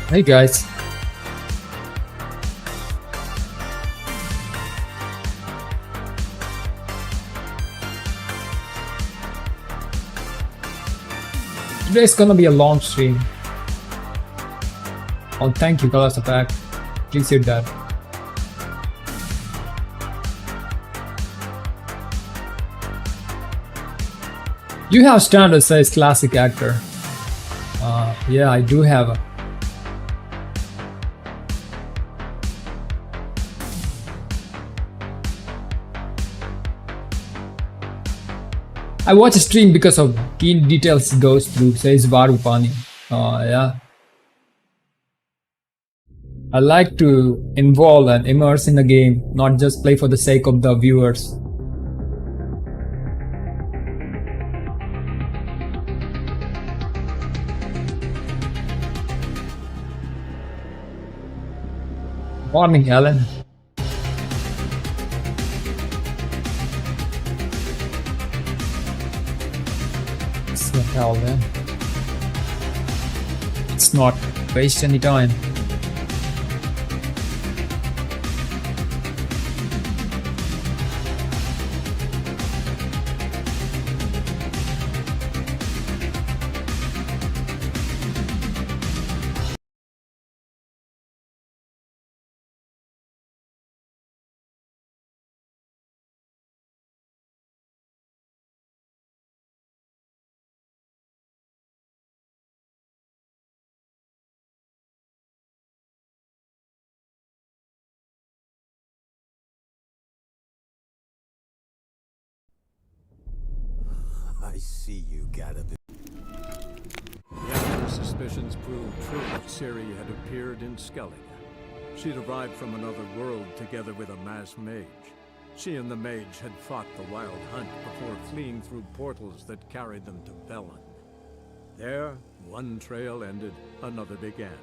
Hey guys. Today's gonna be a long stream. Oh, thank you, Colors Attack. Appreciate that. You have standard size classic actor. Yeah, I do have a. I watch a stream because of keen details goes through, says Varupani. Yeah. I like to involve and immerse in the game, not just play for the sake of the viewers. Morning, Alan. It's the hell, man. It's not waste any time. I see you gotta be. After suspicions proved true, Ciri had appeared in Skellige. She'd arrived from another world together with a masked mage. She and the mage had fought the Wild Hunt before fleeing through portals that carried them to Velen. There, one trail ended, another began.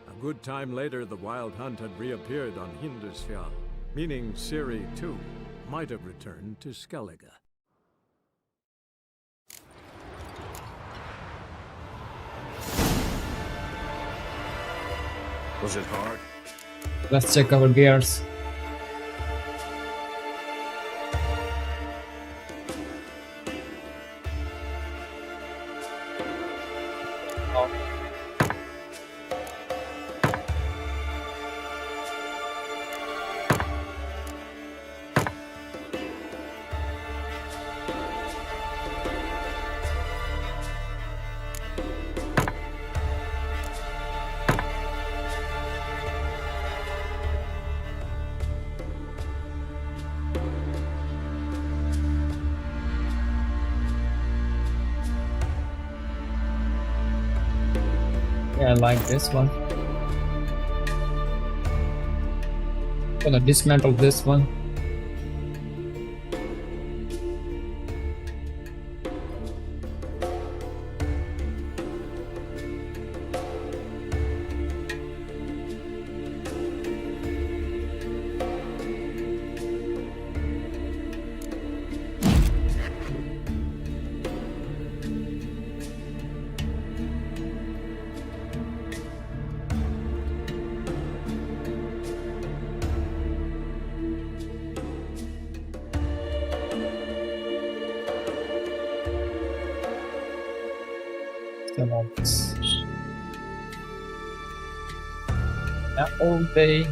A good time later, the Wild Hunt had reappeared on Hindusfjall, meaning Ciri, too, might have returned to Skellige. Was it hard? Let's check our gears. Yeah, I like this one. Gonna dismantle this one. That all day.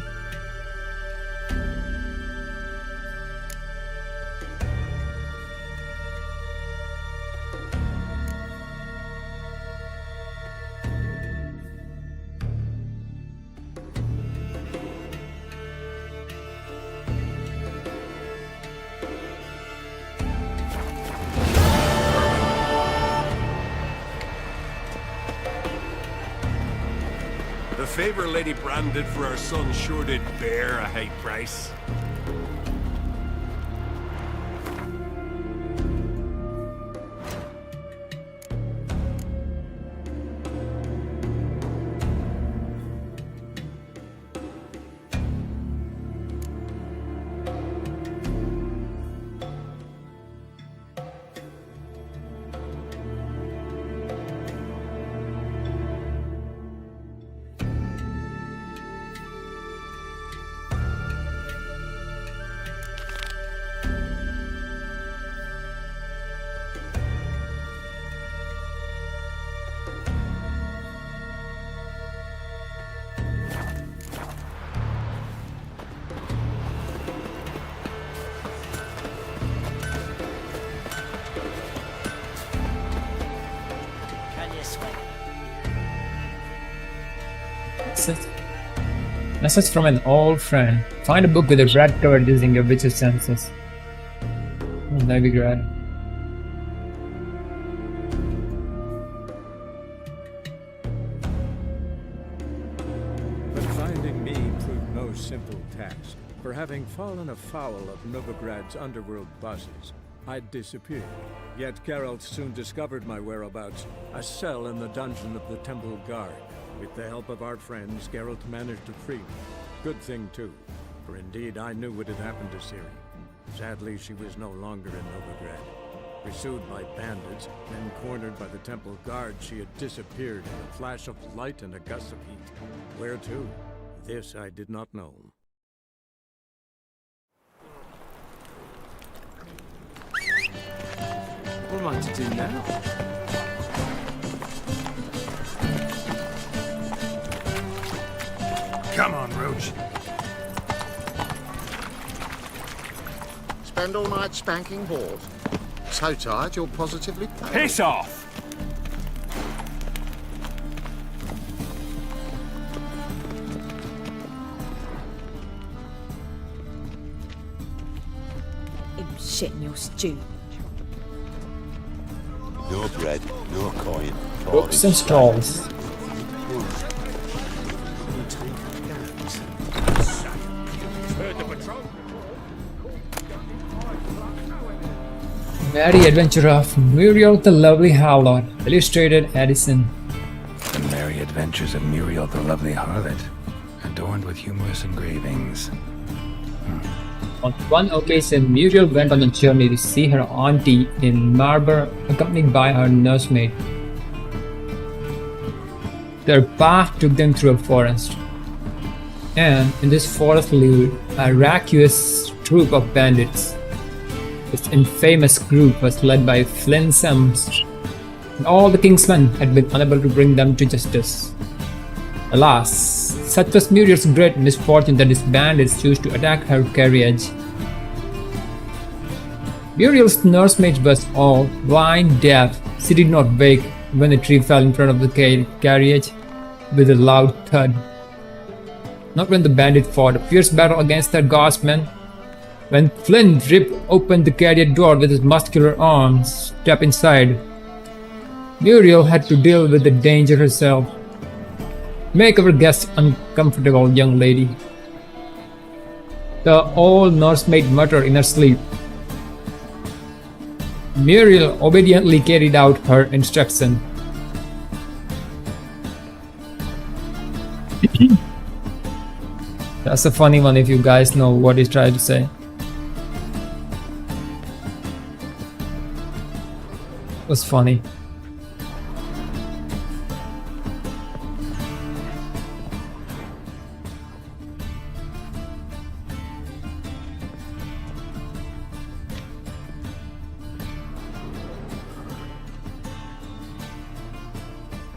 The favor Lady Brand did for our son sure did bear a high price. Message from an old friend. Find a book with a red cover using your witcher senses. That'd be great. But finding me proved no simple task. For having fallen afoul of Novigrad's underworld bosses, I'd disappeared. Yet Geralt soon discovered my whereabouts, a cell in the dungeon of the Temple Guard. With the help of our friends, Geralt managed to free me. Good thing too, for indeed I knew what had happened to Ciri. Sadly, she was no longer in Novigrad. Pursued by bandits, then cornered by the Temple Guard, she had disappeared in a flash of light and a gust of heat. Where to? This I did not know. What am I to do now? Come on, Roach. Spend all night spanking board. So tired you're positively pale. Piss off! Shit in your stew. No bread, no coin. Books and stalls. Merry Adventure of Muriel the Lovely Harlot, illustrated Edison. The Merry Adventures of Muriel the Lovely Harlot, adorned with humorous engravings. On one occasion, Muriel went on a journey to see her auntie in Marber, accompanied by her nursemaid. Their path took them through a forest, and in this forest lived a rapacious troop of bandits. This infamous group was led by Flynn Sims, and all the Kingsmen had been unable to bring them to justice. Alas, such was Muriel's great misfortune that these bandits chose to attack her carriage. Muriel's nursemaid was all blind, deaf. She did not wake when a tree fell in front of the carriage with a loud thud. Not when the bandit fought a fierce battle against their guardsmen. When Flynn ripped open the carriage door with his muscular arms, step inside. Muriel had to deal with the danger herself. Make our guest uncomfortable, young lady. The old nursemaid muttered in her sleep. Muriel obediently carried out her instruction. That's a funny one if you guys know what he's trying to say. It was funny.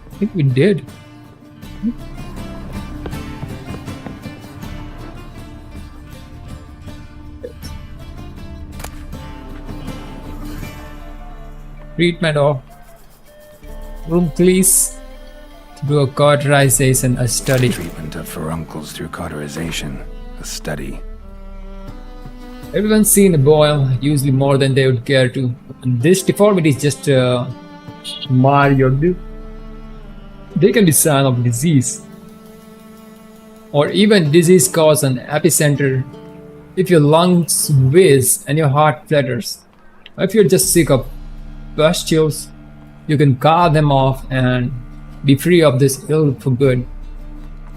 I think we did. Treatment of room, please. To do a cauterization, a study. Treatment of furuncles through cauterization, a study. Everyone's seen a boil, usually more than they would care to. And this deformity is just mild. They can be sign of disease, or even disease cause an epicenter if your lungs whiz and your heart flutters. Or if you're just sick of pustules, you can carve them off and be free of this ill for good.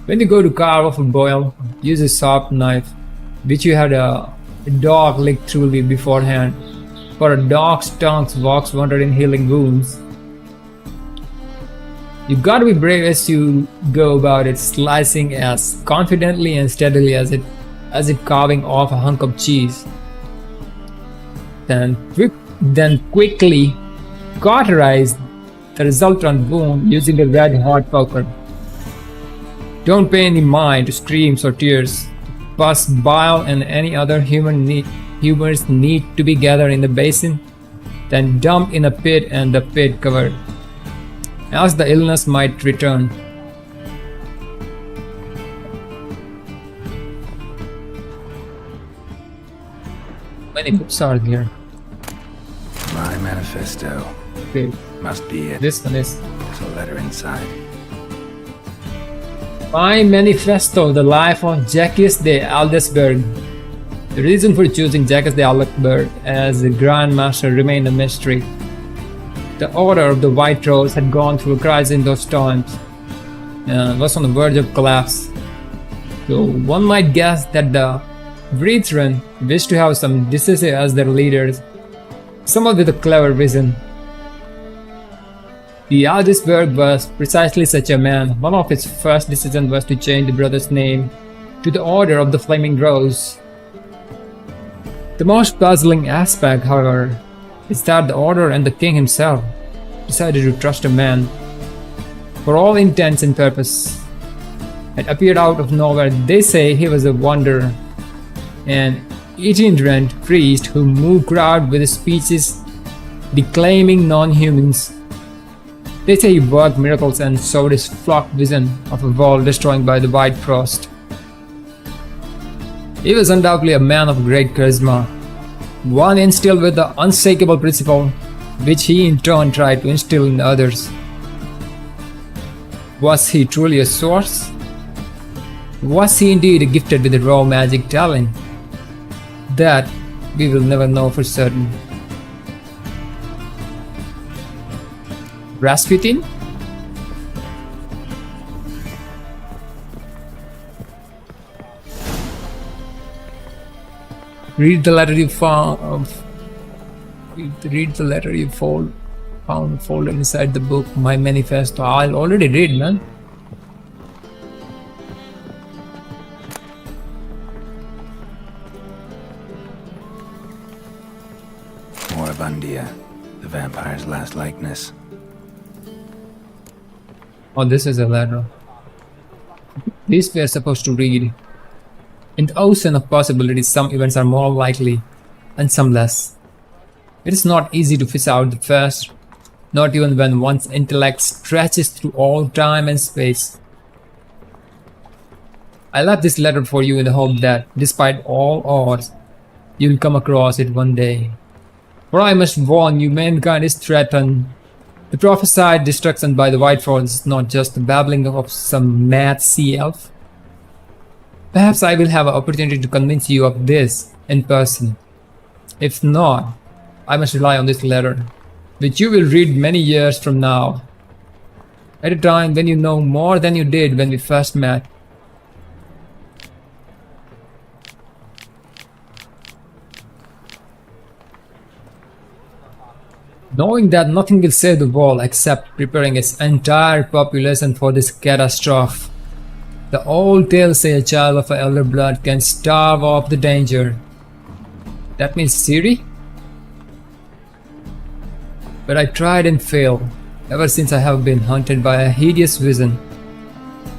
When you go to carve off a boil, use a sharp knife, which you had a dog lick through beforehand, for a dog's tongue walks wonder in healing wounds. You gotta be brave as you go about it, slicing as confidently and steadily as if carving off a hunk of cheese. Then quickly cauterize the resultant wound using a red hot poker. Don't pay any mind to screams or tears. Pus, bile, and any other humors need to be gathered in the basin, then dumped in a pit and the pit covered, else the illness might return. many books are there? My manifesto. Okay, Must be it. this one is There's a letter inside. My Manifesto, the life of Jacques de Aldesberg. The reason for choosing Jacques de Aldesberg as the Grand Master remained a mystery. The Order of the White Rose had gone through a crisis in those times and was on the verge of collapse. So one might guess that the Brethren wished to have some decisive as their leaders, someone with a clever vision. The Aldesberg was precisely such a man. One of his first decisions was to change the brother's name to the Order of the Flaming Rose. The most puzzling aspect, however, is that the Order and the king himself decided to trust a man, for all intents and purpose, had appeared out of nowhere. They say he was a wanderer, an itinerant priest who moved crowd with his speeches declaiming non-humans. They say he worked miracles and showed his flock vision of a world destroyed by the White Frost. He was undoubtedly a man of great charisma, one instilled with the unshakable principle which he in turn tried to instill in others. Was he truly a source? Was he indeed gifted with a raw magic talent? That we will never know for certain. Rasputin? Read the letter you found. Read the letter you found folded inside the book, My Manifesto. I'll already read, man. Moribundia, the vampire's last likeness. Oh, this is a letter. These we are supposed to read. In the ocean of possibilities, some events are more likely and some less. It is not easy to fish out the first, not even when one's intellect stretches through all time and space. I left this letter for you in the hope that, despite all odds, you'll come across it one day. For I must warn you, mankind is threatened. The prophesied destruction by the White Frost is not just the babbling of some mad sea elf. Perhaps I will have an opportunity to convince you of this in person. If not, I must rely on this letter, which you will read many years from now, at a time when you know more than you did when we first met. Knowing that nothing will save the world except preparing its entire population for this catastrophe. The old tales say a child of elder blood can starve off the danger. That means Ciri? But I tried and failed. Ever since I have been haunted by a hideous vision.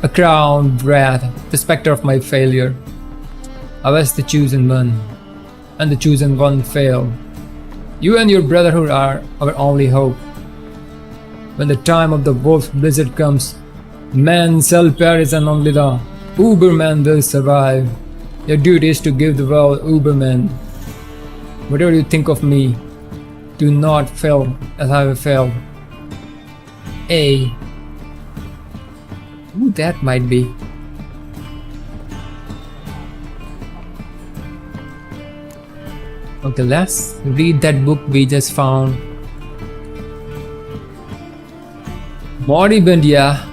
A crowned wrath, the specter of my failure. I was the chosen one, and the chosen one failed. You and your brotherhood are our only hope. When the time of the wolf blizzard comes, men shall perish and only the Ubermen will survive. Your duty is to give the world Ubermen. Whatever you think of me, do not fail as I have failed. Who that might be? Okay, let's read that book we just found. Moribundia,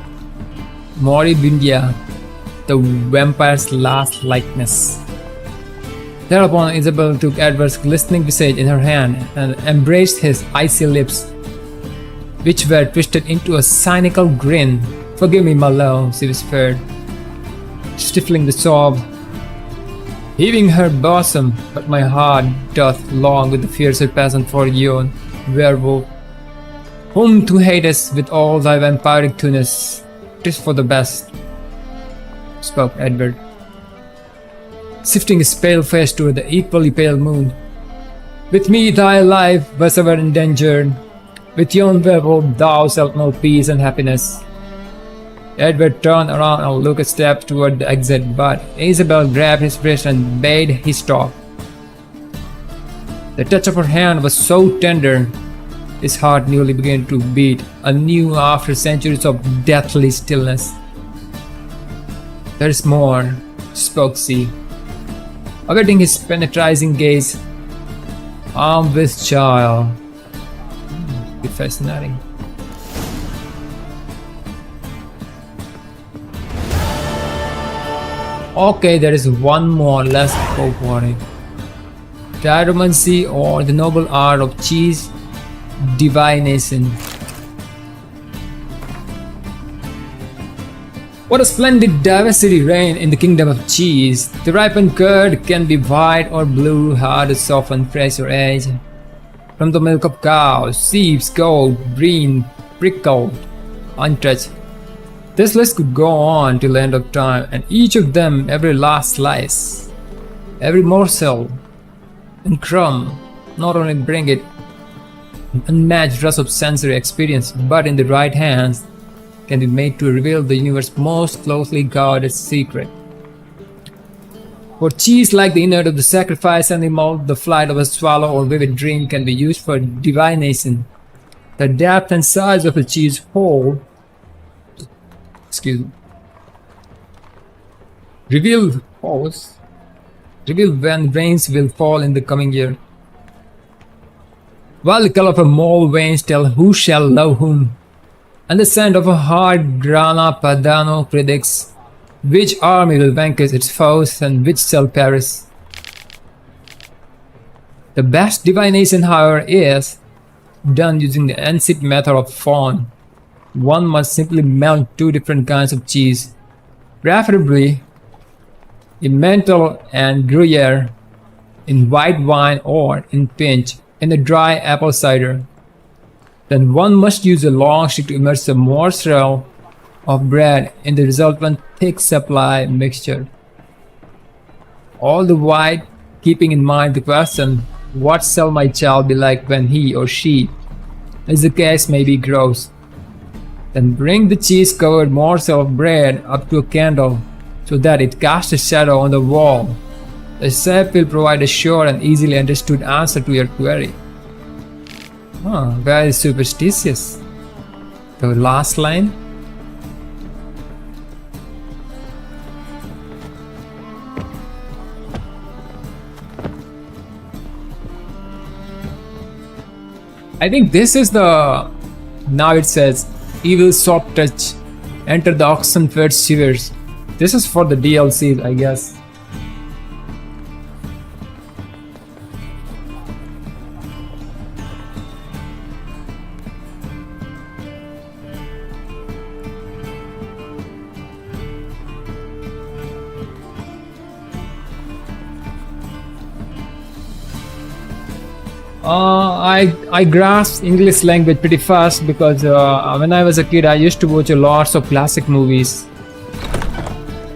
the vampire's last likeness. Thereupon Isabel took Edward's glistening visage in her hand and embraced his icy lips, which were twisted into a cynical grin. "Forgive me, my love," she whispered, stifling the sob. Heaving her bosom, "But my heart doth long with the fiercer passion for yon werewolf, whom to hatest with all thy vampiric tunis. 'Tis for the best," spoke Edward, shifting his pale face toward the equally pale moon. "With me thy life was ever endangered. With yon werewolf thou shalt know peace and happiness." Edward turned around and looked a step toward the exit, but Isabel grabbed his wrist and bade he stop. The touch of her hand was so tender, his heart nearly began to beat anew after centuries of deathly stillness. "There is more," spoke she, awaiting his penetrating gaze. "I'm with child." Be fascinating. Okay, there is one more. Let's go for it. Diaromancy, or the noble art of cheese divination. What a splendid diversity reign in the kingdom of cheese. The ripened curd can be white or blue, hard or soft and fresh or aged. From the milk of cows, sheep, goat, green, prickled, untouched. This list could go on till the end of time, and each of them, every last slice, every morsel and crumb, not only bring it an unmatched rush of sensory experience, but in the right hands, can be made to reveal the universe's most closely guarded secret. For cheese, like the innard of the sacrifice animal, the flight of a swallow or vivid dream, can be used for divination. The depth and size of a cheese whole, reveal when rains will fall in the coming year. While the color of a mole veins tell who shall love whom, and the scent of a hard grana padano predicts which army will vanquish its foes and which shall perish. The best divination, however, is done using the ancient method of fond. One must simply melt two different kinds of cheese, preferably Emmental and Gruyere, in white wine or in pinch in a dry apple cider. Then one must use a long stick to immerse a morsel of bread in the resultant thick supply mixture. All the while keeping in mind the question, what shall my child be like when he or she, as the case may be, grows? Then bring the cheese-covered morsel of bread up to a candle so that it casts a shadow on the wall. The chef will provide a sure and easily understood answer to your query. Very superstitious. The last line. I think this is the... Now it says, evil soft touch, enter the oxen-fed shivers. This is for the DLC, I guess. I grasped English language pretty fast because when I was a kid I used to watch lots of classic movies.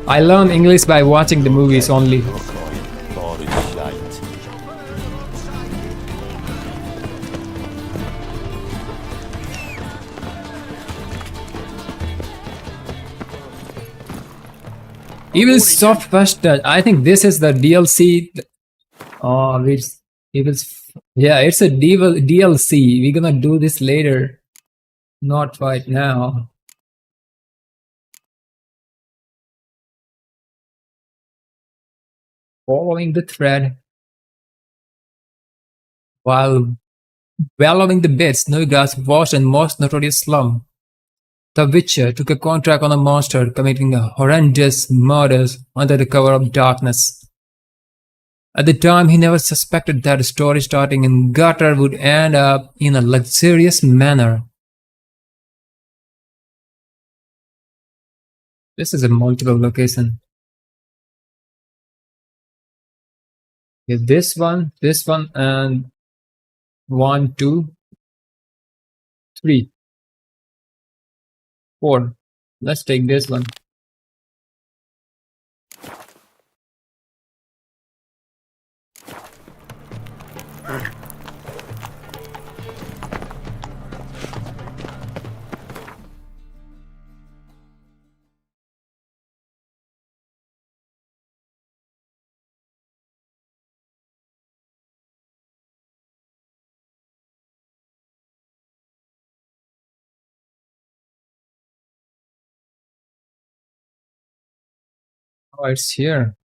I learned English by watching the movies only. No coin. Boring shite. Evil soft first touch. I think this is the DLC. Oh, yeah, it's a DLC. We're gonna do this later, not right now. Following the thread while wallowing the bits, Neugas washed and most notorious slum. The Witcher took a contract on a monster committing horrendous murders under the cover of darkness. At the time, he never suspected that a story starting in gutter would end up in a luxurious manner. This is a multiple location. Okay, this one, and 1, 2, 3, 4. Let's take this one. Oh, it's here.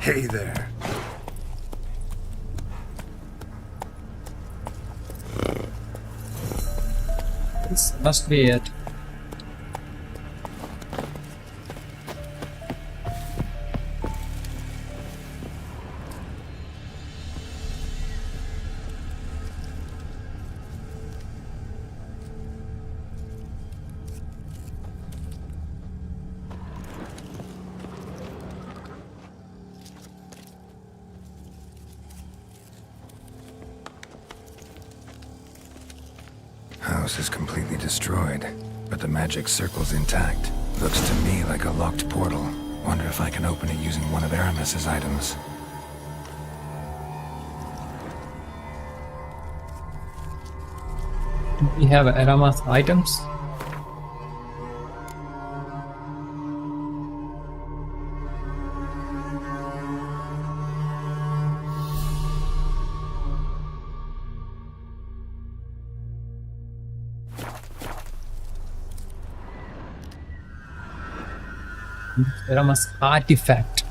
Hey there. This must be it. House is completely destroyed, but the magic circle's intact. Looks to me like a locked portal. Wonder if I can open it using one of Aramis's items. Do we have Aramas items? Aramas artifact.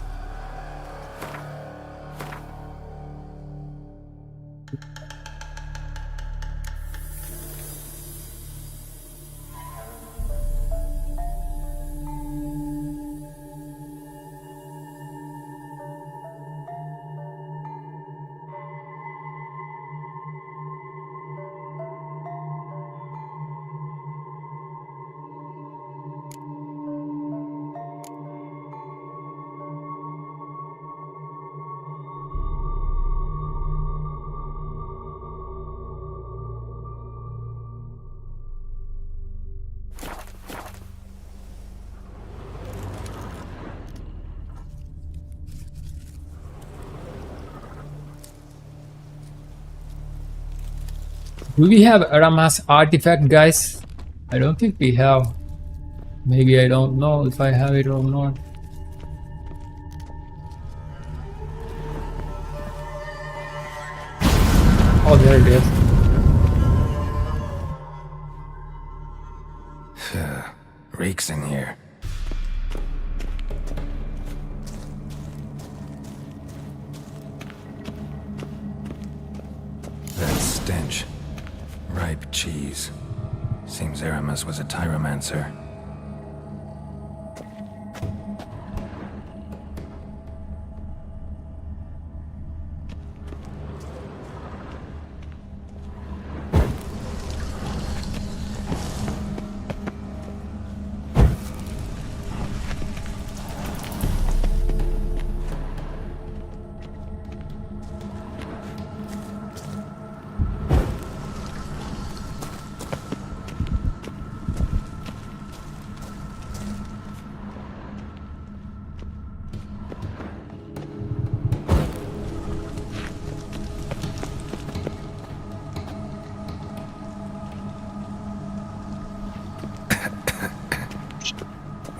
Do we have Aramas artifact, guys? I don't think we have. Maybe I don't know if I have it or not. Oh, there it is. Reeks in here. That stench. Ripe cheese. Seems Aramis was a tyromancer.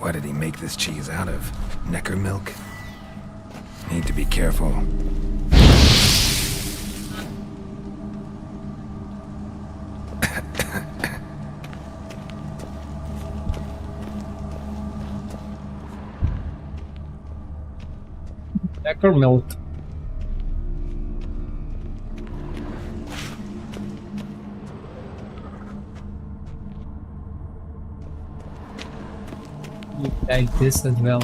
What did he make this cheese out of? Necker milk? Need to be careful. Necker milk. Like this as well.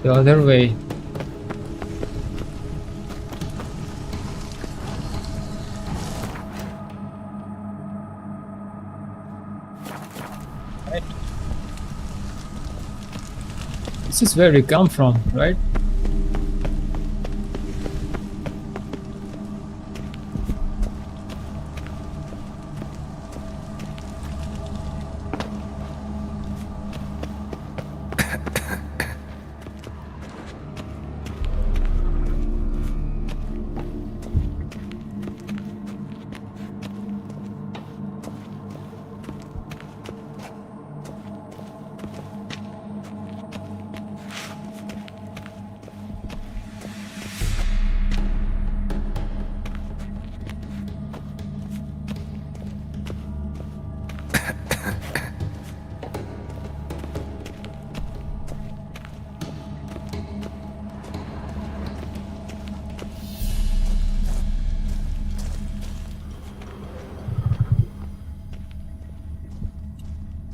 The other way. Right. This is where we come from, right?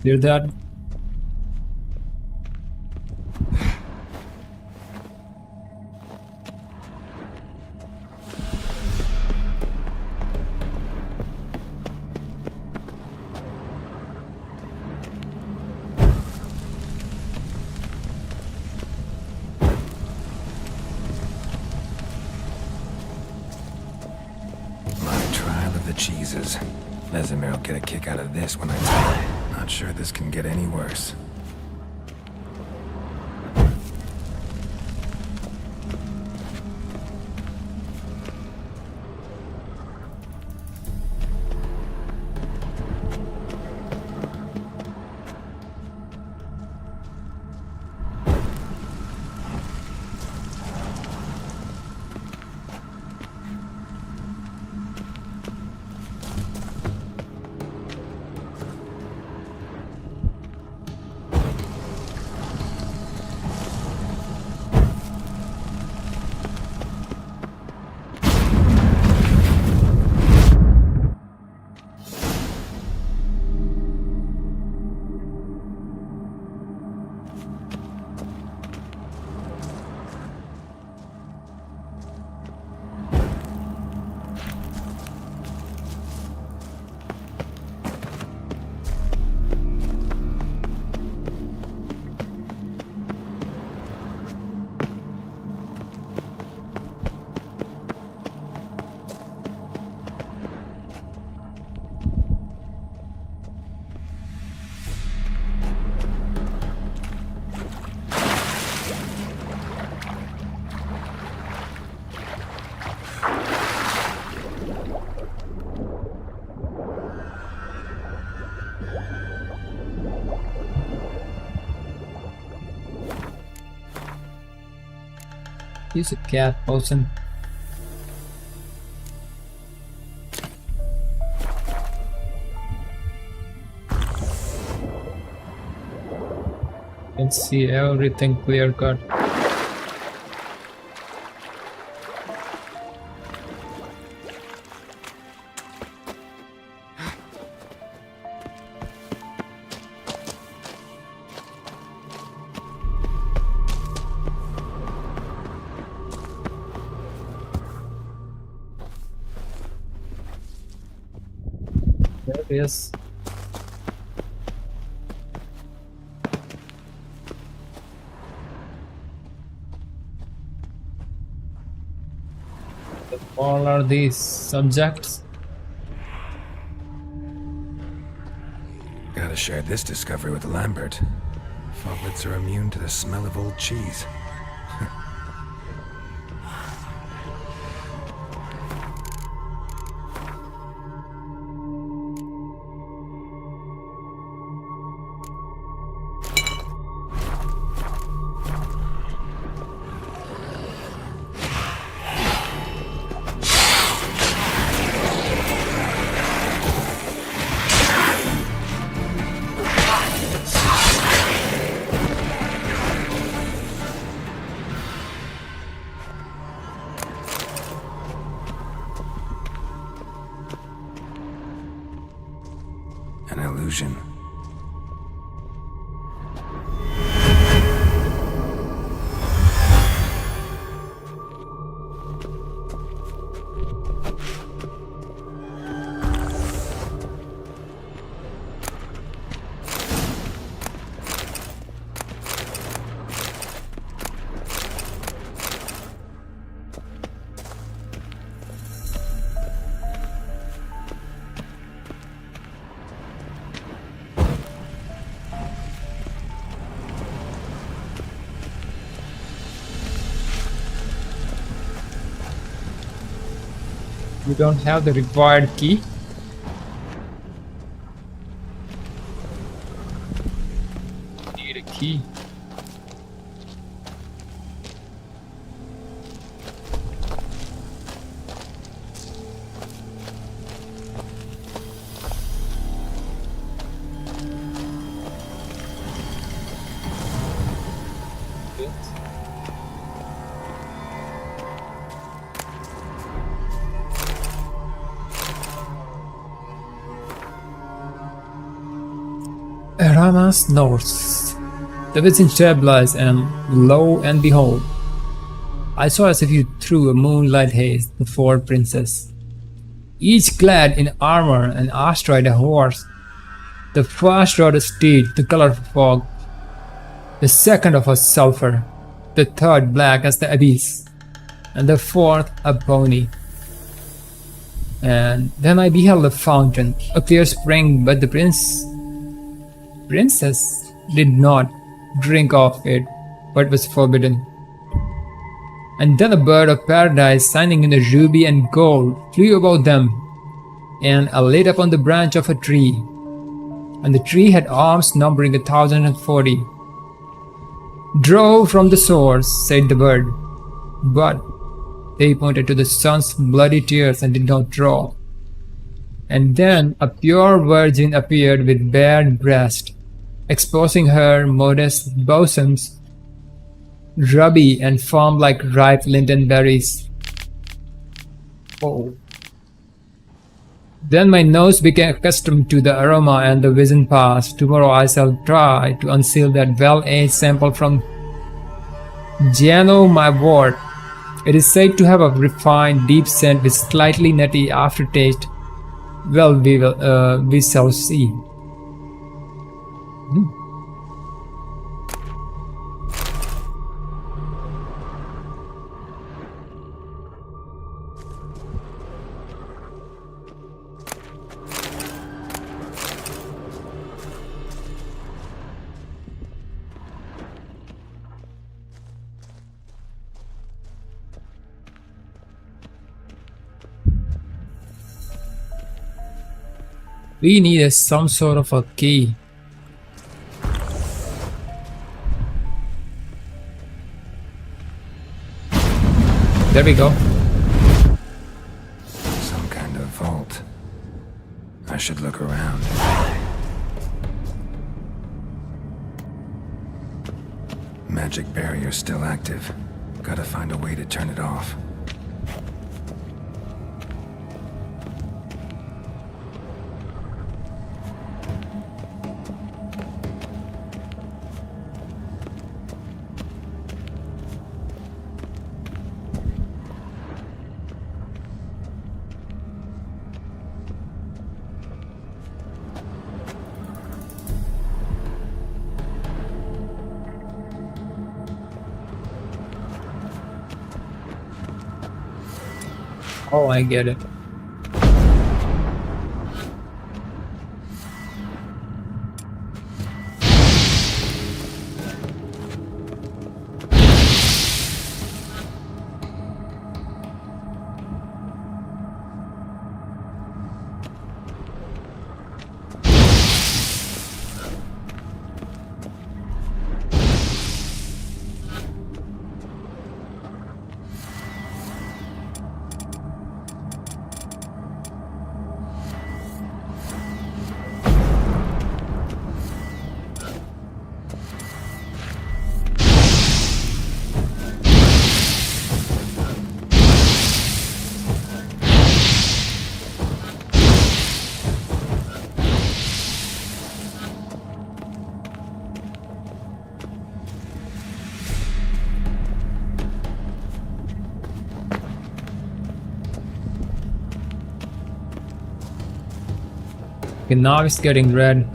Hear that? My trial of the cheeses. Vesemir will get a kick out of this when I tell him. Not sure this can get any worse. He's a cat person. You can see everything clear cut. There it is. All are these subjects? Gotta share this discovery with Lambert. Foglets are immune to the smell of old cheese. An illusion. You don't have the required key. Need a key. Rama's notes. The vision stabilized, and lo and behold, I saw as if you threw a moonlight haze the four princes, each clad in armor, and astride a horse, the first rode a steed the color of fog, the second of a sulphur, the third black as the abyss, and the fourth a pony. And then I beheld a fountain, a clear spring, but the princess did not drink of it, but was forbidden. And then a bird of paradise, shining in a ruby and gold, flew above them, and lit upon the branch of a tree. And the tree had arms numbering 1,040. "Draw from the source," said the bird. But they pointed to the sun's bloody tears and did not draw. And then a pure virgin appeared with bared breast, exposing her modest bosoms, rubby and firm like ripe linden berries. Oh. Then my nose became accustomed to the aroma and the vision passed. Tomorrow I shall try to unseal that well-aged sample from Giano, my ward. It is said to have a refined, deep scent with slightly nutty aftertaste. Well, we shall see. We need some sort of a key. There we go. Some kind of vault. I should look around. Magic barrier still active. Gotta find a way to turn it off. Oh, I get it. Okay, now it's getting red.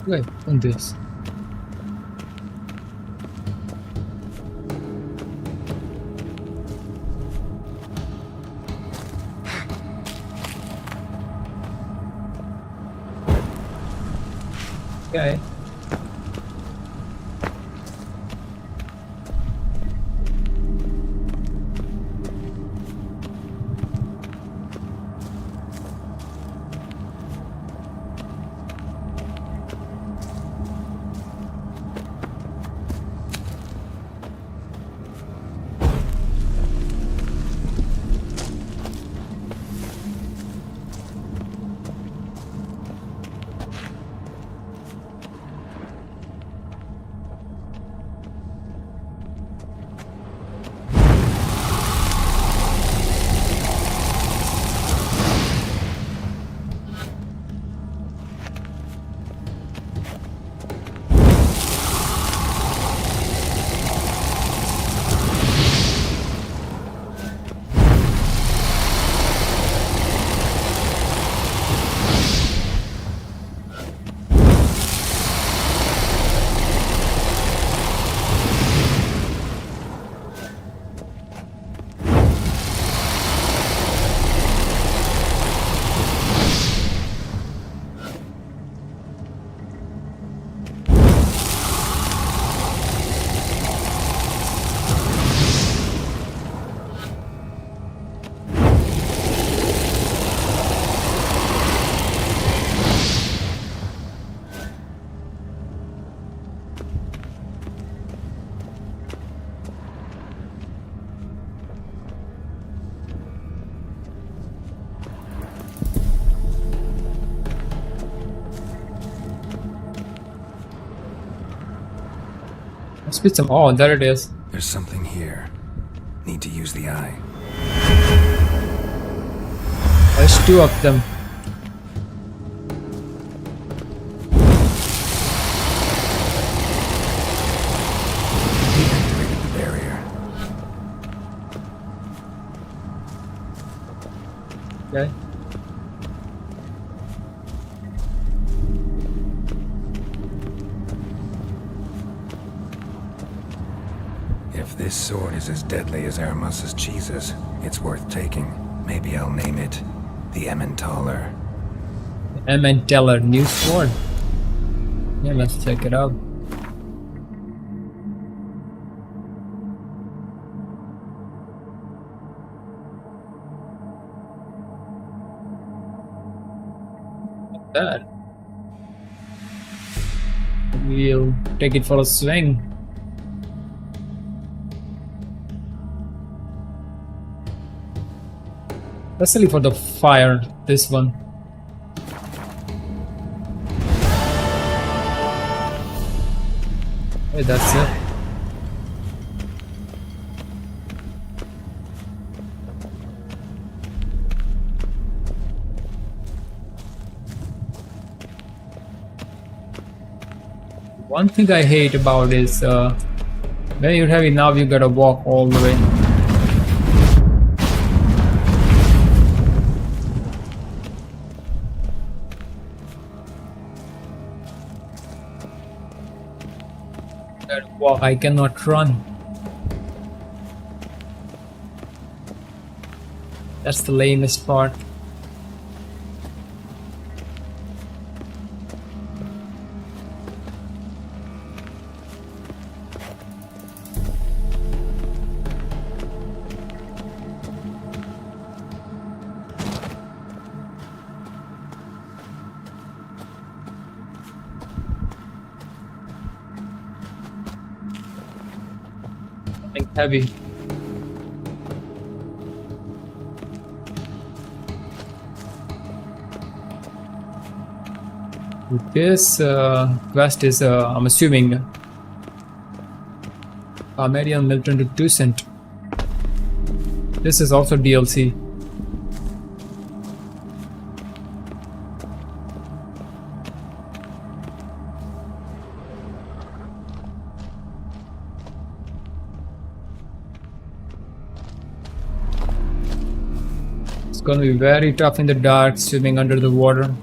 Wait, on this. Okay. Spit some. Oh, there it is. There's something here. Need to use the eye. There's two of them. Activated the barrier. Okay. If this sword is as deadly as Aramus's cheeses, it's worth taking. Maybe I'll name it the Emmentaler. Emmentaler, new sword. Yeah, let's check it out. Not bad. We'll take it for a swing. Especially for the fire, this one. Hey, that's it. One thing I hate about is when you're heavy now, you gotta walk all the way. Walk, I cannot run. That's the lamest part. Heavy. This quest is, I'm assuming, Armenian Militant to 2 cent. This is also DLC. It's gonna be very tough in the dark, swimming under the water.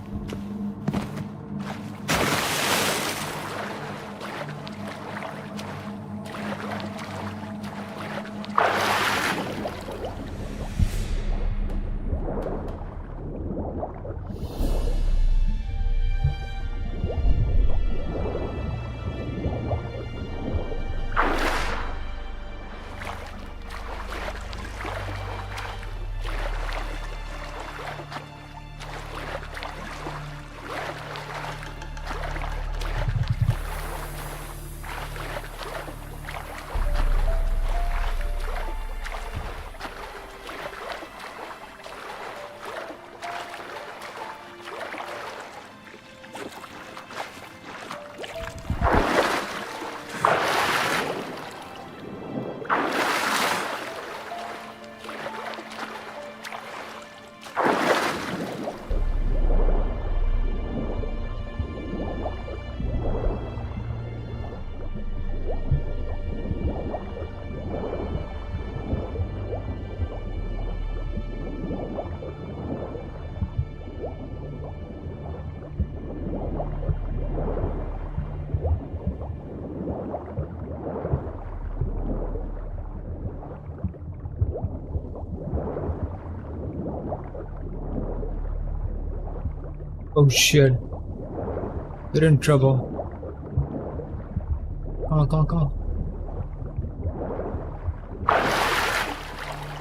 Oh shit. We're in trouble. Come on.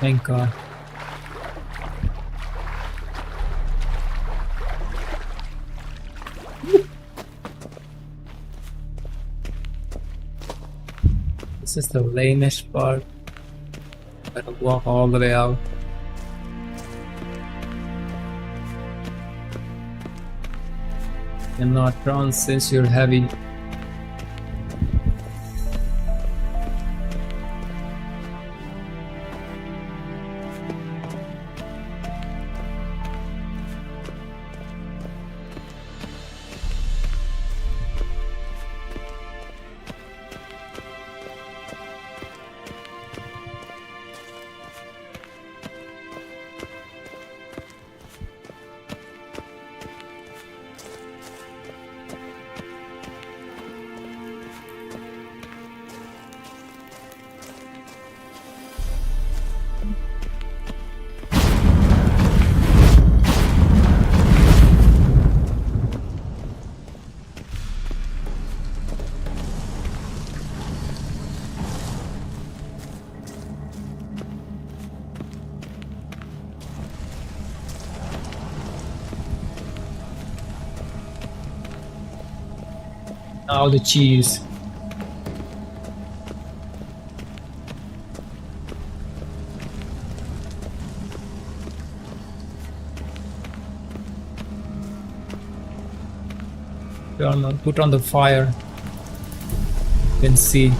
Thank God. This is the lamest part. Gotta walk all the way out. Cannot run since you're heavy. Now the cheese. Put on the fire. You can see.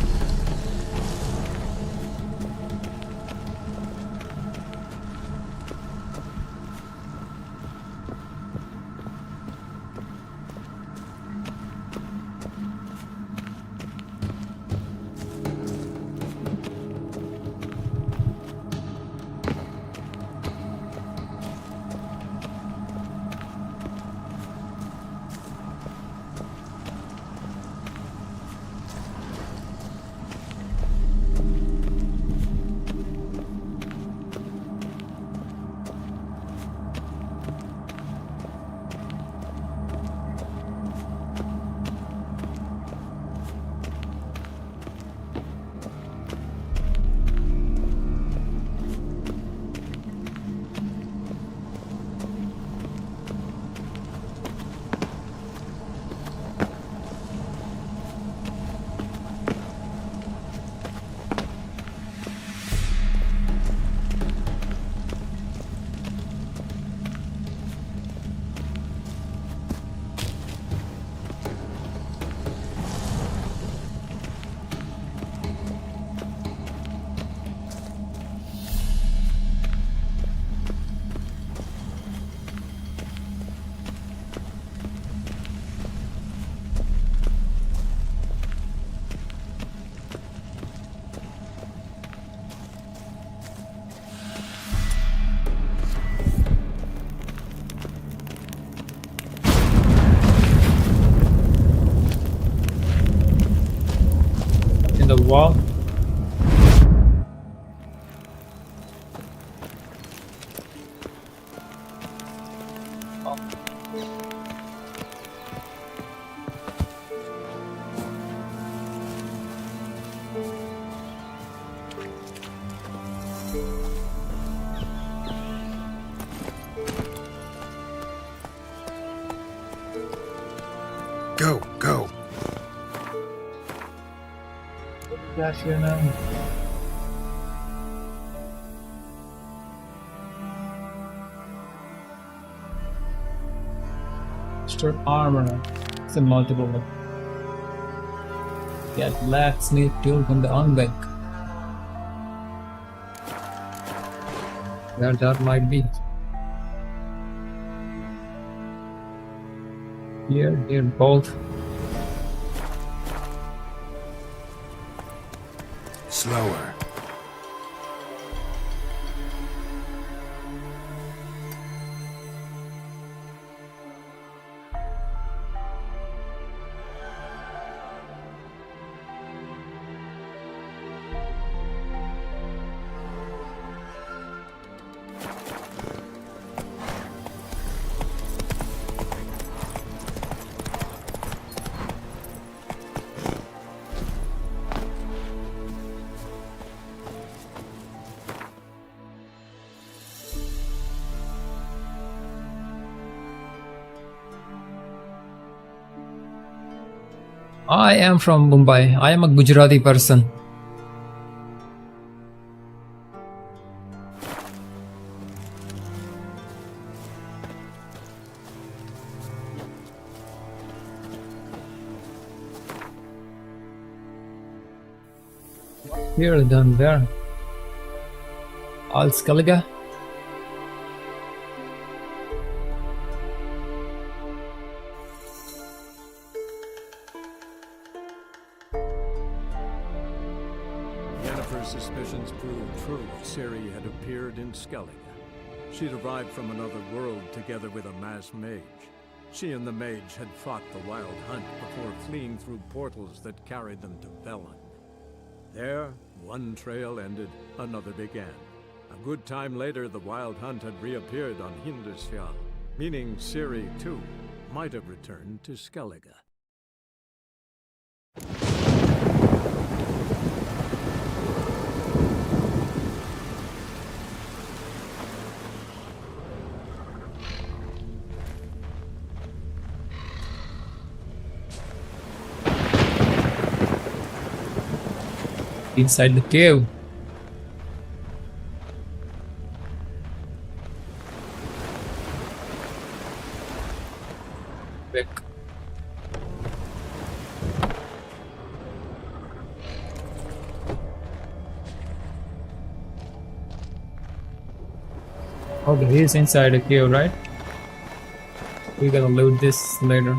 In the wall. Go, go. Flash here now. Store armor. It's a multiple one. Get blacksmith tool from the unbank. Where that might be. Here, both. Slower. I am from Mumbai. I am a Gujarati person. Here done there. Al Skellige. Yennefer's suspicions proved true. Ciri had appeared in Skellige. She'd arrived from another world together with a masked mage. She and the mage had fought the Wild Hunt before fleeing through portals that carried them to Velen. There, one trail ended, another began. A good time later, the Wild Hunt had reappeared on Hindusfjall, meaning Ciri, too, might have returned to Skellige. Inside the cave. Quick. Okay, he's inside the cave, right? We're gonna loot this later.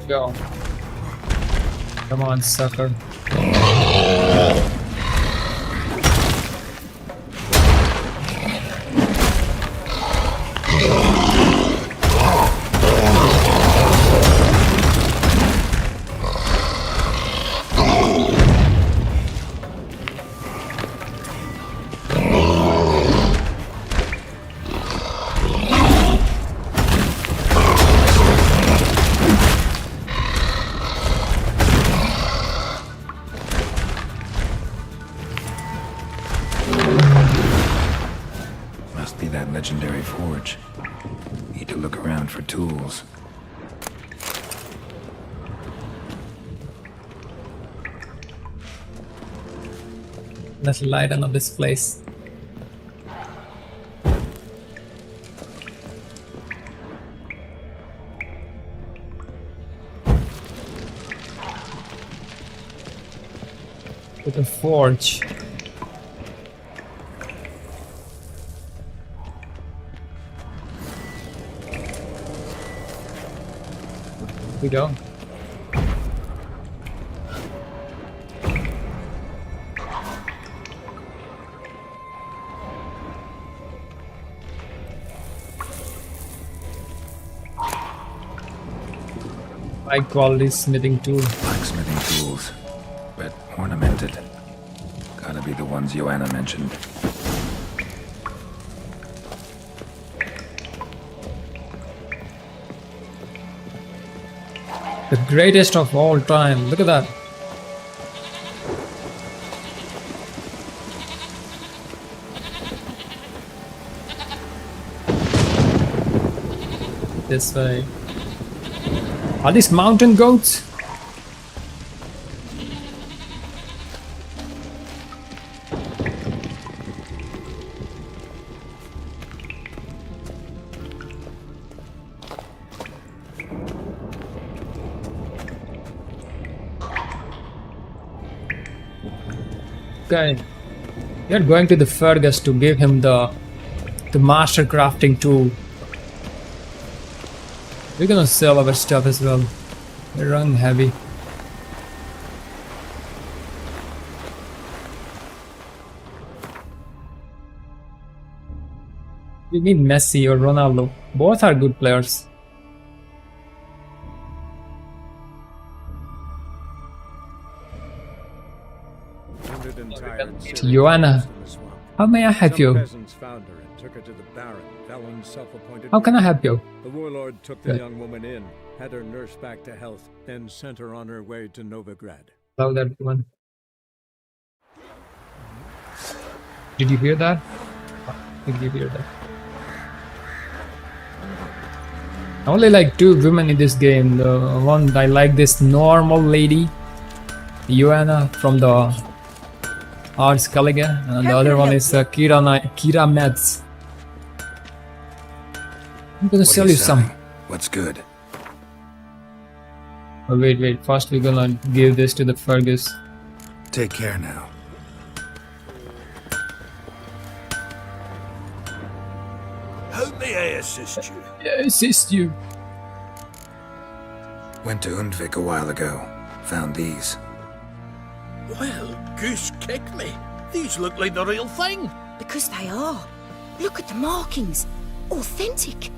Go. Come on, sucker. Must be that legendary forge. Need to look around for tools. Let's lighten up this place. With a forge. We go. High quality smithing tool. Blacksmithing tools, but ornamented. Gotta be the ones Joanna mentioned. The greatest of all time. Look at that. This way. Are these mountain goats? Okay, we are going to the Fergus to give him the master crafting tool. We're gonna sell our stuff as well. We're running heavy. We need Messi or Ronaldo. Both are good players. Joanna, how may I help you? How can I help you? The warlord took the young woman in, had her nursed back to health, then sent her on her way to Novigrad. Hello everyone. Did you hear that? Did you hear that? I only like two women in this game. The one I like, this normal lady, Joanna from the Ars Caliga, and the other one is Kira Metz. I'm gonna sell you some. What's good? Oh, wait. First we're gonna give this to the Fergus. Take care now. How may I assist you? Yeah, assist you. Went to Undvik a while ago. Found these. Well, goose kick me. These look like the real thing. Because they are. Look at the markings. Authentic.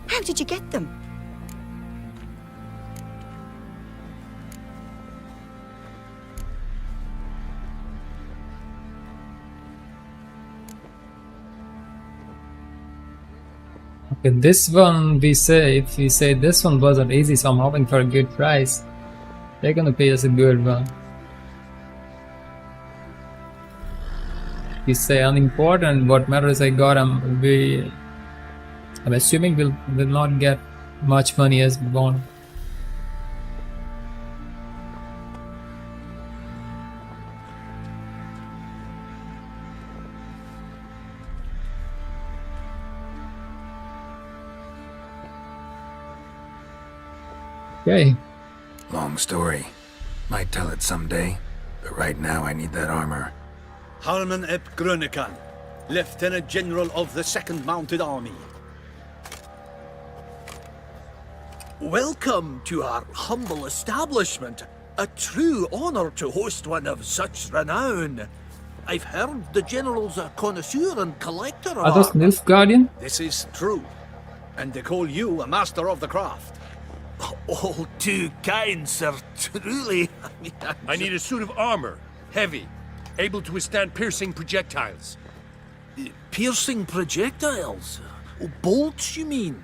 How did you get them? Okay, this one if we say this one wasn't easy, so I'm hoping for a good price. They're gonna pay us a good one. You say unimportant, what matters I got I'm assuming we'll not get much money as we want. Okay. Long story. Might tell it someday, but right now I need that armor. Harman ep Grönekan, Lieutenant General of the 2nd Mounted Army. Welcome to our humble establishment. A true honor to host one of such renown. I've heard the General's a connoisseur and collector of Are those armor. Nilfgaardian? This is true, and they call you a master of the craft. All too kind, sir, truly. I need a suit of armor, heavy, able to withstand piercing projectiles. Piercing projectiles? Oh, bolts, you mean?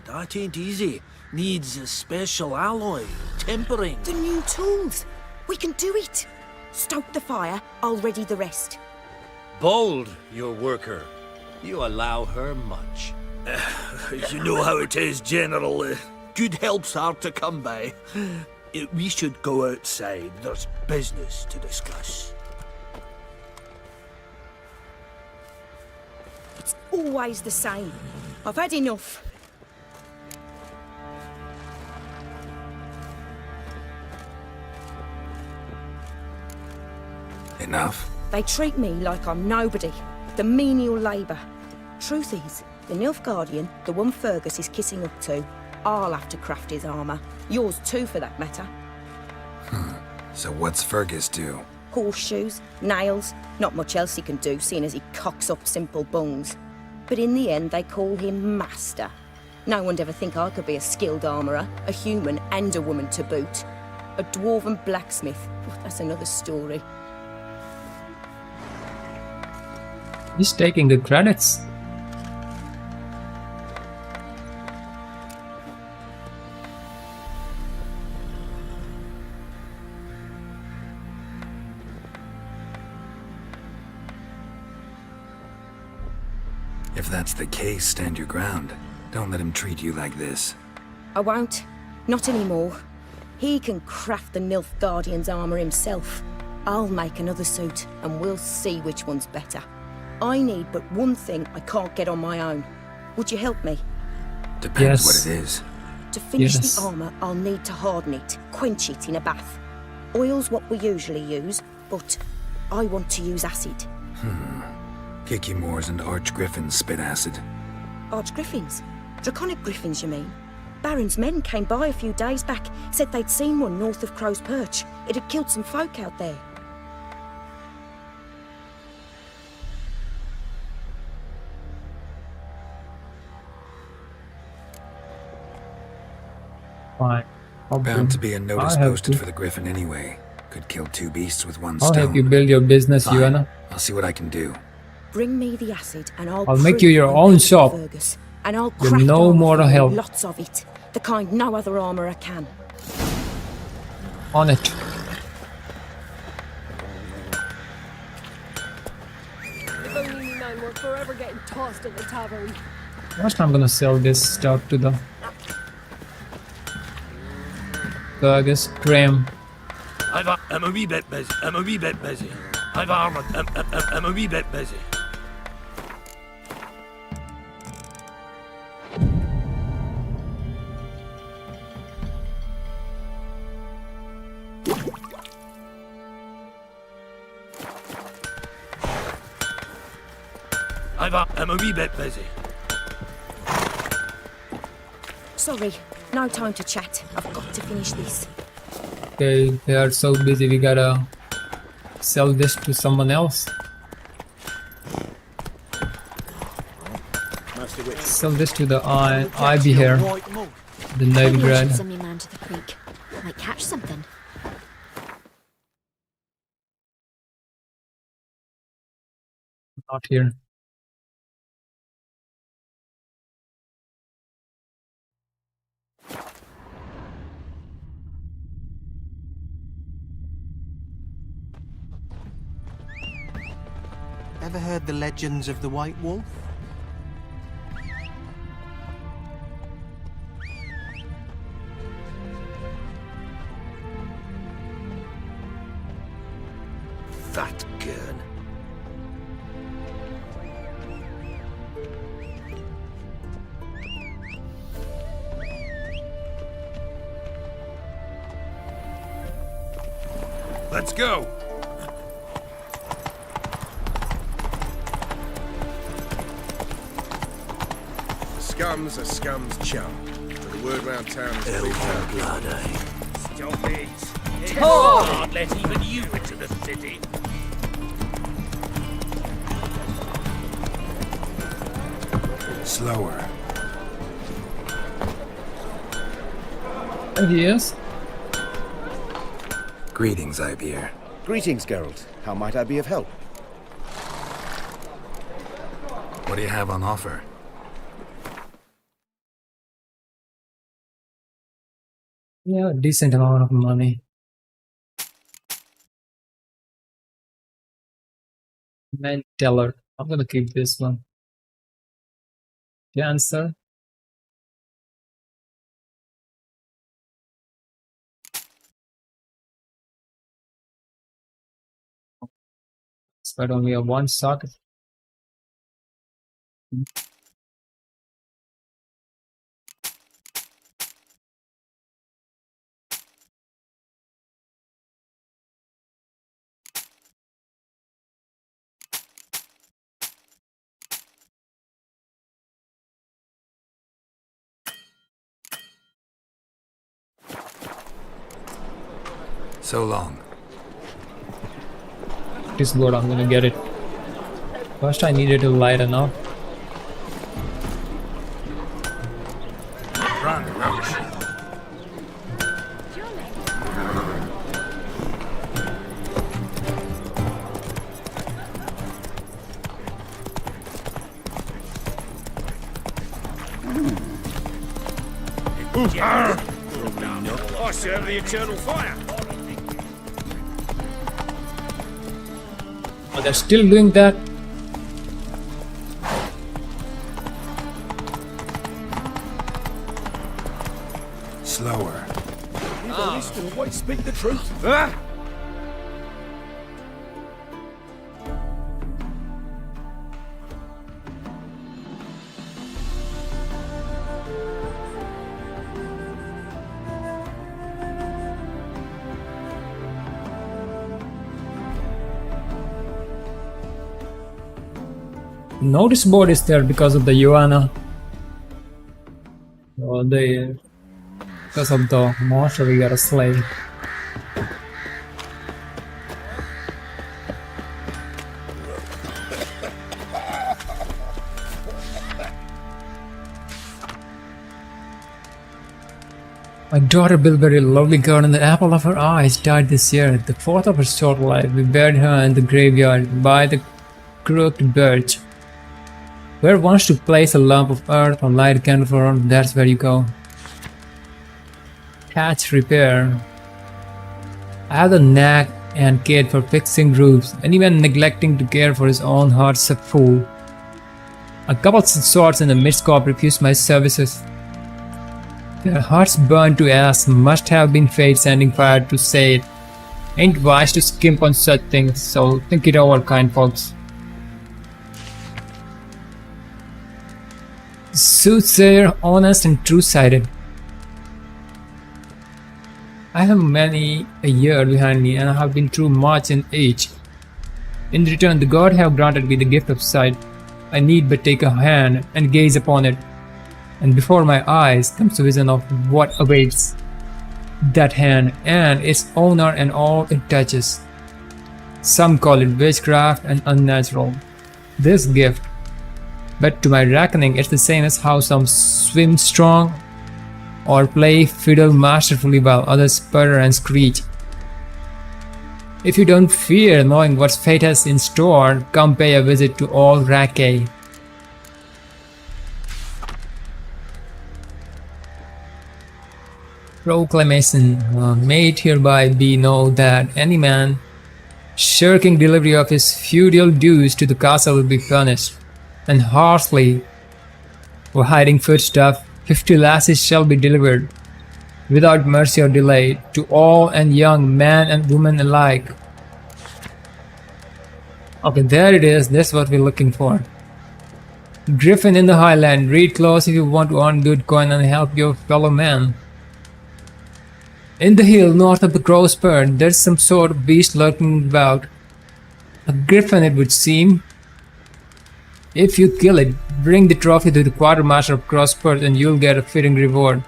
That ain't easy. Needs a special alloy, tempering. The new tools. We can do it. Stoke the fire, I'll ready the rest. Bold, your worker. You allow her much. You know how it is, General. Good help's hard to come by. We should go outside. There's business to discuss. It's always the same. I've had enough. Enough? They treat me like I'm nobody. The menial labour. Truth is, the Nilfgaardian, the one Fergus is kissing up to, I'll have to craft his armour. Yours too, for that matter. So what's Fergus do? Horseshoes, nails, not much else he can do, seeing as he cocks up simple bungs. But in the end, they call him Master. No one'd ever think I could be a skilled armourer, a human and a woman to boot. A dwarven blacksmith, that's another story. He's taking the credits. If that's the case, stand your ground. Don't let him treat you like this. I won't. Not anymore. He can craft the Nilfgaardian's armour himself. I'll make another suit, and we'll see which one's better. I need but one thing I can't get on my own. Would you help me? Depends Yes. what it is. To finish Yes. the armour, I'll need to harden it, quench it in a bath. Oil's what we usually use, but I want to use acid. Kicky Moors and Arch Griffins spit acid. Archgriffins? Draconic griffins, you mean? Baron's men came by a few days back, said they'd seen one north of Crow's Perch. It had killed some folk out there. Fine. Bound to be a notice I'll help posted you. for the Griffin anyway. Could kill two beasts with one I'll stone. help you build your business, Fine. Yuana. I'll see what I can do. Bring me the acid and I'll make prove you your I'm own better than shop. Fergus, and I'll With craft no armour more for you, help. lots of it. The kind no other armourer can. On it. If only me man were forever getting tossed at the tavern. First I'm gonna sell this stuff to the Fergus Graham. I'm a wee bit busy. I'm a wee bit busy. I've armoured. I'm a wee bit busy. I'm a wee bit busy. Sorry, no time to chat. I've got to finish this. Okay, they are so busy we gotta sell this to someone else. sell this to the IB here, the Navy Maybe I should grad. send me man to the creek. Might catch something. Not here. Ever heard the legends of the White Wolf? That gun. Let's go! Scum's a scum's chum. But the word round town is Elder blood, eh? Stop it! Can't let even you into the city! Slower. There he is. Greetings, Ibir. Greetings, Geralt. How might I be of help? What do you have on offer? Yeah, decent amount of money. Man teller. I'm gonna keep this one. Cancer. But only have one socket. So long. This good, I'm gonna get it. First I needed to light enough. Run, rubbish! I serve the eternal fire! Oh, they're still doing that? Slower. Wait, speak the truth! Notice board is there because of the Joanna. Oh, because of the monster we gotta slay. My daughter built a very lovely garden. The apple of her eyes died this year. The fourth of her short life. We buried her in the graveyard by the crooked birch. Where wants to place a lump of earth or light a candle for her, that's where you go. Patch repair. I have the knack and kid for fixing roofs, and even neglecting to care for his own heart's a fool. A couple of swords in the mid-scope refused my services. Their hearts burned to ash, must have been fate sending fire to say it. Ain't wise to skimp on such things, so think it over, kind folks. Soothsayer, honest and true-sighted. I have many a year behind me, and I have been through much in age. In return, the God have granted me the gift of sight. I need but take a hand and gaze upon it, and before my eyes comes a vision of what awaits that hand and its owner and all it touches. Some call it witchcraft and unnatural. This gift, but to my reckoning it's the same as how some swim strong or play fiddle masterfully while others sputter and screech. If you don't fear knowing what fate has in store, come pay a visit to old Renegade. Proclamation. May it hereby be known that any man shirking delivery of his feudal dues to the castle will be punished, and harshly. For hiding foodstuff, 50 lasses shall be delivered, without mercy or delay, to all and young, man and woman alike. Okay, there it is. That's what we're looking for. Griffin in the Highland. Read close if you want to earn good coin and help your fellow man. In the hill north of the Crow's Spur, there's some sort of beast lurking about. A griffin, it would seem. If you kill it, bring the trophy to the quartermaster of Crow's Spur and you'll get a fitting reward.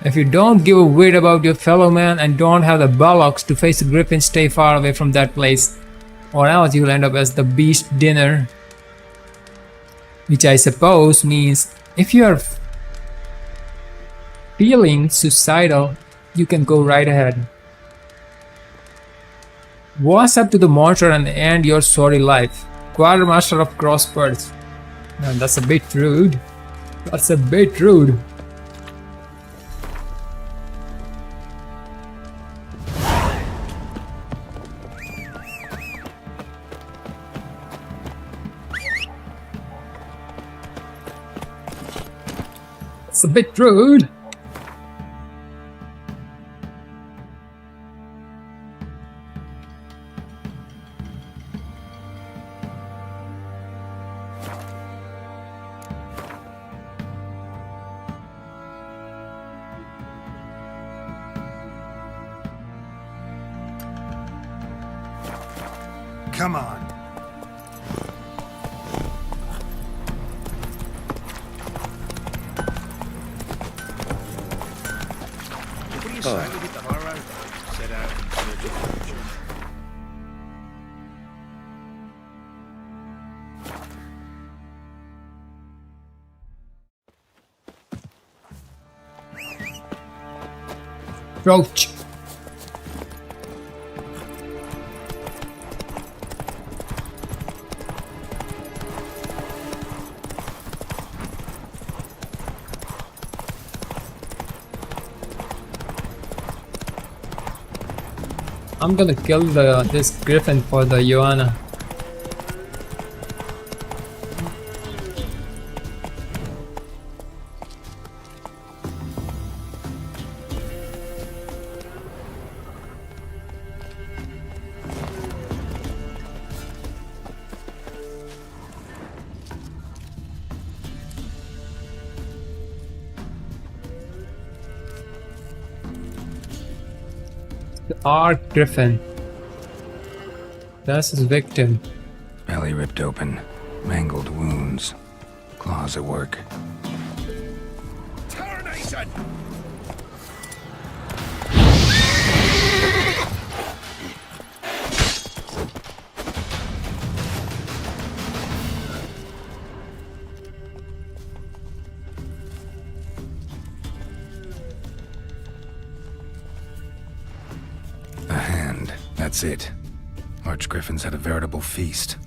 If you don't give a whit about your fellow man and don't have the bollocks to face the griffin, stay far away from that place, or else you'll end up as the beast dinner. Which I suppose means if you are feeling suicidal, you can go right ahead. Wash up to the monster and end your sorry life. Quartermaster of Crossspurs. Now that's a bit rude. That's a bit rude. It's a bit rude. Come on. What do you say we hit the high road? Set out in search of fortune. Approach. I'm gonna kill this griffin for the Joanna. The Arc Griffin. That's his victim. Belly ripped open, mangled wounds, claws at work. Tarnation! A hand, that's it. Archgriffins had a veritable feast.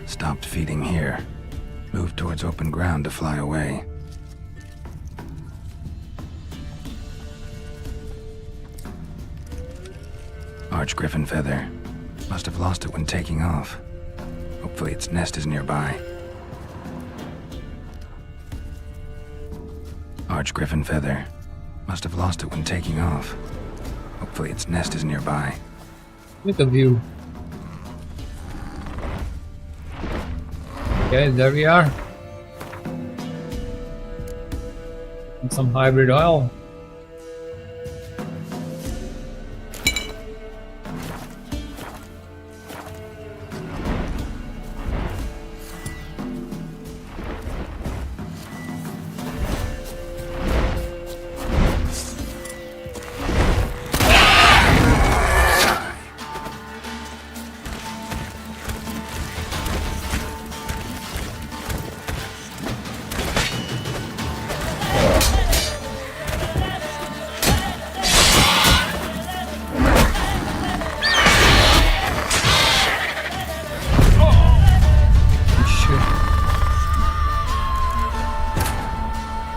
Stopped feeding here. Moved towards open ground to fly away. Archgriffin feather. Must have lost it when taking off. Hopefully its nest is nearby. Archgriffin feather. Must have lost it when taking off. Hopefully its nest is nearby. With a view. Okay, there we are. And some hybrid oil.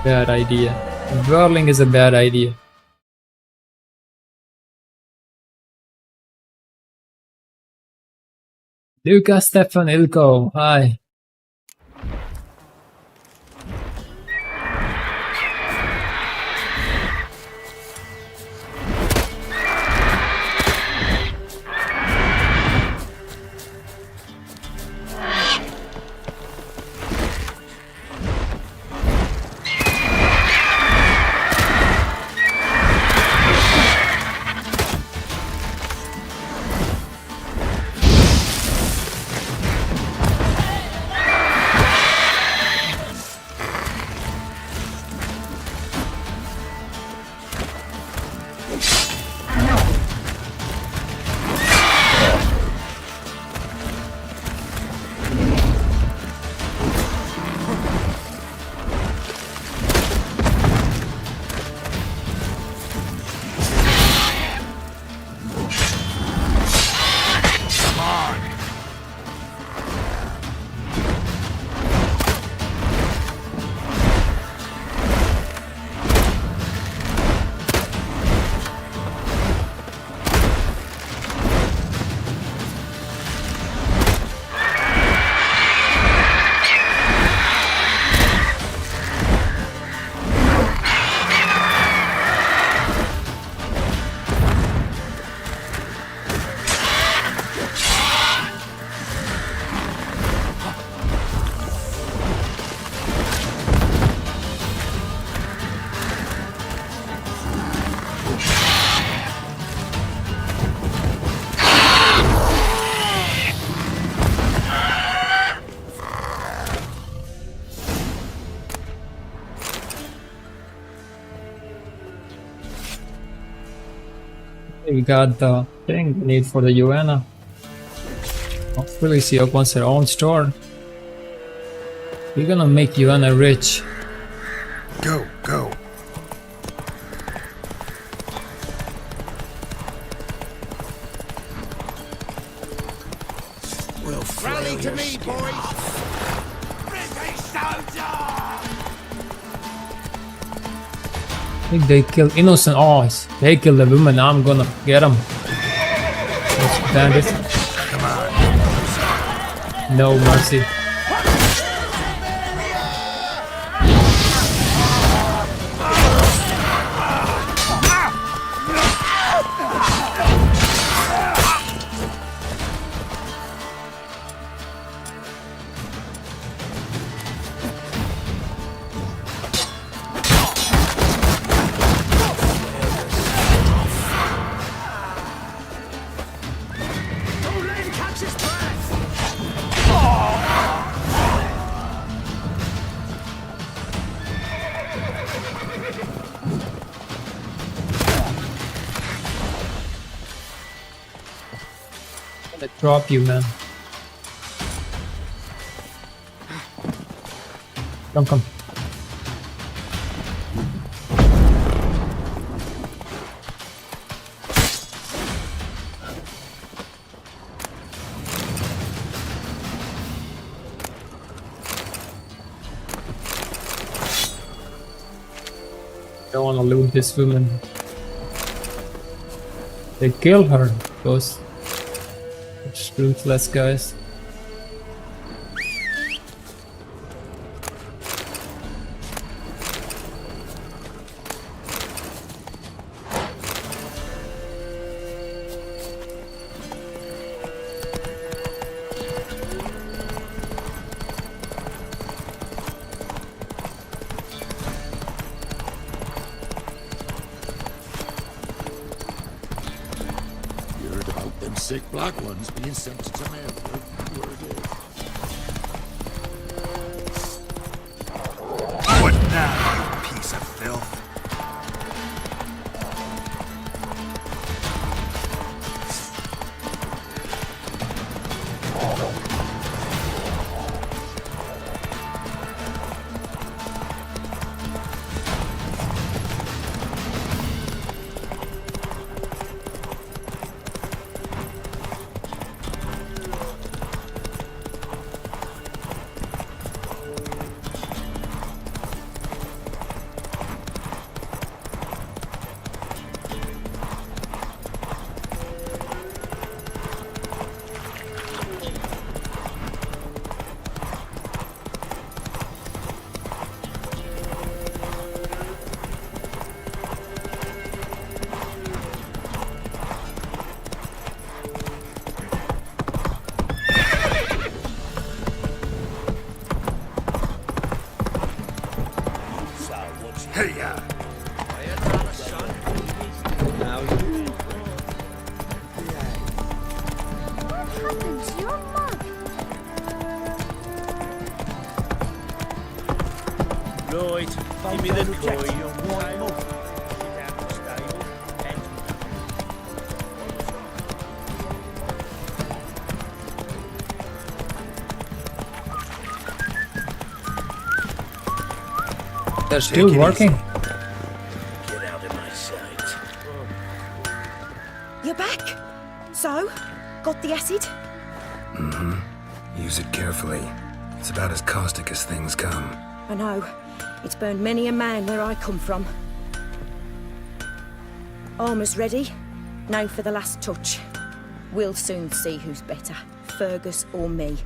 Bad idea. Whirling is a bad idea. Lucas, Stefan, Ilko, hi. We got the thing we need for the Yuana. Hopefully she opens her own store. We're gonna make Yuana rich. Go, go. We'll rally to me, boys! British soldier! I think they killed innocent. Oh, they killed the woman. I'm gonna get them. Those bandits. Come on. No mercy. Drop you, man. Come. Don't wanna loot this woman. They killed her, those ruthless guys. Sick black ones being sent to Tamara. Where it is. What now, you piece of filth? Give me the coin you want more. They're still working. Get out of my sight. You're back? So, got the acid? Mm-hmm. Use it carefully. It's about as caustic as things come. I know. It's burned many a man where I come from. Armour's ready. Now for the last touch. We'll soon see who's better, Fergus or me.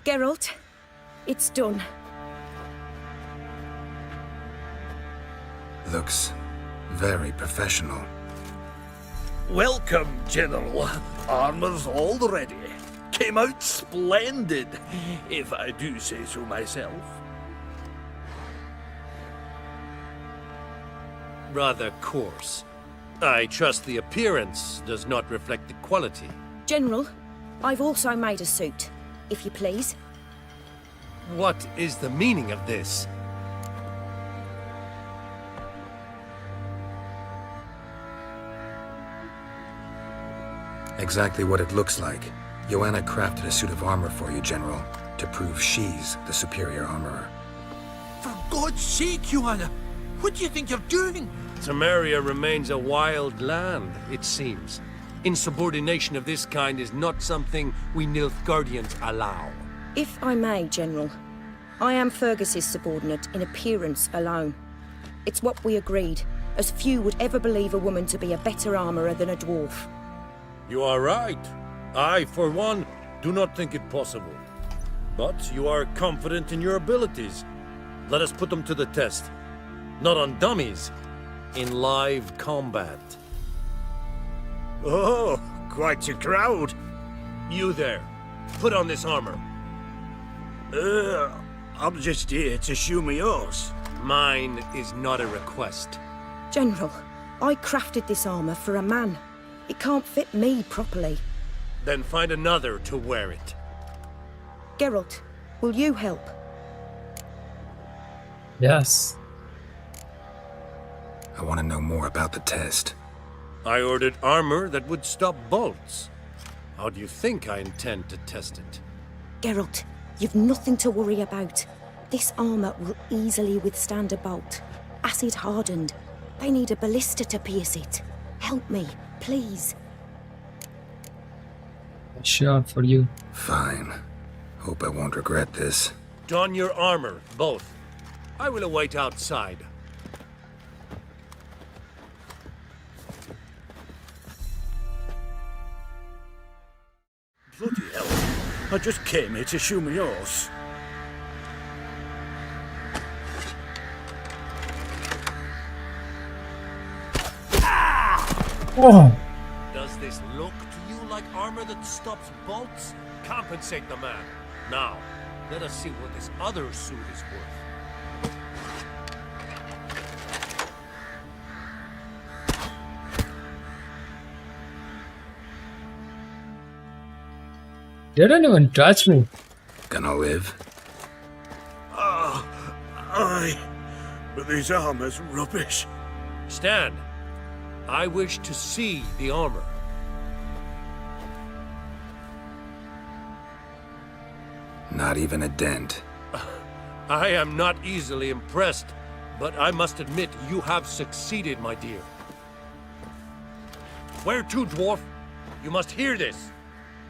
Geralt, it's done. Looks very professional. Welcome, General. Armour's all ready. Came out splendid, if I do say so myself. Rather coarse. I trust the appearance does not reflect the quality. General, I've also made a suit, if you please. What is the meaning of this? Exactly what it looks like. Joanna crafted a suit of armor for you, General, to prove she's the superior armorer. For God's sake, Joanna, what do you think you're doing? Samaria remains a wild land, it seems. Insubordination of this kind is not something we Nilfgaardians allow. If I may, General, I am Fergus's subordinate in appearance alone. It's what we agreed, as few would ever believe a woman to be a better armorer than a dwarf. You are right. I, for one, do not think it possible. But you are confident in your abilities. Let us put them to the test. Not on dummies, in live combat. Oh, quite a crowd. You there, put on this armor. I'm just here to show me yours. Mine is not a request. General, I crafted this armor for a man. It can't fit me properly. Then find another to wear it. Geralt, will you help? Yes. I want to know more about the test. I ordered armor that would stop bolts. How do you think I intend to test it? Geralt, you've nothing to worry about. This armor will easily withstand a bolt. Acid hardened. They need a ballista to pierce it. Help me, please. Sure, for you. Fine. Hope I won't regret this. Don your armor, both. I will await outside. Bloody hell. I just came here to show me yours. Oh! Does this look to you like armor that stops bolts? Compensate the man. Now, let us see what this other suit is worth. They don't even touch me. Gonna live? Aye. But this armor's rubbish. Stand. I wish to see the armor. Not even a dent. I am not easily impressed, but I must admit you have succeeded, my dear. Where to, dwarf? You must hear this.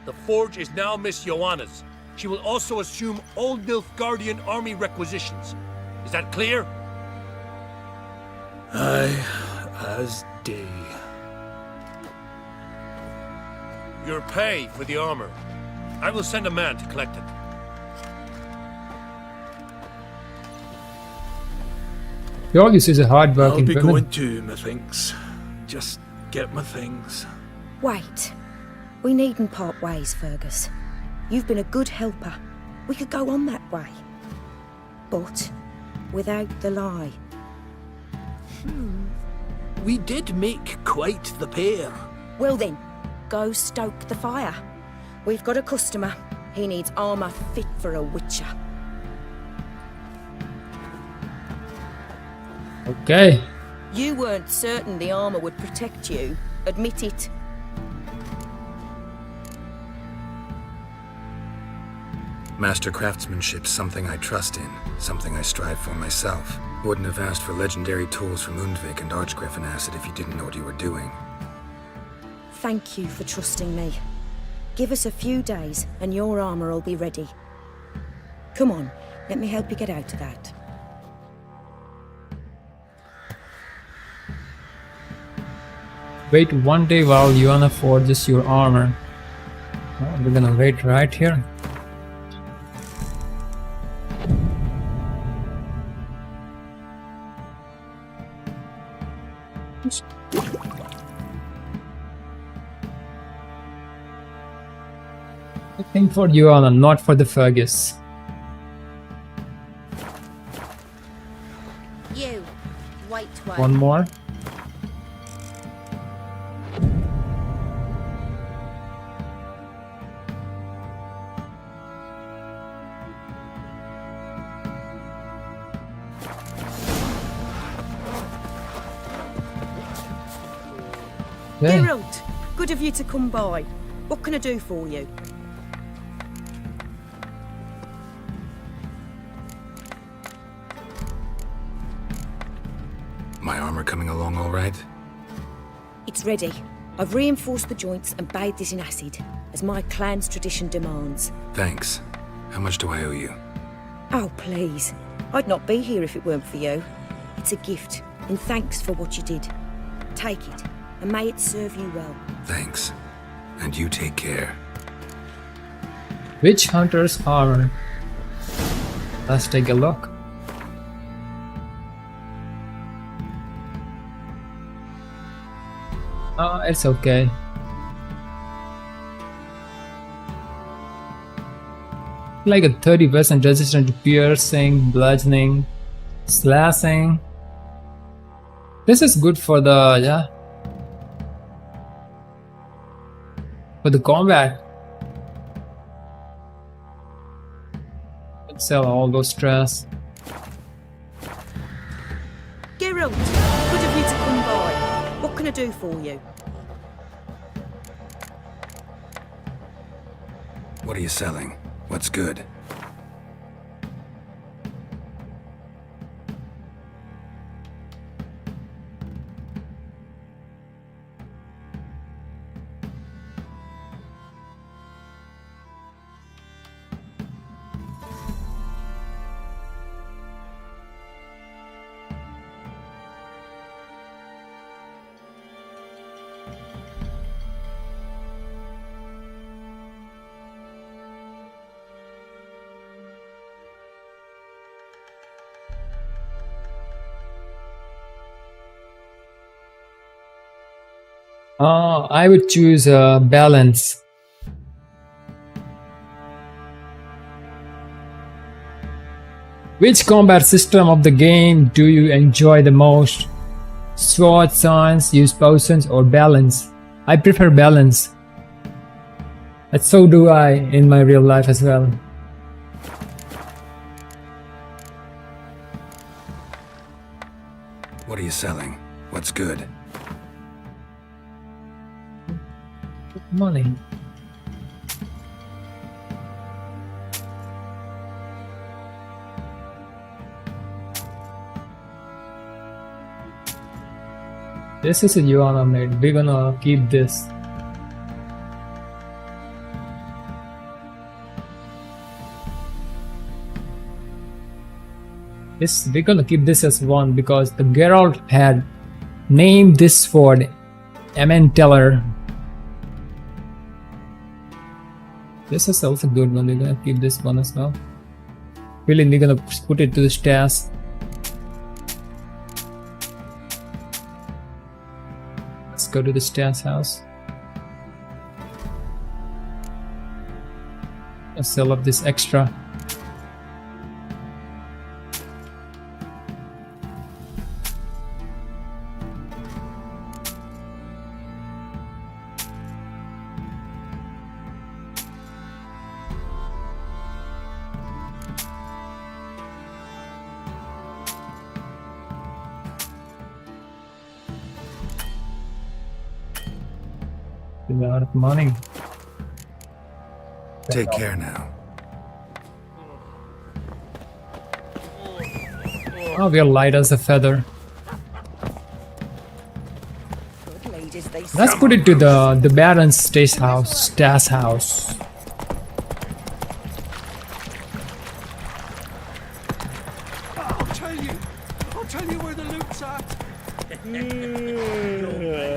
The forge is now Miss Joanna's. She will also assume all Nilfgaardian army requisitions. Is that clear? Aye, as day. Your pay for the armor. I will send a man to collect it. Yorgis is a hard-working I'll be woman. going too, methinks. Just get my things. Wait. We needn't part ways, Fergus. You've been a good helper. We could go on that way. But without the lie. We did make quite the pair. Well then, go stoke the fire. We've got a customer. He needs armour fit for a witcher. Okay. You weren't certain the armor would protect you. Admit it. Master craftsmanship's something I trust in, something I strive for myself. Wouldn't have asked for legendary tools from Undvik and Archgriffin Acid if you didn't know what you were doing. Thank you for trusting me. Give us a few days and your armor will be ready. Come on, let me help you get out of that. Wait 1 day while Yuana forges your armor. Oh, we're gonna wait right here. I think for Yuana, not for the Fergus. You, white one. One more. Okay. Geralt, good of you to come by. What can I do for you? My armor coming along all right? It's ready. I've reinforced the joints and bathed it in acid, as my clan's tradition demands. Thanks. How much do I owe you? Oh, please. I'd not be here if it weren't for you. It's a gift, in thanks for what you did. Take it, and may it serve you well. Thanks. And you take care. Witch Hunter's armor. Let's take a look. It's okay. Like a 30% resistant to piercing, bludgeoning, slashing. This is good for the for the combat. Let's sell all those stress. Geralt, good of you to come by. What can I do for you? What are you selling? What's good? I would choose balance. Which combat system of the game do you enjoy the most? Sword, science, use potions, or balance? I prefer balance. And so do I in my real life as well. What are you selling? What's good? Money. This is a Yuana made. We're gonna keep this. We're gonna keep this as one because the Geralt had named this sword Teller. This is also a good one. We're gonna keep this one as well. Really, we're gonna put it to the stairs. Let's go to the stairs house. Let's sell up this extra. A lot of money. Take care now. Oh, we are light as a feather. Good ladies, they Let's put it to the Baron's Stas house. I'll tell you where the loot's at.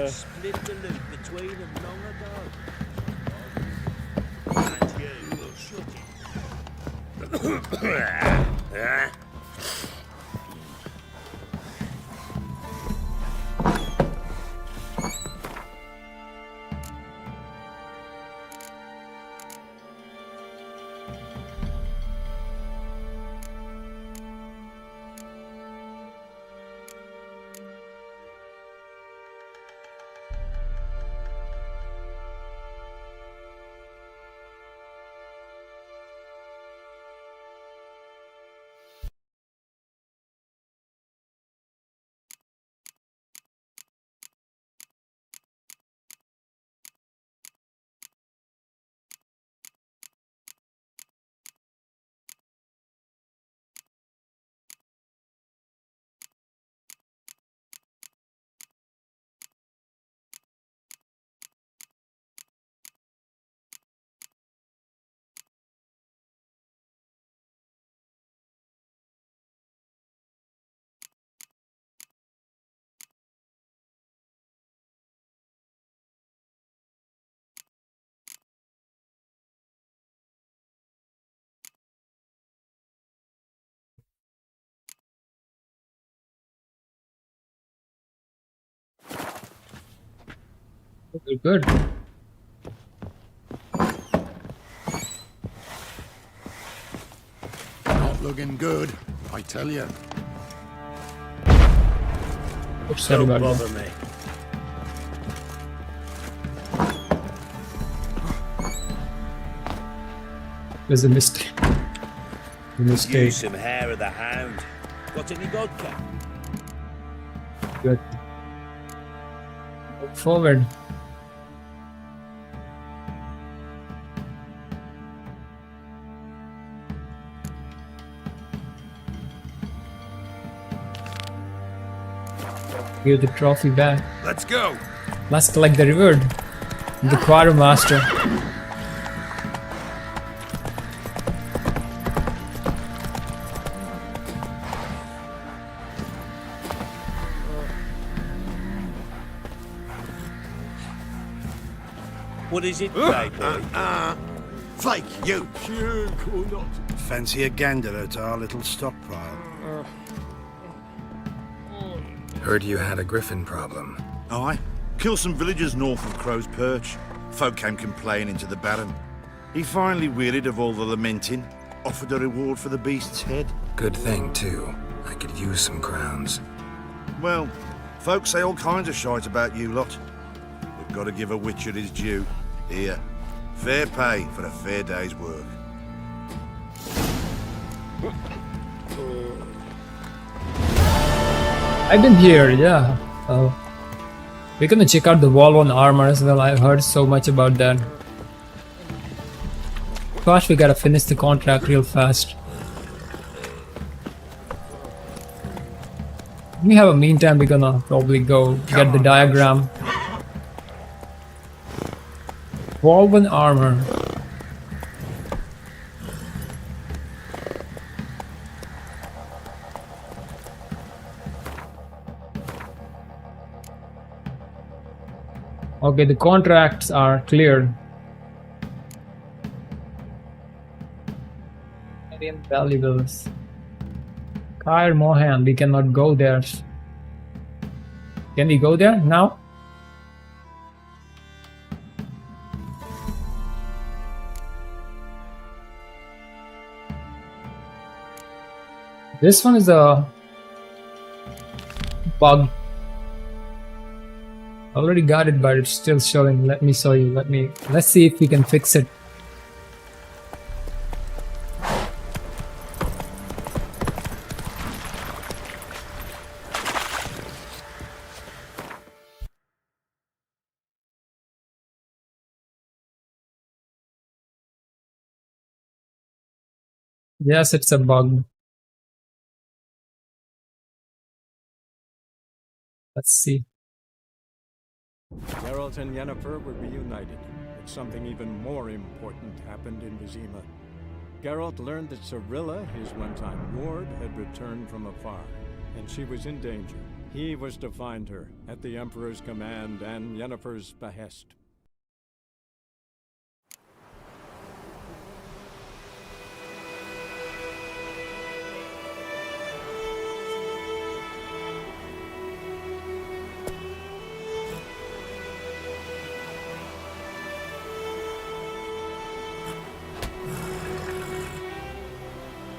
Split the loot between them long ago. And you will shut it. Good. Not looking good, I tell you. Oops, sorry Don't about bother that. me. There's a mistake. A mistake. Use some hair of the hound. Got any vodka? Good. Move forward. Give the trophy back. Let's go. Let's collect the reward. The quartermaster. What is it, Grey boy? Fake, you! Sure, cool not. Fancy a gander at our little stockpile? Heard you had a griffin problem. Aye. Killed some villagers north of Crow's Perch. Folk came complaining to the Baron. He finally wearied of all the lamenting, offered a reward for the beast's head. Good thing, too. I could use some crowns. Well, folks say all kinds of shite about you lot. We've got to give a witcher his due. Here, fair pay for a fair day's work. I've been here, yeah. We're gonna check out the wall on armor as well. I've heard so much about that. First, we gotta finish the contract real fast. We have a meantime, we're gonna probably go get the diagram. Woven armor. Okay, the contracts are cleared. Canadian valuables. Kair Mohan, we cannot go there. Can we go there now? This one is a bug. Already got it, but it's still showing. Let me show you. Let's see if we can fix it. Yes, it's a bug. Let's see. Geralt and Yennefer were reunited, but something even more important happened in Vizima. Geralt learned that Cirilla, his one-time ward, had returned from afar, and she was in danger. He was to find her, at the Emperor's command and Yennefer's behest.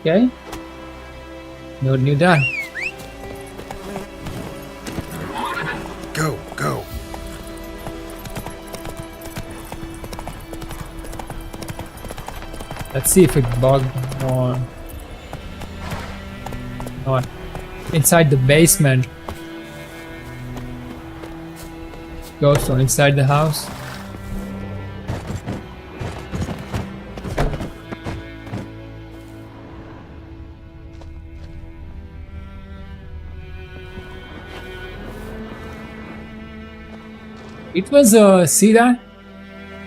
Okay. No new done. Go, go. Let's see if it bugged or not. Inside the basement. Ghost or inside the house. It was see that?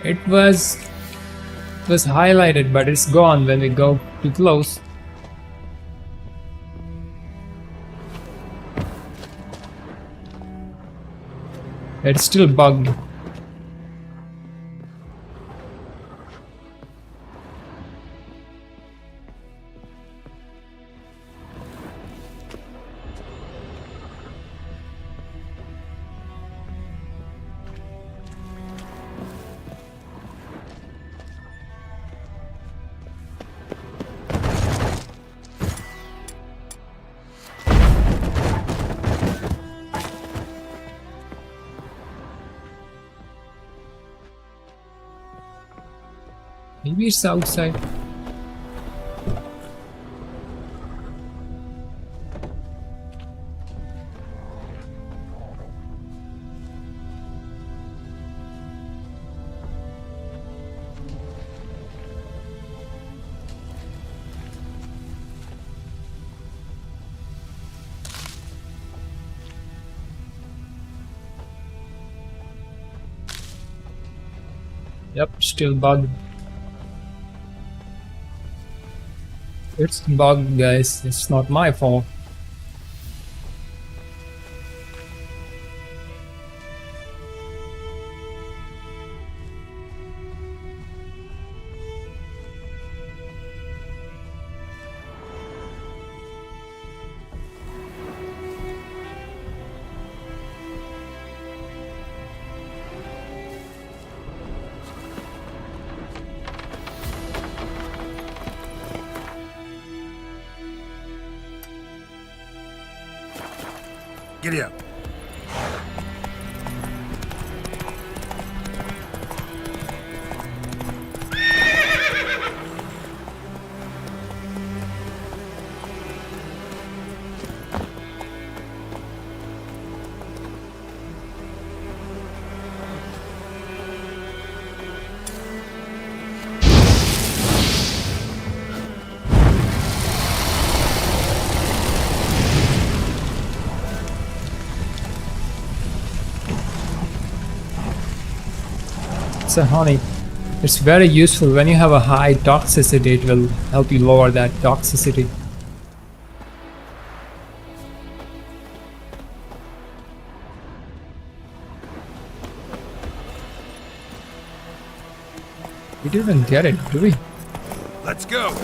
It was highlighted, but it's gone when we go too close. It's still bugged. Maybe it's outside. Yep, still bugged. It's bugged, guys. It's not my fault. Giddy up. So honey, it's very useful when you have a high toxicity. It will help you lower that toxicity. We didn't even get it, do we? Let's go.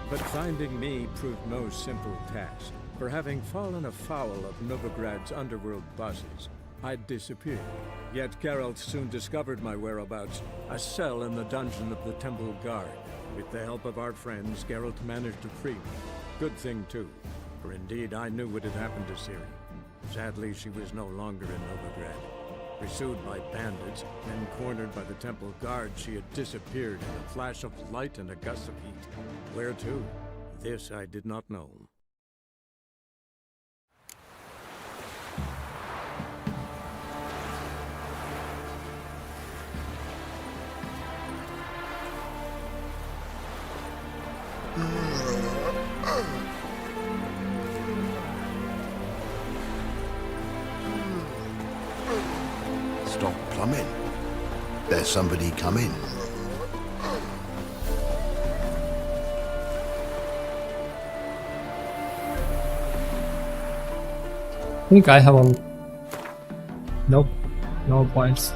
But finding me proved no simple task. For having fallen afoul of Novigrad's underworld bosses, I'd disappeared. Yet Geralt soon discovered my whereabouts, a cell in the dungeon of the Temple Guard. With the help of our friends, Geralt managed to free me. Good thing too, for indeed I knew what had happened to Ciri. Sadly, she was no longer in Novigrad. Pursued by bandits, then cornered by the Temple Guard, she had disappeared in a flash of light and a gust of heat. Where to? This I did not know. Stop plumbing. There's somebody coming. I think I have a... Nope. No points.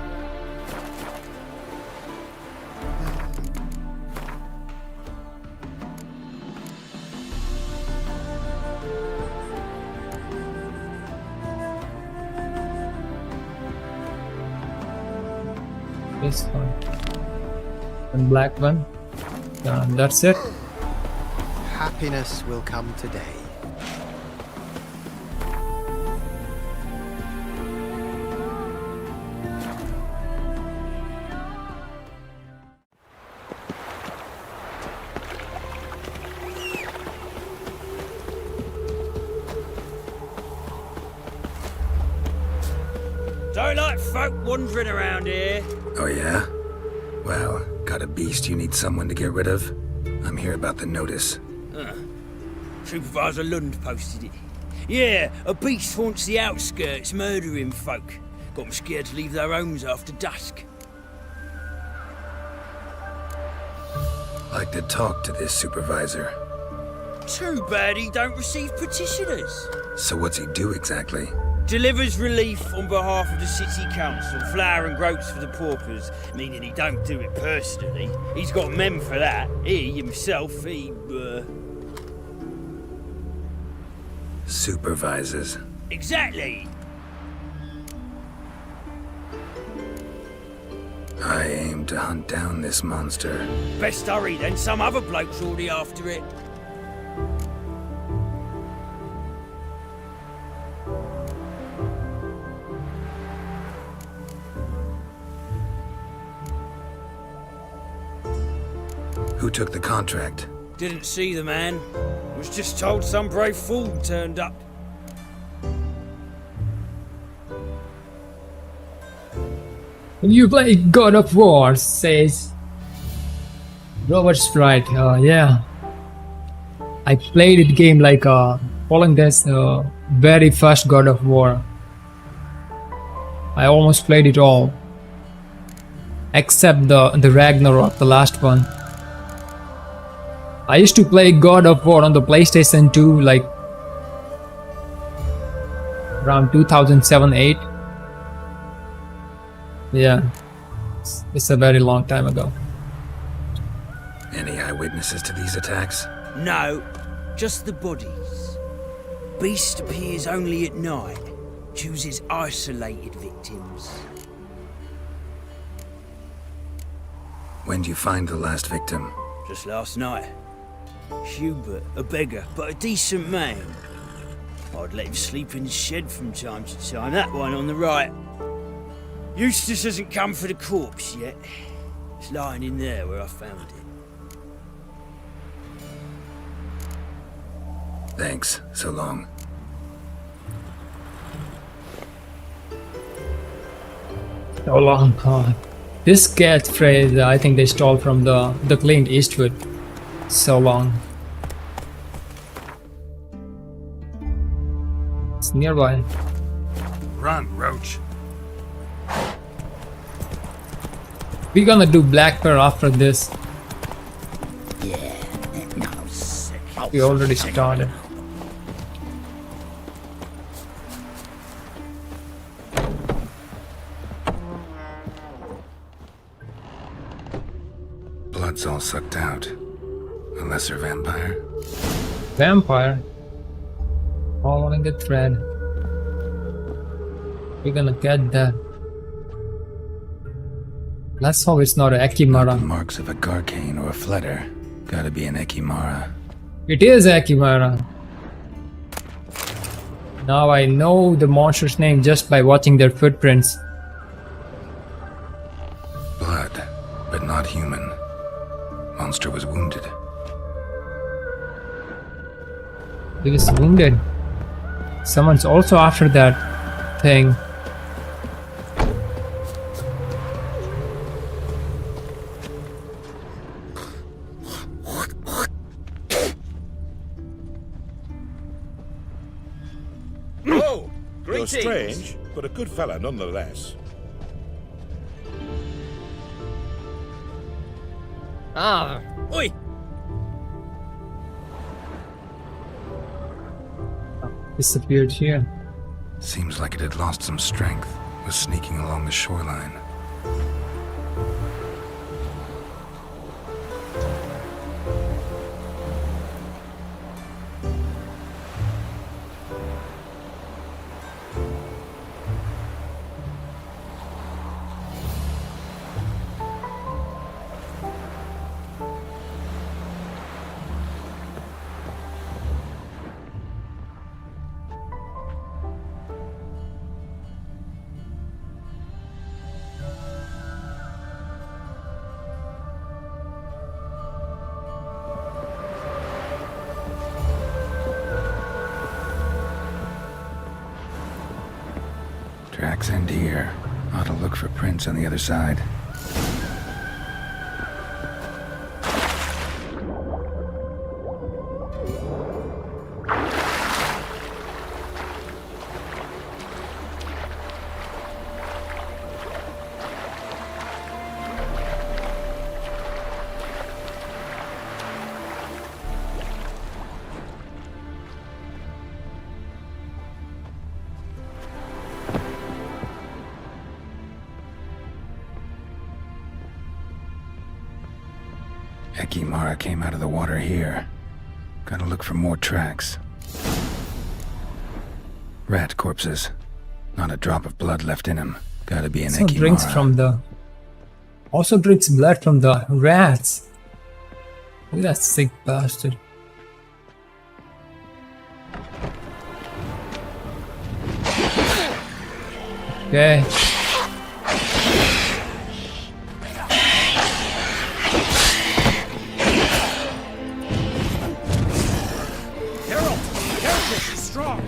This one. And black one. And that's it. Happiness will come today. Don't like folk wandering around here. Oh yeah? Well, got a beast you need someone to get rid of? I'm here about the notice. Supervisor Lund posted it. Yeah, a beast haunts the outskirts, murdering folk. Got them scared to leave their homes after dusk. Like to talk to this supervisor. Too bad he don't receive petitioners. So what's he do exactly? Delivers relief on behalf of the city council, flour and groats for the paupers, meaning he don't do it personally. He's got men for that. He, himself, Supervises. Exactly! I aim to hunt down this monster. Best hurry then, some other bloke's already after it. Who took the contract? Didn't see the man. Was just told some brave fool turned up. You play God of War, says Robert Sprite. Yeah. I played the game like following this very first God of War. I almost played it all. Except the Ragnarok, the last one. I used to play God of War on the PlayStation 2 like around 2007-8. Yeah, it's a very long time ago. Any eyewitnesses to these attacks? No, just the bodies. Beast appears only at night. Chooses isolated victims. When did you find the last victim? Just last night. Hubert, a beggar, but a decent man. I'd let him sleep in the shed from time to time. That one on the right. Eustace hasn't come for the corpse yet. It's lying in there where I found it. Thanks. So long. So long. This catchphrase I think they stole from the Clint Eastwood. So long. It's nearby. Run, Roach. We're gonna do Black Pearl after this. Yeah, no, sick. We already started. Blood's all sucked out. Unless they're vampire. Vampire. Following the thread. We're gonna get that. Let's hope it's not an Ekimara. Marks of a Garcane or a Fletter. Gotta be an Ekimara. It is Ekimara. Now I know the monster's name just by watching their footprints. Blood, but not human. Monster was wounded. He was wounded. Someone's also after that thing. Oh, you're strange, but a good fella nonetheless. Ah, oi! Disappeared here. Seems like it had lost some strength. Was sneaking along the shoreline. Tracks end here. Ought to look for prints on the other side. Ekimara came out of the water here. Gotta look for more tracks. Rat corpses. Not a drop of blood left in him. Gotta be an Also Ekimara. drinks from the. Also drinks blood from the rats. Look at that sick bastard. Okay. Geralt is strong.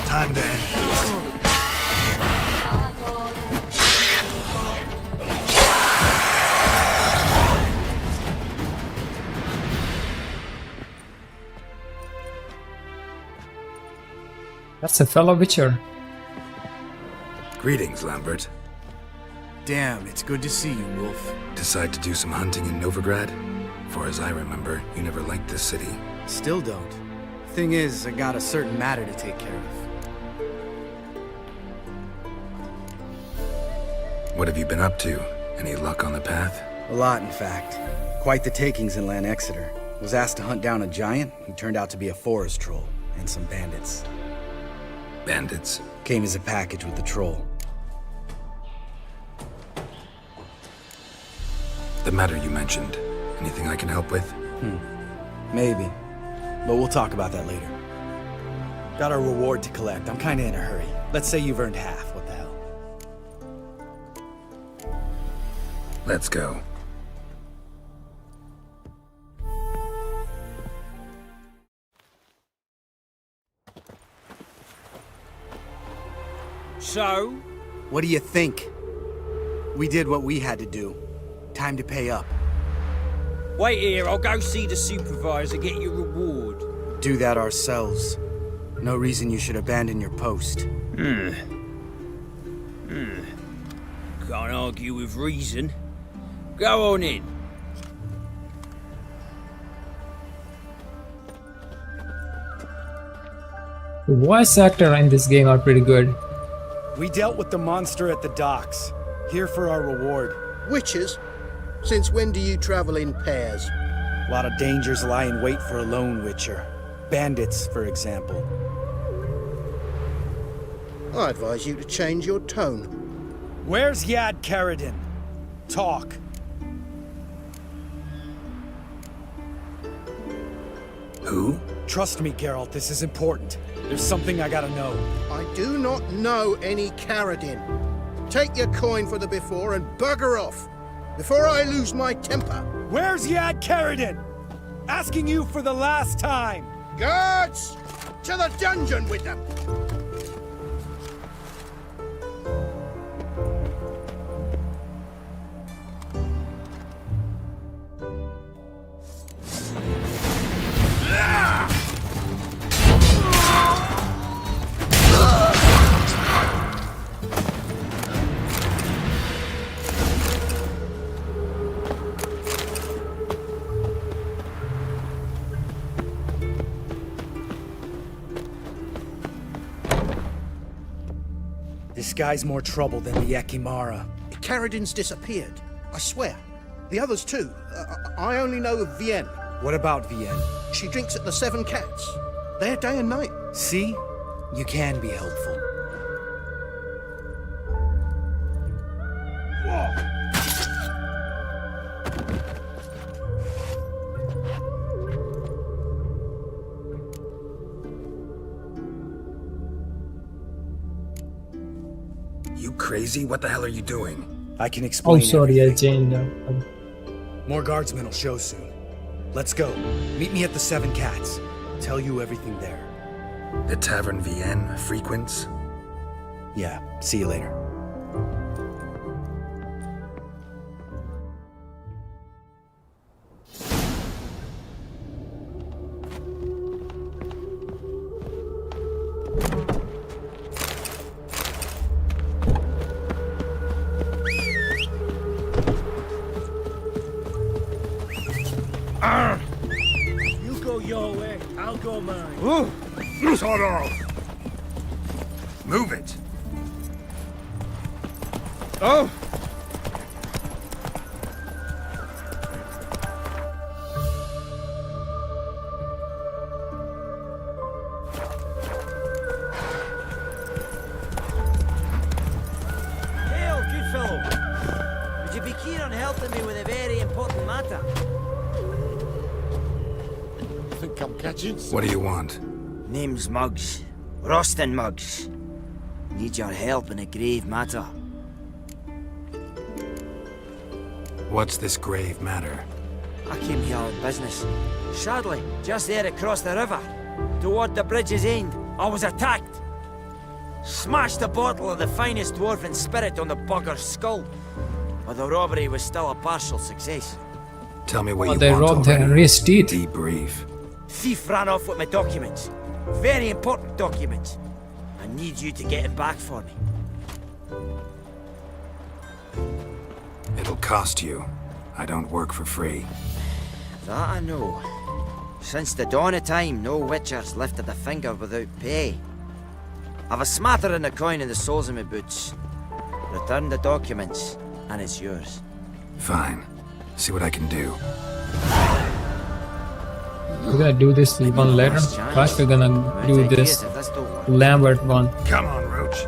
Time to end. That's a fellow Witcher. Greetings, Lambert. Damn, it's good to see you, Wolf. Decide to do some hunting in Novigrad? Far as I remember, you never liked this city. Still don't. Thing is, I got a certain matter to take care of. What have you been up to? Any luck on the path? A lot, in fact. Quite the takings in Lan Exeter. Was asked to hunt down a giant who turned out to be a forest troll, and some bandits. Bandits? Came as a package with the troll. The matter you mentioned. Anything I can help with? Maybe. But we'll talk about that later. Got our reward to collect. I'm kinda in a hurry. Let's say you've earned half. What the hell? Let's go. So? What do you think? We did what we had to do. Time to pay up. Wait here, I'll go see the supervisor, get your reward. Do that ourselves. No reason you should abandon your post. Can't argue with reason. Go on in. The voice actor in this game are pretty good. We dealt with the monster at the docks. Here for our reward. Witches? Since when do you travel in pairs? A lot of dangers lie in wait for a lone witcher. Bandits, for example. I advise you to change your tone. Where's Yad Karadin? Talk. Who? Trust me, Geralt, this is important. There's something I gotta know. I do not know any Caradin. Take your coin for the before and bugger off, before I lose my temper. Where's Yad Caradin? Asking you for the last time. Guards! To the dungeon with them! This guy's more trouble than the Ekimara. Caradin's disappeared, I swear. The others too. I only know of Vienne. What about Vienne? She drinks at the Seven Cats. There day and night. See? You can be helpful. You crazy? What the hell are you doing? I can explain. Oh, sorry, I everything. changed. More guardsmen will show soon. Let's go. Meet me at the Seven Cats. Tell you everything there. The Tavern Vienne frequents? Yeah, see you later. You go your way, I'll go mine. Sort of. Move it. Oh! Hail, good fellow. Would you be keen on helping me with a very important matter? I think I'm catching some. What do you want? Name's Muggs. Rostin Muggs. Need your help in a grave matter. What's this grave matter? I came here on business. Sadly, just there across the river, toward the bridge's end, I was attacked. Smashed a bottle of the finest dwarven spirit on the bugger's skull. But the robbery was still a partial success. Tell me what Oh, you they want robbed already. Henry's teeth. Debrief. Thief ran off with my documents. Very important documents. I need you to get him back for me. It'll cost you. I don't work for free. That I know. Since the dawn of time, no witcher's lifted a finger without pay. I've a smattering of coin in the soles of my boots. Return the documents, and it's yours. Fine. See what I can do. We're gonna do this one later. First, we're gonna do this Lambert one. Come on, Roach.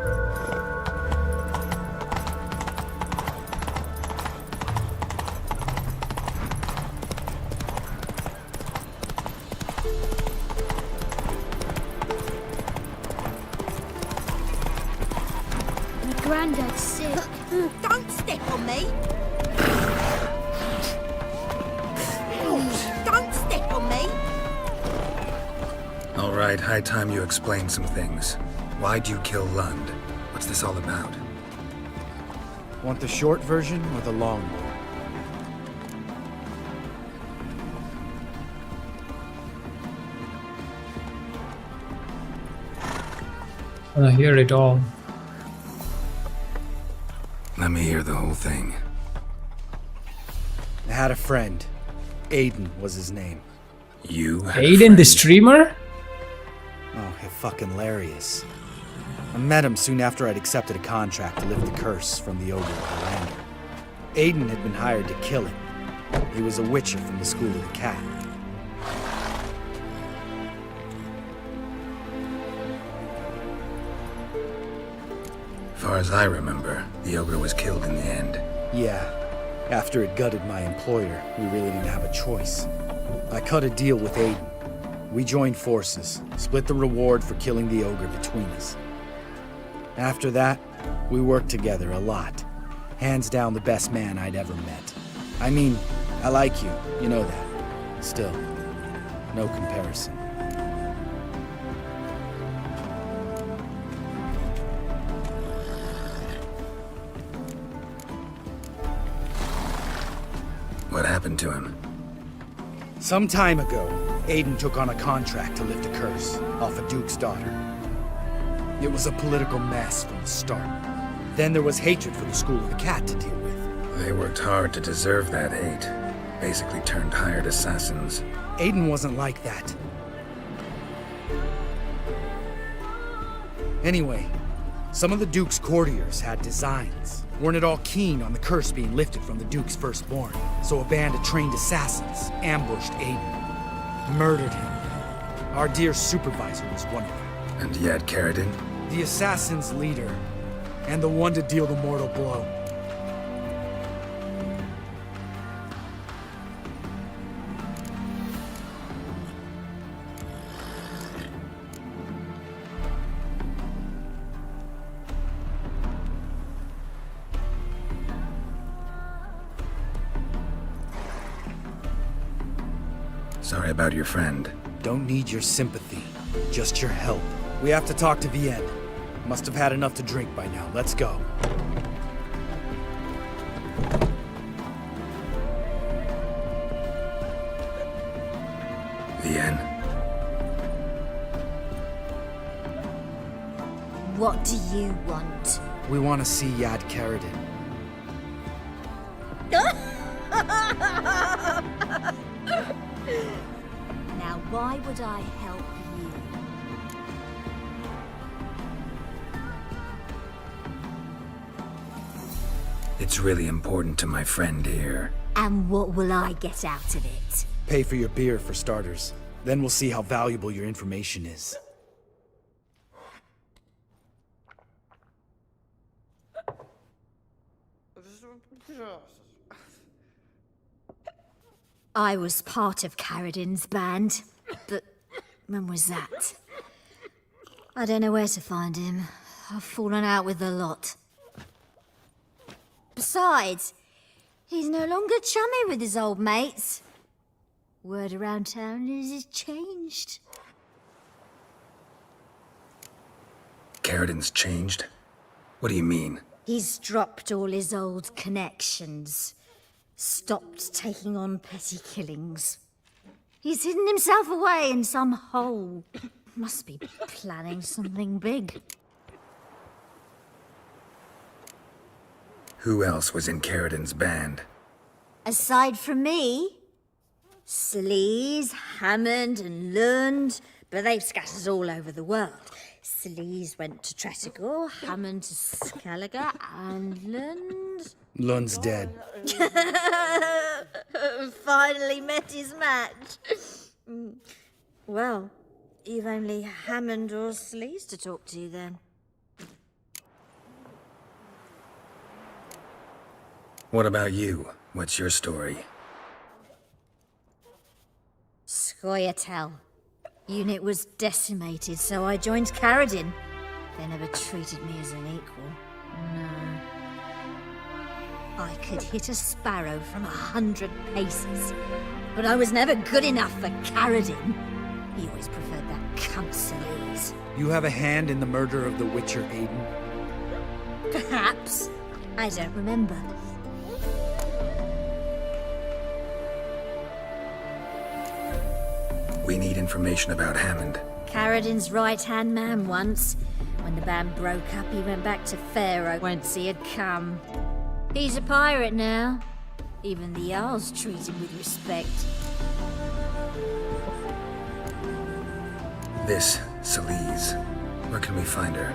My granddad's sick. Don't step on me! Don't step on me! All right, high time you explain some things. Why'd you kill Lund? What's this all about? Want the short version or the long one? I hear it all. Let me hear the whole thing. I had a friend. Aiden was his name. You had a Aiden friend? the streamer? Oh, fucking hilarious. I met him soon after I'd accepted a contract to lift the curse from the ogre Highlander. Aiden had been hired to kill him. He was a witcher from the School of the Cat. Far as I remember, the ogre was killed in the end. Yeah. After it gutted my employer, we really didn't have a choice. I cut a deal with Aiden. We joined forces, split the reward for killing the ogre between us. After that, we worked together a lot. Hands down the best man I'd ever met. I mean, I like you, you know that. Still, no comparison. What happened to him? Some time ago, Aiden took on a contract to lift a curse off a duke's daughter. It was a political mess from the start. Then there was hatred for the School of the Cat to deal with. They worked hard to deserve that hate. Basically turned hired assassins. Aiden wasn't like that. Anyway, some of the Duke's courtiers had designs. Weren't at all keen on the curse being lifted from the Duke's firstborn, so a band of trained assassins ambushed Aiden. Murdered him. Our dear supervisor was one of them. And yet, Caradin? The assassin's leader, and the one to deal the mortal blow. Sorry about your friend. Don't need your sympathy, just your help. We have to talk to Vienne. Must have had enough to drink by now. Let's go. Vienne? What do you want? We want to see Yad Caradin. Now, why would I help you? It's really important to my friend here. And what will I get out of it? Pay for your beer, for starters. Then we'll see how valuable your information is. I was part of Caradin's band, but when was that? I don't know where to find him. I've fallen out with the lot. Besides, he's no longer chummy with his old mates. Word around town is he's changed. Caradin's changed? What do you mean? He's dropped all his old connections. Stopped taking on petty killings. He's hidden himself away in some hole. Must be planning something big. Who else was in Caradin's band? Aside from me, Sleaze, Hammond and Lund, but they've scattered all over the world. Sleaze went to Tretigor, Hammond to Skellige, and Lund... Lund's dead. Finally met his match. Well, you've only Hammond or Sleaze to talk to then. What about you? What's your story? Scoia'tael. Unit was decimated, so I joined Caradin. They never treated me as an equal. No. I could hit a sparrow from 100 paces, but I was never good enough for Caradin. He always preferred that cunt Sleaze. You have a hand in the murder of the Witcher, Aiden? Perhaps. I don't remember. We need information about Hammond. Caradin's right-hand man once. When the band broke up, he went back to Pharaoh whence he had come. He's a pirate now. Even the Jarls treat him with respect. This, Sleaze. Where can we find her?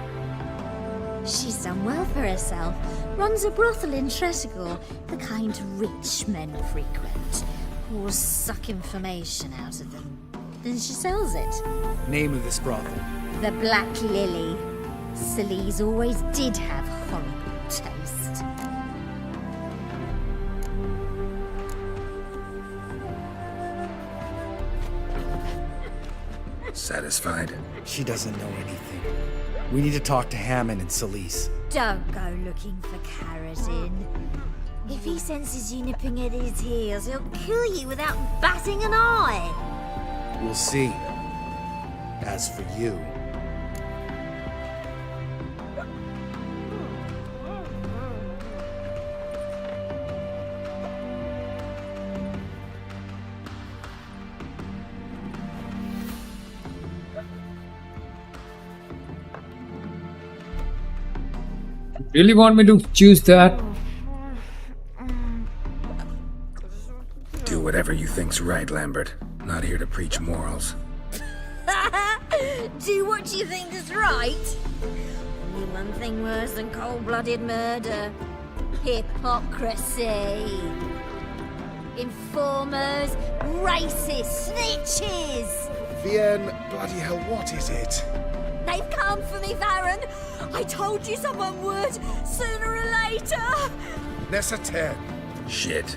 She's done well for herself. Runs a brothel in Tretigor, the kind rich men frequent. Whores suck information out of them. Then she sells it. Name of this brothel? The Black Lily. Sleaze always did have horrible taste. Satisfied? She doesn't know anything. We need to talk to Hammond and Celise. Don't go looking for Karadin. If he senses you nipping at his heels, he'll kill you without batting an eye. We'll see. As for you... Really want me to choose that? Do whatever you think's right, Lambert. Not here to preach morals. Do what you think is right. Only one thing worse than cold-blooded murder. Hypocrisy. Informers, racists, snitches. Vienne, bloody hell, what is it? They've come for me, Baron. I told you someone would, sooner or later. Nessater. Shit.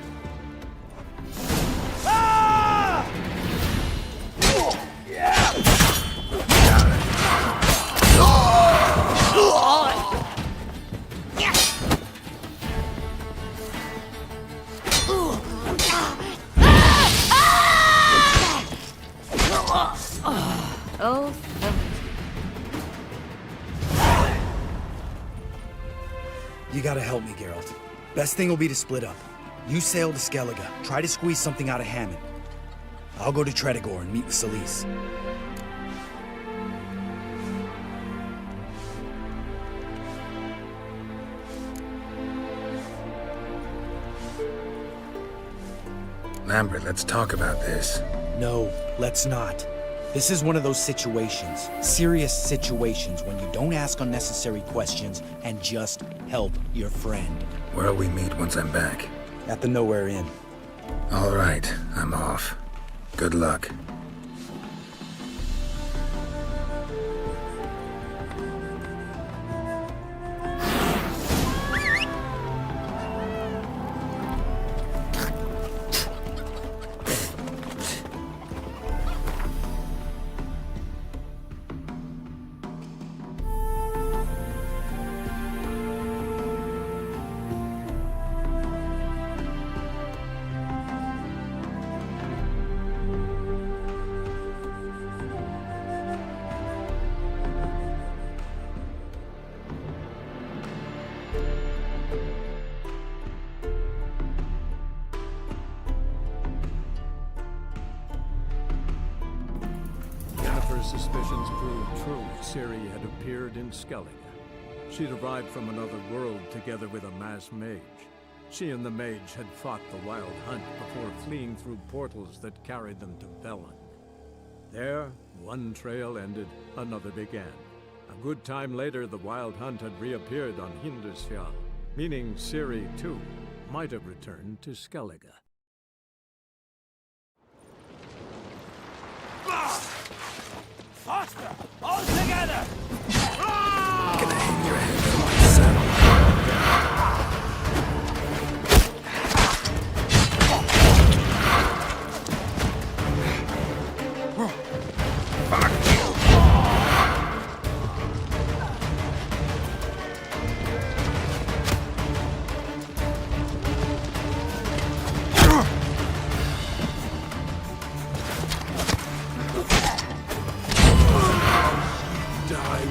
Oh, You gotta help me, Geralt. Best thing will be to split up. You sail to Skellige, try to squeeze something out of Hammond. I'll go to Tretogor and meet with Celise. Lambert, let's talk about this. No, let's not. This is one of those situations, serious situations, when you don't ask unnecessary questions and just help your friend. Where'll we meet once I'm back? At the Nowhere Inn. All right, I'm off. Good luck. Suspicions proved true. Ciri had appeared in Skellige. She'd arrived from another world together with a masked mage. She and the mage had fought the Wild Hunt before fleeing through portals that carried them to Velen. There, one trail ended, another began. A good time later, the Wild Hunt had reappeared on Hindersfjall, meaning Ciri, too, might have returned to Skellige. Faster! All together! Gonna hang your head from my saddle. Fuck you! Die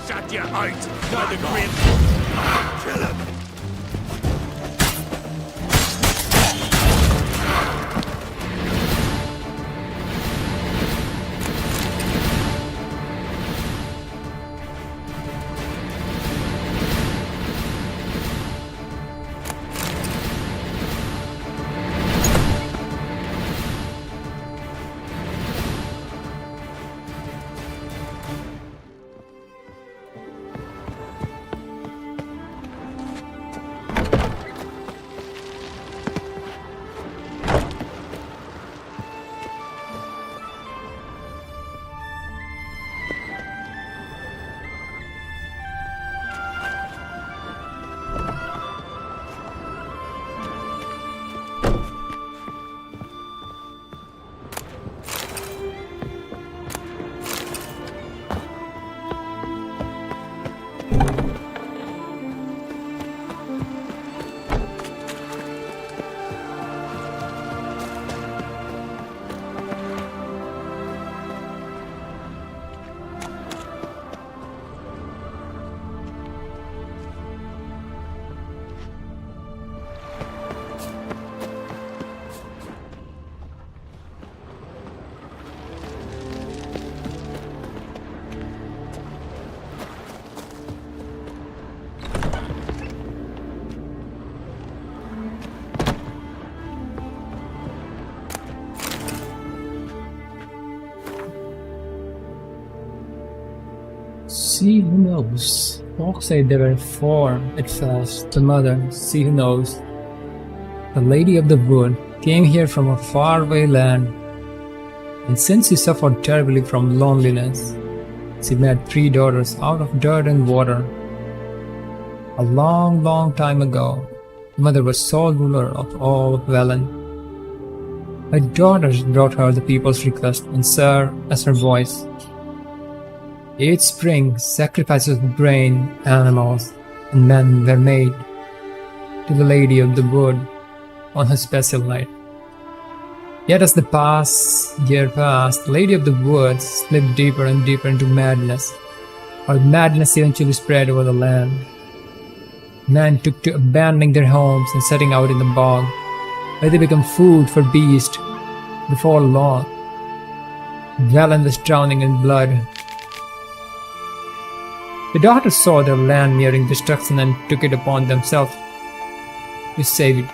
shut you out! Not the great... Kill him! See who knows. Folk say there were four at first. The mother, see who knows. The Lady of the Wood came here from a faraway land, and since she suffered terribly from loneliness, she made 3 daughters out of dirt and water. A long, long time ago, Mother was sole ruler of all of Velen. Her daughters brought her the people's request and served as her voice. Each spring, sacrifices of grain, animals, and men were made to the Lady of the Wood on her special night. Yet as the year passed, the Lady of the Wood slipped deeper and deeper into madness. Her madness eventually spread over the land. Men took to abandoning their homes and setting out in the bog, where they become food for beasts. Before long, Velen was drowning in blood. The daughters saw their land nearing destruction and took it upon themselves to save it.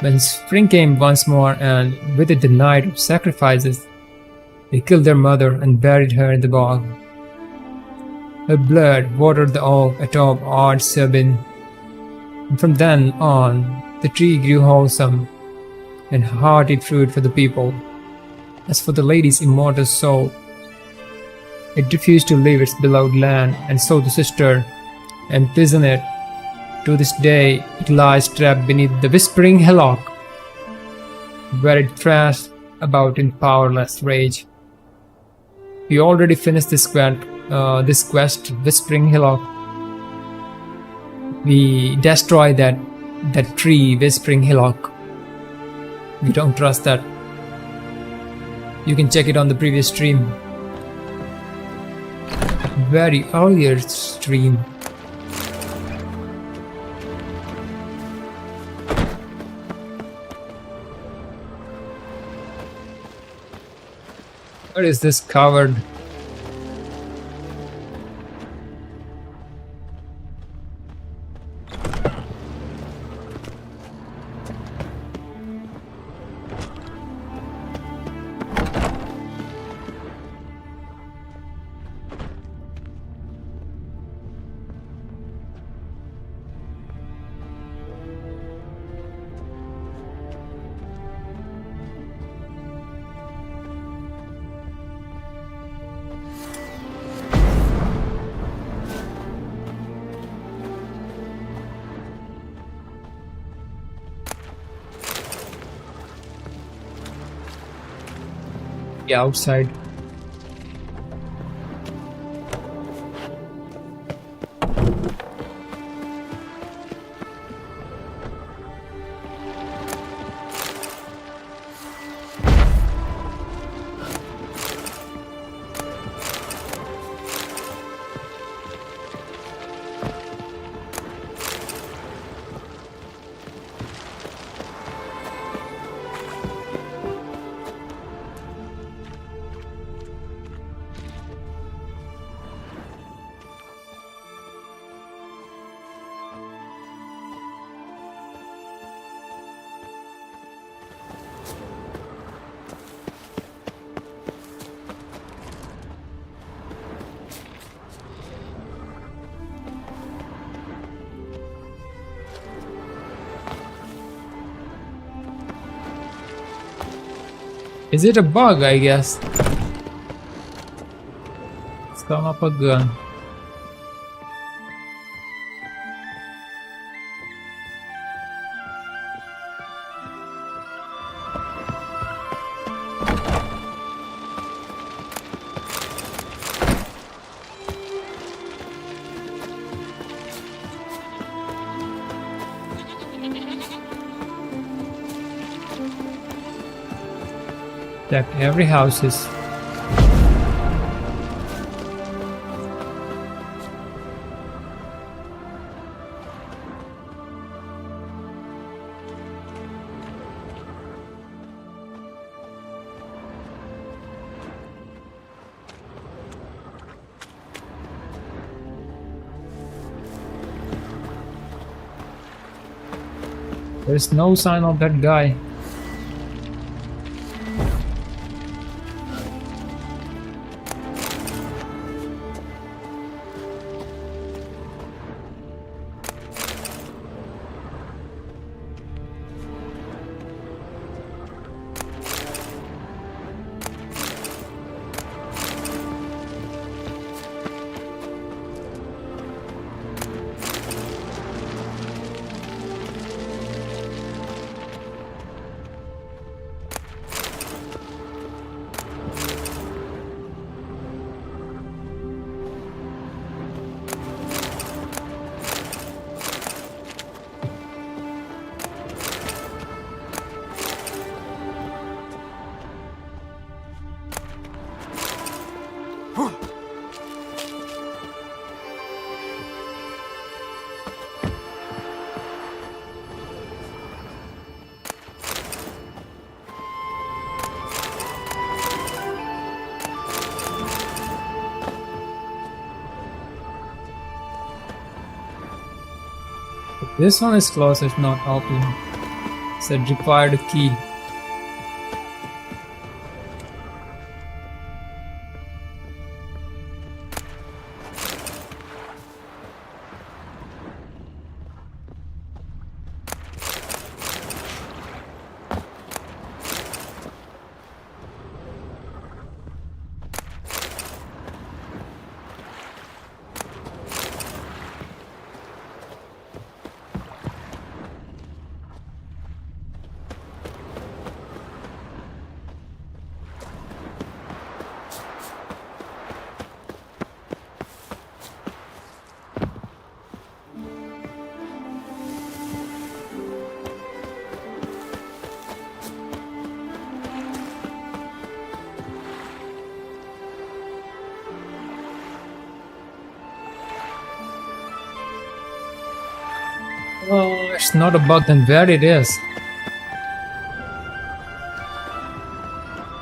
When spring came once more, and with it the night of sacrifices, they killed their mother and buried her in the bog. Her blood watered the oak atop Ard Sebin, and from then on, the tree grew wholesome and hearty fruit for the people. As for the lady's immortal soul, it refused to leave its beloved land, and so the sister imprisoned it. To this day, it lies trapped beneath the whispering hillock, where it thrashed about in powerless rage. We already finished this quest, Whispering Hillock. We destroyed that tree, Whispering Hillock. We don't trust that. You can check it on the previous stream. Very earlier stream. Where is this covered? Outside. Is it a bug, I guess? Son of a gun. Check every houses. There's no sign of that guy. This one is closed, it's not open. Said required key. Oh, it's not a bug, then where it is?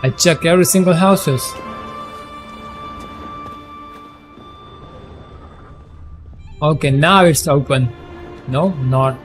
I check every single houses. Okay, now it's open. No, not.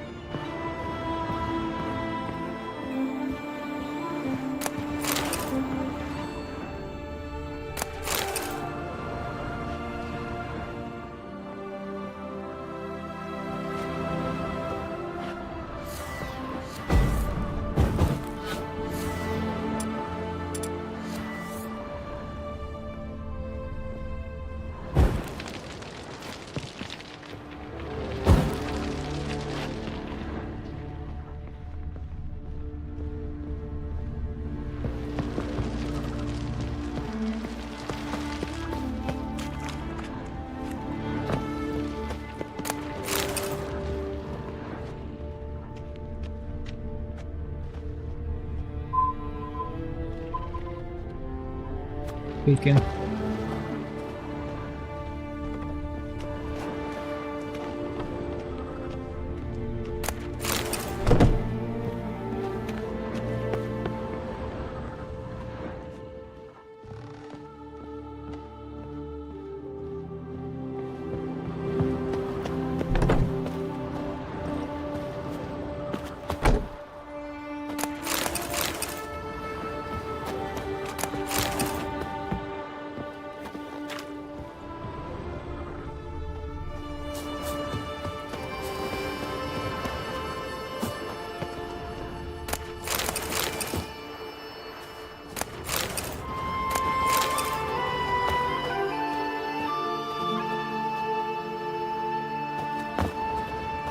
Speaking.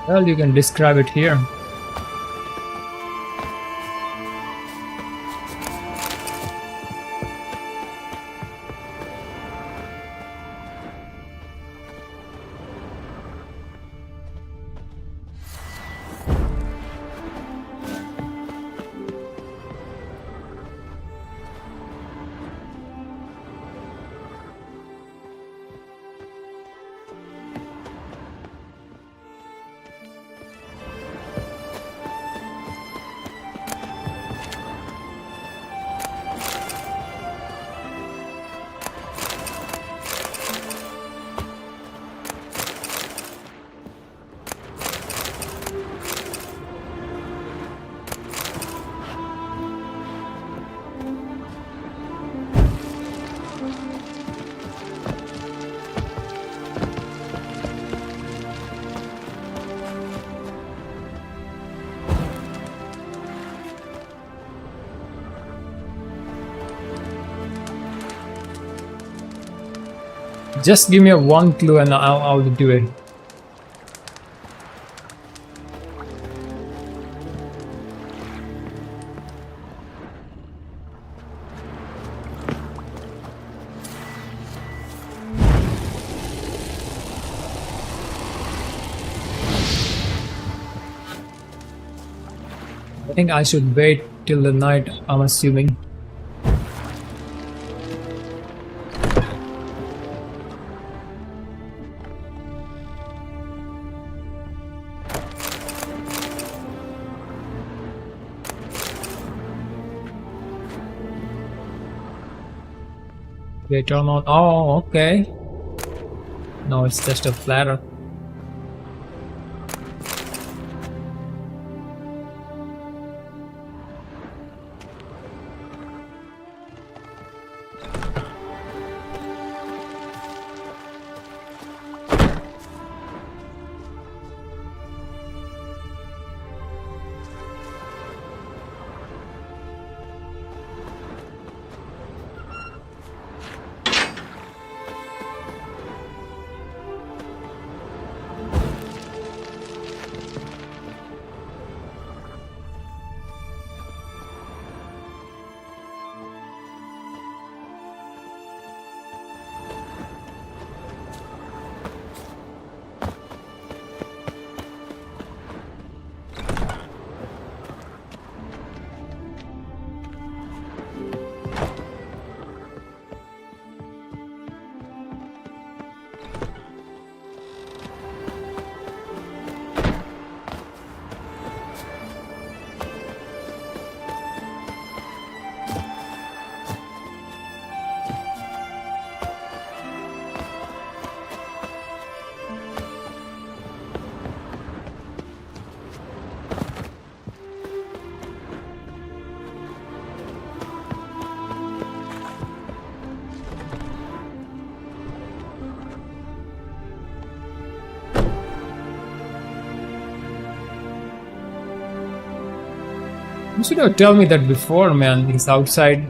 Well, you can describe it here. Just give me one clue and I'll do it. I think I should wait till the night, I'm assuming. Okay, turn on. Oh, okay. No, it's just a flatter. You should have told me that before, man. He's outside.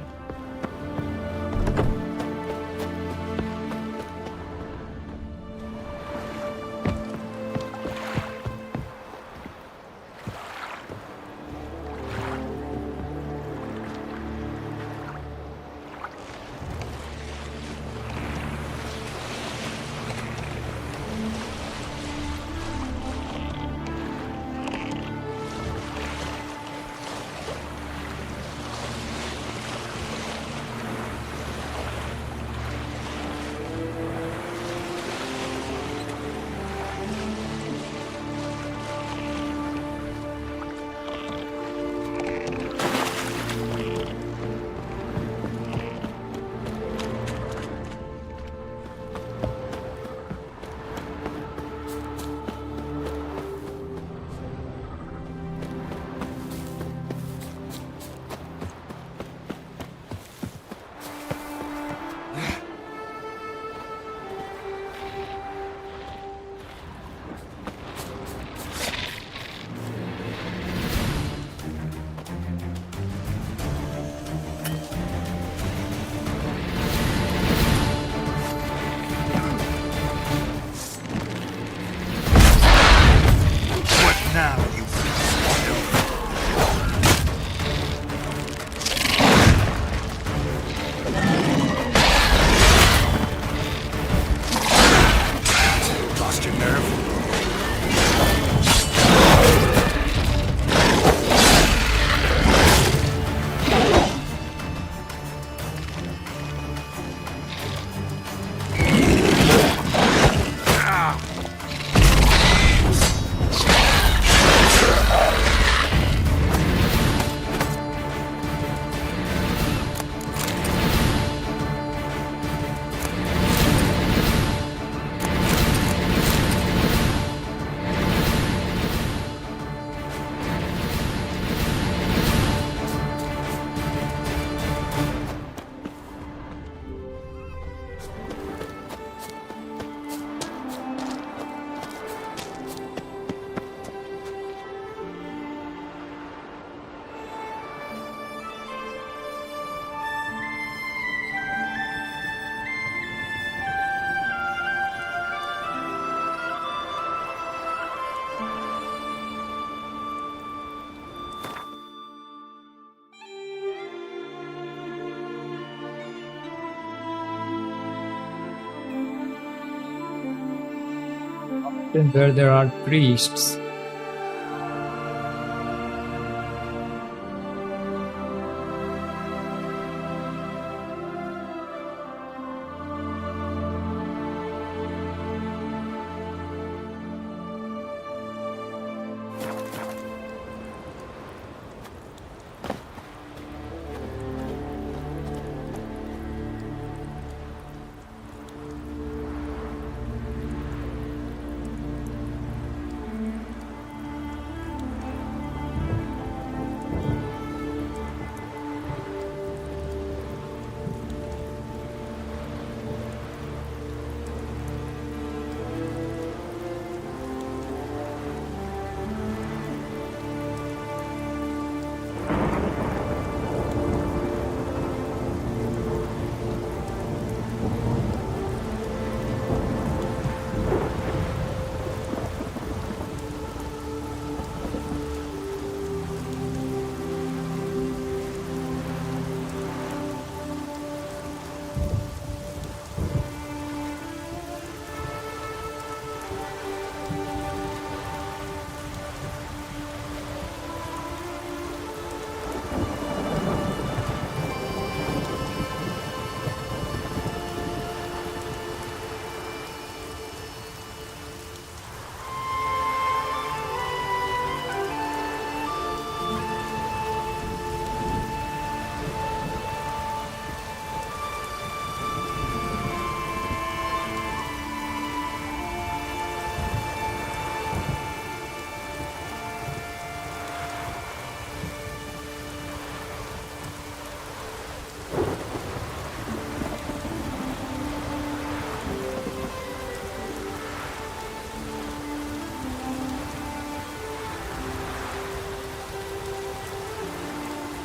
Then where there are priests.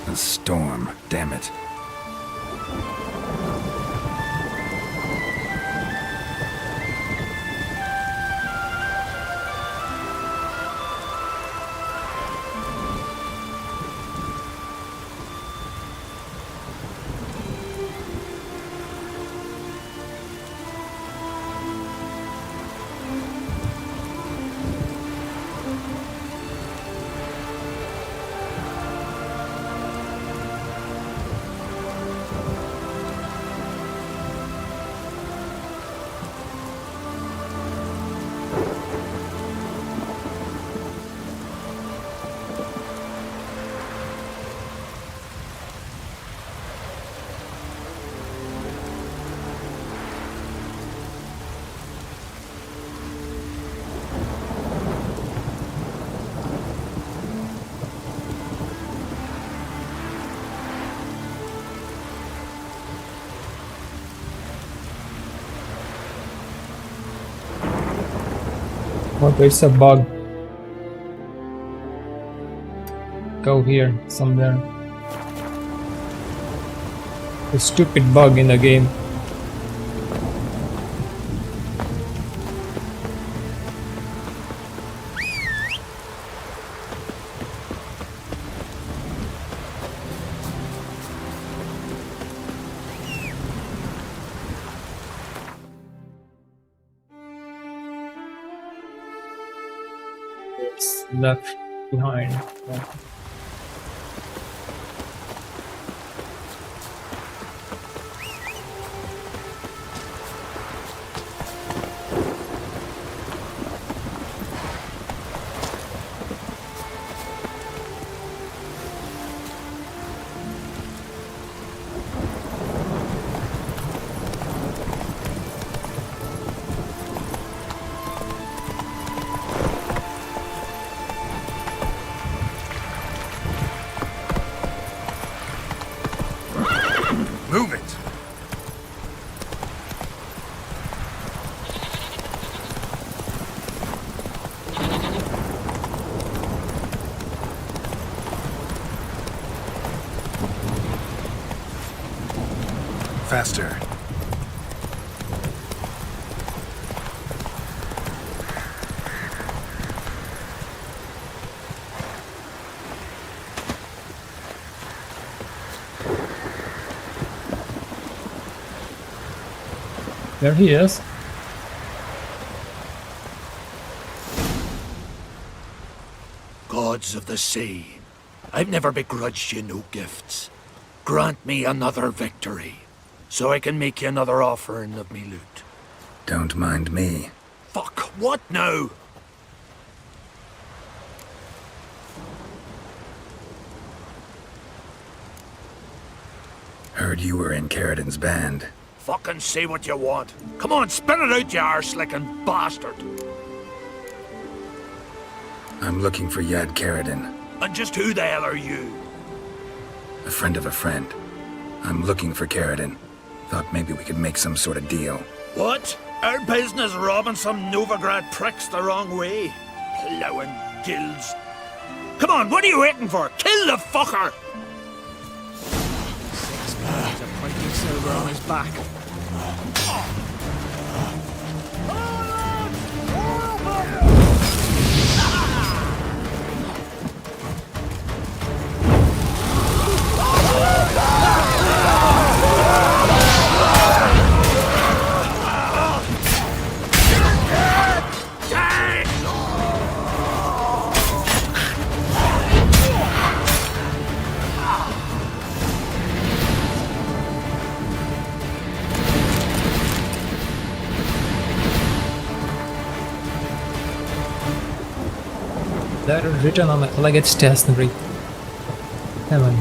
A storm, damn it. Oh, there's a bug. Go here, somewhere. A stupid bug in the game. It's left behind. Yeah. Move it! Faster. There he is. gods of the sea, I've never begrudged you no gifts. Grant me another victory, so I can make you another offering of me loot. Don't mind me. Fuck, what now? Heard you were in Caradin's band. Fucking say what you want. Come on, spit it out, you arse-licking bastard. I'm looking for Yad Caradin. And just who the hell are you? A friend of a friend. I'm looking for Caradin. Thought maybe we could make some sort of deal. What? Our business robbing some Novigrad pricks the wrong way? Plowing guilds. Come on, what are you waiting for? Kill the fucker! 6 pounds of printing silver on his back. Letter written on my elegant stationery. Heaven.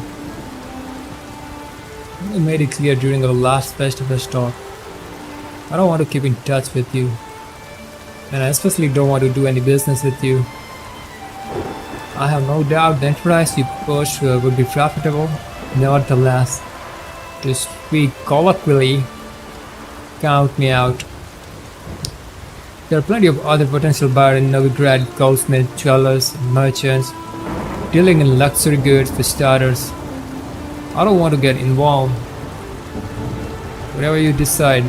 You made it clear during our last festival talk. I don't want to keep in touch with you. And I especially don't want to do any business with you. I have no doubt the enterprise you push would be profitable. Nevertheless, to speak colloquially, count me out. There are plenty of other potential buyers in Novigrad, goldsmiths, jewelers, merchants, dealing in luxury goods for starters. I don't want to get involved. Whatever you decide,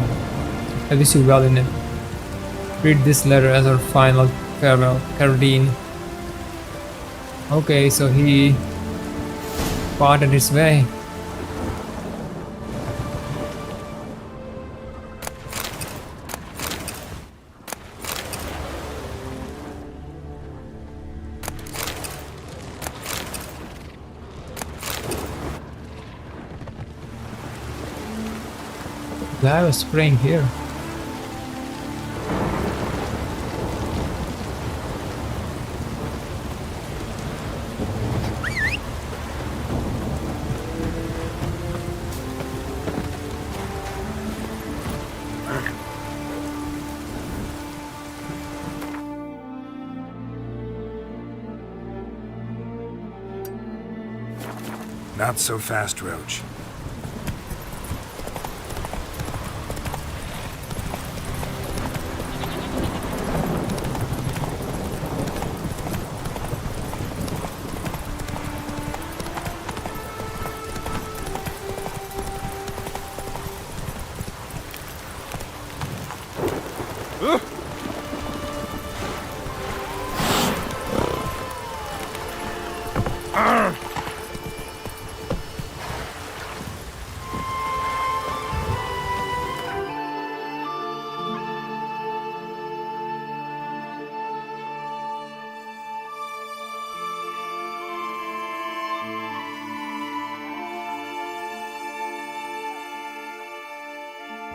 I wish you well in it. Read this letter as our final farewell, Caradin. Okay, so he parted his way. I was spraying here. Not so fast, Roach.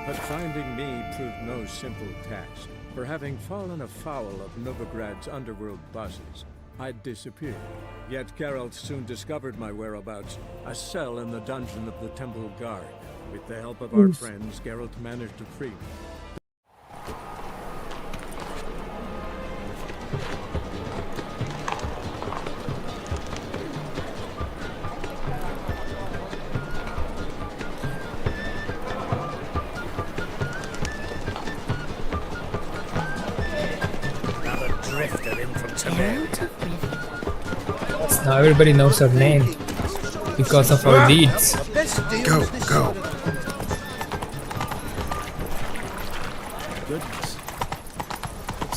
But finding me proved no simple task. For having fallen afoul of Novigrad's underworld bosses, I'd disappeared. Yet Geralt soon discovered my whereabouts, a cell in the dungeon of the Temple Guard. With the help of our friends, Geralt managed to free me. Now everybody knows our name because of our deeds. Go, go. Goodness.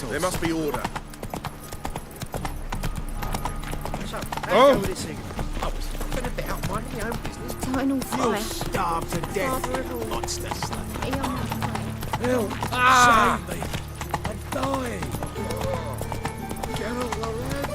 There must be order. Oh! I was fucking about minding my own business. Final fire. You'll starve to death, monster slave. Help! Save me! I'm dying! Geralt, alright?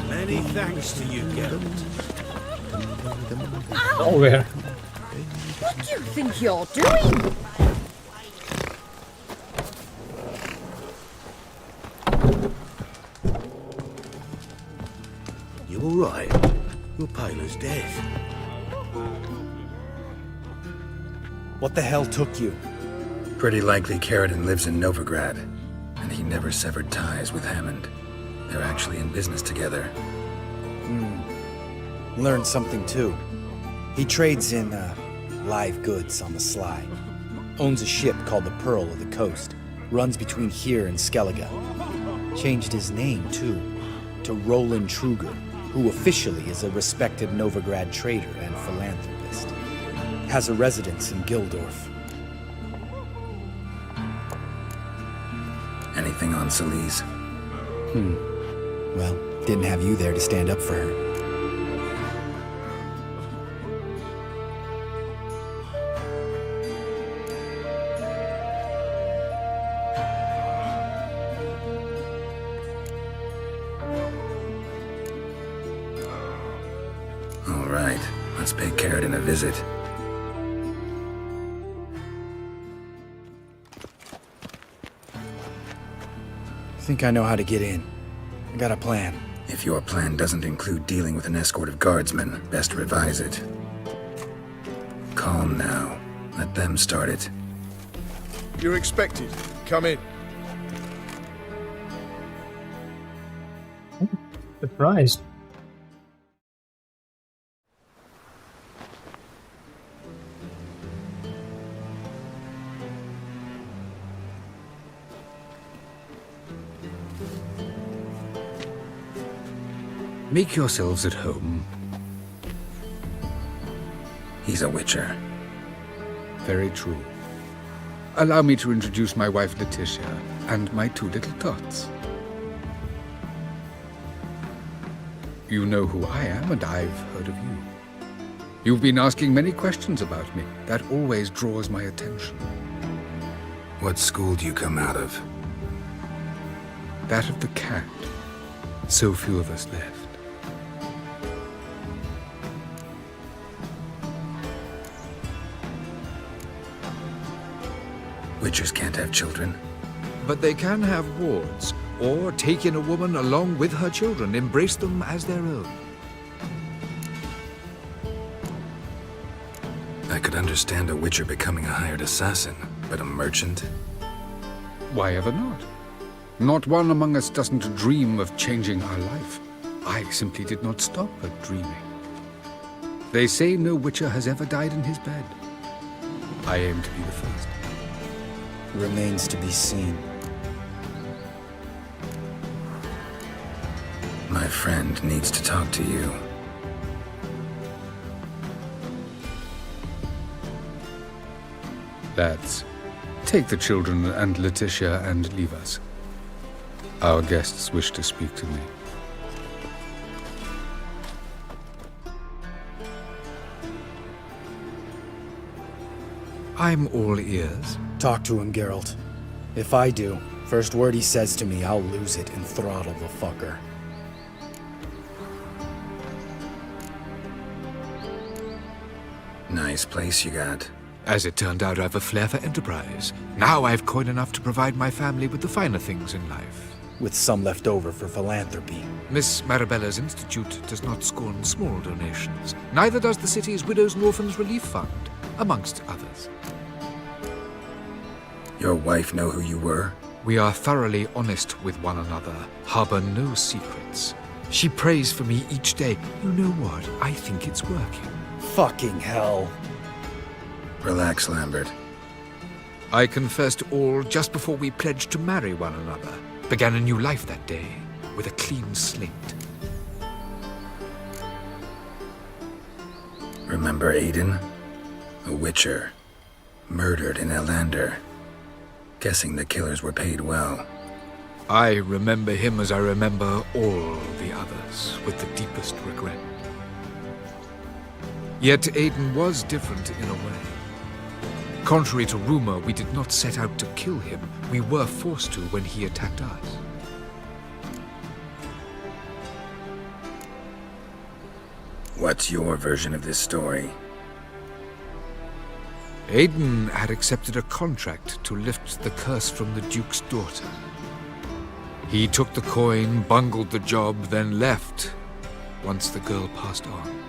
Many thanks to you, Geralt. Nowhere. What do you think you're doing? You all right? You're pale as death. What the hell took you? Pretty likely Carradine lives in Novigrad, and he never severed ties with Hammond. They're actually in business together. Learned something too. He trades in live goods on the sly. Owns a ship called the Pearl of the Coast. Runs between here and Skellige. Changed his name too, to Roland Truger, who officially is a respected Novigrad trader and philanthropist. Has a residence in Gildorf. Anything on Celise? Well, didn't have you there to stand up for her. All right, let's pay Carradine a visit. Think I know how to get in. I got a plan. If your plan doesn't include dealing with an escort of guardsmen, best revise it. Calm now. Let them start it. You're expected. Come in. Surprised. Make yourselves at home. He's a witcher. Very true. Allow me to introduce my wife Letitia and my two little tots. You know who I am, and I've heard of you. You've been asking many questions about me. That always draws my attention. What school do you come out of? That of the cat. So few of us left. Witchers can't have children. But they can have wards, or take in a woman along with her children, embrace them as their own. I could understand a witcher becoming a hired assassin, but a merchant? Why ever not? Not one among us doesn't dream of changing our life. I simply did not stop at dreaming. They say no witcher has ever died in his bed. I aim to be the first. Remains to be seen. My friend needs to talk to you. Lads, take the children and Letitia and leave us. Our guests wish to speak to me. I'm all ears. Talk to him, Geralt. If I do, first word he says to me, I'll lose it and throttle the fucker. Nice place you got. As it turned out, I've a flair for enterprise. Now I've coin enough to provide my family with the finer things in life. With some left over for philanthropy. Miss Marabella's institute does not scorn small donations. Neither does the city's Widows and Orphans Relief Fund, amongst others. Your wife know who you were? We are thoroughly honest with one another, harbor no secrets. She prays for me each day. You know what? I think it's working. Fucking hell. Relax, Lambert. I confessed all just before we pledged to marry one another. Began a new life that day, with a clean slate. Remember Aiden? A witcher. Murdered in Elander. Guessing the killers were paid well. I remember him as I remember all the others, with the deepest regret. Yet Aiden was different in a way. Contrary to rumor, we did not set out to kill him. We were forced to when he attacked us. What's your version of this story? Aiden had accepted a contract to lift the curse from the Duke's daughter. He took the coin, bungled the job, then left once the girl passed on.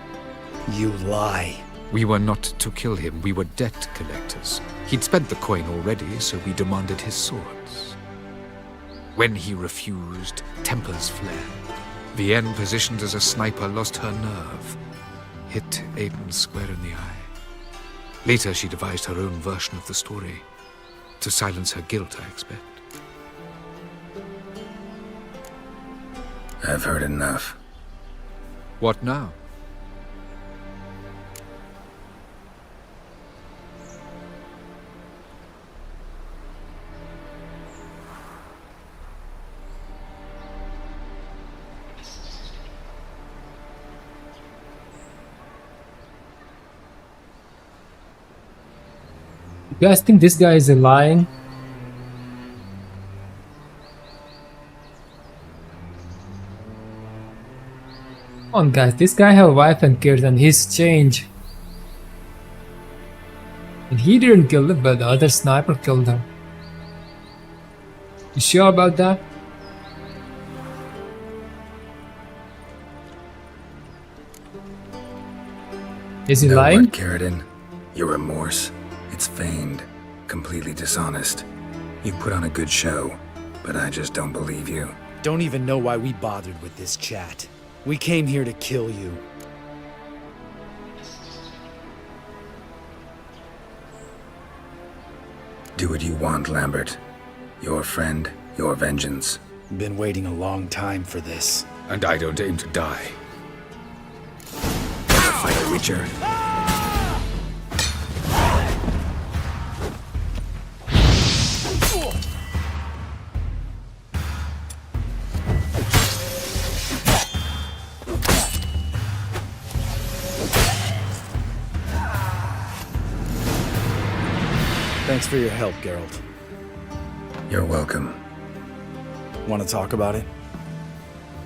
You lie. We were not to kill him. We were debt collectors. He'd spent the coin already, so we demanded his swords. When he refused, tempers flared. Vienne, positioned as a sniper, lost her nerve. Hit Aiden square in the eye. Later, she devised her own version of the story. To silence her guilt, I expect. I've heard enough. What now? You guys think this guy is lying? Come on guys, this guy have a wife and kids and he's changed. And he didn't kill her, but the other sniper killed her. You sure about that? Is he lying? What, Carradine? Your remorse? It's feigned, completely dishonest. You put on a good show, but I just don't believe you. Don't even know why we bothered with this chat. We came here to kill you. Do what you want, Lambert. Your friend, your vengeance. Been waiting a long time for this. And I don't aim to die. Fight, Witcher. Thanks for your help, Geralt. You're welcome. Want to talk about it?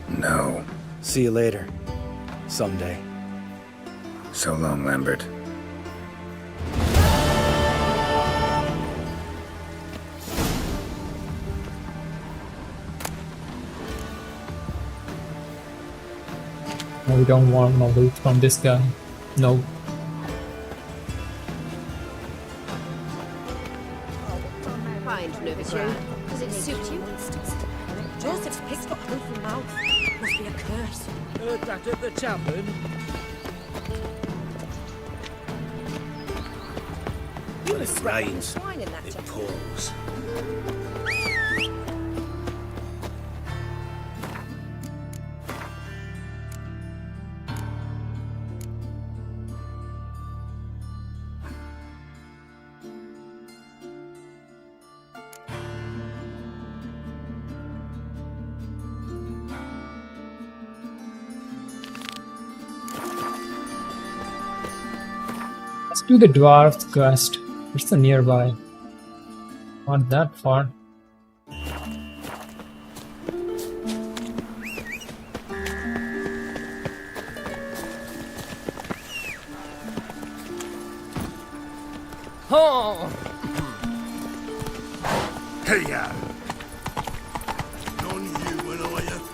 No. See you later. Someday. So long, Lambert. No, we don't want no loot from this guy. No. Does it suit you? Joseph's pick's got a filthy mouth. Must be a curse. Heard that at the tavern. When it rains, it pours. Let's do the dwarf quest. It's the nearby. Not that far. Oh! Hey, ya! None you and I have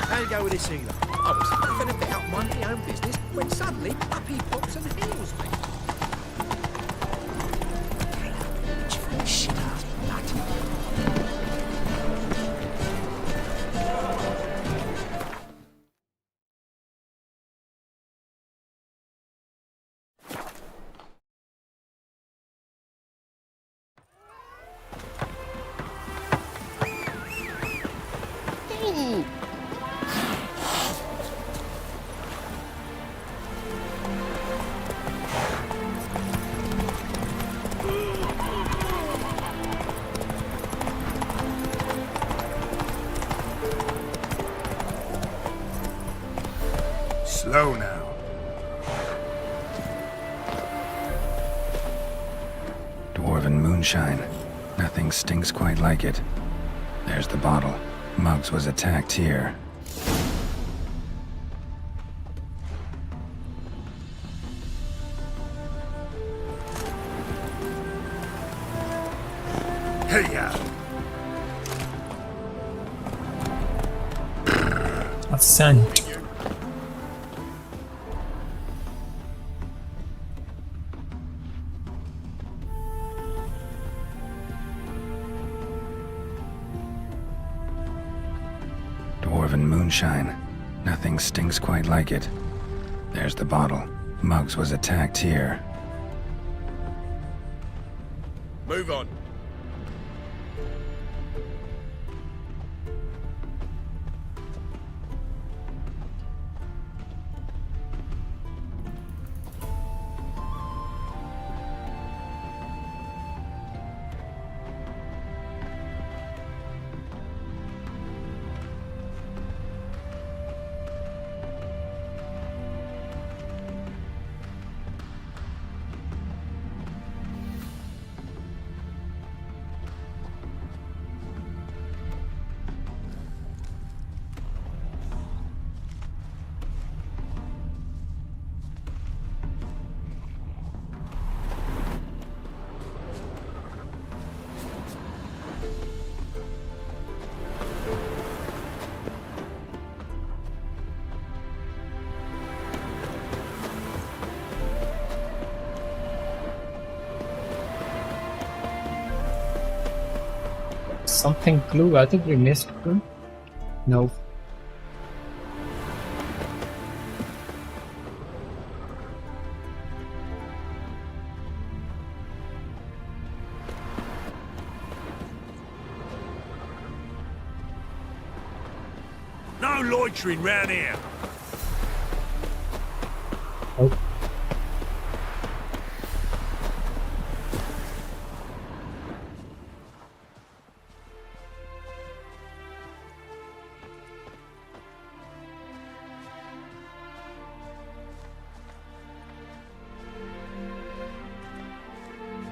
How you go with this healer? I was faffing about minding my own business when suddenly up he pops and heals me. Shit-ass Slow now. Dwarven moonshine. Nothing stinks quite like it. There's the bottle. Muggs was attacked here. Hey-ya! Ascent. Dwarven moonshine. Nothing stinks quite like it. There's the bottle. Muggs was attacked here. Move on. Something clue. I think we missed clue. No. No loitering round here. Oh.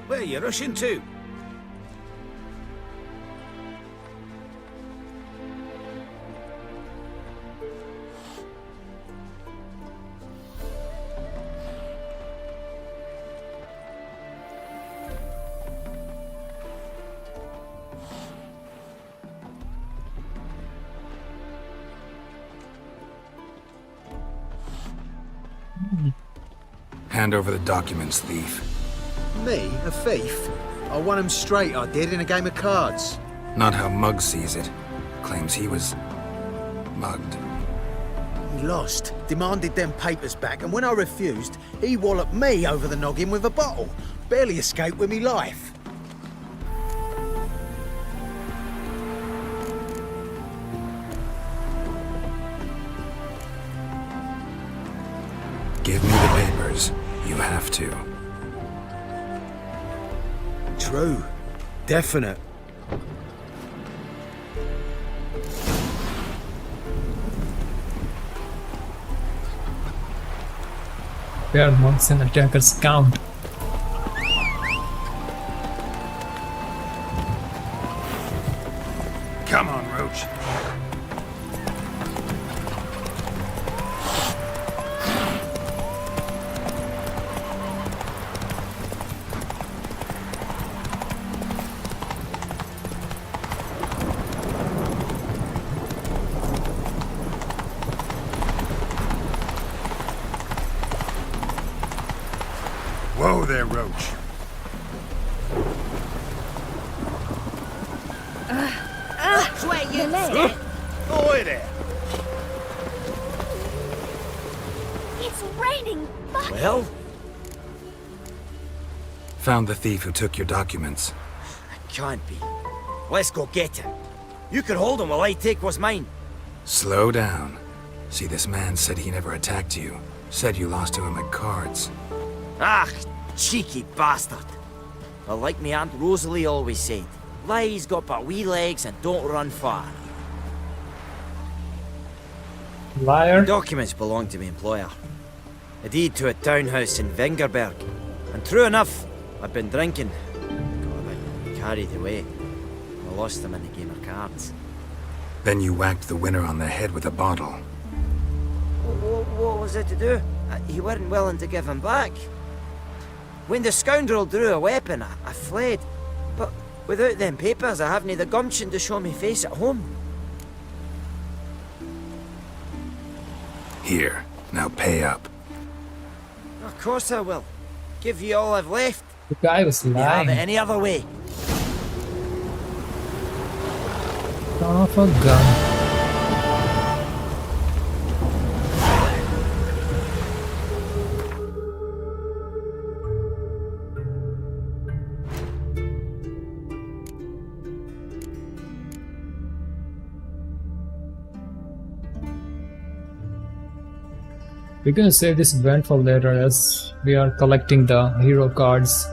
Where are you rushing to? Hand over the documents, thief. Me? A thief? I won him straight, I did, in a game of cards. Not how Muggs sees it. Claims he was mugged. He lost, demanded them papers back, and when I refused, he walloped me over the noggin with a bottle. Barely escaped with me life. Give me the papers. You have to. True. Definite. Where monks and attackers count. Come on, Roach. Whoa there, Roach. Where you left? Oi there. It's raining buckets. Well? Found the thief who took your documents. Can't be. Let's go get him. You can hold him while I take what's mine. Slow down. See, this man said he never attacked you. Said you lost to him at cards. Ah, cheeky bastard. Well, like me Aunt Rosalie always said, lies got but wee legs and don't run far. Liar. The documents belong to my employer. A deed to a townhouse in Vengerberg. And true enough, I've been drinking. Got a bit carried away. I lost them in the game of cards. Then you whacked the winner on the head with a bottle. What was it to do? You weren't willing to give him back. When the scoundrel drew a weapon, I fled. But without them papers, I haven't the gumption to show me face at home. Here, now pay up. Of course I will. Give you all I've left. The guy was You have lying. it any other way. Off a gun. We're gonna save this event for later as we are collecting the hero cards.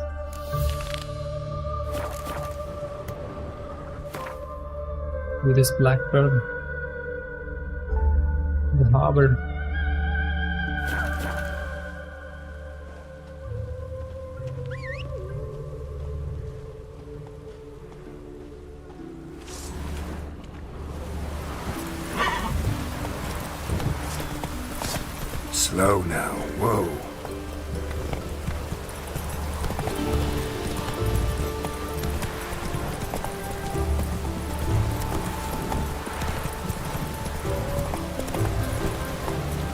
With this black pearl. The harbor. Slow now, whoa.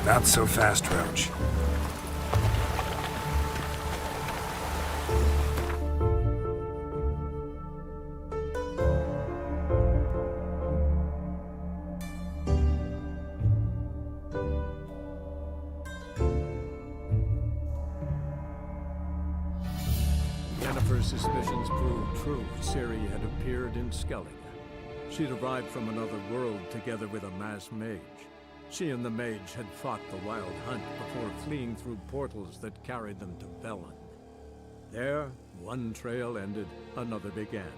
Not so fast, Roach. Yennefer's suspicions proved true. Ciri had appeared in Skellige. She'd arrived from another world together with a masked mage. She and the mage had fought the Wild Hunt before fleeing through portals that carried them to Velen. There, one trail ended, another began.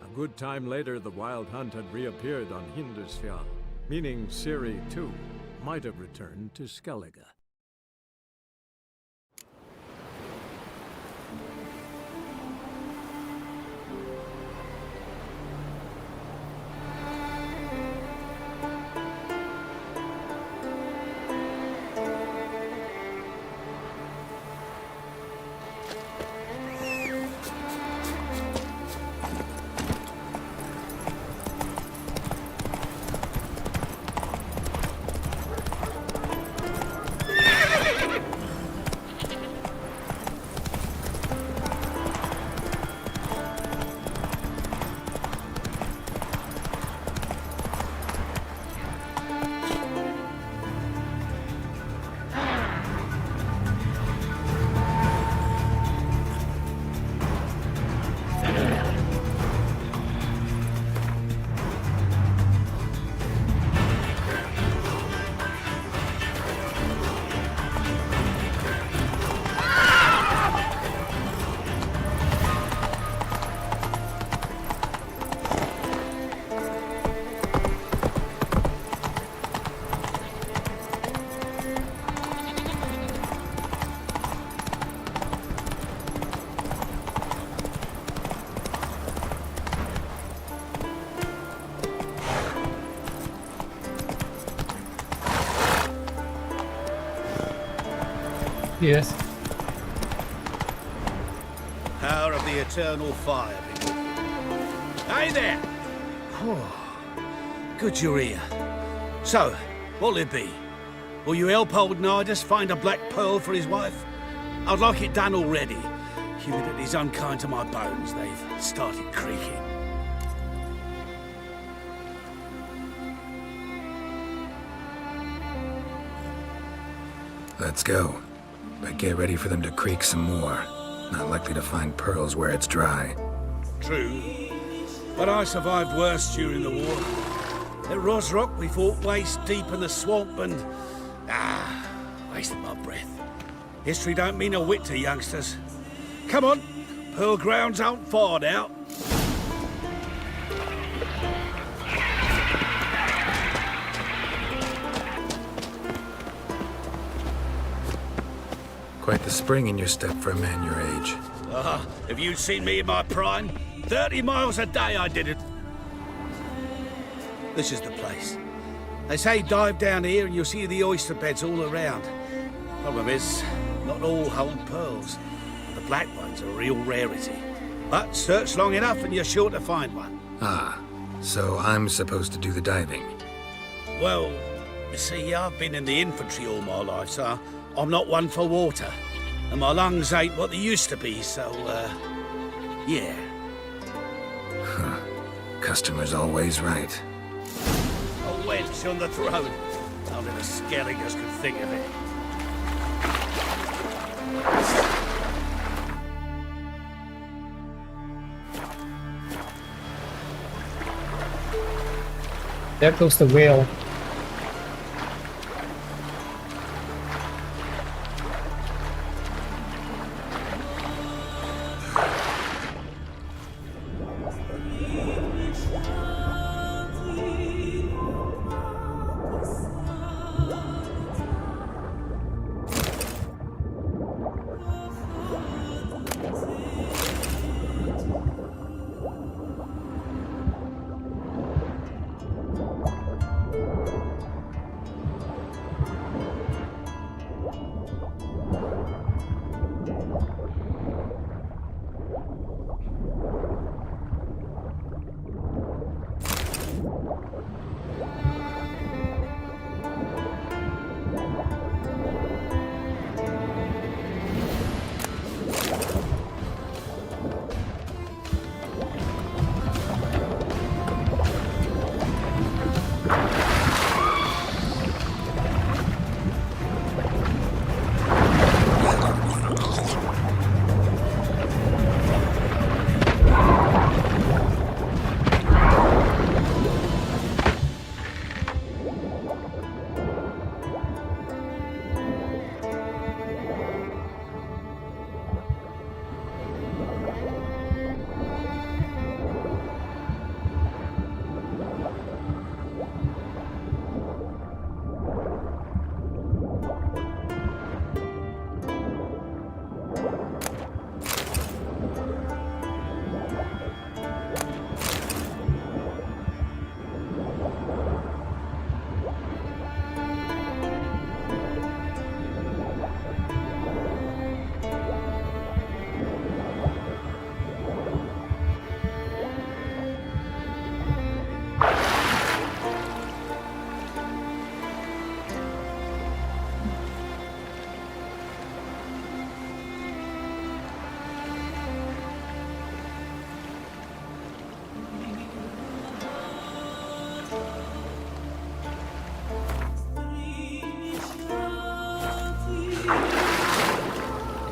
A good time later, the Wild Hunt had reappeared on Hindersfjall, meaning Ciri, too, might have returned to Skellige. Yes. Power of the eternal fire, people. Hey there! Good you're here. So, what'll it be? Will you help old Nidus find a black pearl for his wife? I'd like it done already. Humidity's unkind to my bones. They've started creaking. Let's go. But get ready for them to creak some more. Not likely to find pearls where it's dry. True. But I survived worse during the war. At Rosrock, we fought waist deep in the swamp and... wasted my breath. History don't mean a whit to youngsters. Come on, pearl grounds aren't far now. Quite the spring in your step for a man your age. Have you seen me in my prime? 30 miles a day I did it. This is the place. They say dive down here and you'll see the oyster beds all around. Problem is, not all hold pearls. The black ones are a real rarity. But search long enough and you're sure to find one. Ah, so I'm supposed to do the diving. Well, you see, I've been in the infantry all my life, so I'm not one for water. And my lungs ain't what they used to be, so, yeah. Huh. Customer's always right. A wench on the throne. Only the skelligers could think of it. There goes the whale.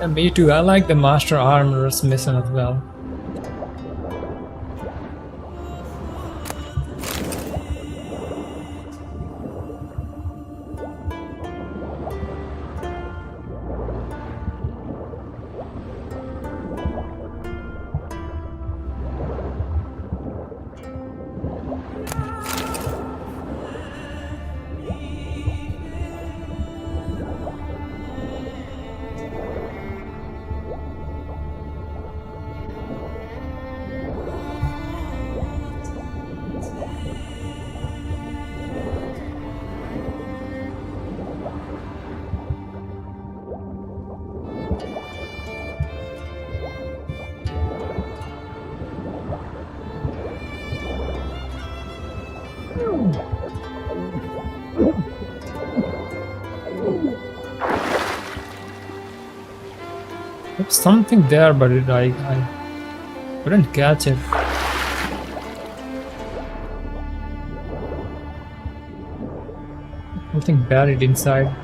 Yeah, me too. I like the Master Armorer's mission as well. There's something there, but I couldn't catch it. Something buried inside.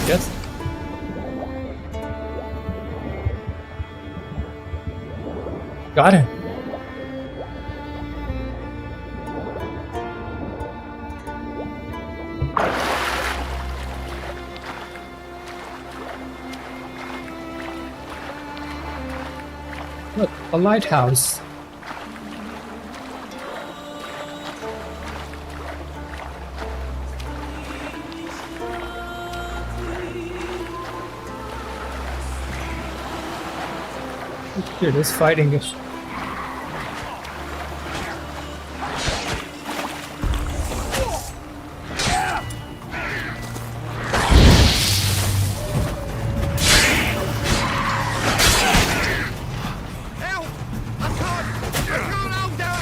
Yes. Got it. Look, a lighthouse. Dude, this fighting is...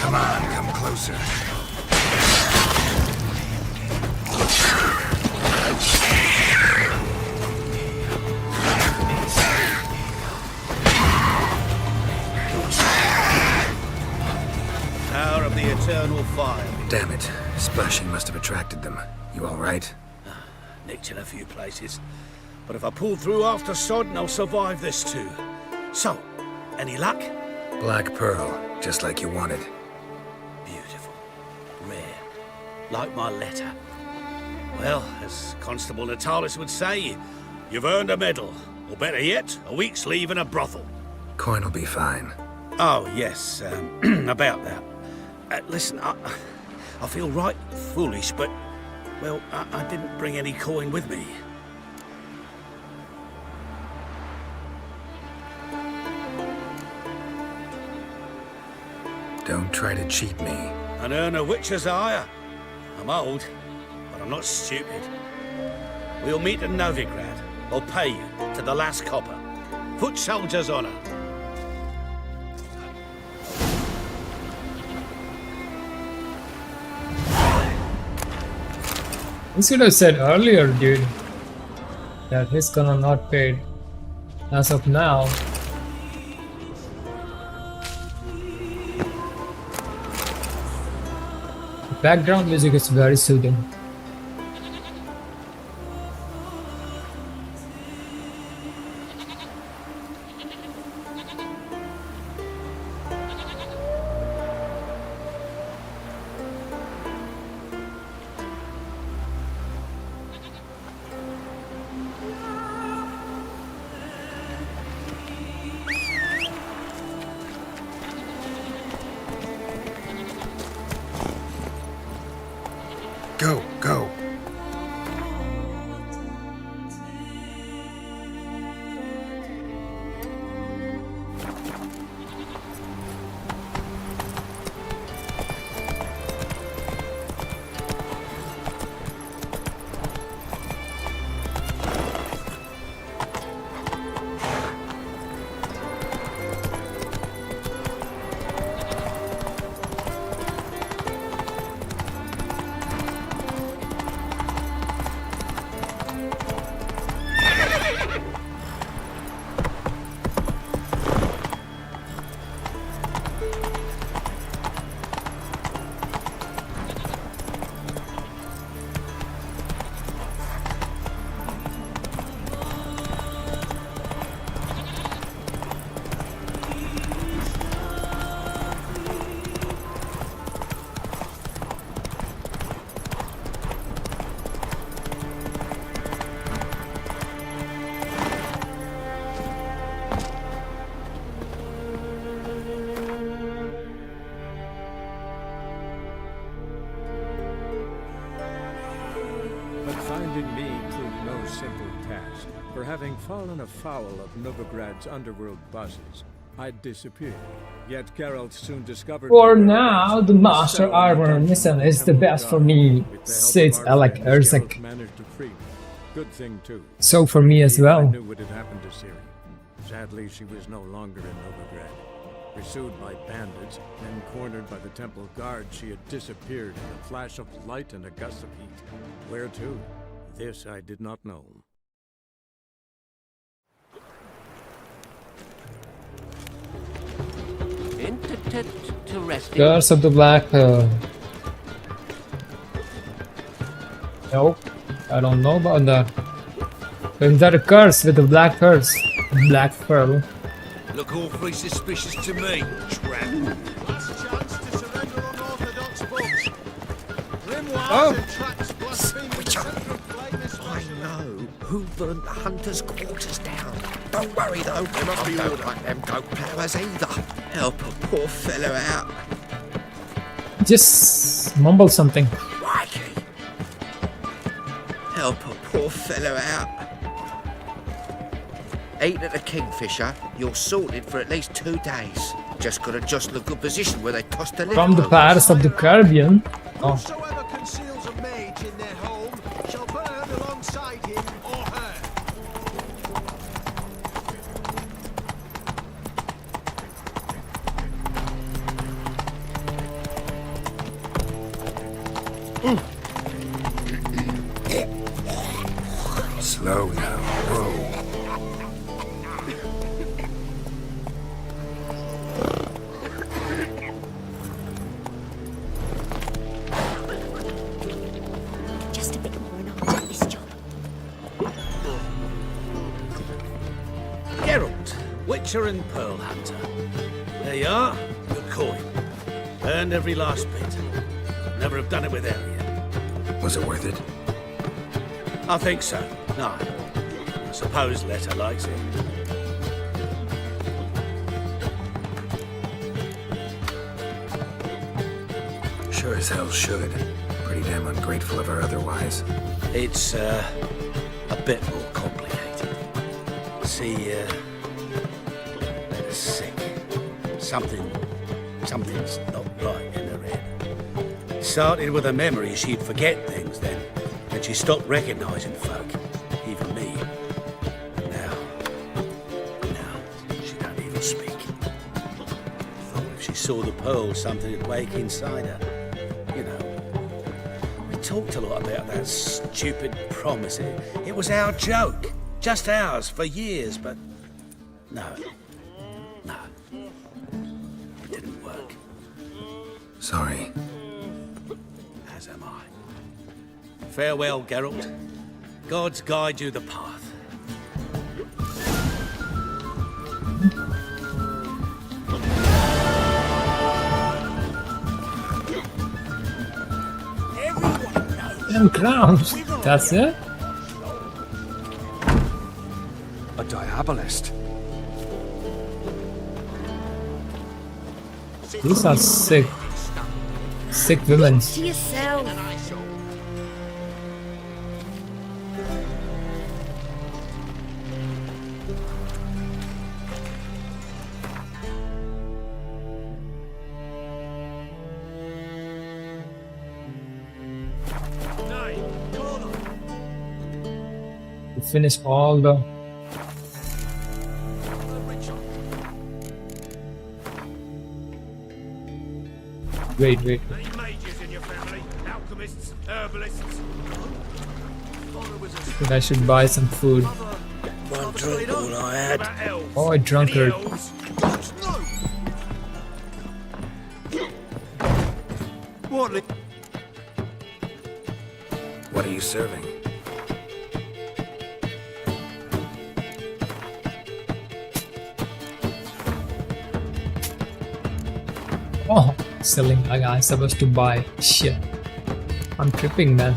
Come on, come closer. Power of the eternal fire. Damn it. Splashing must have attracted them. You all right? Nicked in a few places. But if I pull through after Sodden, I'll survive this too. So, any luck? Black pearl, just like you wanted. Beautiful. Rare. Like my letter. Well, as Constable Natalis would say, you've earned a medal. Or better yet, a week's leave in a brothel. Coin will be fine. Oh, yes, about that. Listen, I feel right foolish, but, well, I didn't bring any coin with me. Don't try to cheat me. And earn a witcher's hire. I'm old, but I'm not stupid. We'll meet in Novigrad. I'll pay you to the last copper. Foot soldier's honor. You should have said earlier, dude, that he's gonna not pay as of now. The background music is very soothing. Go, go. Finding me proved no simple task, for having fallen afoul of Novigrad's underworld bosses, I'd disappeared. Yet Geralt soon discovered... For now, the Master Armor mission is the best for me, says Alec Erzek. Good thing too. So for me as I well. knew what had happened to Ciri. Sadly, she was no longer in Novigrad. Pursued by bandits and cornered by the temple guard, she had disappeared in a flash of light and a gust of heat. Where to? This I did not know. Interesting. Curse of the Black Pearl. Nope, I don't know about that. Is that a curse with the black curse? Black Pearl. Look awfully suspicious to me, tramp. Last chance to surrender unorthodox books. Oh. I know who burnt the hunter's quarters down. Don't worry though, there must be order. Like them goat powers either. Help a poor fellow out. Just mumble something. Crikey. Help a poor fellow out. Eat at the Kingfisher, you're sorted for at least 2 days. Just gotta adjust the good position where they toss the From the Pirates of the Caribbean. Oh. Whosoever conceals a mage in their home shall burn alongside him or her. Slow now. Whoa. Just a bit more and I'll take this job. Geralt, Witcher and Pearl Hunter. There you are, your coin. Earned every last bit. Never have done it with Arian. Was it worth it? I think so. No. I suppose Letter likes it. Sure as hell should. Pretty damn ungrateful of her otherwise. It's, a bit more complicated. See, Letter's sick. Something's not right in her head. Started with a memory she'd forget things then. And she stopped recognizing folk, even me. Now, she don't even speak. Thought if she saw the pearl, something would wake inside her. You know, we talked a lot about that stupid promise. It was our joke, just ours for years, but no, it didn't work. Sorry. As am I. Farewell, Geralt. Gods guide you the path. And crowns. That's it? A diabolist. These are sick. Sick women. To yourself. We finish all the... Wait. Any mages in your family? Alchemists, herbalists? think I should buy some food. One drink all I had. Oh, a drunkard. What are you serving? Oh, selling. I'm supposed to buy. Shit. I'm tripping, man.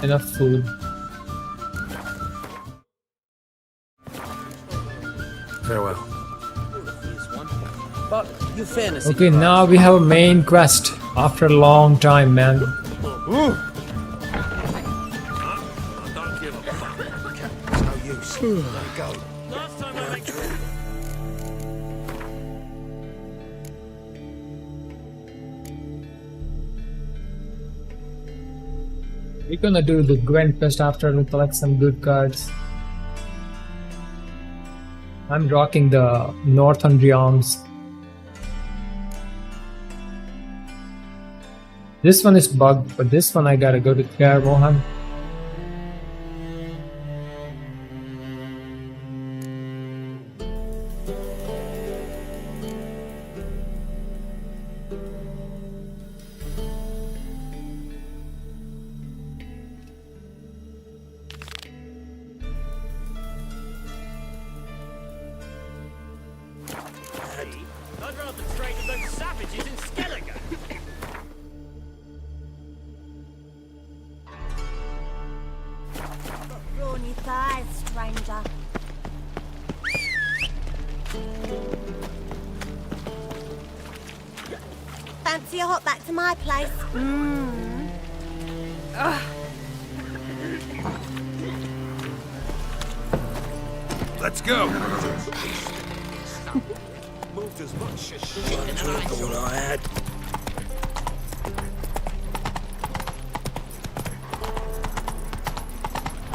enough food. Farewell. But you fairness. Okay, now we have a main quest after a long time, man. Ooh. No use. Let it go. We're gonna do the Gwent quest after we collect some good cards. I'm rocking the Northern Realms. This one is bugged, but this one I gotta go to Mohan. I'd rather trade with those savages in Skellige. Brawny thighs, stranger. Fancy a hop back to my place? Let's go. Moved as much as shit in I had.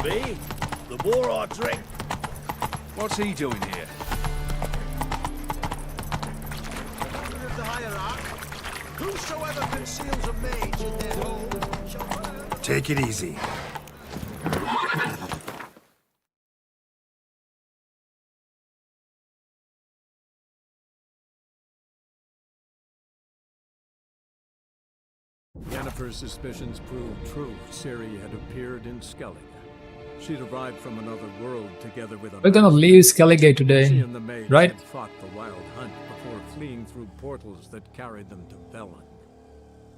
Me? The more I drink. What's he doing here? Of the hierarch, whosoever conceals a mage in their home shall... Take it easy. Yennefer's suspicions proved true. Ciri had appeared in Skellige. She'd arrived from another world together with a... We're gonna leave Skellige today, She and the mage right? had fought the wild hunt before fleeing through portals that carried them to Velen.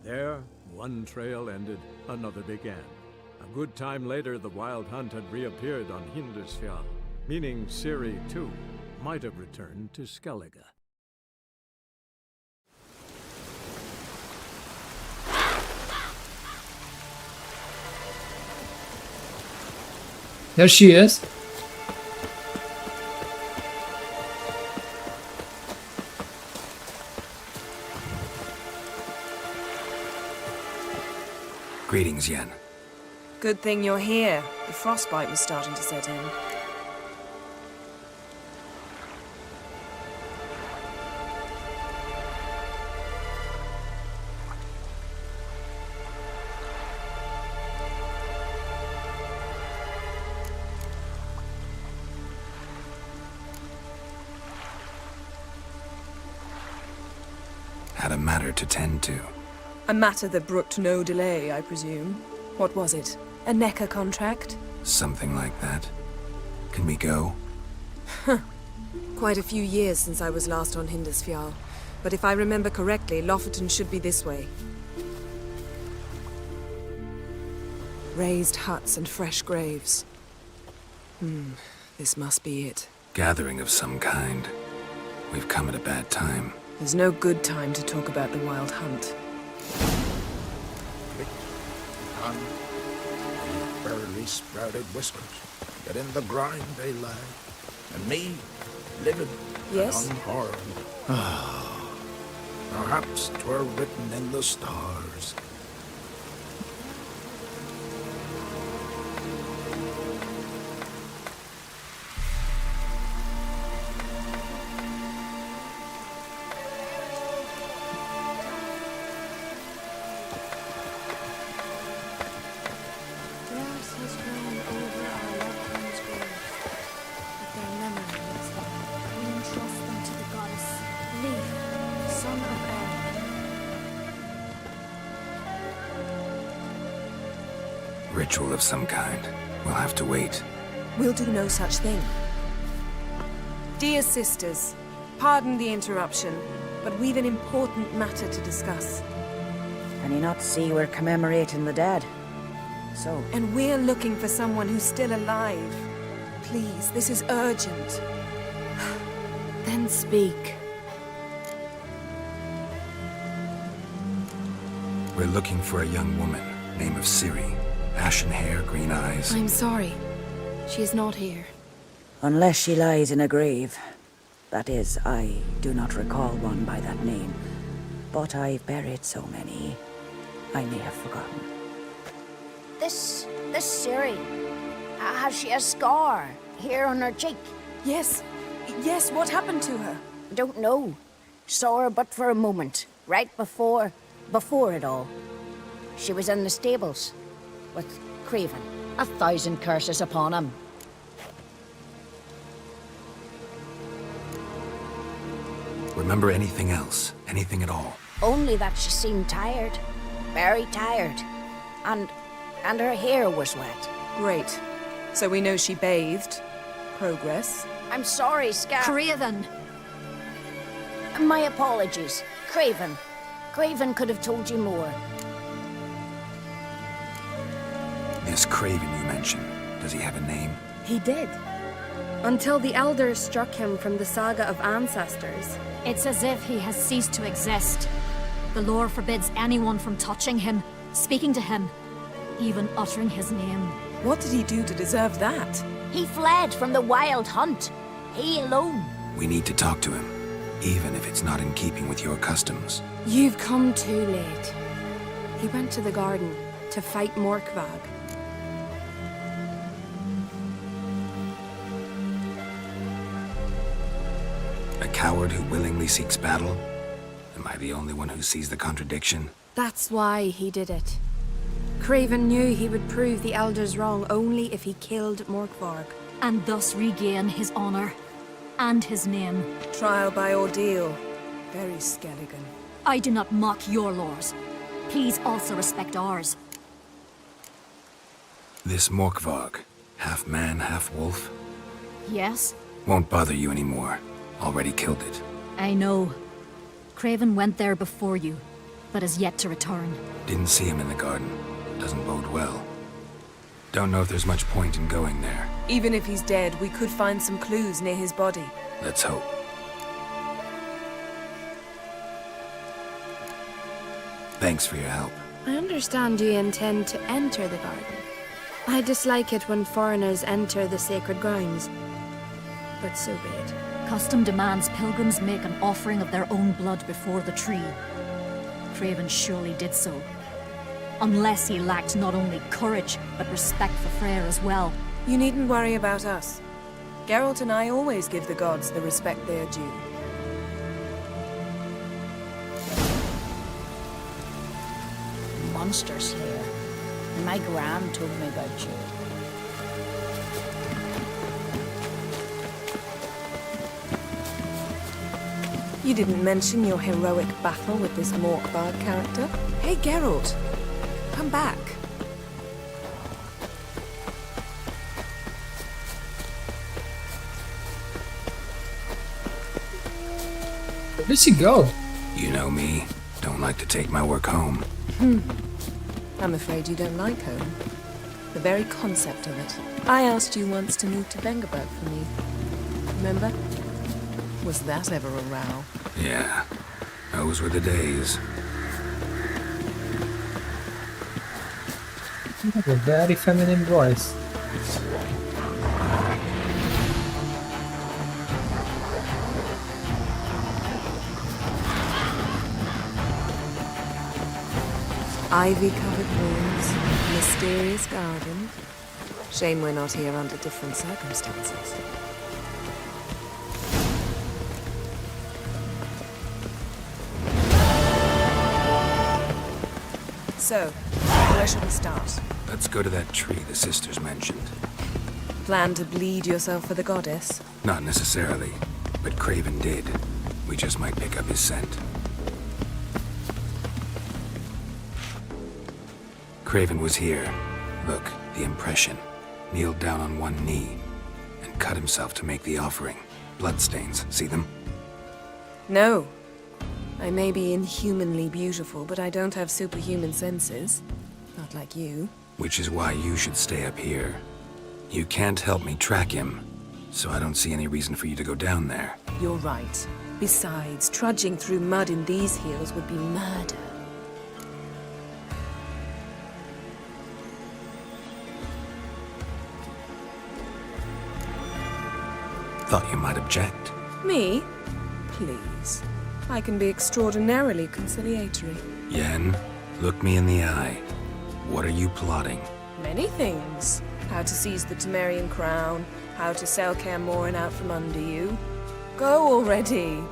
There, one trail ended, another began. A good time later, the wild hunt had reappeared on Hindusfjall, meaning Ciri, too, might have returned to Skellige. There she is. Greetings, Yen. Good thing you're here. The frostbite was starting to set in. Had a matter to tend to. A matter that brooked no delay, I presume. What was it? A NECA contract? Something like that. Can we go? Quite a few years since I was last on Hindusfjall. But if I remember correctly, Lofoten should be this way. Raised huts and fresh graves. This must be it. Gathering of some kind. We've come at a bad time. There's no good time to talk about the wild hunt. On barely sprouted whiskers, yet in the grind they lie, and me, living Yes? and unharmed. Perhaps 'twere written in the stars. Grass has grown over our loved ones' graves, but their memory lives there. We entrust them to the goddess, Leaf, son of Aaron. Ritual of some kind. We'll have to wait. We'll do no such thing. Dear sisters, pardon the interruption, but we've an important matter to discuss. Can you not see we're commemorating the dead? So? And we're looking for someone who's still alive. Please, this is urgent. Then speak. We're looking for a young woman, name of Ciri. Ashen hair, green eyes. I'm sorry. She is not here. Unless she lies in a grave. That is, I do not recall one by that name. But I've buried so many, I may have forgotten. This Ciri, has she a scar here on her cheek? Yes. Yes, what happened to her? Don't know. Saw her but for a moment, right before it all. She was in the stables with Craven. 1,000 curses upon him. Remember anything else? Anything at all? Only that she seemed tired. Very tired. And her hair was wet. Great. So we know she bathed. Progress. I'm sorry, Scar. Craven! My apologies. Craven. Craven could have told you more. This Craven you mentioned, does he have a name? He did. Until the Elders struck him from the Saga of Ancestors. It's as if he has ceased to exist. The lore forbids anyone from touching him, speaking to him, even uttering his name. What did he do to deserve that? He fled from the wild hunt. He alone. We need to talk to him, even if it's not in keeping with your customs. You've come too late. He went to the garden to fight Morkvag. A coward who willingly seeks battle? Am I the only one who sees the contradiction? That's why he did it. Craven knew he would prove the Elders wrong only if he killed Morkvarg. And thus regain his honor and his name. Trial by ordeal. Very Skelligan. I do not mock your laws. Please also respect ours. This Morkvarg, half man, half wolf? Yes? Won't bother you anymore. Already killed it. I know. Craven went there before you, but is yet to return. Didn't see him in the garden. Doesn't bode well. Don't know if there's much point in going there. Even if he's dead, we could find some clues near his body. Let's hope. Thanks for your help. I understand you intend to enter the garden. I dislike it when foreigners enter the sacred grounds. But so be it. Custom demands pilgrims make an offering of their own blood before the tree. Craven surely did so. Unless he lacked not only courage, but respect for Freyr as well. You needn't worry about us. Geralt and I always give the gods the respect they are due. Monster Slayer. My gran told me about you. You didn't mention your heroic battle with this Morkvarg character. Hey, Geralt. Come back. Where did she go? You know me. Don't like to take my work home. I'm afraid you don't like home. The very concept of it. I asked you once to move to Vengerberg for me. Remember? Was that ever a row? Yeah. Those were the days. You have a very feminine voice. Ivy-covered walls, mysterious garden. Shame we're not here under different circumstances. So, where should we start? Let's go to that tree the sisters mentioned. Plan to bleed yourself for the goddess? Not necessarily, but Craven did. We just might pick up his scent. Craven was here. Look, the impression. Kneeled down on one knee and cut himself to make the offering. Bloodstains, see them? No. I may be inhumanly beautiful, but I don't have superhuman senses. Not like you. Which is why you should stay up here. You can't help me track him, so I don't see any reason for you to go down there. You're right. Besides, trudging through mud in these hills would be murder. Thought you might object. Me? Please. I can be extraordinarily conciliatory. Yen, look me in the eye. What are you plotting? Many things. How to seize the Temerian crown, how to sell Kaer Morhen out from under you. Go already!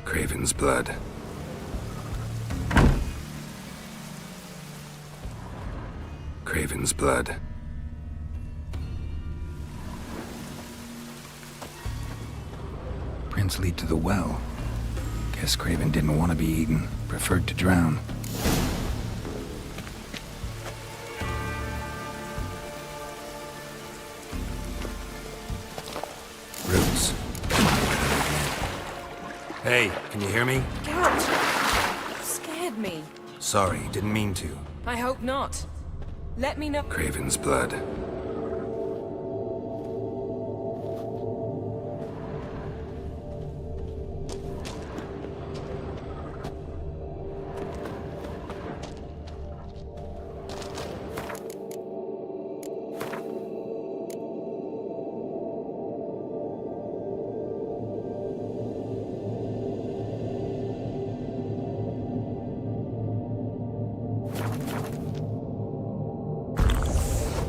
Craven's blood. Craven's blood. Prints lead to the well. Guess Craven didn't want to be eaten, preferred to drown. Roots. Hey, can you hear me? Geralt! You scared me. Sorry, didn't mean to. I hope not. Let me know. Craven's blood.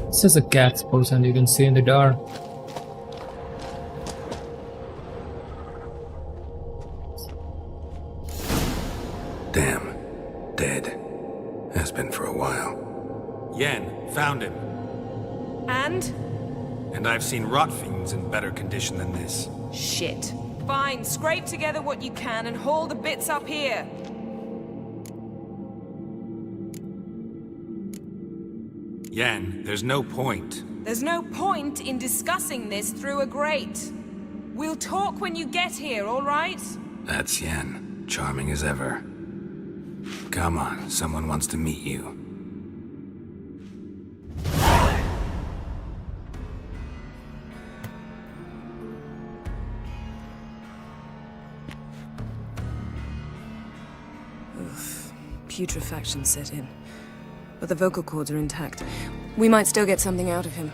It's just a cat's person you can see in the dark. Damn. Dead. Has been for a while. Yen, found him. And? And I've seen rot fiends in better condition than this. Shit. Fine, scrape together what you can and haul the bits up here. Yen, there's no point. There's no point in discussing this through a grate. We'll talk when you get here, all right? That's Yen. Charming as ever. Come on, someone wants to meet you. Oof. Putrefaction set in. But the vocal cords are intact. We might still get something out of him.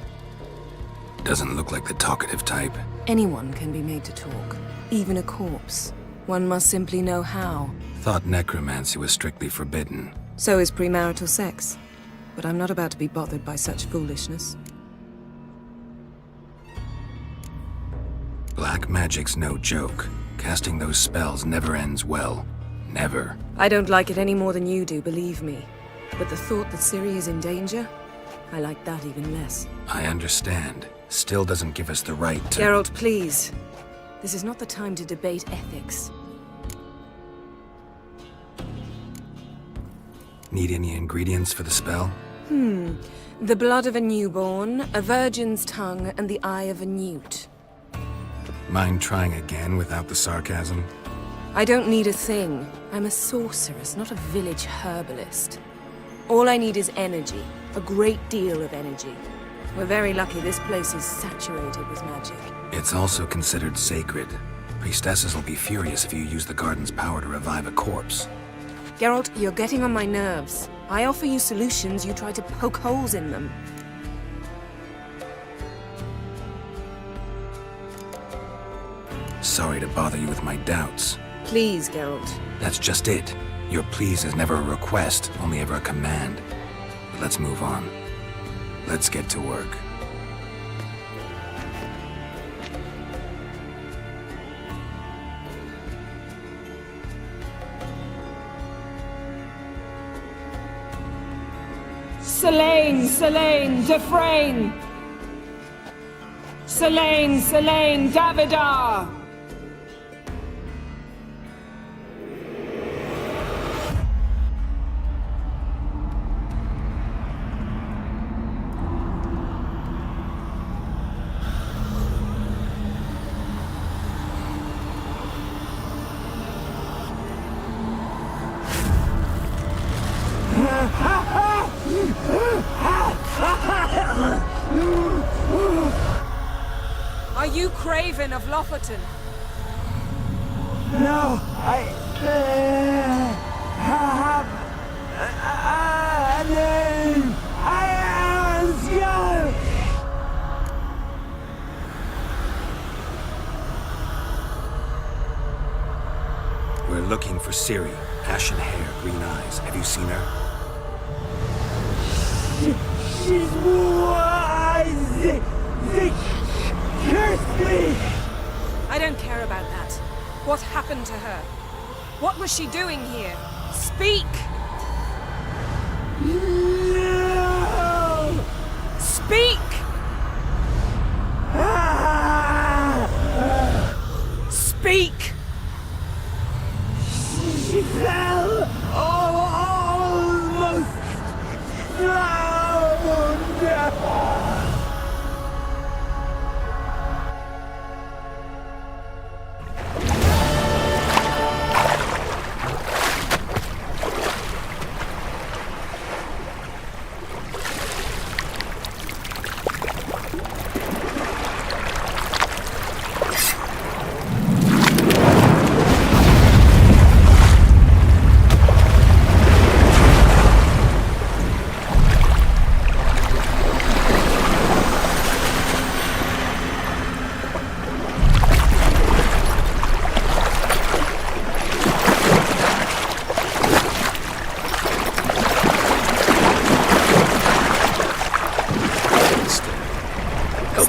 Doesn't look like the talkative type. Anyone can be made to talk. Even a corpse. One must simply know how. Thought necromancy was strictly forbidden. So is premarital sex. But I'm not about to be bothered by such foolishness. Black magic's no joke. Casting those spells never ends well. Never. I don't like it any more than you do, believe me. But the thought that Ciri is in danger, I like that even less. I understand. Still doesn't give us the right to— Geralt, please. This is not the time to debate ethics. Need any ingredients for the spell? The blood of a newborn, a virgin's tongue, and the eye of a newt. Mind trying again without the sarcasm? I don't need a thing. I'm a sorceress, not a village herbalist. All I need is energy. A great deal of energy. We're very lucky this place is saturated with magic. It's also considered sacred. Priestesses will be furious if you use the garden's power to revive a corpse. Geralt, you're getting on my nerves. I offer you solutions, you try to poke holes in them. Sorry to bother you with my doubts. Please, Geralt. That's just it. Your please is never a request, only ever a command. But let's move on. Let's get to work. Selene, Selene, Defrain! Selene, Selene, Davidar! Are you Craven of Lofoten? No, I have a name. I ask you. We're looking for Ciri. Ashen hair, green eyes. Have you seen her? She's wise. They cursed me. I don't care about that. What happened to her? What was she doing here? Speak! No. Speak! Speak! She fell almost drowned.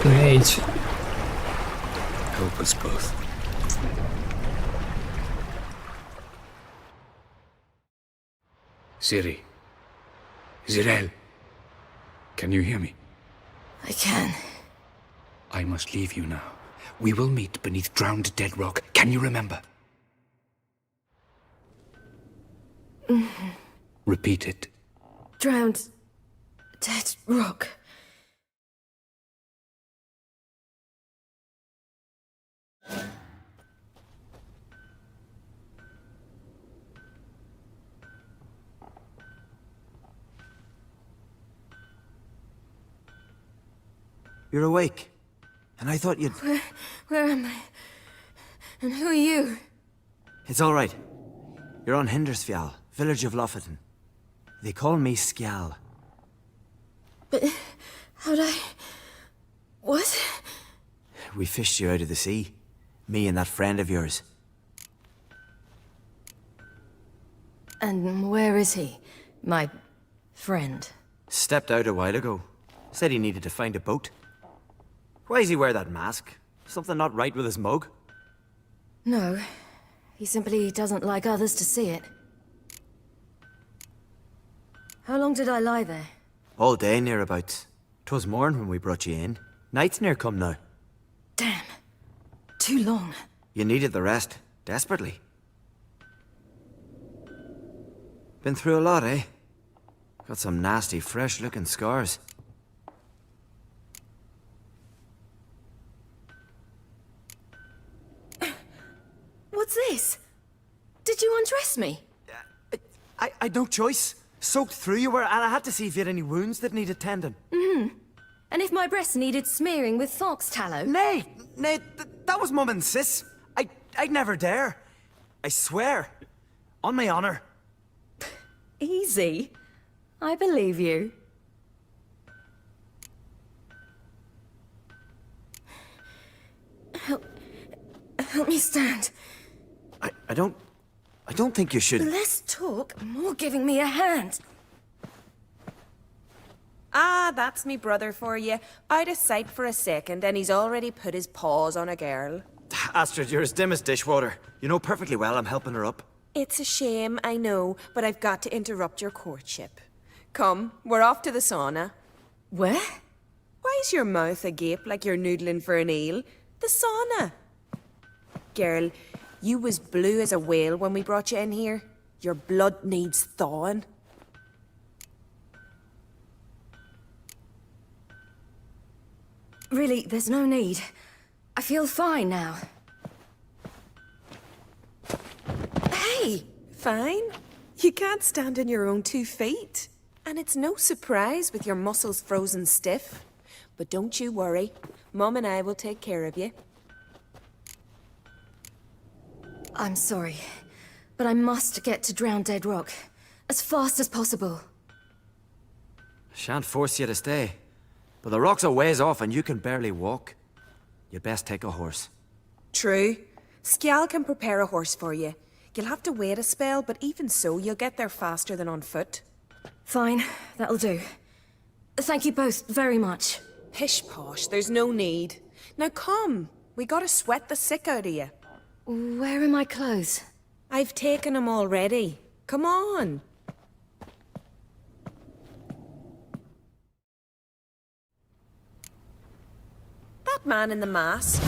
Mage. Help us both. Ciri. Zirel. Can you hear me? I can. I must leave you now. We will meet beneath drowned dead rock. Can you remember? Repeat it. Drowned. Dead rock. You're awake. And I thought you'd... Where am I? And who are you? It's all right. You're on Hindersfjall, village of Lofoten. They call me Skjal. But how'd I... What? We fished you out of the sea. Me and that friend of yours. And where is he? My friend. Stepped out a while ago. Said he needed to find a boat. Why does he wear that mask? Something not right with his mug? No. He simply doesn't like others to see it. How long did I lie there? All day nearabouts. 'Twas morn when we brought you in. Night's near come now. Damn. Too long. You needed the rest. Desperately. Been through a lot, eh? Got some nasty, fresh-looking scars. What's this? Did you undress me? I'd no choice. Soaked through you were, and I had to see if you had any wounds that needed tending. And if my breasts needed smearing with fox tallow? Nay, that was Mum and Sis. I'd never dare. I swear. On my honor. Easy. I believe you. Help me stand. I don't think you should... Less talk, more giving me a hand. Ah, that's me brother for you. Out of sight for a second, and he's already put his paws on a girl. Astrid, you're as dim as dishwater. You know perfectly well I'm helping her up. It's a shame, I know, but I've got to interrupt your courtship. Come, we're off to the sauna. Where? Why's your mouth agape like you're noodling for an eel? The sauna. Girl, you was blue as a whale when we brought you in here. Your blood needs thawing. Really, there's no need. I feel fine now. Hey, fine? You can't stand on your own 2 feet. And it's no surprise with your muscles frozen stiff. But don't you worry. Mum and I will take care of you. I'm sorry, but I must get to Drowned Dead Rock as fast as possible. Shan't force you to stay. But the rock's a ways off and you can barely walk. You'd best take a horse. True. Skjal can prepare a horse for you. You'll have to wait a spell, but even so, you'll get there faster than on foot. Fine, that'll do. Thank you both very much. Pish posh, there's no need. Now come, we gotta sweat the sick out of you. Where are my clothes? I've taken them already. Come on. That man in the mask,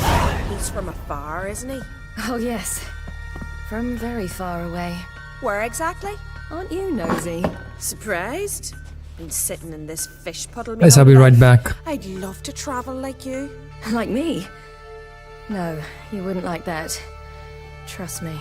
he's from afar, isn't he? Oh yes, from very far away. Where exactly? Aren't you nosy? Surprised? Been sitting in this fish puddle. Guys, I'll be right back. I'd love to travel like you. Like me? No, you wouldn't like that. Trust me.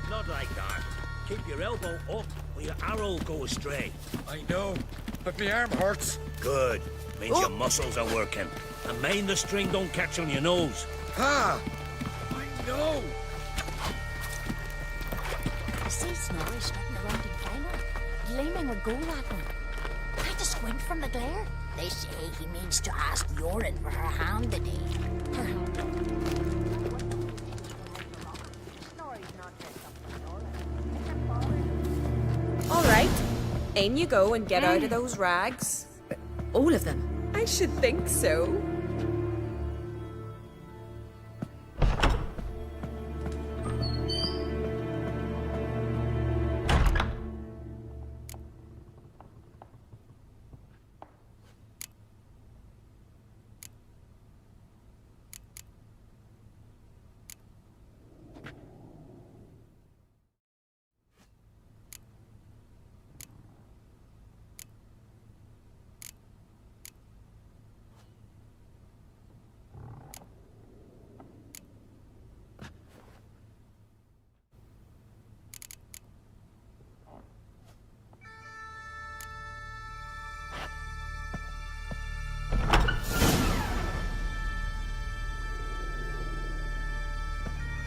Not like that. Keep your elbow up or your arrow will go astray. I know, but my arm hurts. Good. Means your muscles are working. And mind the string don't catch on your nose. Ah! I know! I see Snorri strutting around in Finer, gleaming a goal at him. Try to squint from the glare. They say he means to ask Yorin for her hand today. Her hand. All right, in you go and get out of those rags. All of them? I should think so.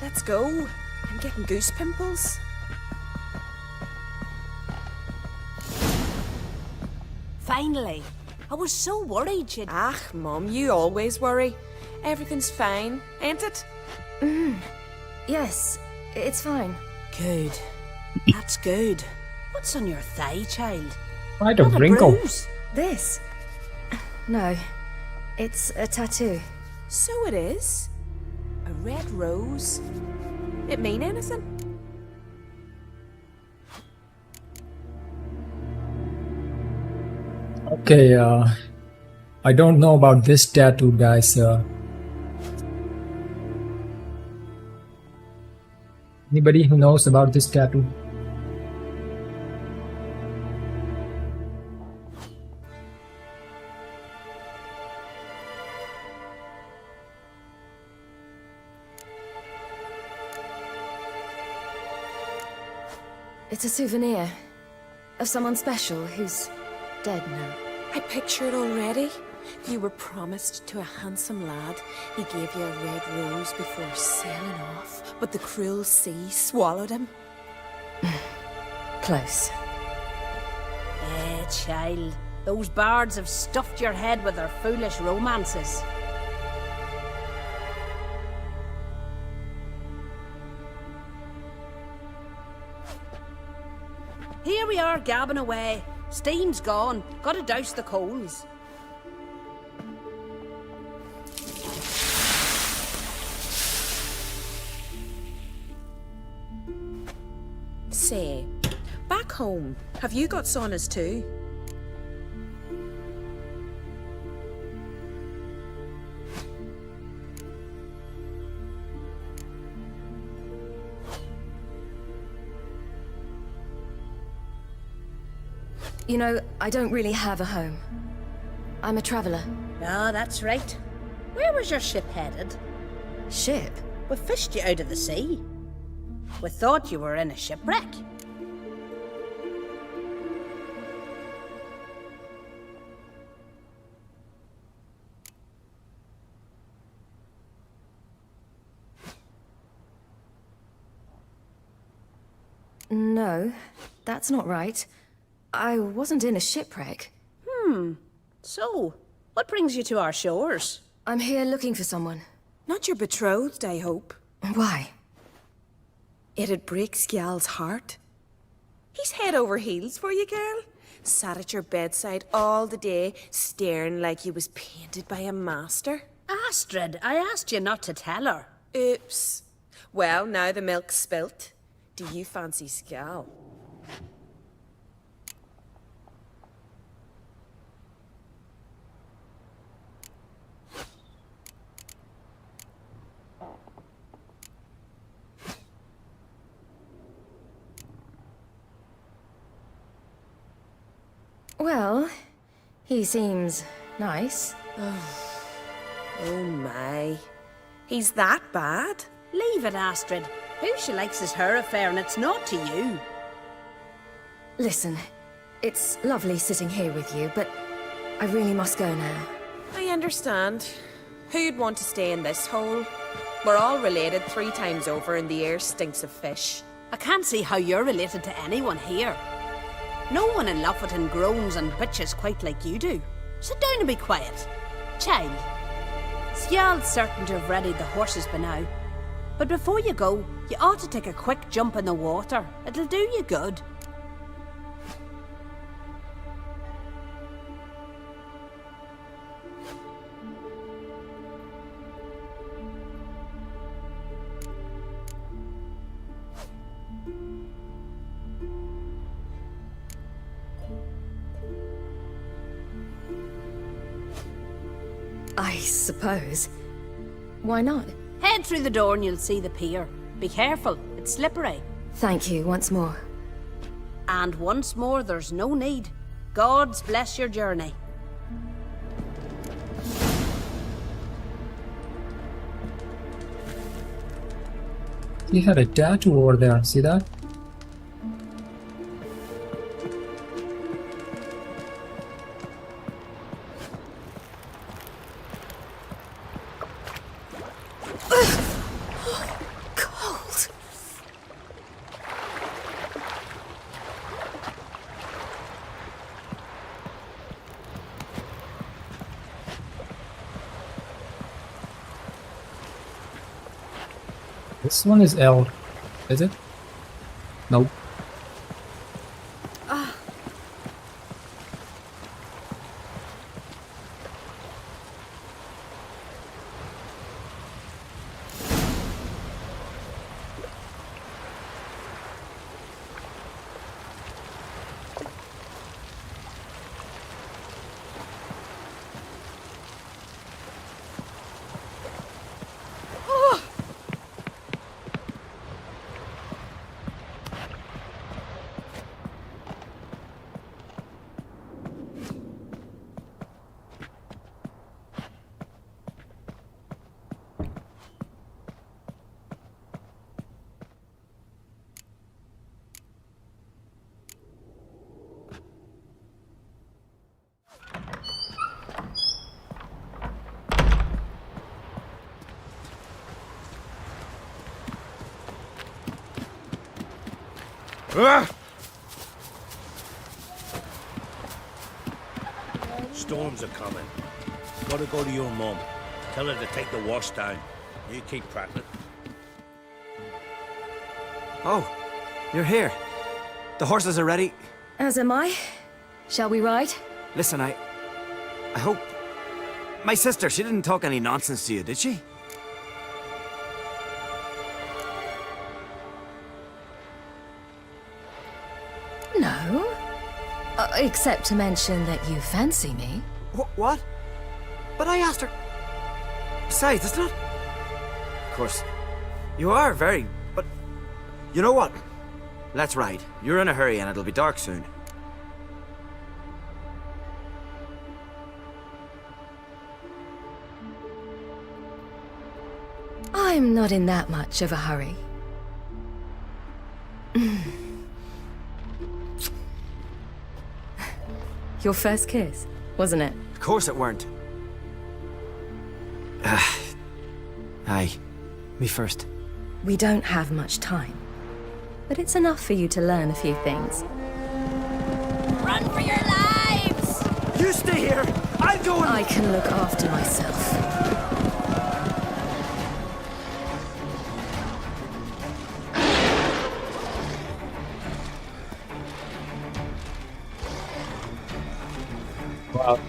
Let's go. I'm getting goose pimples. Finally. I was so worried you'd... Ah, Mum, you always worry. Everything's fine, ain't it? Yes, it's fine. Good. That's good. What's on your thigh, child? Quite a Not wrinkle. bruise. This? No, it's a tattoo. So it is. A red rose. It mean anything? Okay, I don't know about this tattoo, guys. Anybody who knows about this tattoo? It's a souvenir of someone special who's dead now. I picture it already. You were promised to a handsome lad. He gave you a red rose before sailing off, but the cruel sea swallowed him. Close. Child. Those bards have stuffed your head with their foolish romances. Here we are, gabbing away. Steam's gone. Gotta douse the coals. Say, back home, have you got saunas too? You know, I don't really have a home. I'm a traveller. Ah, that's right. Where was your ship headed? Ship? We fished you out of the sea. We thought you were in a shipwreck. No, that's not right. I wasn't in a shipwreck. So, what brings you to our shores? I'm here looking for someone. Not your betrothed, I hope. Why? It'd break Skjal's heart. He's head over heels for you, girl. Sat at your bedside all the day, staring like he was painted by a master. Astrid, I asked you not to tell her. Oops. Well, now the milk's spilt. Do you fancy Skjal? Well, he seems nice. Oh my. He's that bad? Leave it, Astrid. Who she likes is her affair, and it's not to you. Listen, it's lovely sitting here with you, but I really must go now. I understand. Who'd want to stay in this hole? We're all related 3 times over, and the air stinks of fish. I can't see how you're related to anyone here. No one in Lofoten groans and bitches quite like you do. Sit down and be quiet. Child, Skjald's certain to have readied the horses by now. But before you go, you ought to take a quick jump in the water. It'll do you good. I suppose. Why not? Head through the door and you'll see the pier. Be careful, it's slippery. Thank you once more. And once more, there's no need. Gods bless your journey. He had a tattoo over there, see that? Cold. This one is L, is it? Nope. Storms are coming. Gotta go to your mum. Tell her to take the wash down. You keep prattling. Oh, you're here. The horses are ready. As am I. Shall we ride? Listen, I hope... My sister, she didn't talk any nonsense to you, did she? No. Except to mention that you fancy me. What? But I asked her... Besides, it's not... Of course, you are very... But... You know what? Let's ride. You're in a hurry and it'll be dark soon. I'm not in that much of a hurry. Your first kiss, wasn't it? Of course it weren't. Aye. Me first. We don't have much time. But it's enough for you to learn a few things. Run for your lives! You stay here! I'll go and... I can look after myself. Wow.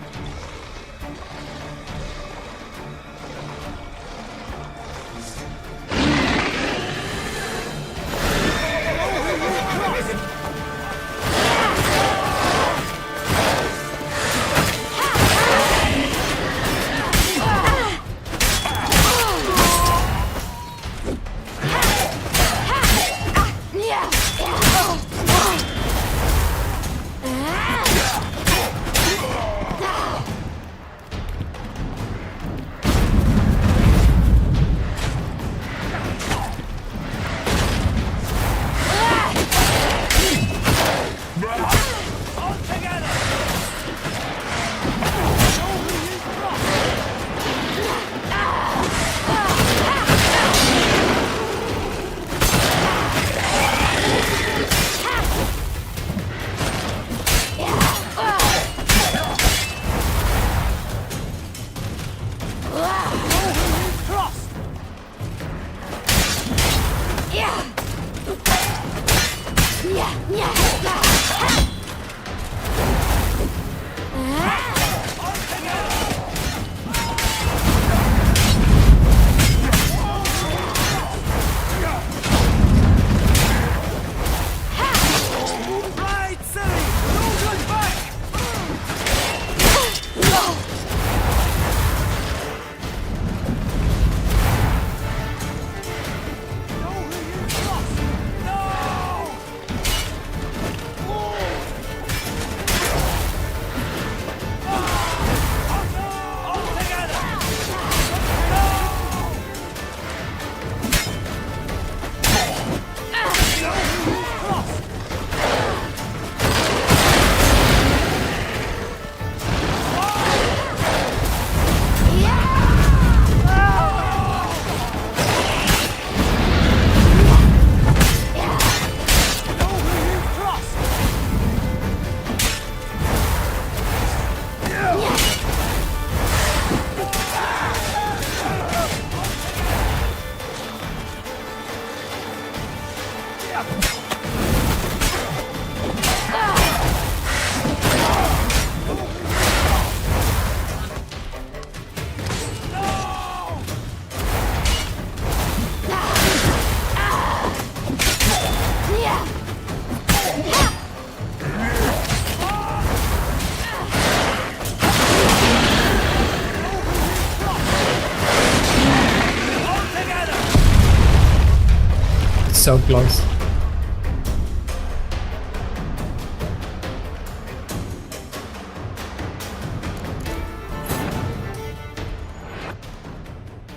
So close.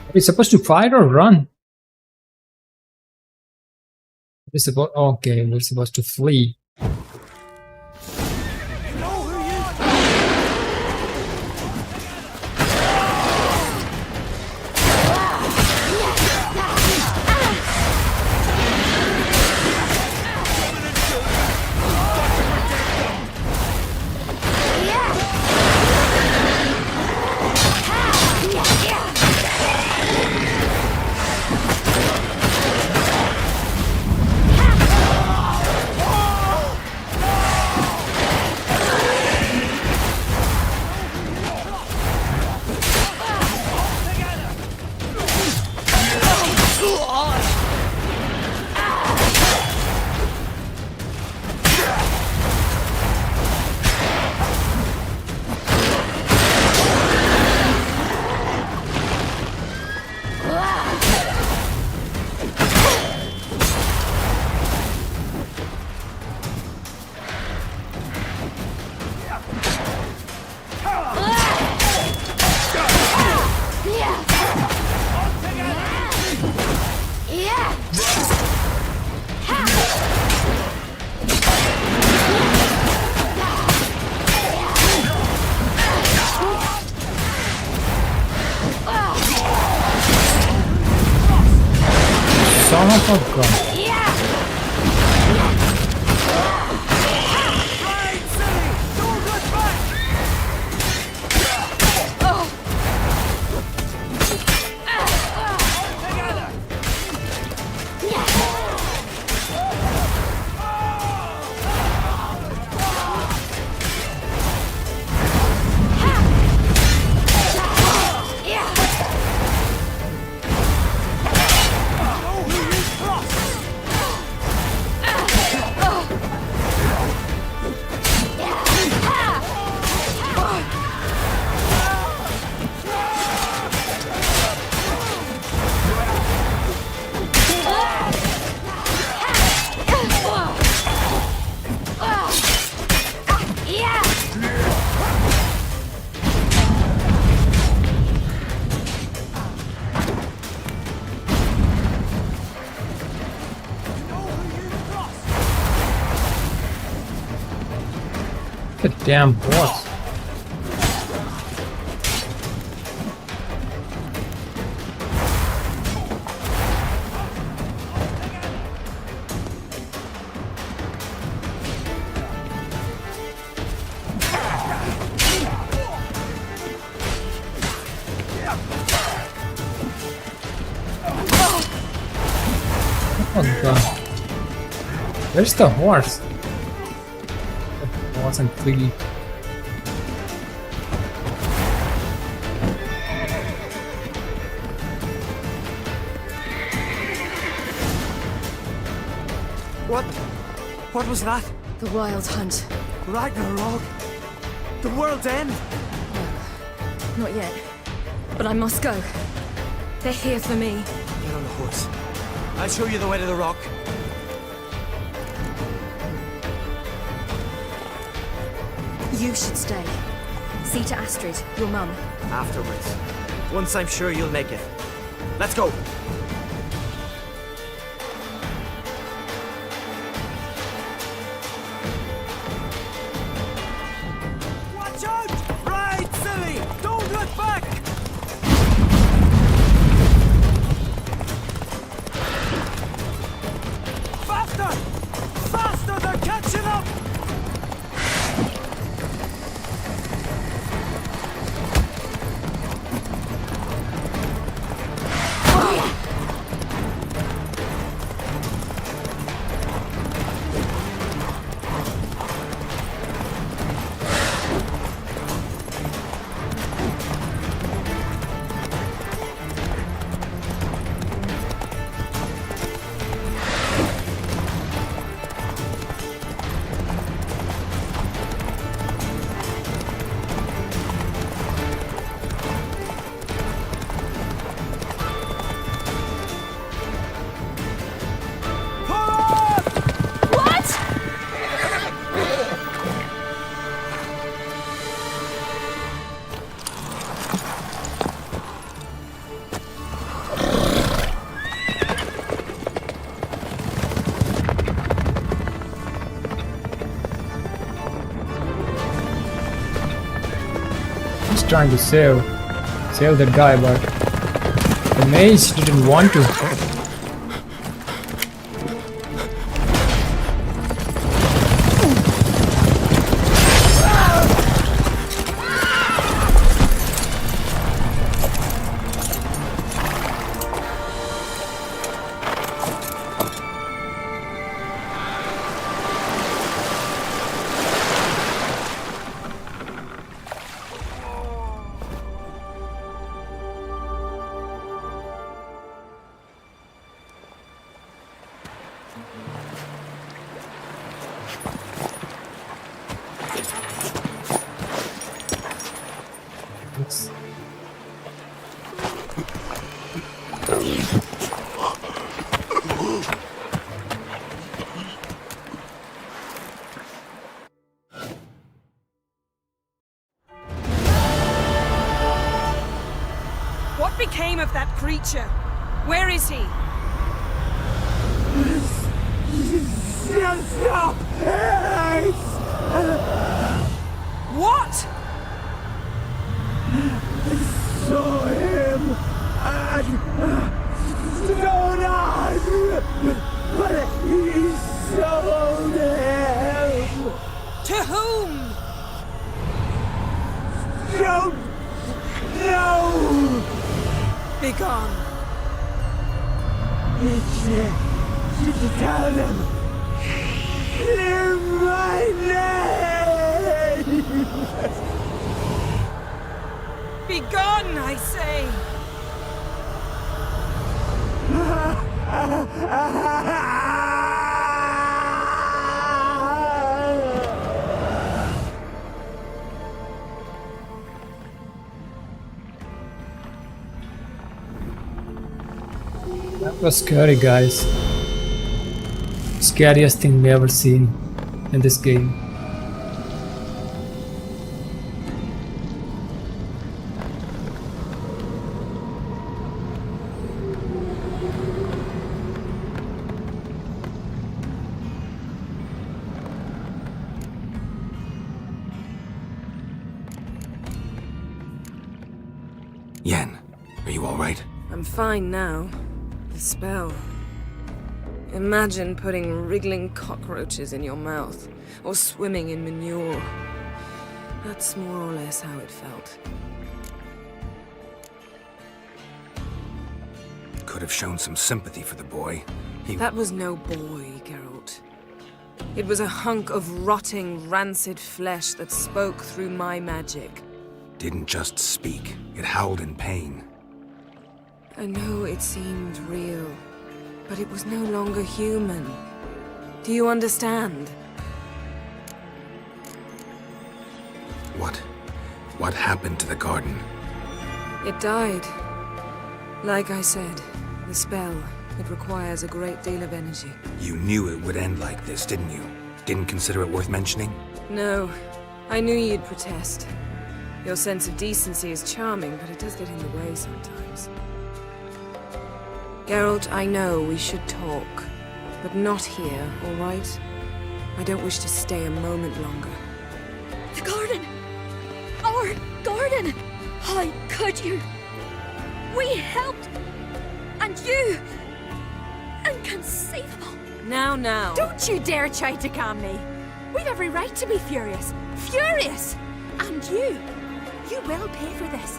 Are we supposed to fight or run? We're supposed, okay, we're supposed to flee. Son of a gun. The damn boss. Oh god. Where's the horse? The horse and piggy. What was that? The Wild Hunt. Ragnarok? The world's end? Not yet. But I must go. They're here for me. Get on the horse. I'll show you the way to the rock. You should stay. See to Astrid, your mum. Afterwards. Once I'm sure you'll make it. Let's go. Watch out! Right, Ciri! Don't look back! Faster! Faster! They're catching up! Trying to save that guy, but the mage didn't want to. What became of that creature? Where is he? What? Saw him at Stone, but he sold him. To whom? Don't know. Begone. Tell them. Clear my name. Begone, I say. That was scary, guys. Scariest thing we ever seen in this game. Yen, are you alright? I'm fine now. The spell. Imagine putting wriggling cockroaches in your mouth, or swimming in manure. That's more or less how it felt. Could have shown some sympathy for the boy. That was no boy, Geralt. It was a hunk of rotting, rancid flesh that spoke through my magic. Didn't just speak. It howled in pain. I know it seemed real, but it was no longer human. Do you understand? What happened to the garden? It died. Like I said, the spell, it requires a great deal of energy. You knew it would end like this, didn't you? Didn't consider it worth mentioning? No, I knew you'd protest. Your sense of decency is charming, but it does get in the way sometimes. Geralt, I know we should talk, but not here, all right? I don't wish to stay a moment longer. The garden! Our garden! How could you? We helped! And you! Inconceivable! Now. Don't you dare try to calm me! We've every right to be furious! Furious! And you will pay for this.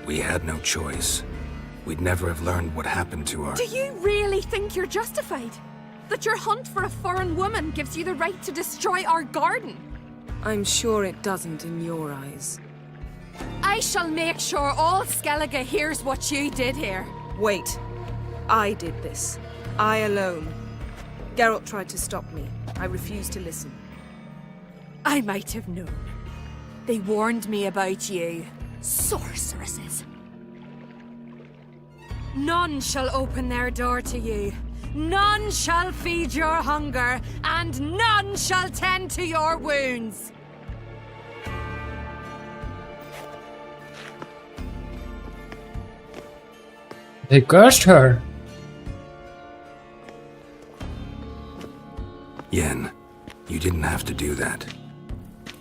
We had no choice. We'd never have learned what happened to our... Do you really think you're justified? That your hunt for a foreign woman gives you the right to destroy our garden? I'm sure it doesn't in your eyes. I shall make sure all Skellige hears what you did here. Wait. I did this. I alone. Geralt tried to stop me. I refused to listen. I might have known. They warned me about you. Sorceresses. None shall open their door to you. None shall feed your hunger, and none shall tend to your wounds. They cursed her. Yen, you didn't have to do that.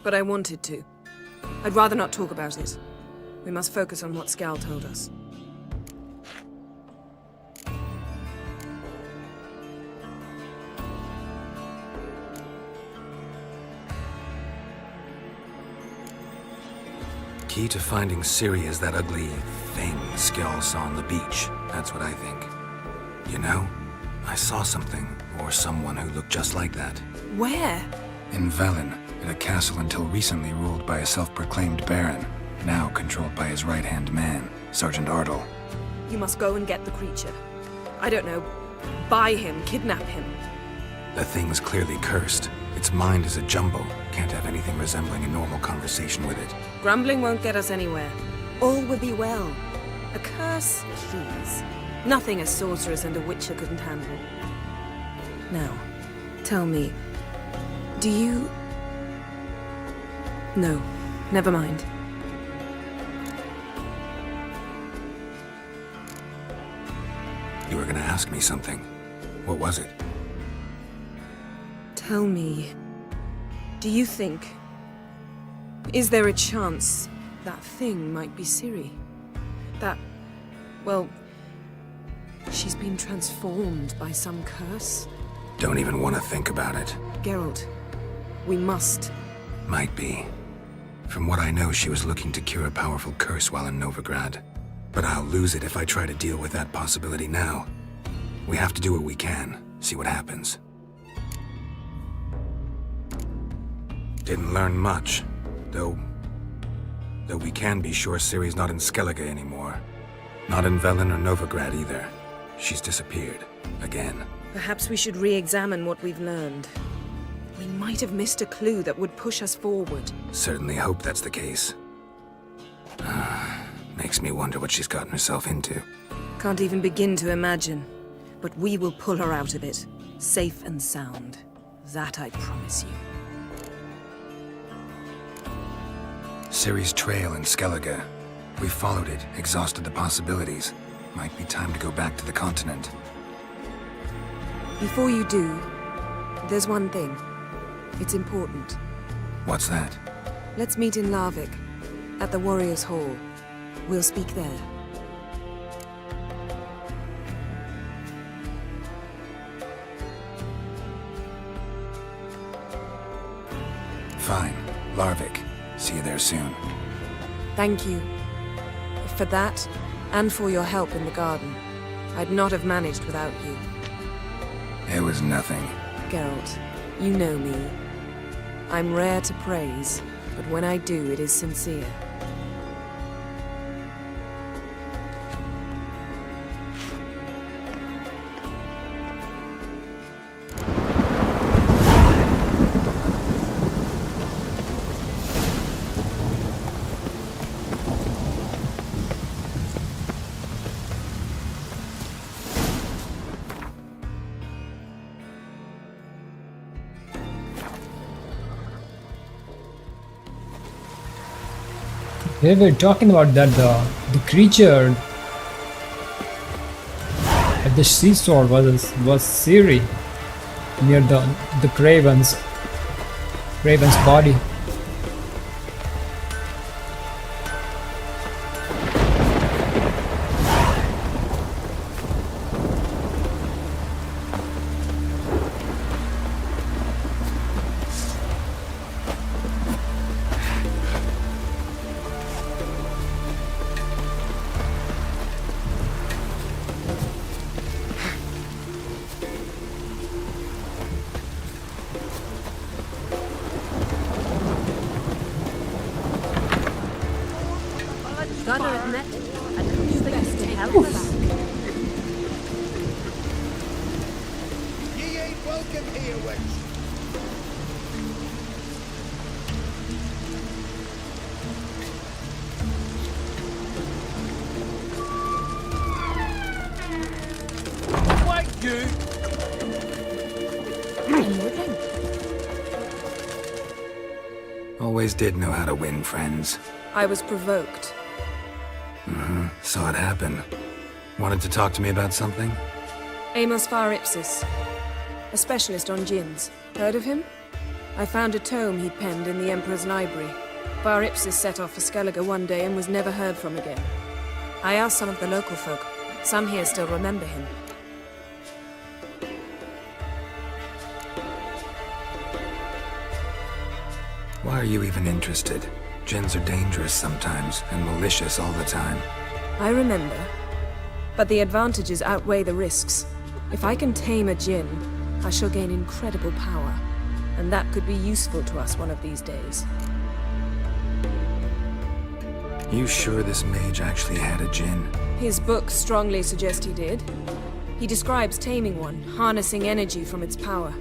But I wanted to. I'd rather not talk about it. We must focus on what Skal told us. Key to finding Ciri is that ugly thing Skell saw on the beach. That's what I think. You know, I saw something, or someone who looked just like that. Where? In Velen, in a castle until recently ruled by a self-proclaimed baron, now controlled by his right-hand man, Sergeant Ardle. You must go and get the creature. I don't know, buy him, kidnap him. The thing's clearly cursed. Its mind is a jumble. Can't have anything resembling a normal conversation with it. Grumbling won't get us anywhere. All will be well. A curse, please. Nothing a sorceress and a witcher couldn't handle. Now, tell me, do you... No, never mind. You were gonna ask me something. What was it? Tell me, do you think... Is there a chance that thing might be Ciri? That... well... she's been transformed by some curse? Don't even want to think about it. Geralt, we must. Might be. From what I know, she was looking to cure a powerful curse while in Novigrad. But I'll lose it if I try to deal with that possibility now. We have to do what we can, see what happens. Didn't learn much, though we can be sure Ciri's not in Skellige anymore. Not in Velen or Novigrad either. She's disappeared. Again. Perhaps we should re-examine what we've learned. We might have missed a clue that would push us forward. Certainly hope that's the case. Makes me wonder what she's gotten herself into. Can't even begin to imagine. But we will pull her out of it. Safe and sound. That I promise you. Ciri's trail in Skellige. We followed it, exhausted the possibilities. Might be time to go back to the continent. Before you do, there's one thing. It's important. What's that? Let's meet in Larvik, at the Warriors' Hall. We'll speak there. Fine. Larvik. See you there soon. Thank you. For that, and for your help in the garden. I'd not have managed without you. There was nothing. Geralt, you know me. I'm rare to praise, but when I do, it is sincere. They were talking about that the creature at the seashore was Ciri near the Craven's body. Gotta admit, I didn't expect to help us. Ye ain't welcome here, wench. Wait, you! Always did know how to win friends. I was provoked. Saw it happen. Wanted to talk to me about something? Amos Far Ipsis, a specialist on djinns. Heard of him? I found a tome he'd penned in the Emperor's library. Far Ipsis set off for Skellige one day and was never heard from again. I asked some of the local folk. Some here still remember him. Why are you even interested? Djinns are dangerous sometimes, and malicious all the time. I remember. But the advantages outweigh the risks. If I can tame a djinn, I shall gain incredible power. And that could be useful to us one of these days. You sure this mage actually had a djinn? His books strongly suggest he did. He describes taming one, harnessing energy from its power.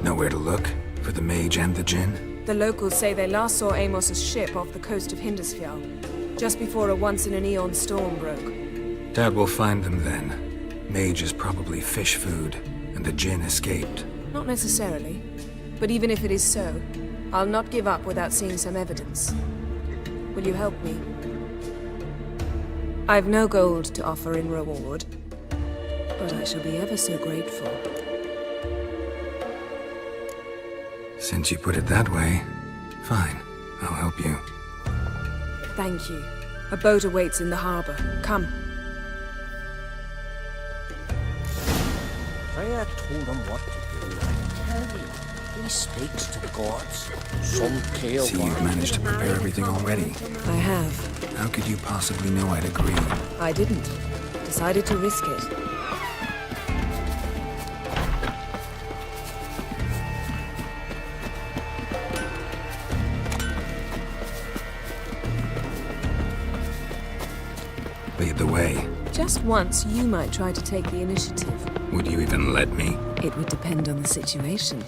Nowhere to look? For the mage and the djinn? The locals say they last saw Amos's ship off the coast of Hindisfjall, just before a once-in-an-eon storm broke. Doubt we'll find them then. Mage is probably fish food, and the djinn escaped. Not necessarily. But even if it is so, I'll not give up without seeing some evidence. Will you help me? I've no gold to offer in reward, but I shall be ever so grateful. Since you put it that way, fine. I'll help you. Thank you. A boat awaits in the harbor. Come. Freya told him what to do. I tell you, he speaks to the gods. Some care. See, you've managed to prepare everything already. I have. How could you possibly know I'd agree? I didn't. Decided to risk it. Lead the way. Just once, you might try to take the initiative. Would you even let me? It would depend on the situation.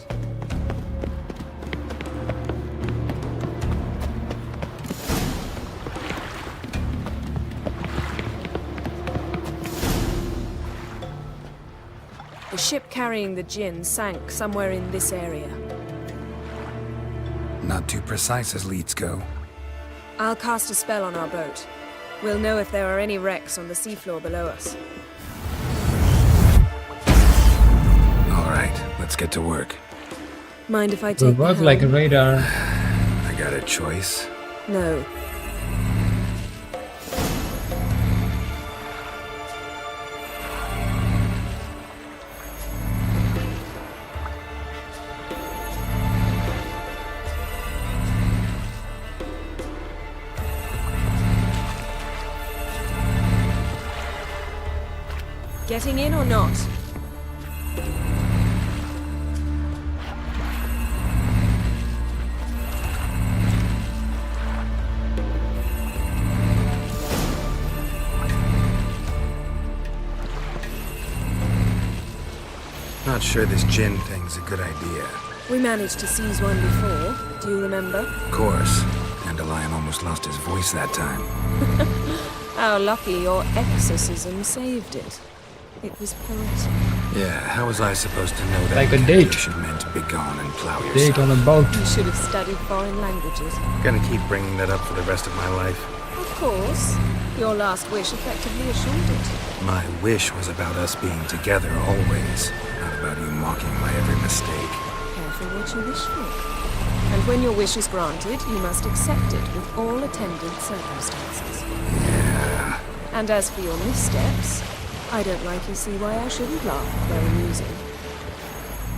The ship carrying the djinn sank somewhere in this area. Not too precise as leads go. I'll cast a spell on our boat. We'll know if there are any wrecks on the seafloor below us. All right, let's get to work. Mind if I Will take work the like a helm? radar. I got a choice. No. Getting in or not? Not sure this gin thing's a good idea. We managed to seize one before. Do you remember? Of course. Dandelion almost lost his voice that time. How lucky your exorcism saved it. It was poetic. Yeah, how was I supposed to know that Like a date. incantation meant begone and plow yourself? Date on a boat. You should have studied foreign languages. Gonna keep bringing that up for the rest of my life. Of course. Your last wish effectively assured it. My wish was about us being together always, not about you mocking my every mistake. Careful what you wish for. And when your wish is granted, you must accept it with all attendant circumstances. Yeah. And as for your missteps, I don't likely see why I shouldn't laugh. They're amusing.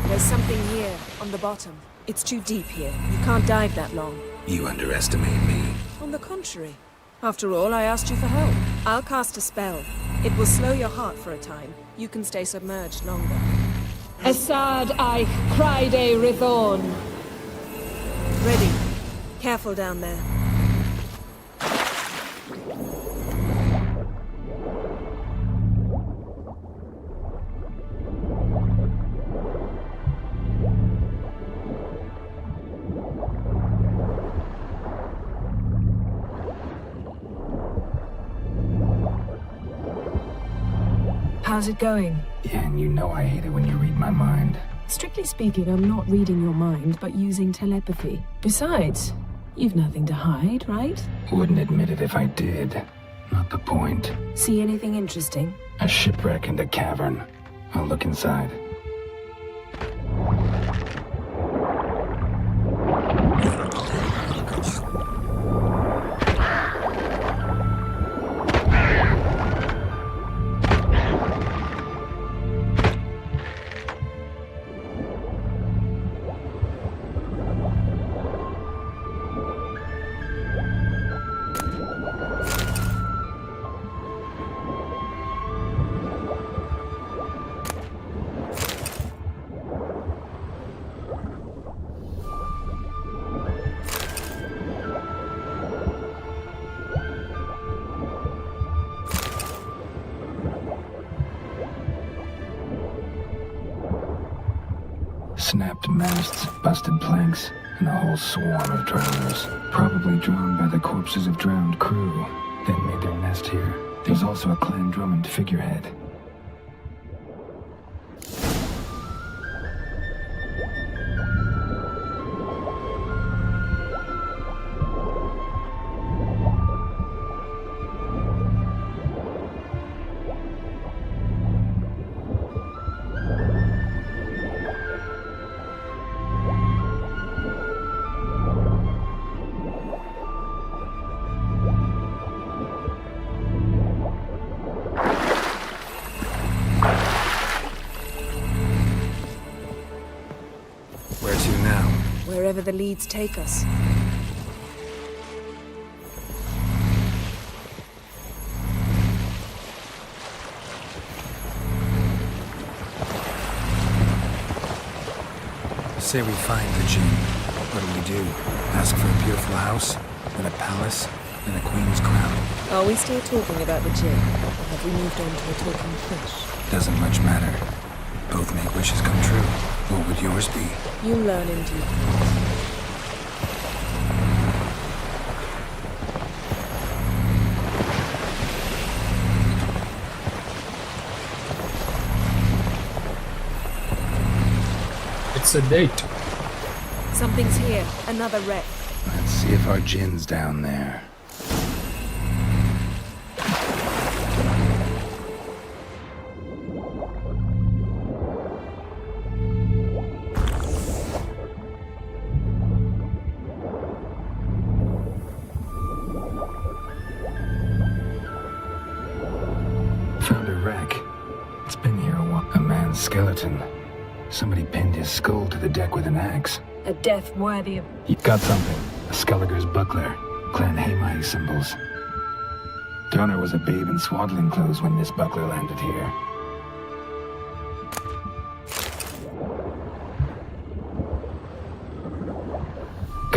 There's something here, on the bottom. It's too deep here. You can't dive that long. You underestimate me. On the contrary. After all, I asked you for help. I'll cast a spell. It will slow your heart for a time. You can stay submerged longer. Assad Eich Criede Rithorn. Ready. Careful down there. How's it going? Yeah, and you know I hate it when you read my mind. Strictly speaking, I'm not reading your mind, but using telepathy. Besides, you've nothing to hide, right? Wouldn't admit it if I did. Not the point. See anything interesting? A shipwreck in the cavern. I'll look inside. Snapped masts, busted planks, and a whole swarm of drowners. Probably drowned by the corpses of drowned crew, then made their nest here. There's also a Clan Drummond figurehead. Wherever the leads take us. Say we find the gem. What do? Ask for a beautiful house, and a palace, and a queen's crown? Are we still talking about the gem? Or have we moved on to a talking fish? Doesn't much matter. Both make wishes come true. What would yours be? You learn in due course. It's a date. Something's here. Another wreck. Let's see if our gin's down there. Found a wreck. It's been here a while. A man's skeleton. Somebody pinned his skull to the deck with an axe. A death worthy of... You've got something. A Skelliger's buckler. Clan Hamai symbols. Donner was a babe in swaddling clothes when this buckler landed here.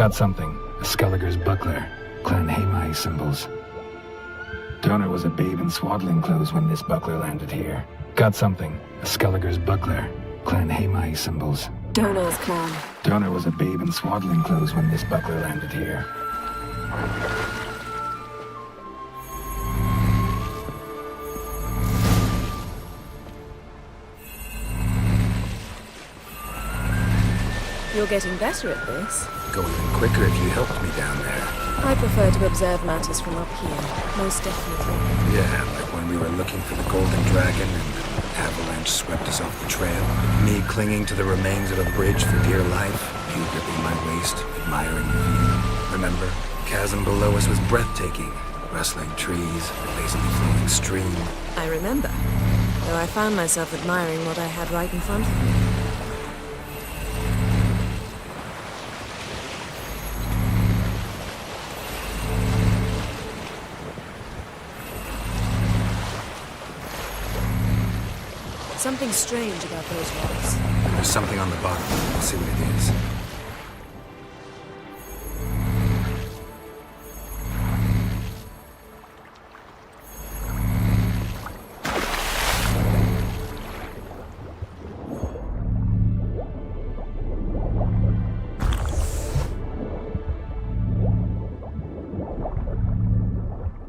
Got something. A Skelliger's buckler. Clan Hamai symbols. Donor was a babe in swaddling clothes when this buckler landed here. Got something. A Skelliger's buckler. Clan Hamai symbols. Donal's clan. Donor was a babe in swaddling clothes when this buckler landed here. You're getting better at this. Go even quicker if you helped me down there. I prefer to observe matters from up here, most definitely. Yeah, like when we were looking for the Golden Dragon and the avalanche swept us off the trail. Me clinging to the remains of a bridge for dear life. You gripping my waist, admiring the view. Remember? Chasm below us was breathtaking. Rustling trees, a lazily flowing stream. I remember, though I found myself admiring what I had right in front of me. Something strange about those rocks. There's something on the bottom. We'll see what it is.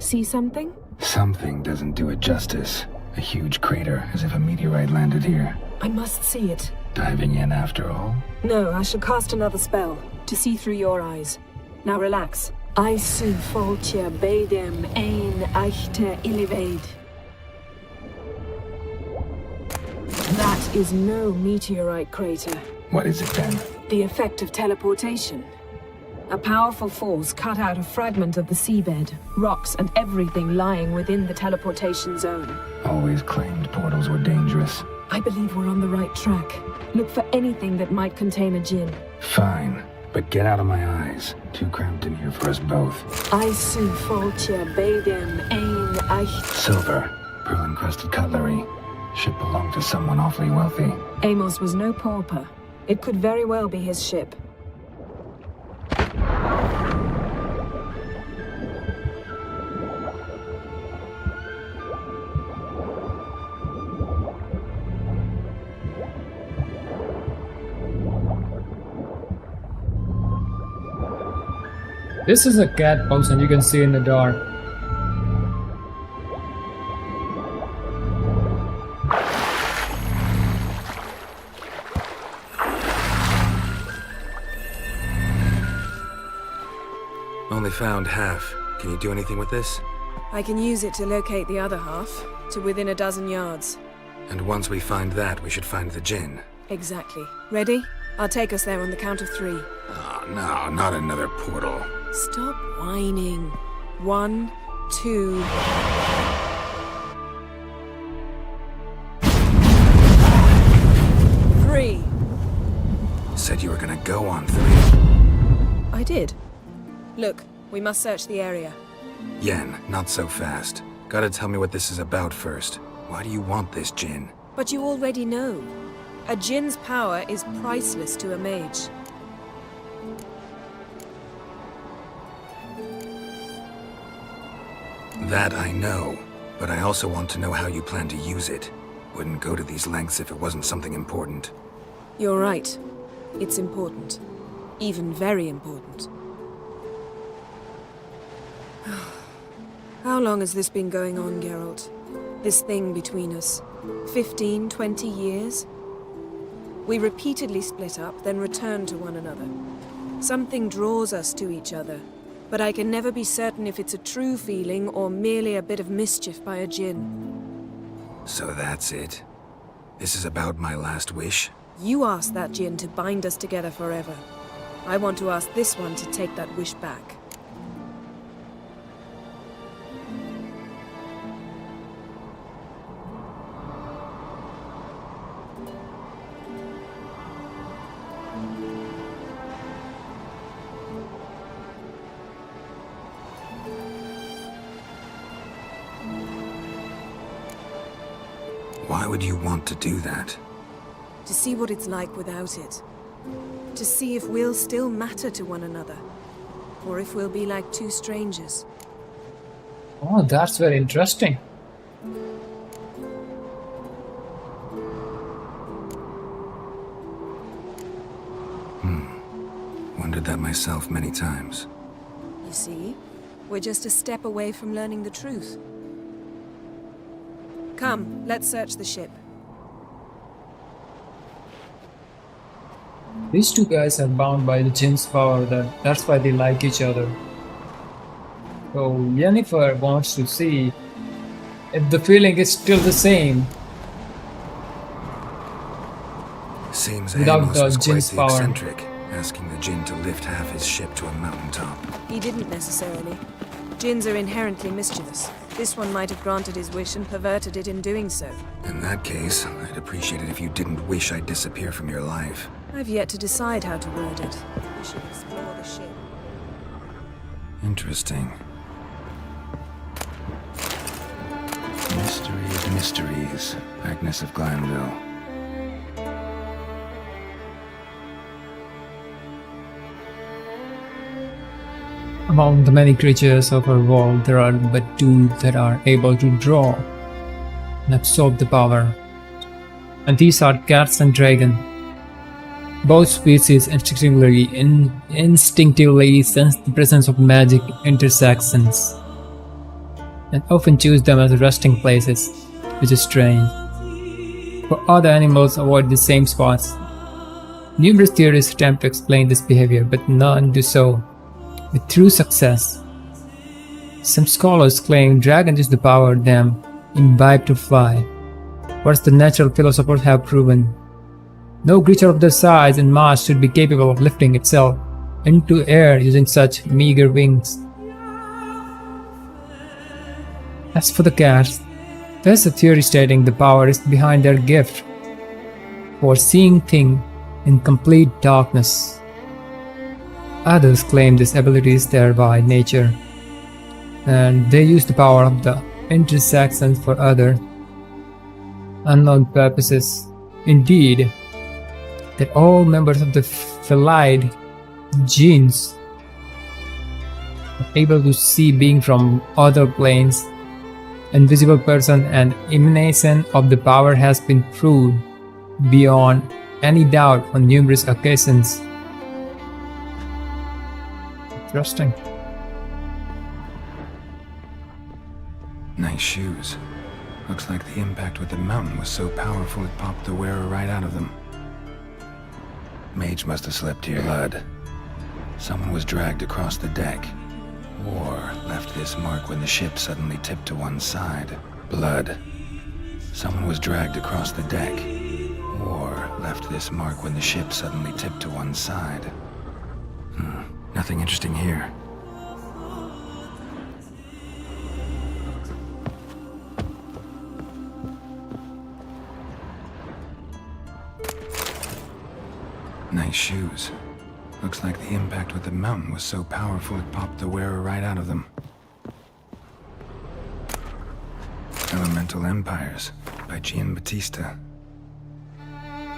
See something? Something doesn't do it justice. A huge crater, as if a meteorite landed here. I must see it. Diving in after all? No, I shall cast another spell, to see through your eyes. Now relax. Asus Rog MEG That is no meteorite crater. What is it then? The effect of teleportation. A powerful force cut out a fragment of the seabed, rocks and everything lying within the teleportation zone. Always claimed portals were dangerous. I believe we're on the right track. Look for anything that might contain a djinn. Fine, but get out of my eyes. Too cramped in here for us both. Asus Rog Silver, pearl-encrusted cutlery. Should belong to someone awfully wealthy. Amos was no pauper. It could very well be his ship. This is a cat box and you can see in the dark. Only found half. Can you do anything with this? I can use it to locate the other half, to within a dozen yards. And once we find that, we should find the djinn. Exactly. Ready? I'll take us there on the count of 3. Oh, no, not another portal. Stop whining. 1, 2... Three. Said you were gonna go on 3. I did. Look, we must search the area. Yen, not so fast. Gotta tell me what this is about first. Why do you want this djinn? But you already know. A djinn's power is priceless to a mage. That I know, but I also want to know how you plan to use it. Wouldn't go to these lengths if it wasn't something important. You're right. It's important. Even very important. How long has this been going on, Geralt? This thing between us? 15, 20 years? We repeatedly split up, then returned to one another. Something draws us to each other, but I can never be certain if it's a true feeling or merely a bit of mischief by a djinn. So that's it? This is about my last wish? You asked that djinn to bind us together forever. I want to ask this one to take that wish back. Why would you want to do that? To see what it's like without it. To see if we'll still matter to one another, or if we'll be like two strangers. Oh, that's very interesting. Wondered that myself many times. You see, we're just a step away from learning the truth. Come, let's search the ship. These two guys are bound by the Jin's power, that's why they like each other. So Yennefer wants to see if the feeling is still the same. Seems Without Amos the was quite Jin's the power. eccentric, asking the Jinn to lift half his ship to a mountaintop. He didn't necessarily. Jinns are inherently mischievous. This one might have granted his wish and perverted it in doing so. In that case, I'd appreciate it if you didn't wish I'd disappear from your life. I've yet to decide how to word it. We should explore the ship. Interesting. Mystery of mysteries, Agnes of Glanville. Among the many creatures of our world, there are but two that are able to draw and absorb the power. And these are cats and dragon. Both species instinctively sense the presence of magic intersections and often choose them as resting places, which is strange. For other animals avoid the same spots. Numerous theories attempt to explain this behavior, but none do so with true success. Some scholars claim dragons use the power them imbibe to fly, whereas the natural philosophers have proven no creature of their size and mass should be capable of lifting itself into air using such meager wings. As for the cats, there's a theory stating the power is behind their gift for seeing things in complete darkness. Others claim this ability is there by nature, and they use the power of the intersections for other unknown purposes. Indeed, that all members of the Felide genes are able to see beings from other planes. Invisible person and emanation of the power has been proved beyond any doubt on numerous occasions. Interesting. Nice shoes. Looks like the impact with the mountain was so powerful it popped the wearer right out of them. Mage must have slept here, lad. Someone was dragged across the deck, or left this mark when the ship suddenly tipped to one side. Blood. Someone was dragged across the deck, or left this mark when the ship suddenly tipped to one side. Nothing interesting here. Nice shoes. Looks like the impact with the mountain was so powerful it popped the wearer right out of them. Elemental Empires by Giambattista.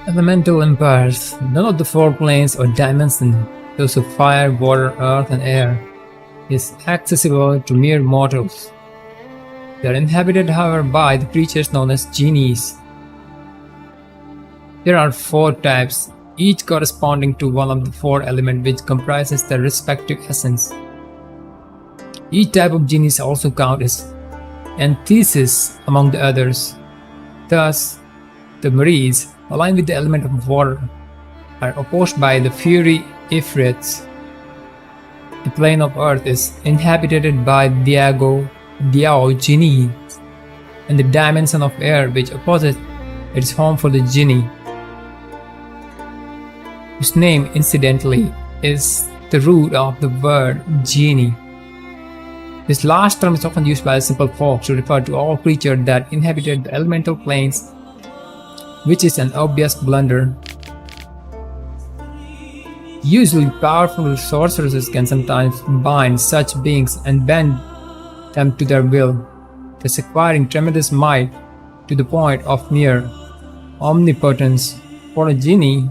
Elemental empires, none of the four planes or dimensions, those of fire, water, earth, and air, is accessible to mere mortals. They are inhabited, however, by the creatures known as genies. There are four types, each corresponding to one of the four elements which comprises their respective essence. Each type of genie is also counted as antithesis among the others. Thus, the Maries, aligned with the element of water, are opposed by the Fury Ifrits. The plane of earth is inhabited by Diao genie, and the dimension of air which opposes its home for the genie, whose name incidentally is the root of the word genie. This last term is often used by simple folks to refer to all creatures that inhabited the elemental planes, which is an obvious blunder. Usually powerful sorceresses can sometimes bind such beings and bend them to their will, thus acquiring tremendous might to the point of near omnipotence. For a genie,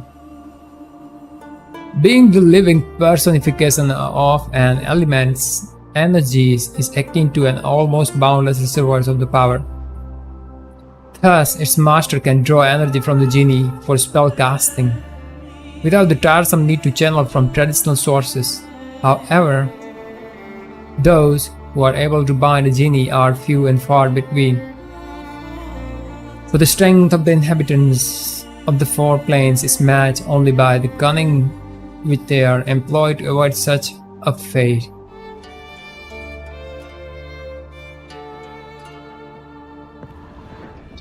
Being the living personification of an element's energies is akin to an almost boundless reservoir of the power. Thus, its master can draw energy from the genie for spell casting, without the tiresome need to channel from traditional sources. However, those who are able to bind a genie are few and far between. For the strength of the inhabitants of the four planes is matched only by the cunning which they are employed to avoid such a fate.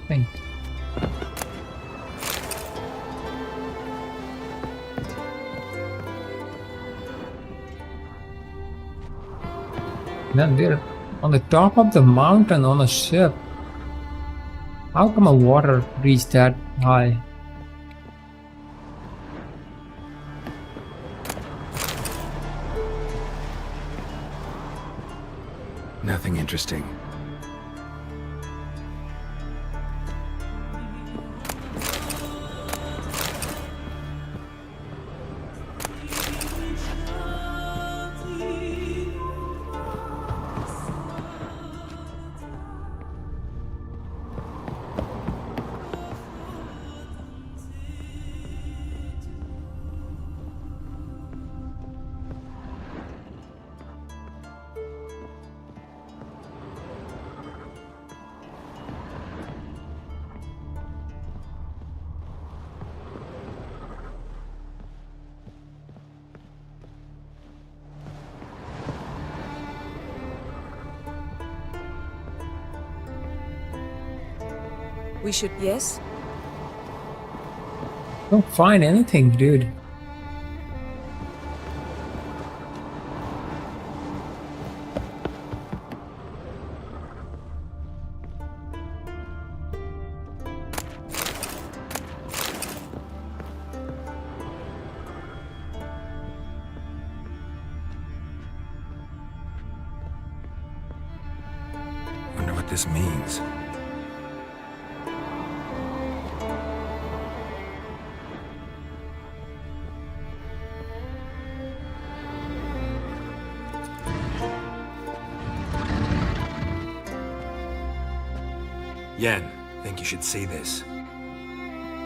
Think. Man, we're on the top of the mountain on a ship. How come a water reached that high? Nothing interesting. We should... Yes? Don't find anything, dude. Wonder what this means. Yen, think you should see this.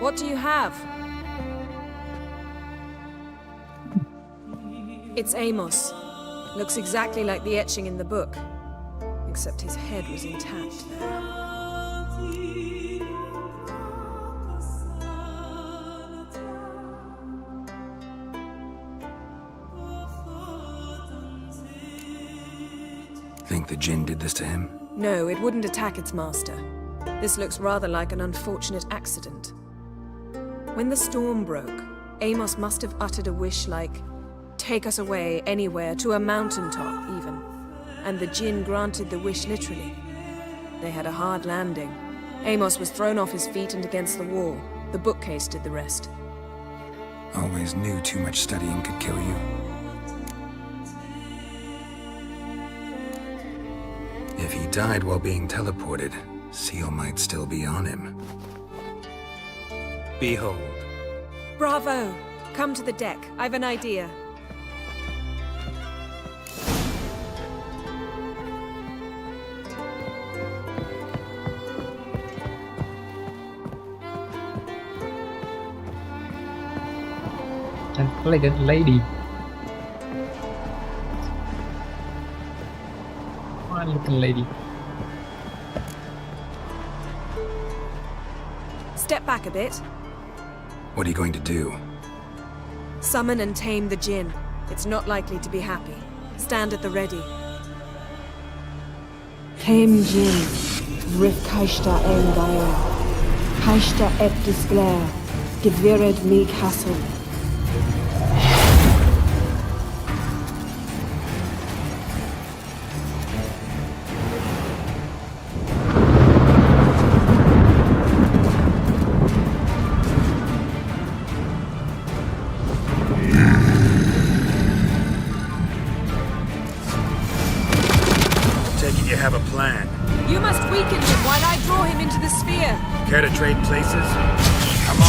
What do you have? It's Amos. Looks exactly like the etching in the book. Except his head was intact. Think the Jinn did this to him? No, it wouldn't attack its master. This looks rather like an unfortunate accident. When the storm broke, Amos must have uttered a wish like, "Take us away, anywhere, to a mountaintop, even." And the Jinn granted the wish literally. They had a hard landing. Amos was thrown off his feet and against the wall. The bookcase did the rest. Always knew too much studying could kill you. If he died while being teleported, Seal might still be on him. Behold. Bravo! Come to the deck. I've an idea. And elegant lady. Fine looking lady. Step back a bit. What are you going to do? Summon and tame the Jinn. It's not likely to be happy. Stand at the ready. Tame Jinn, Rif Kaishta El Baer, Kaishta Et Disglair, Gevired MEG Hassel. You have a plan. You must weaken him while I draw him into the sphere. Care to trade places? Come on!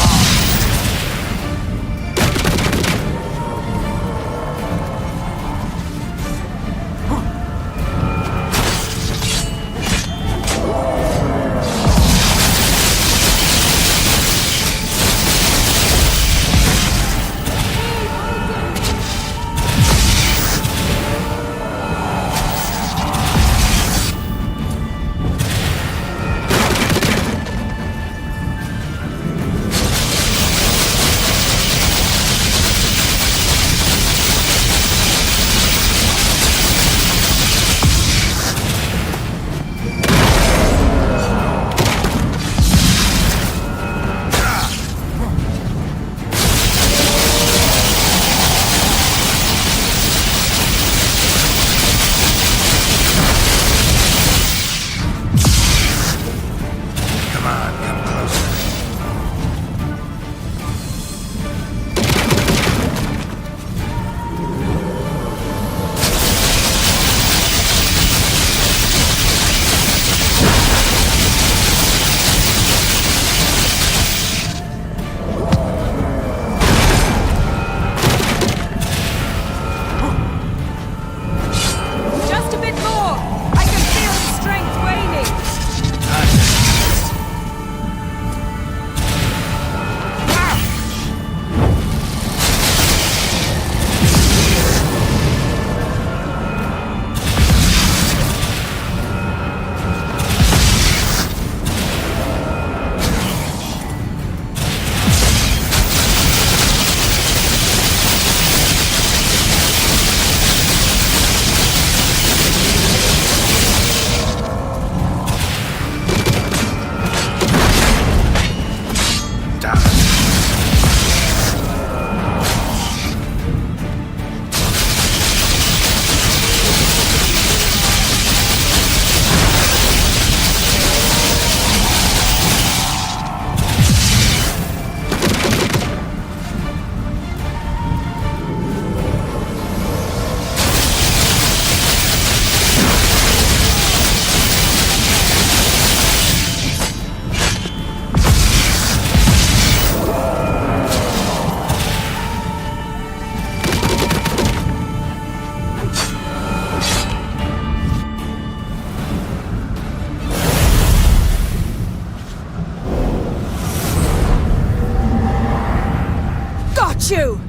hate you!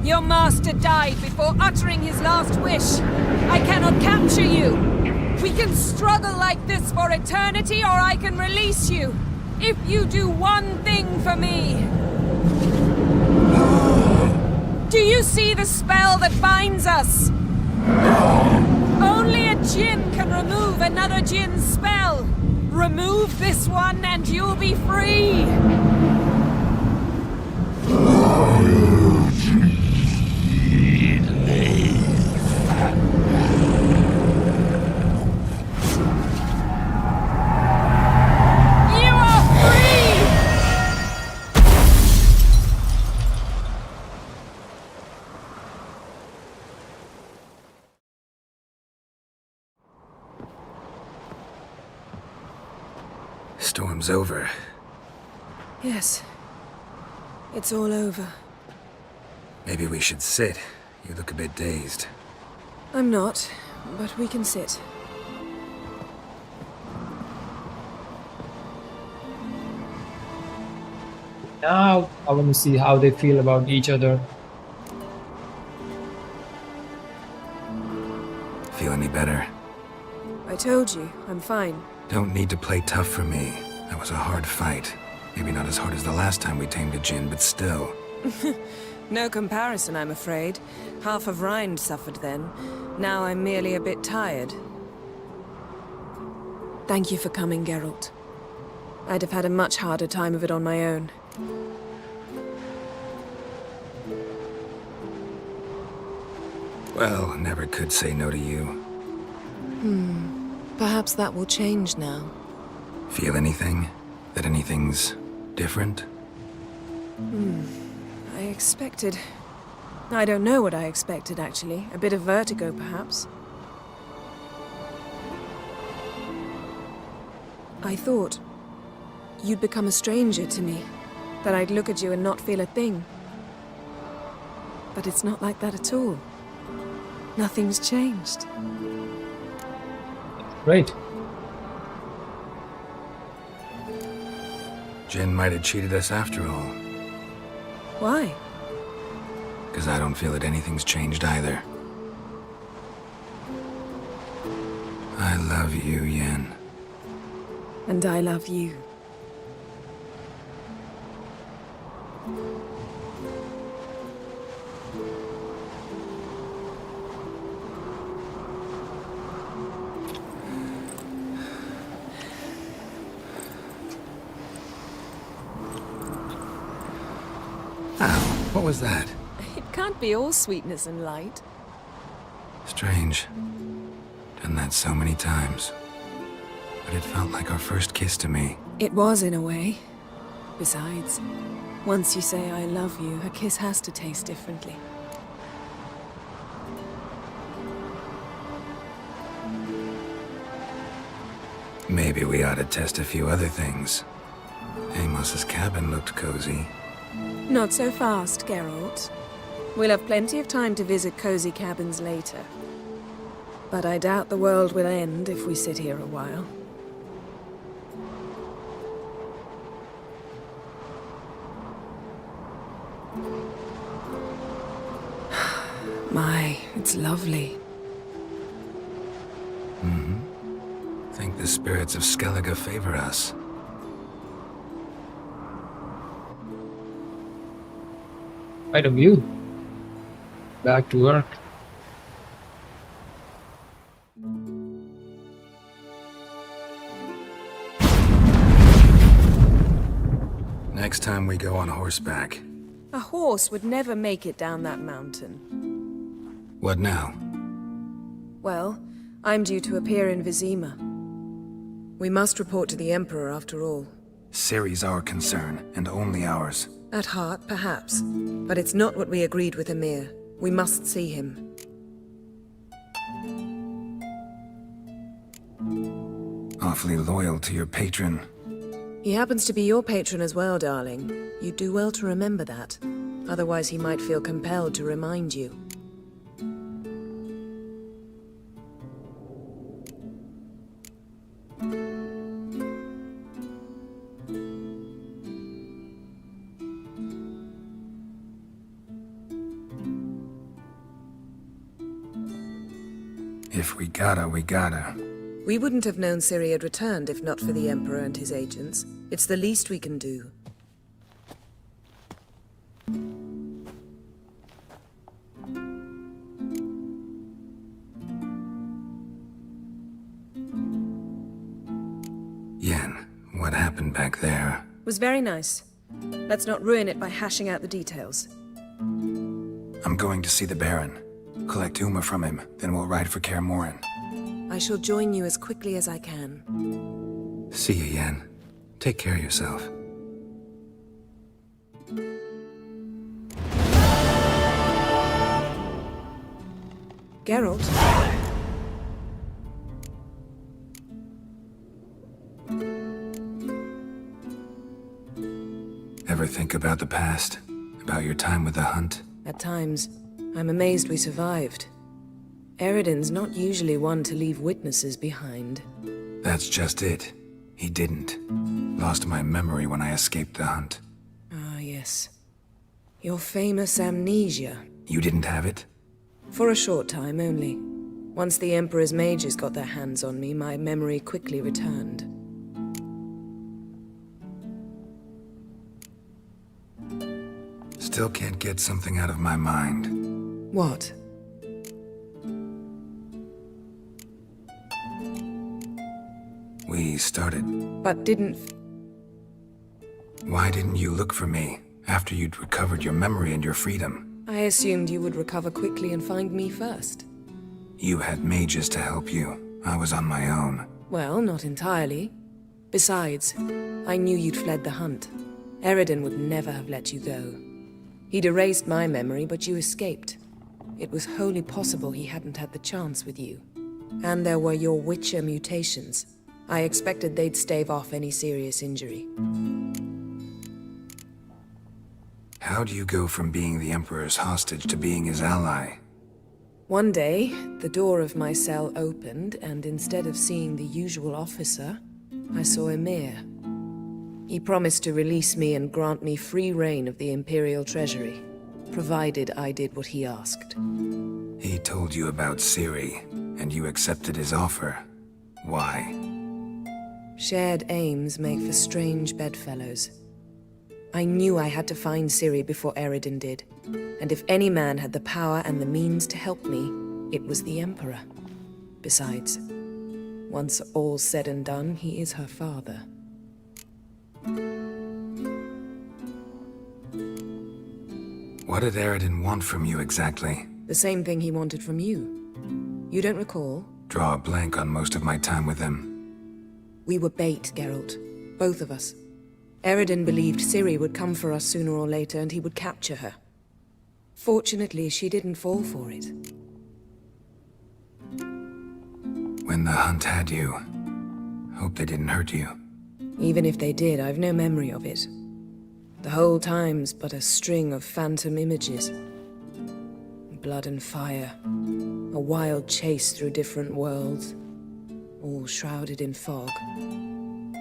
Your master died before uttering his last wish. I cannot capture you. We can struggle like this for eternity, or I can release you. If you do one thing for me. Do you see the spell that binds us? Only a djinn can remove another djinn's spell. Remove this one and you'll be free. Storm's over. Yes. It's all over. Maybe we should sit. You look a bit dazed. I'm not, but we can sit. Now I want to see how they feel about each other. Feel any better? I told you, I'm fine. Don't need to play tough for me. That was a hard fight. Maybe not as hard as the last time we tamed a djinn, but still. No comparison, I'm afraid. Half of Rind suffered then. Now I'm merely a bit tired. Thank you for coming, Geralt. I'd have had a much harder time of it on my own. Well, never could say no to you. Perhaps that will change now. Feel anything? That anything's different? I expected... I don't know what I expected, actually. A bit of vertigo, perhaps. I thought you'd become a stranger to me. That I'd look at you and not feel a thing. But it's not like that at all. Nothing's changed. Right. Jinn might have cheated us after all. Why? Because I don't feel that anything's changed either. I love you, Yen. And I love you. What was that? It can't be all sweetness and light. Strange. Done that so many times. But it felt like our first kiss to me. It was, in a way. Besides, once you say I love you, a kiss has to taste differently. Maybe we ought to test a few other things. Amos's cabin looked cozy. Not so fast, Geralt. We'll have plenty of time to visit cozy cabins later. But I doubt the world will end if we sit here a while. My, it's lovely. Think the spirits of Skellige favor us. Quite a view. Back to work. Next time we go on horseback. A horse would never make it down that mountain. What now? Well, I'm due to appear in Vizima. We must report to the Emperor after all. Ciri's our concern, and only ours. At heart, perhaps. But it's not what we agreed with Emir. We must see him. Awfully loyal to your patron. He happens to be your patron as well, darling. You'd do well to remember that. Otherwise he might feel compelled to remind you. If we gotta, we gotta. We wouldn't have known Ciri had returned if not for the Emperor and his agents. It's the least we can do. Yen, what happened back there? Was very nice. Let's not ruin it by hashing out the details. I'm going to see the Baron. Collect Uma from him, then we'll ride for Kaer Morhen. I shall join you as quickly as I can. See you, Yen. Take care of yourself. Geralt? Ever think about the past? About your time with the Hunt? At times, I'm amazed we survived. Eridan's not usually one to leave witnesses behind. That's just it. He didn't. Lost my memory when I escaped the Hunt. Ah, yes. Your famous amnesia. You didn't have it? For a short time only. Once the Emperor's mages got their hands on me, my memory quickly returned. Still can't get something out of my mind. What? We started. But didn't... Why didn't you look for me after you'd recovered your memory and your freedom? I assumed you would recover quickly and find me first. You had mages to help you. I was on my own. Well, not entirely. Besides, I knew you'd fled the Hunt. Eridan would never have let you go. He'd erased my memory, but you escaped. It was wholly possible he hadn't had the chance with you. And there were your Witcher mutations. I expected they'd stave off any serious injury. How do you go from being the Emperor's hostage to being his ally? One day, the door of my cell opened, and instead of seeing the usual officer, I saw Emir. He promised to release me and grant me free reign of the Imperial Treasury, provided I did what he asked. He told you about Ciri, and you accepted his offer. Why? Shared aims make for strange bedfellows. I knew I had to find Ciri before Eridan did, and if any man had the power and the means to help me, it was the Emperor. Besides, once all's said and done, he is her father. What did Eridan want from you exactly? The same thing he wanted from you. You don't recall? Draw a blank on most of my time with him. We were bait, Geralt. Both of us. Eridan believed Ciri would come for us sooner or later and he would capture her. Fortunately, she didn't fall for it. When the Hunt had you, hope they didn't hurt you. Even if they did, I've no memory of it. The whole time's but a string of phantom images. Blood and fire. A wild chase through different worlds. All shrouded in fog.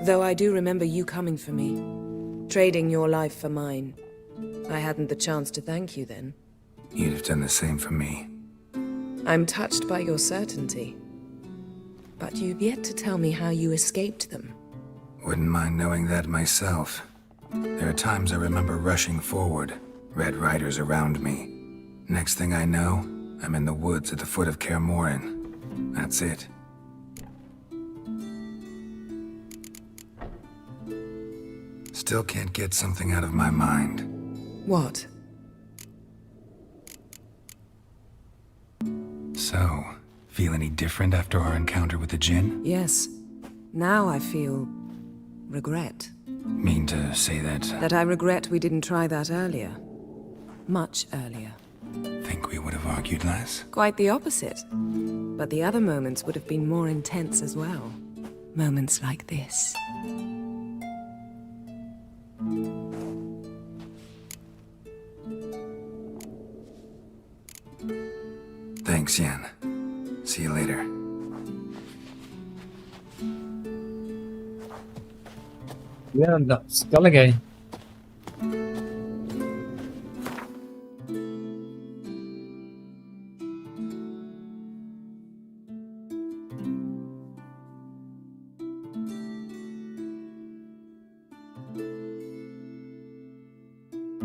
Though I do remember you coming for me. Trading your life for mine. I hadn't the chance to thank you then. You'd have done the same for me. I'm touched by your certainty. But you've yet to tell me how you escaped them. Wouldn't mind knowing that myself. There are times I remember rushing forward, Red Riders around me. Next thing I know, I'm in the woods at the foot of Kaer Morhen. That's it. Still can't get something out of my mind. What? So, feel any different after our encounter with the Djinn? Yes. Now I feel... regret. Mean to say that... That I regret we didn't try that earlier. Much earlier. Think we would have argued less? Quite the opposite. But the other moments would have been more intense as well. Moments like this. Thanks, Yen. See you later. Yeah, the skull guy.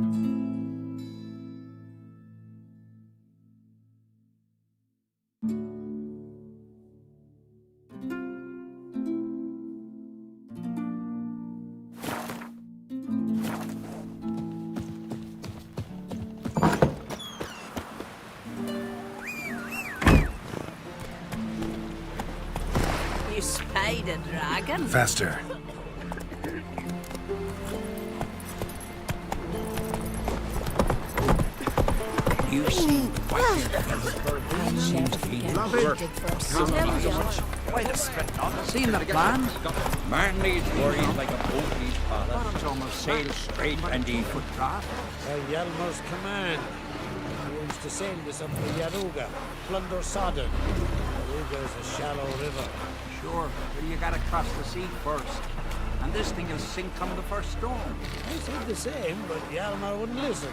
You spied a dragon? Faster. You see, Seen the plan? Man needs worries like a boat needs ballast. Sail straight and eat footpath. By Yalmer's command, he wants to send us up the Yaruga, plunder Sodden. Yaruga is a shallow river. Sure, but you gotta cross the sea first. And this thing will sink come the first storm. I said the same, but Yalmer wouldn't listen.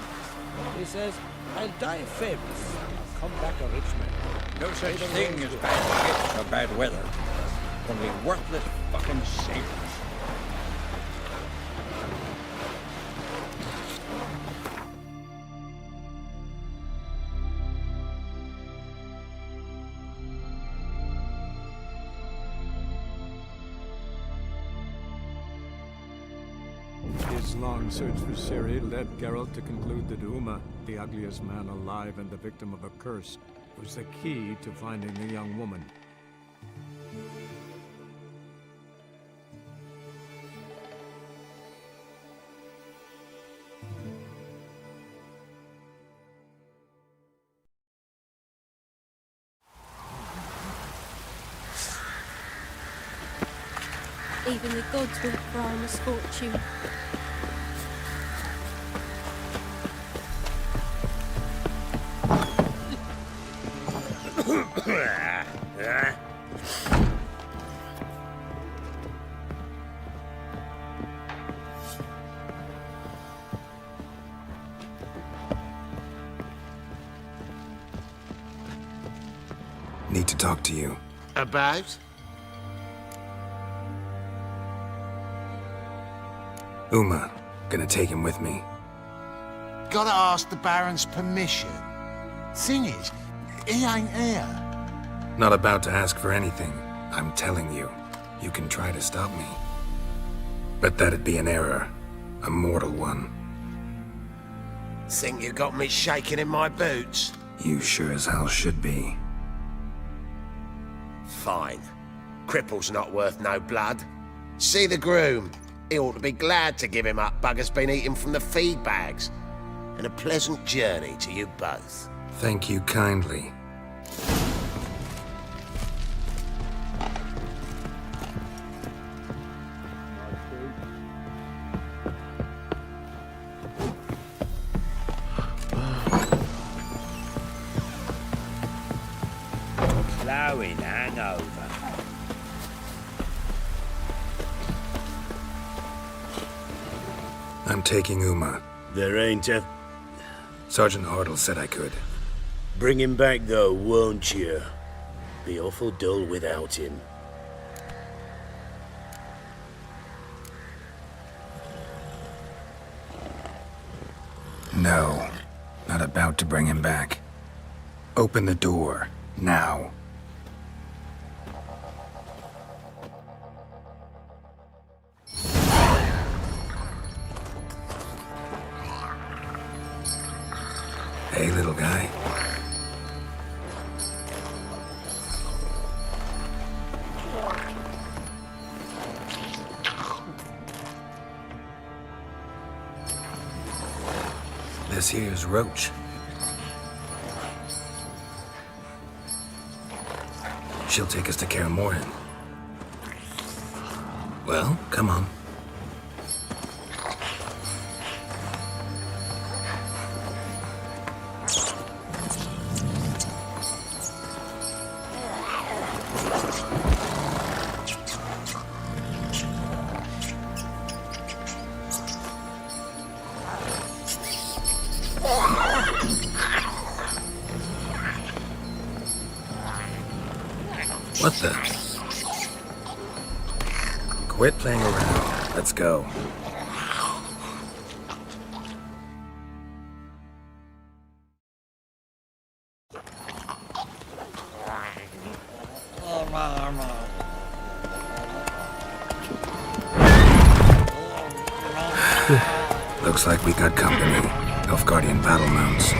He says, I'll die famous. I'll come back a rich man. No such thing as bad ships or bad weather. Only worthless fucking sailors. His long search for Ciri led Geralt to conclude that Uma, the ugliest man alive and the victim of a curse, was the key to finding the young woman. Even the gods weep for our misfortune. Need to talk to you. About? Uma, gonna take him with me. Gotta ask the Baron's permission. Thing is, he ain't here. Not about to ask for anything. I'm telling you, you can try to stop me. But that'd be an error. A mortal one. Think you got me shaking in my boots? You sure as hell should be. Fine. Cripple's not worth no blood. See the groom. He ought to be glad to give him up. Bugger's been eating from the feed bags. And a pleasant journey to you both. Thank you kindly. Plowing hangover. I'm taking Uma. There ain't a... Sergeant Hartle said I could. Bring him back though, won't you? Be awful dull without him. No, not about to bring him back. Open the door, now. Hey, little guy. This here's Roach. She'll take us to Kaer Morhen. Well, come on. What the? Quit playing around. Let's go. go. Looks like we got company. Nilfgaardian battle mounts.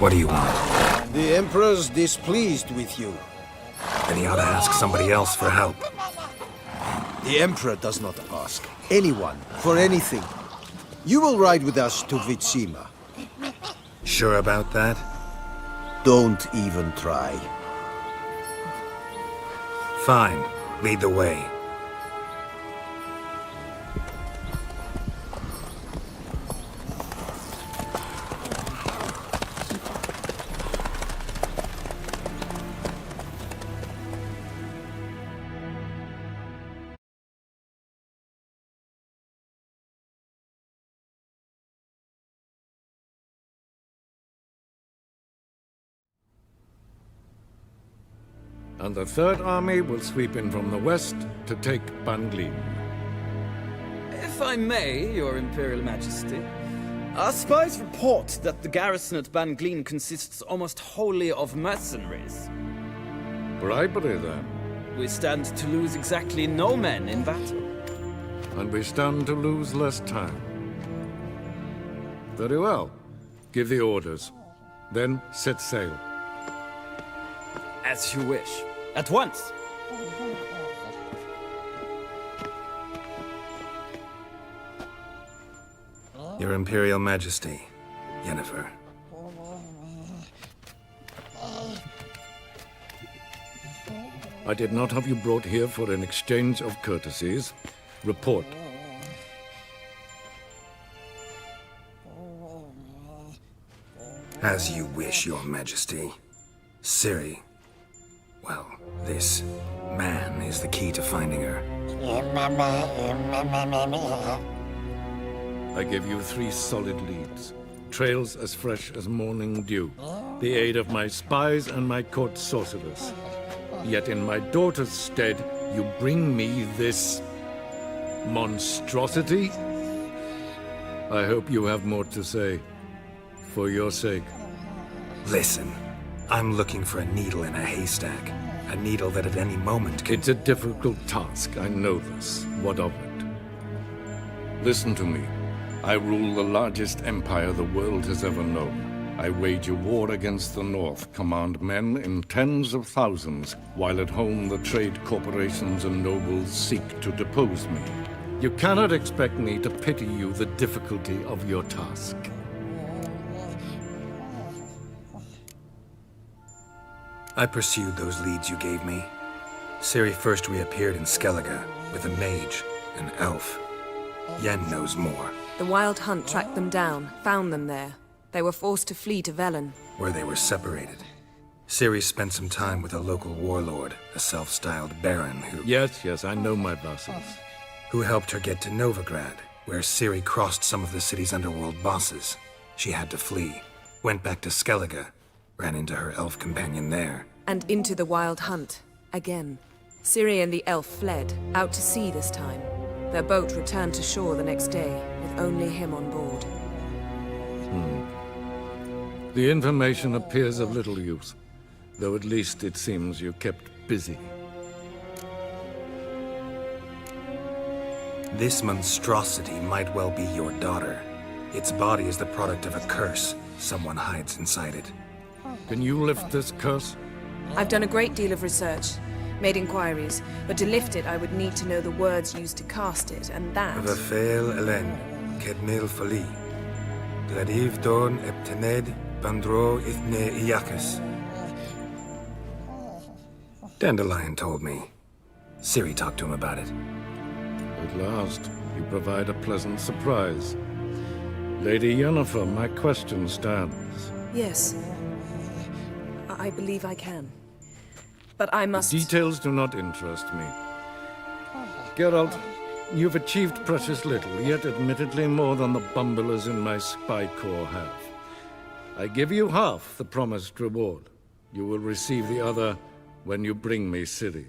What do you want? The Emperor's displeased with you. Then he ought to ask somebody else for help. The Emperor does not ask anyone for anything. You will ride with us to Vitsima. Sure about that? Don't even try. Fine. Lead the way. And the Third Army will sweep in from the west to take Banglin. If I may, Your Imperial Majesty, our spies report that the garrison at Banglin consists almost wholly of mercenaries. Bribery, then. We stand to lose exactly no men in battle. And we stand to lose less time. Very well. Give the orders. Then set sail. As you wish. At once! Your Imperial Majesty, Yennefer. I did not have you brought here for an exchange of courtesies. Report. As you wish, Your Majesty. Ciri. Well, this man is the key to finding her. I give you 3 solid leads. Trails as fresh as morning dew. The aid of my spies and my court sorcerers. Yet in my daughter's stead, you bring me this monstrosity? I hope you have more to say. For your sake. Listen. I'm looking for a needle in a haystack. A needle that at any moment can... It's a difficult task, I know this. What of it? Listen to me. I rule the largest empire the world has ever known. I wage a war against the North, command men in tens of thousands, while at home the trade corporations and nobles seek to depose me. You cannot expect me to pity you the difficulty of your task. I pursued those leads you gave me. Ciri first reappeared in Skellige with a mage, an elf. Yen knows more. The Wild Hunt tracked them down, found them there. They were forced to flee to Velen. Where they were separated. Ciri spent some time with a local warlord, a self-styled baron who... Yes, I know my vassals. Who helped her get to Novigrad, where Ciri crossed some of the city's underworld bosses. She had to flee. Went back to Skellige. Ran into her elf companion there. And into the Wild Hunt. Again. Ciri and the elf fled, out to sea this time. Their boat returned to shore the next day, with only him on board. The information appears of little use, though at least it seems you kept busy. This monstrosity might well be your daughter. Its body is the product of a curse. Someone hides inside it. Can you lift this curse? I've done a great deal of research, made inquiries, but to lift it I would need to know the words used to cast it, and that... Vafael Elen, Kedmil Fali. Gladiv Dorn Eptened, Bandro Ithne Iakis. Dandelion told me. Ciri talked to him about it. At last, you provide a pleasant surprise. Lady Yennefer, my question stands. Yes. I believe I can. But I must... The details do not interest me. Geralt, you've achieved precious little, yet admittedly more than the bumblers in my spy corps have. I give you half the promised reward. You will receive the other when you bring me Ciri.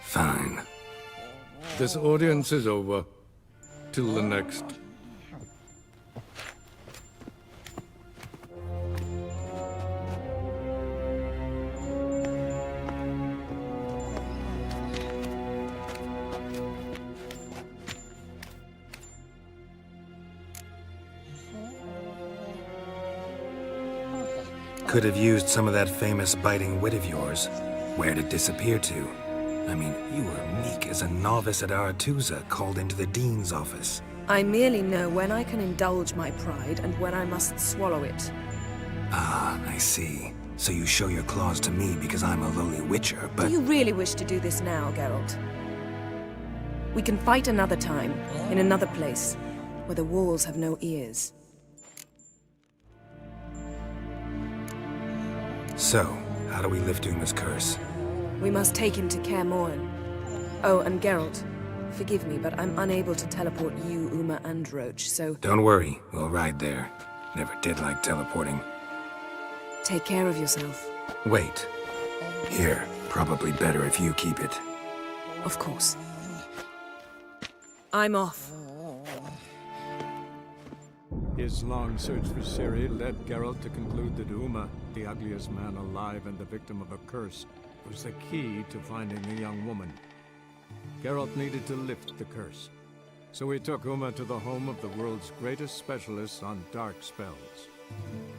Fine. This audience is over. Till the next. Could have used some of that famous biting wit of yours. Where'd it disappear to? I mean, you were meek as a novice at Aretusa called into the Dean's office. I merely know when I can indulge my pride and when I must swallow it. Ah, I see. So you show your claws to me because I'm a lowly witcher, but... Do you really wish to do this now, Geralt? We can fight another time, in another place, where the walls have no ears. So, how do we lift Uma's curse? We must take him to Kaer Morhen. Oh, and Geralt, forgive me, but I'm unable to teleport you, Uma, and Roach, so... Don't worry, we'll ride there. Never did like teleporting. Take care of yourself. Wait. Here, probably better if you keep it. Of course. I'm off. His long search for Ciri led Geralt to conclude that Uma, the ugliest man alive and the victim of a curse, was the key to finding the young woman. Geralt needed to lift the curse, so he took Uma to the home of the world's greatest specialists on dark spells,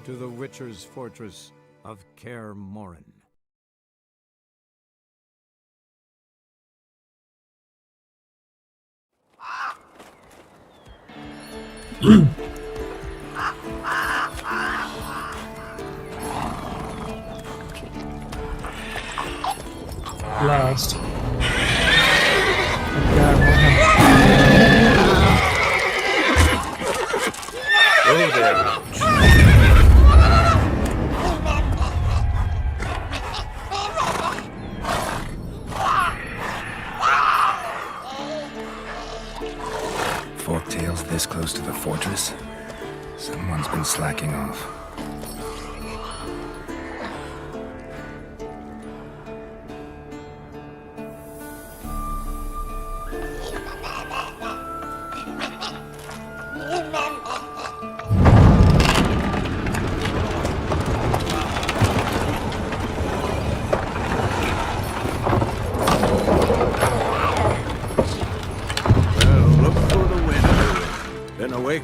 to the Witcher's fortress of Kaer Morhen. Last. Go there, Roach. Forktails this close to the fortress? Someone's been slacking off.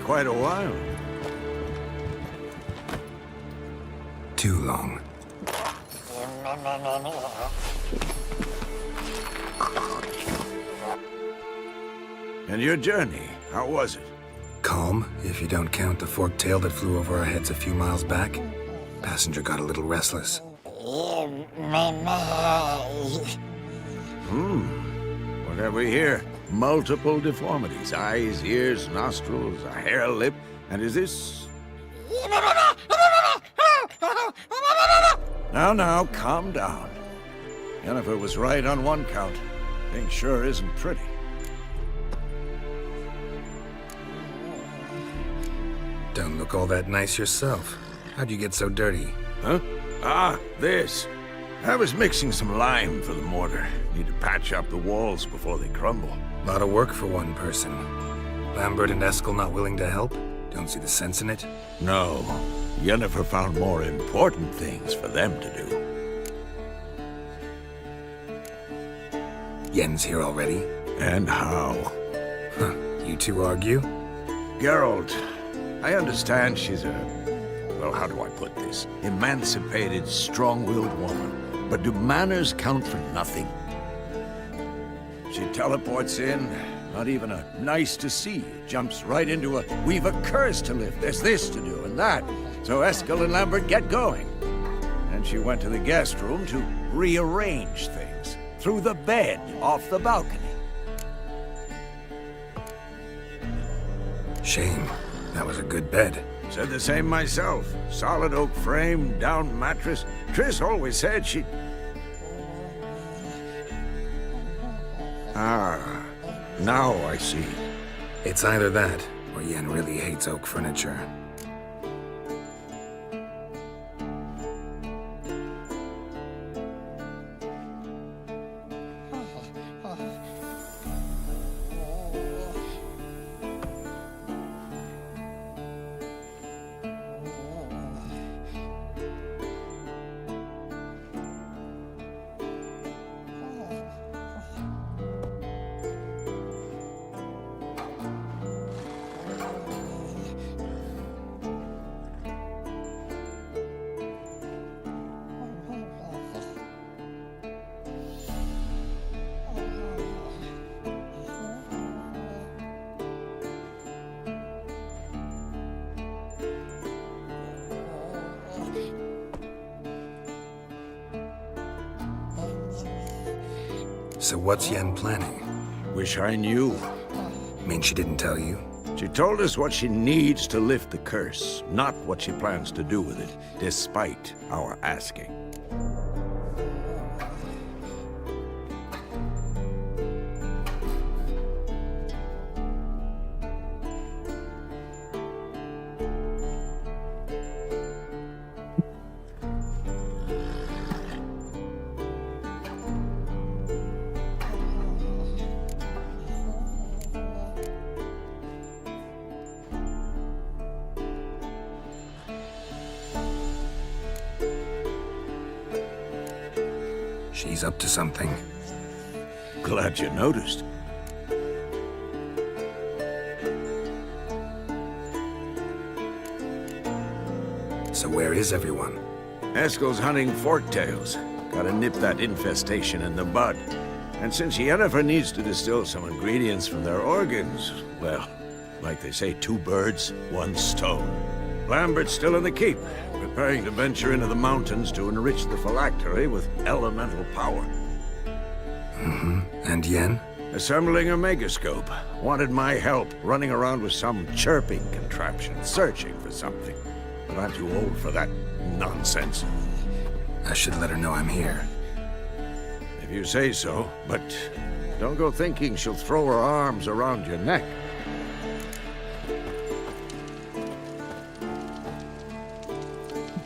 Quite a while. Too long. And your journey, how was it? Calm, if you don't count the forked tail that flew over our heads a few miles back. Passenger got a little restless. What have we here? Multiple deformities. Eyes, ears, nostrils, a hair lip. And is this... Now, calm down. Yennefer was right on one count. Thing sure isn't pretty. Don't look all that nice yourself. How'd you get so dirty? Huh? Ah, this. I was mixing some lime for the mortar. Need to patch up the walls before they crumble. Lot of work for one person. Lambert and Eskel not willing to help? Don't see the sense in it? No. Yennefer found more important things for them to do. Yen's here already? And how? Huh. You two argue? Geralt, I understand she's a... well, how do I put this? Emancipated, strong-willed woman. But do manners count for nothing? She teleports in, not even a nice to see, jumps right into a, we've a curse to lift, there's this to do and that. So Eskel and Lambert get going. And she went to the guest room to rearrange things. Through the bed, off the balcony. Shame. That was a good bed. Said the same myself. Solid oak frame, down mattress. Triss always said she... Ah, now I see. It's either that, or Yen really hates oak furniture. So what's Yen planning? Wish I knew. Mean she didn't tell you? She told us what she needs to lift the curse, not what she plans to do with it, despite our asking. She's up to something. Glad you noticed. So where is everyone? Eskel's hunting forktails. Gotta nip that infestation in the bud. And since Yennefer needs to distill some ingredients from their organs, well, like they say, 2 birds, 1 stone. Lambert's still in the keep, preparing to venture into the mountains to enrich the phylactery with elemental power. Mm-hmm. And Yen? Assembling a megascope. Wanted my help running around with some chirping contraption, searching for something. But I'm too old for that nonsense. I should let her know I'm here. If you say so, but don't go thinking she'll throw her arms around your neck.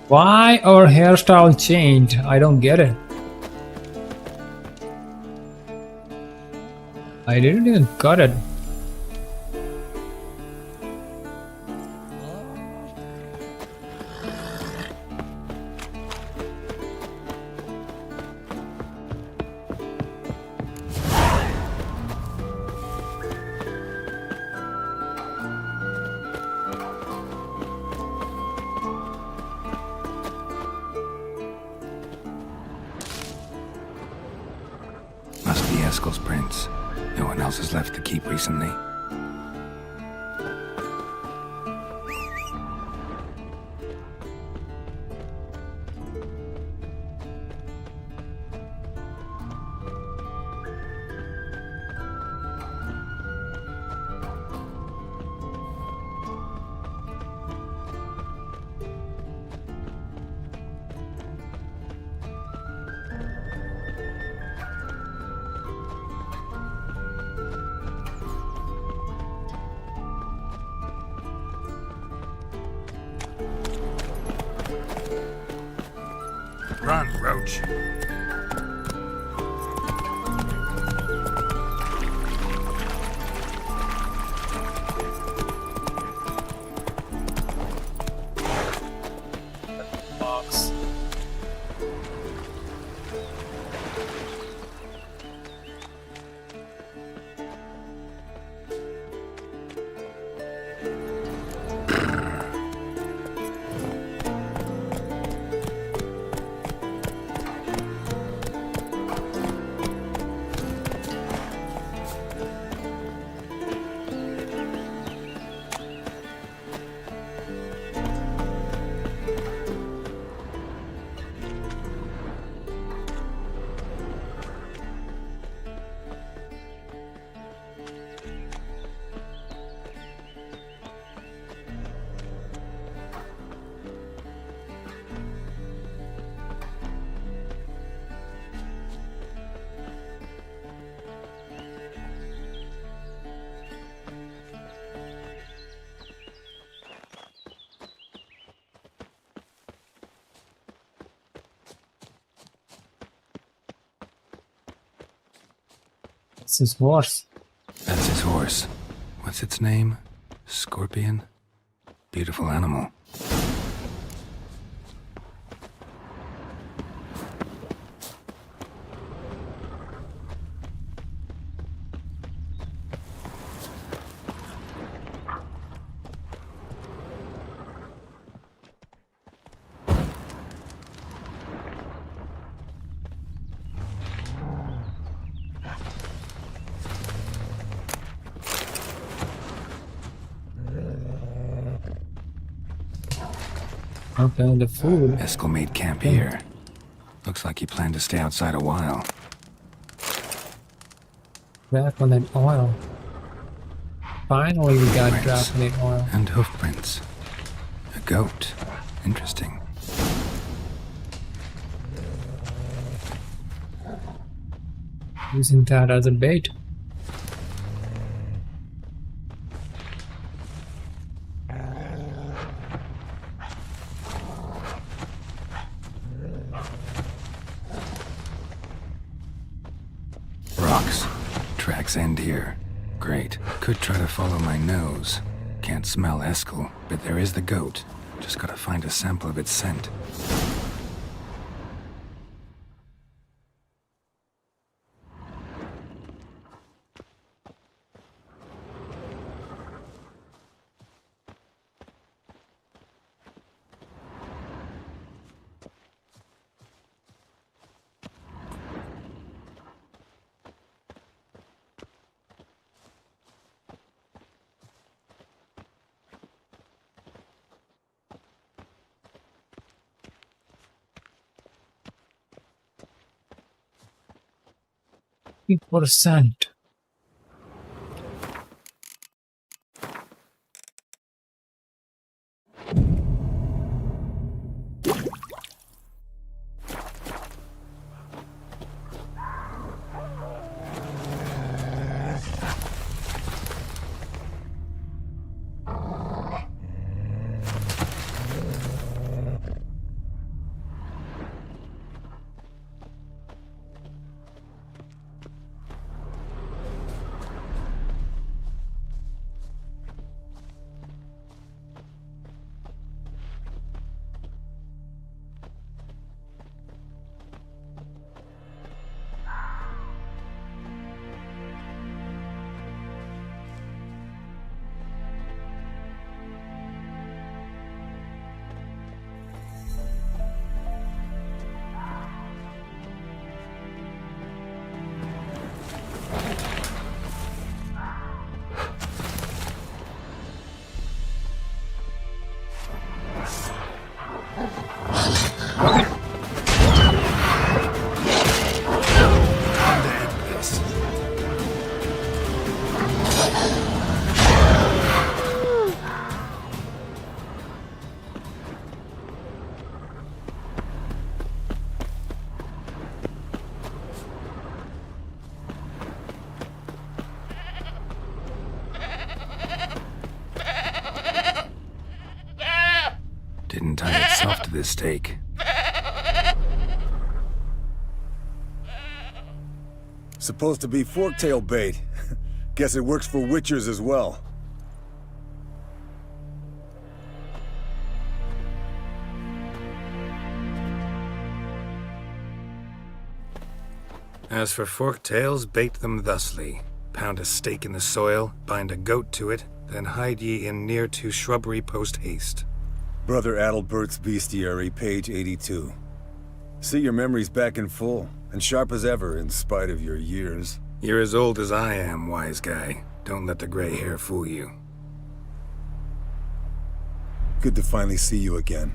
Why our hairstyle changed? I don't get it. I didn't even cut it. Must be Eskel's prints. No one else has left the keep recently. Run, Roach. Box. It's his horse. That's his horse. What's its name? Scorpion? Beautiful animal. Okay, the food. Eskel made camp here. Looks like he planned to stay outside a while. Draft on that oil. Finally we got draft on that oil. And hoofprints. A goat. Interesting. Using that as a bait. Rocks. Tracks end here. Great. Could try to follow my nose. Can't smell Eskel, but there is the goat. Just gotta find a sample of its scent. %. Didn't tie itself to this stake. Supposed to be forktail bait. Guess it works for witchers as well. As for forktails, bait them thusly. Pound a stake in the soil, bind a goat to it, then hide ye in near to shrubbery post haste. Brother Adalbert's Bestiary, page 82. See your memories back in full, and sharp as ever in spite of your years. You're as old as I am, wise guy. Don't let the gray hair fool you. Good to finally see you again.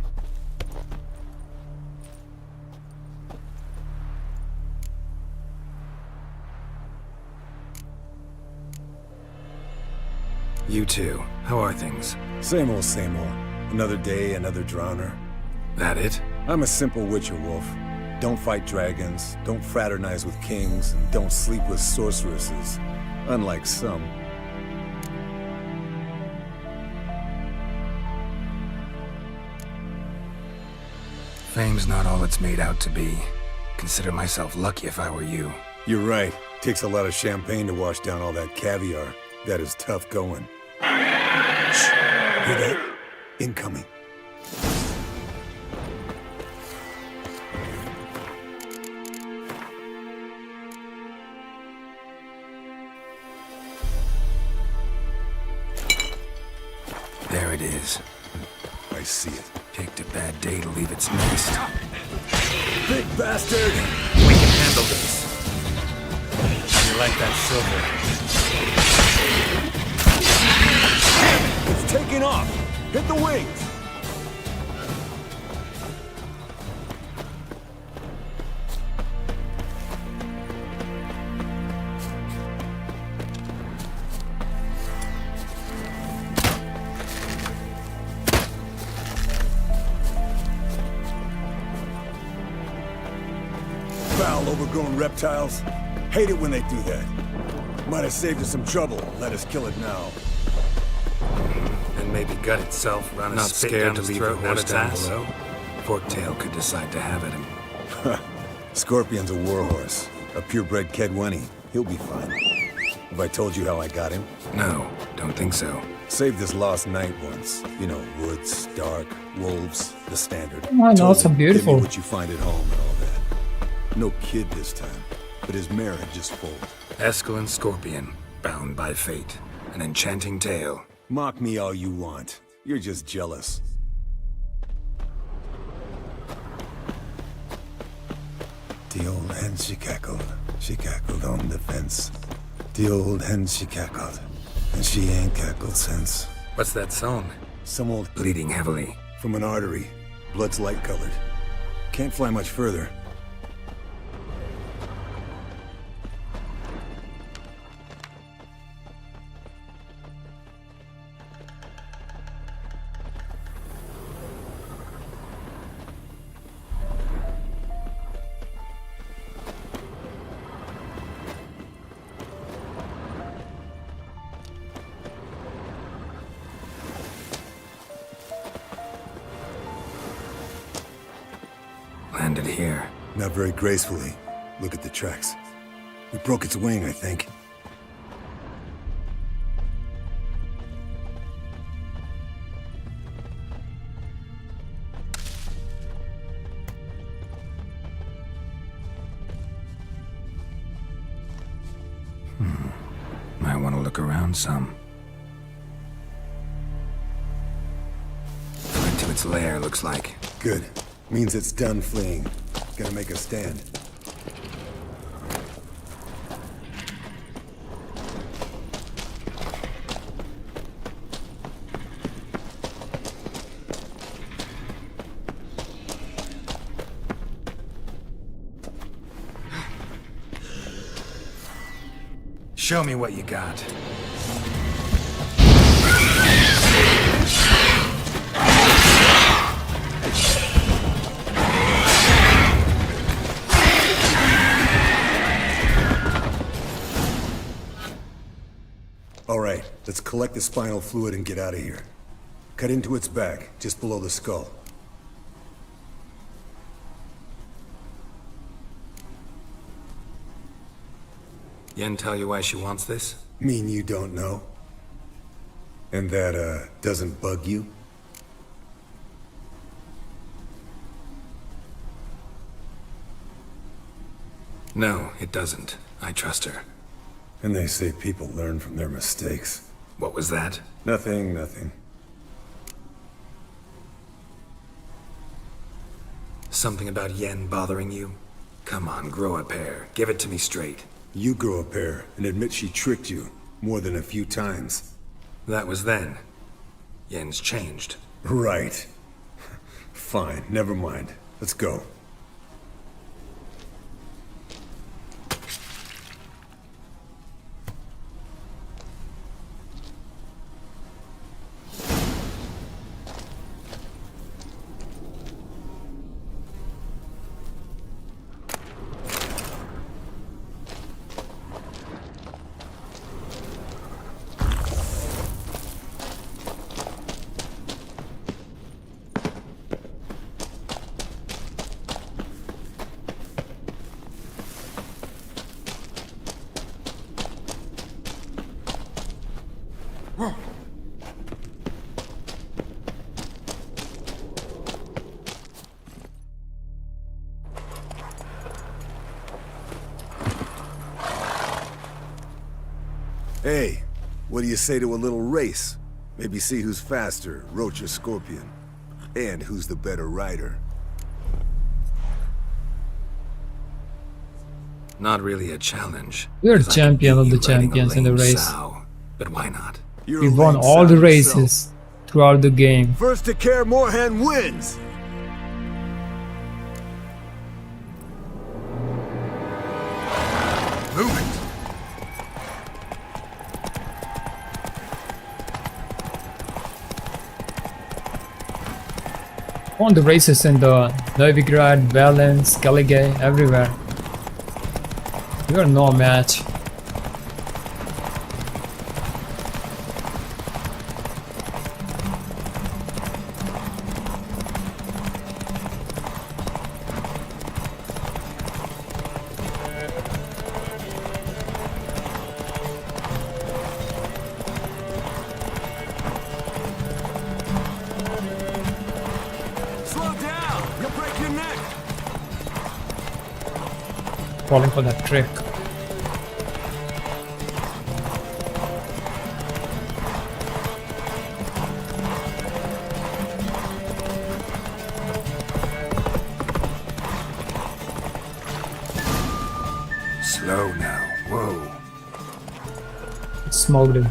You too. How are things? Same old, same old. Another day, another drowner. That it? I'm a simple witcher, Wolf. Don't fight dragons, don't fraternize with kings, and don't sleep with sorceresses. Unlike some. Fame's not all it's made out to be. Consider myself lucky if I were you. You're right. Takes a lot of champagne to wash down all that caviar. That is tough going. Shh. Hear that? Incoming. There it is. I see it. Picked a bad day to leave its nest. Big bastard! We can handle this. You like that silver? It's taking off! Hit the wings! Overgrown reptiles. Hate it when they do that. Might have saved us some trouble. Let us kill it now. And maybe gut itself, run Not a spit scared down to his leave throat the when horse it's down ass. below? Forktail could decide to have at him. Scorpion's a warhorse. A purebred Kedwenny. He'll be fine. Have I told you how I got him? No, don't think so. Saved this lost night once. You know, woods, dark, wolves, the standard. Oh, no, Told so him, beautiful. Give me what you find at home and all that. No kid this time, but his mare had just foaled. Eskel and Scorpion, bound by fate. An enchanting tale. Mock me all you want. You're just jealous. The old hen, she cackled. She cackled on the fence. The old hen, she cackled. And she ain't cackled since. What's that song? Some old... Bleeding heavily. From an artery. Blood's light-colored. Can't fly much further. Landed here. Not very gracefully. Look at the tracks. We broke its wing, I think. Might want to look around some. Went to its lair, looks like. Good. Means it's done fleeing. Gonna make a stand. Show me what you got. All right, let's collect the spinal fluid and get out of here. Cut into its back, just below the skull. Yen tell you why she wants this? Mean you don't know? And that, doesn't bug you? No, it doesn't. I trust her. And they say people learn from their mistakes. What was that? Nothing, nothing. Something about Yen bothering you? Come on, grow a pair. Give it to me straight. You grow a pair and admit she tricked you more than a few times. That was then. Yen's changed. Right. Fine, never mind. Let's go. Hey, what do you say to a little race? Maybe see who's faster, Roach or Scorpion. And who's the better rider. Not really a challenge. You're the 'cause I could champion of beat the you riding a champions in the lame race. sow. But why not? You won all the races throughout the game. First to Kaer Morhen wins! Move it! Won the races in the Novigrad, Valens, Skellige, everywhere. You're no match. Falling for that trick. Slow now. Whoa. Smoked him.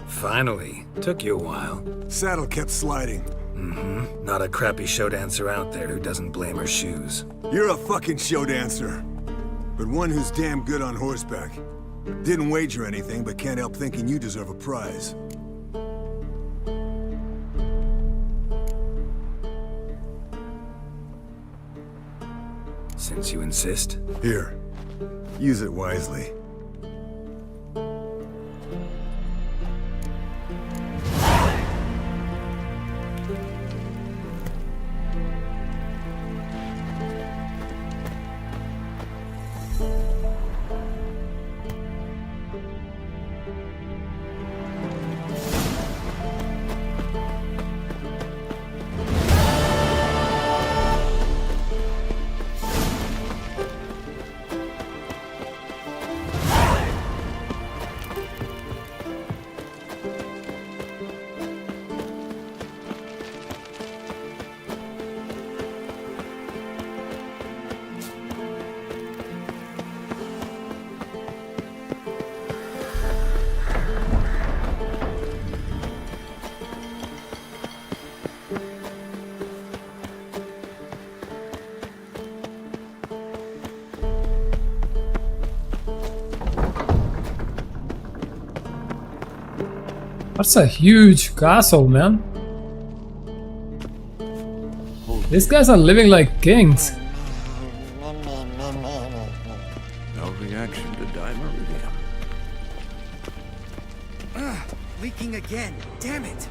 Finally. Took you a while. Saddle kept sliding. Mm-hmm. Not a crappy show dancer out there who doesn't blame her shoes. You're a fucking show dancer. But one who's damn good on horseback. Didn't wager anything, but can't help thinking you deserve a prize. Since you insist. Here. Use it wisely. That's a huge castle, man. These guys are living like kings. No reaction to dimeridium. Leaking again. Damn it.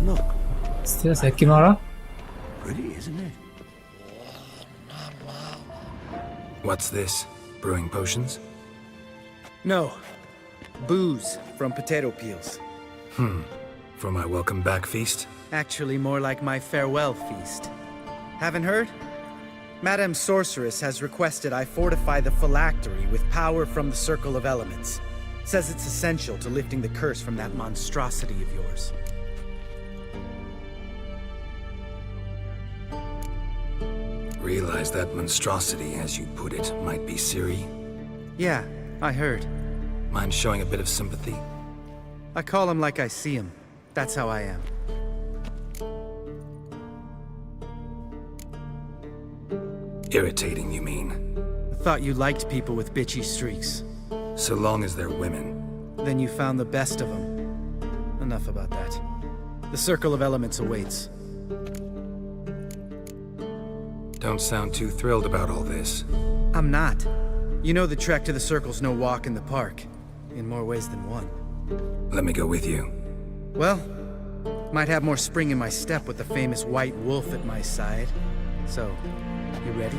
Look. Is this Ekimara? Pretty, isn't it? What's this? Brewing potions? No. Booze from potato peels. For my welcome back feast? Actually, more like my farewell feast. Haven't heard? Madame Sorceress has requested I fortify the phylactery with power from the Circle of Elements. Says it's essential to lifting the curse from that monstrosity of yours. Realize that monstrosity, as you put it, might be Ciri? Yeah, I heard. Mind showing a bit of sympathy? I call him like I see him. That's how I am. Irritating, you mean? I thought you liked people with bitchy streaks. So long as they're women. Then you found the best of them. Enough about that. The Circle of Elements awaits. Don't sound too thrilled about all this. I'm not. You know the trek to the Circle's no walk in the park. In more ways than one. Let me go with you. Well, might have more spring in my step with the famous white wolf at my side. So, you ready?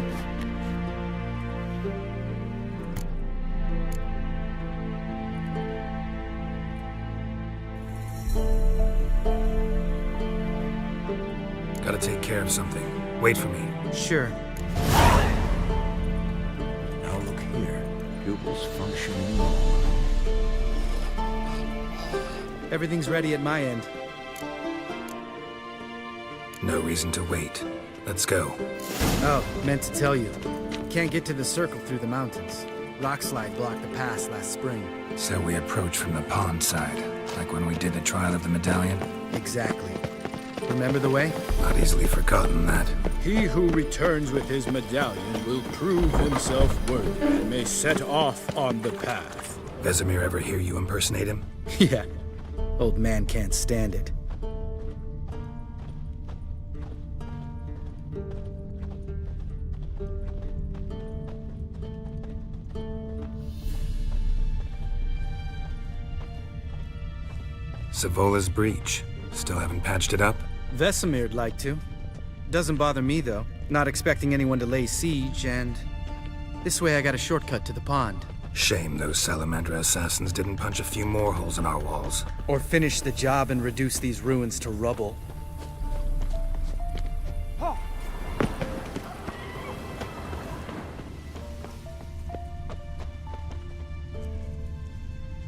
Gotta take care of something. Wait for me. Sure. Now look here. Pupils functioning normal. Everything's ready at my end. No reason to wait. Let's go. Oh, meant to tell you. Can't get to the Circle through the mountains. Rockslide blocked the pass last spring. So we approach from the pond side, like when we did the trial of the medallion? Exactly. Remember the way? Not easily forgotten that. He who returns with his medallion will prove himself worthy and may set off on the path. Vesemir ever hear you impersonate him? Yeah. Old man can't stand it. Savola's breach. Still haven't patched it up? Vesemir'd like to. Doesn't bother me, though. Not expecting anyone to lay siege, and this way I got a shortcut to the pond. Shame those Salamandra assassins didn't punch a few more holes in our walls. Or finish the job and reduce these ruins to rubble.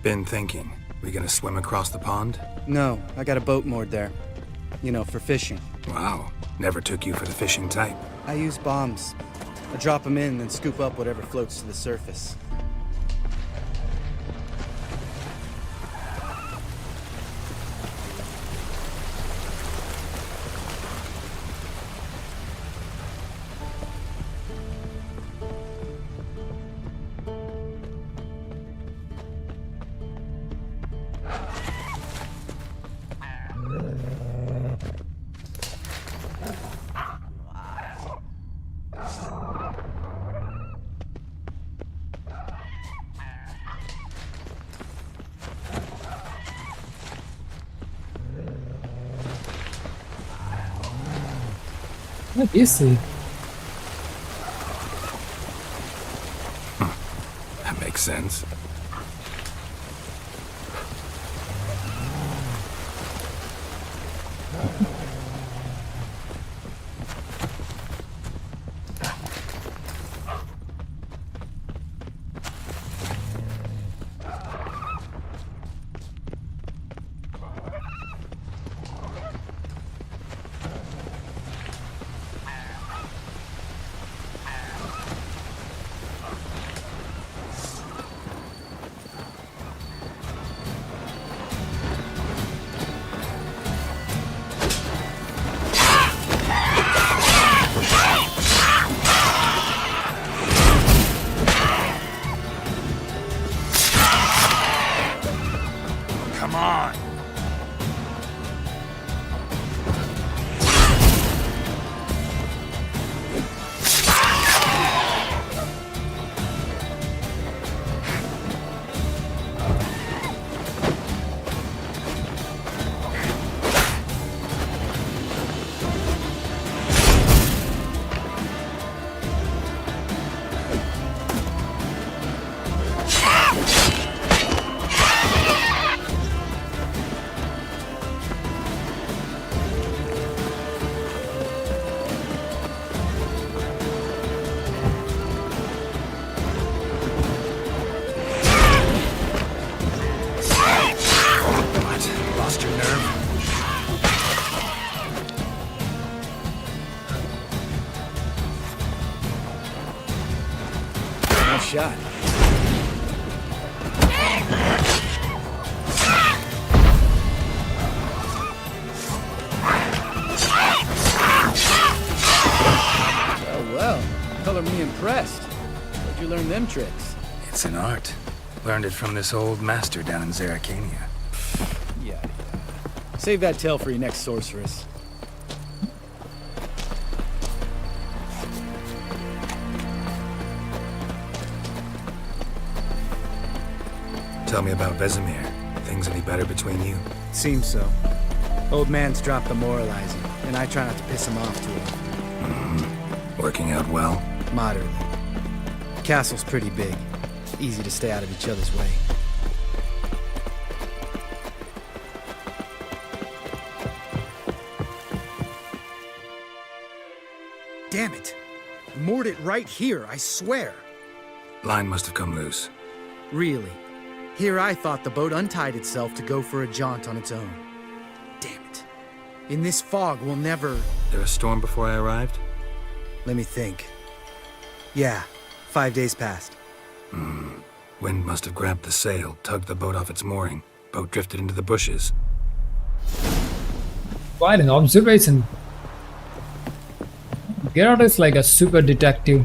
Been thinking. We gonna swim across the pond? No, I got a boat moored there. You know, for fishing. Wow. Never took you for the fishing type. I use bombs. I drop them in, then scoop up whatever floats to the surface. What is it? That makes sense. Shot. Well, color me impressed. Where'd you learn them tricks? It's an art. Learned it from this old master down in Zeracania. Yeah. Save that tale for your next sorceress. Tell me about Vesemir. Things any better between you? Seems so. Old man's dropped the moralizing, and I try not to piss him off too often. Working out well? Moderately. Castle's pretty big. Easy to stay out of each other's way. Damn it! I moored it right here, I swear. Line must have come loose. Really? Here I thought the boat untied itself to go for a jaunt on its own. Damn it. In this fog, we'll never... There a storm before I arrived? Let me think. Yeah, 5 days passed. Wind must have grabbed the sail, tugged the boat off its mooring. Boat drifted into the bushes. Quite an observation. Geralt is like a super detective.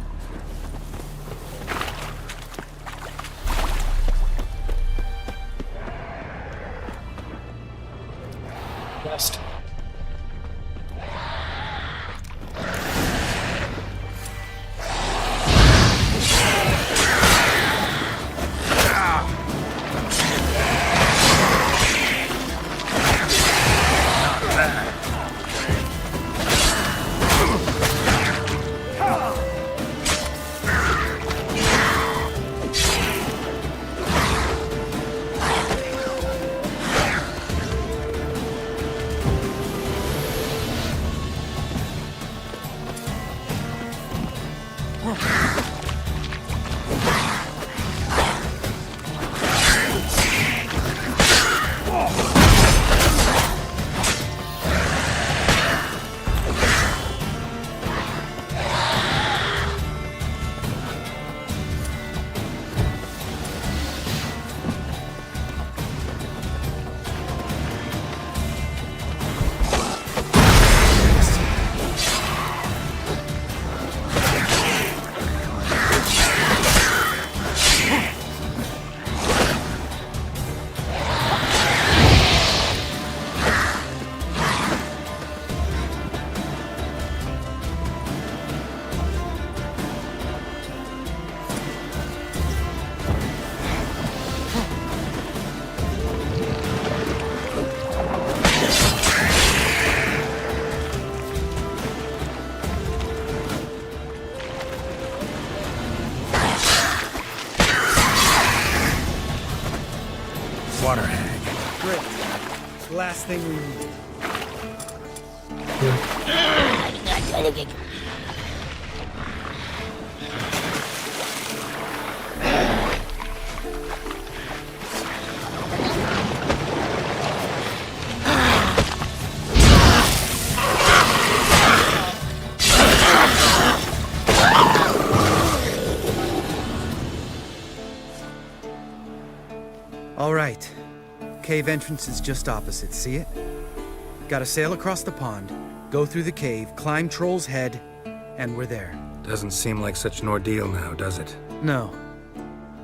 Water hag. Great. Last thing we need. All right. Cave entrance is just opposite, see it? Gotta sail across the pond, go through the cave, climb Troll's Head, and we're there. Doesn't seem like such an ordeal now, does it? No.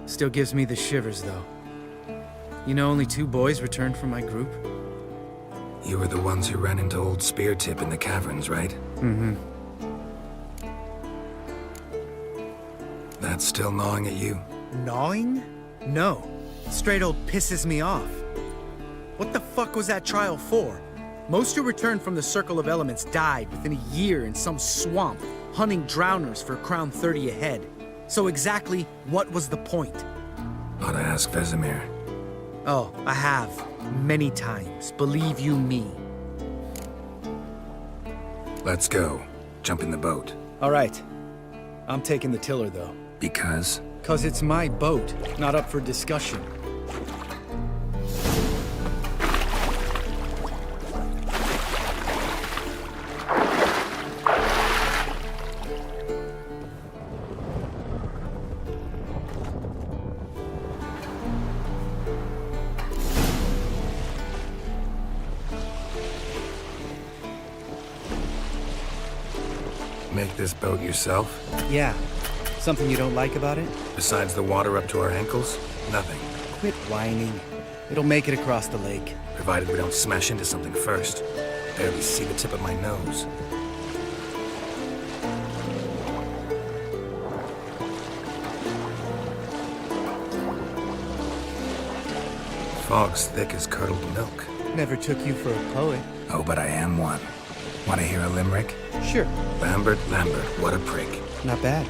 Still gives me the shivers, though. You know, only 2 boys returned from my group. You were the ones who ran into old Speartip in the caverns, right? Mm-hmm. That's still gnawing at you? Gnawing? No. Straight old pisses me off. What the fuck was that trial for? Most who returned from the Circle of Elements died within a year in some swamp, hunting drowners for Crown 30 a head. So exactly what was the point? Ought to ask Vesemir. Oh, I have. Many times. Believe you me. Let's go. Jump in the boat. All right. I'm taking the tiller, though. Because? 'Cause it's my boat, not up for discussion. Make this boat yourself? Yeah. Something you don't like about it? Besides the water up to our ankles? Nothing. Quit whining. It'll make it across the lake. Provided we don't smash into something first. Barely see the tip of my nose. Fog's thick as curdled milk. Never took you for a poet. Oh, but I am one. Want to hear a limerick? Sure. Lambert, what a prick. Not bad.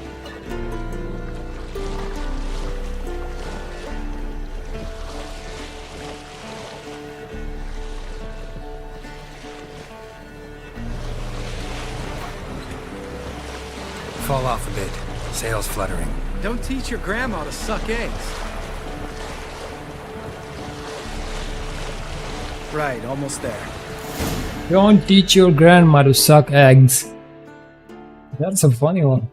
Fall off a bit. Sails fluttering. Don't teach your grandma to suck eggs. Right, almost there. Don't teach your grandma to suck eggs. That's a funny one.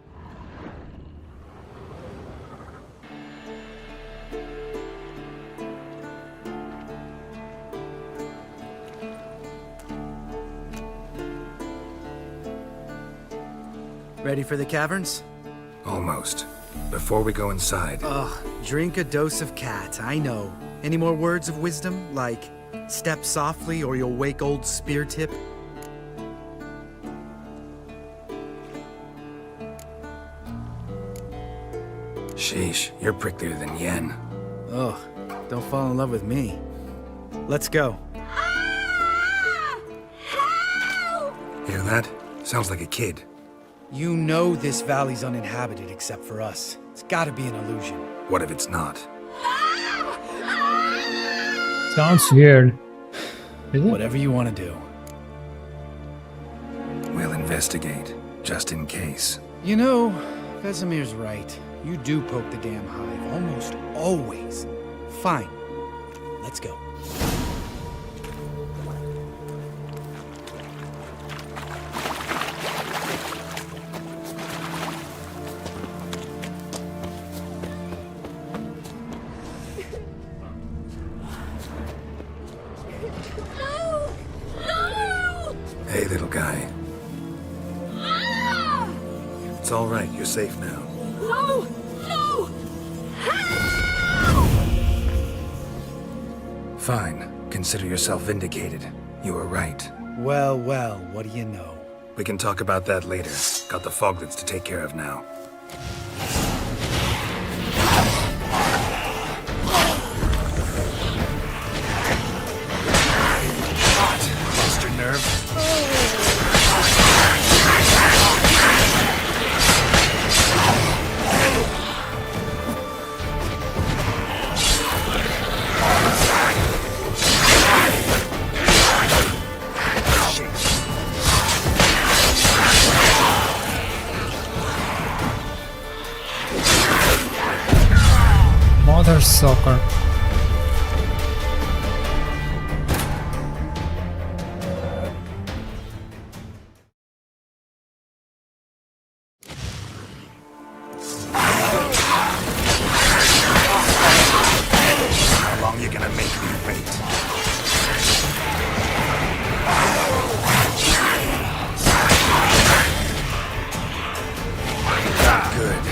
Ready for the caverns? Almost. Before we go inside... Ugh, drink a dose of cat, I know. Any more words of wisdom, like, step softly or you'll wake old Speartip? Sheesh, you're pricklier than Yen. Ugh, don't fall in love with me. Let's go. Hear that? Sounds like a kid. You know this valley's uninhabited except for us. It's gotta be an illusion. What if it's not? Sounds weird. Whatever you want to do. We'll investigate, just in case. You know, Vesemir's right. You do poke the damn hive, almost always. Fine. Let's go. Hey, little guy. It's all right. You're safe now. No! No! Fine. Consider yourself vindicated. You were right. Well, well, what do you know? We can talk about that later. Got the foglets to take care of now. Lost your nerve? Mother sucker. How long you gonna make me wait? Good.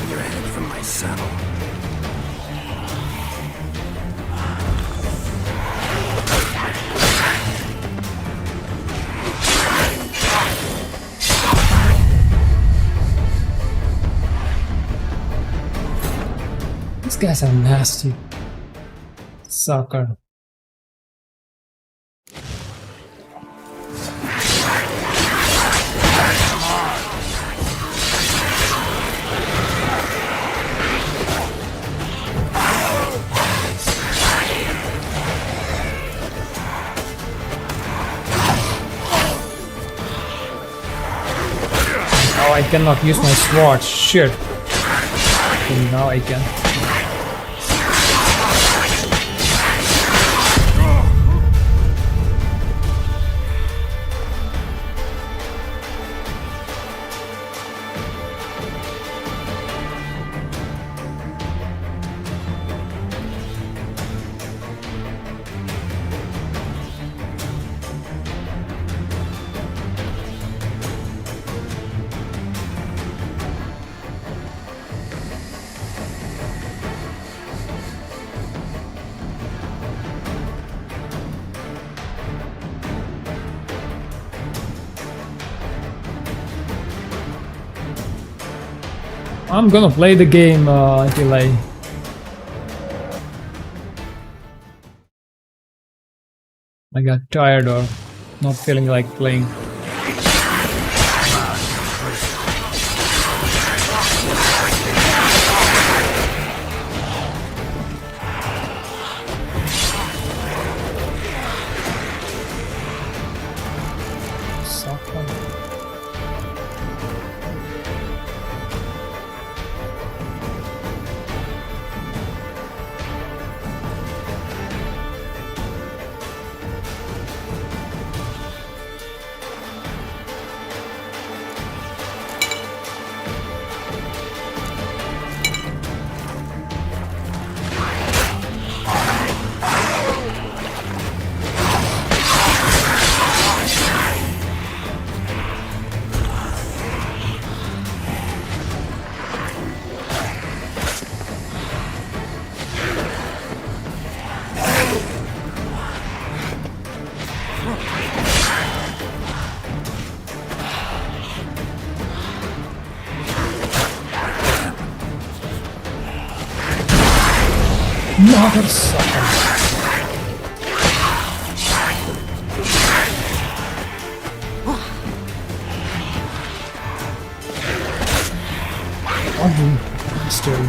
Your head from my saddle. These guys are nasty. Sucker. Oh, I cannot use my sword. Shit. Okay, now I can. I'm gonna play the game until I got tired or not feeling like playing. Mother sucker. Still.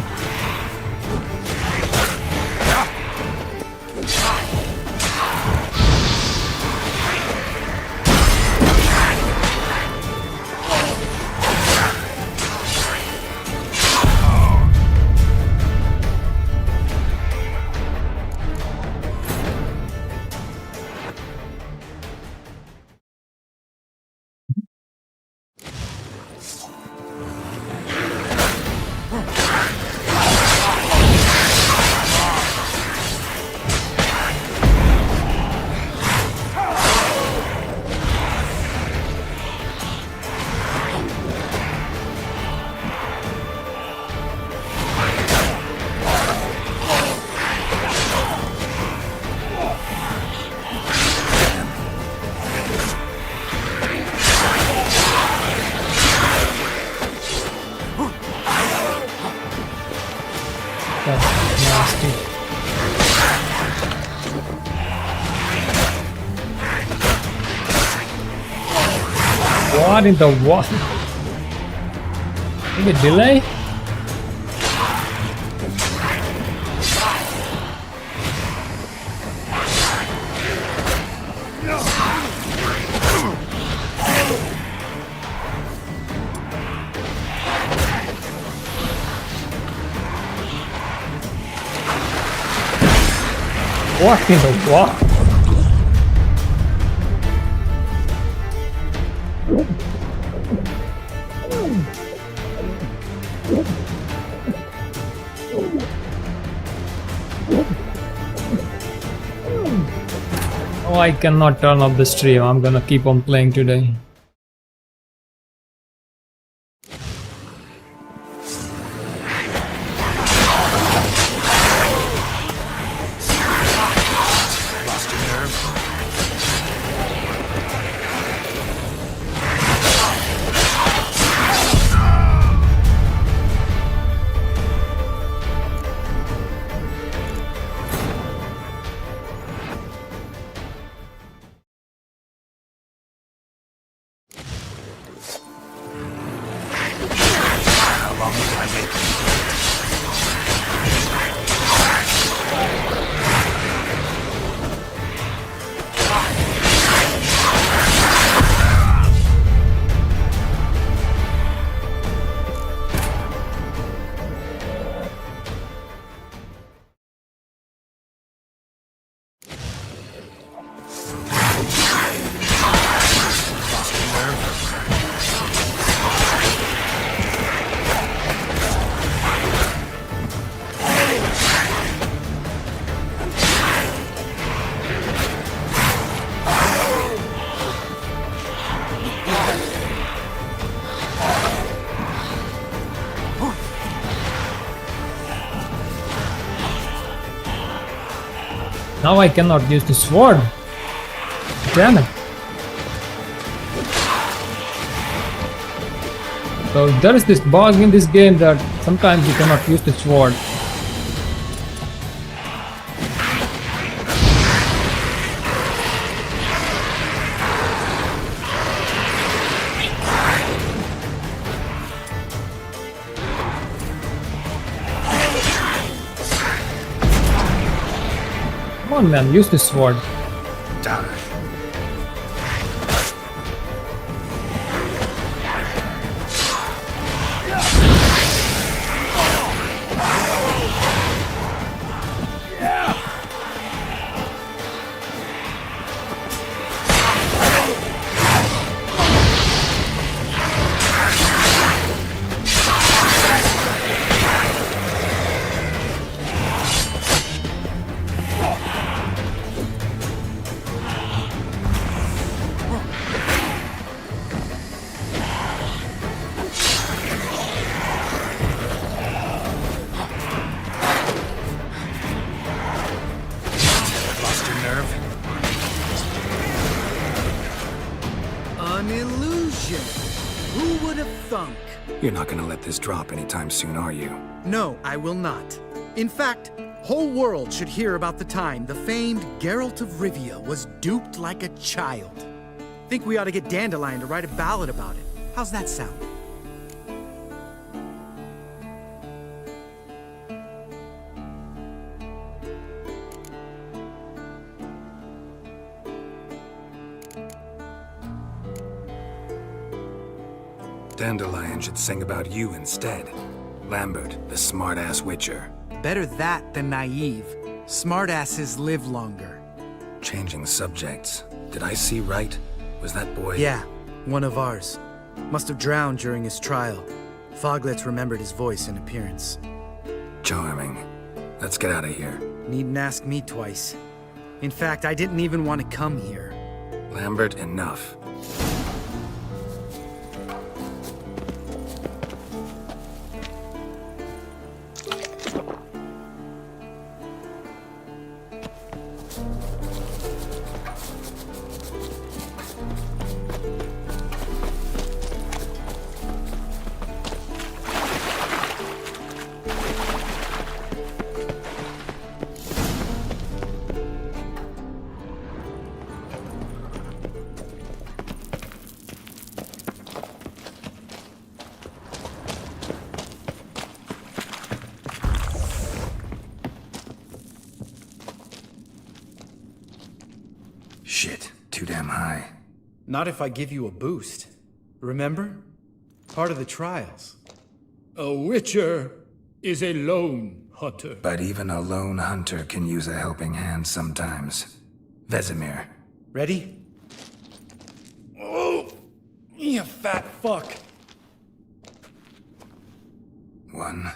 What in the what? Maybe a delay? What in the what? Oh, I cannot turn off the stream. I'm gonna keep on playing today. Now I cannot use the sword. Damn it. So there is this bug in this game that sometimes you cannot use the sword. Come on, man, use the sword. Die. Thunk. You're not gonna let this drop anytime soon, are you? No, I will not. In fact, whole world should hear about the time the famed Geralt of Rivia was duped like a child. Think we ought to get Dandelion to write a ballad about it. How's that sound? Dandelion should sing about you instead. Lambert, the smart-ass witcher. Better that than naive. Smartasses live longer. Changing subjects. Did I see right? Was that boy? Yeah, one of ours. Must have drowned during his trial. Foglets remembered his voice and appearance. Charming. Let's get out of here. Needn't ask me twice. In fact, I didn't even want to come here. Lambert, enough. Shit, too damn high. Not if I give you a boost. Remember? Part of the trials. A witcher is a lone hunter. But even a lone hunter can use a helping hand sometimes. Vesemir. Ready? Oh, you fat fuck. 1,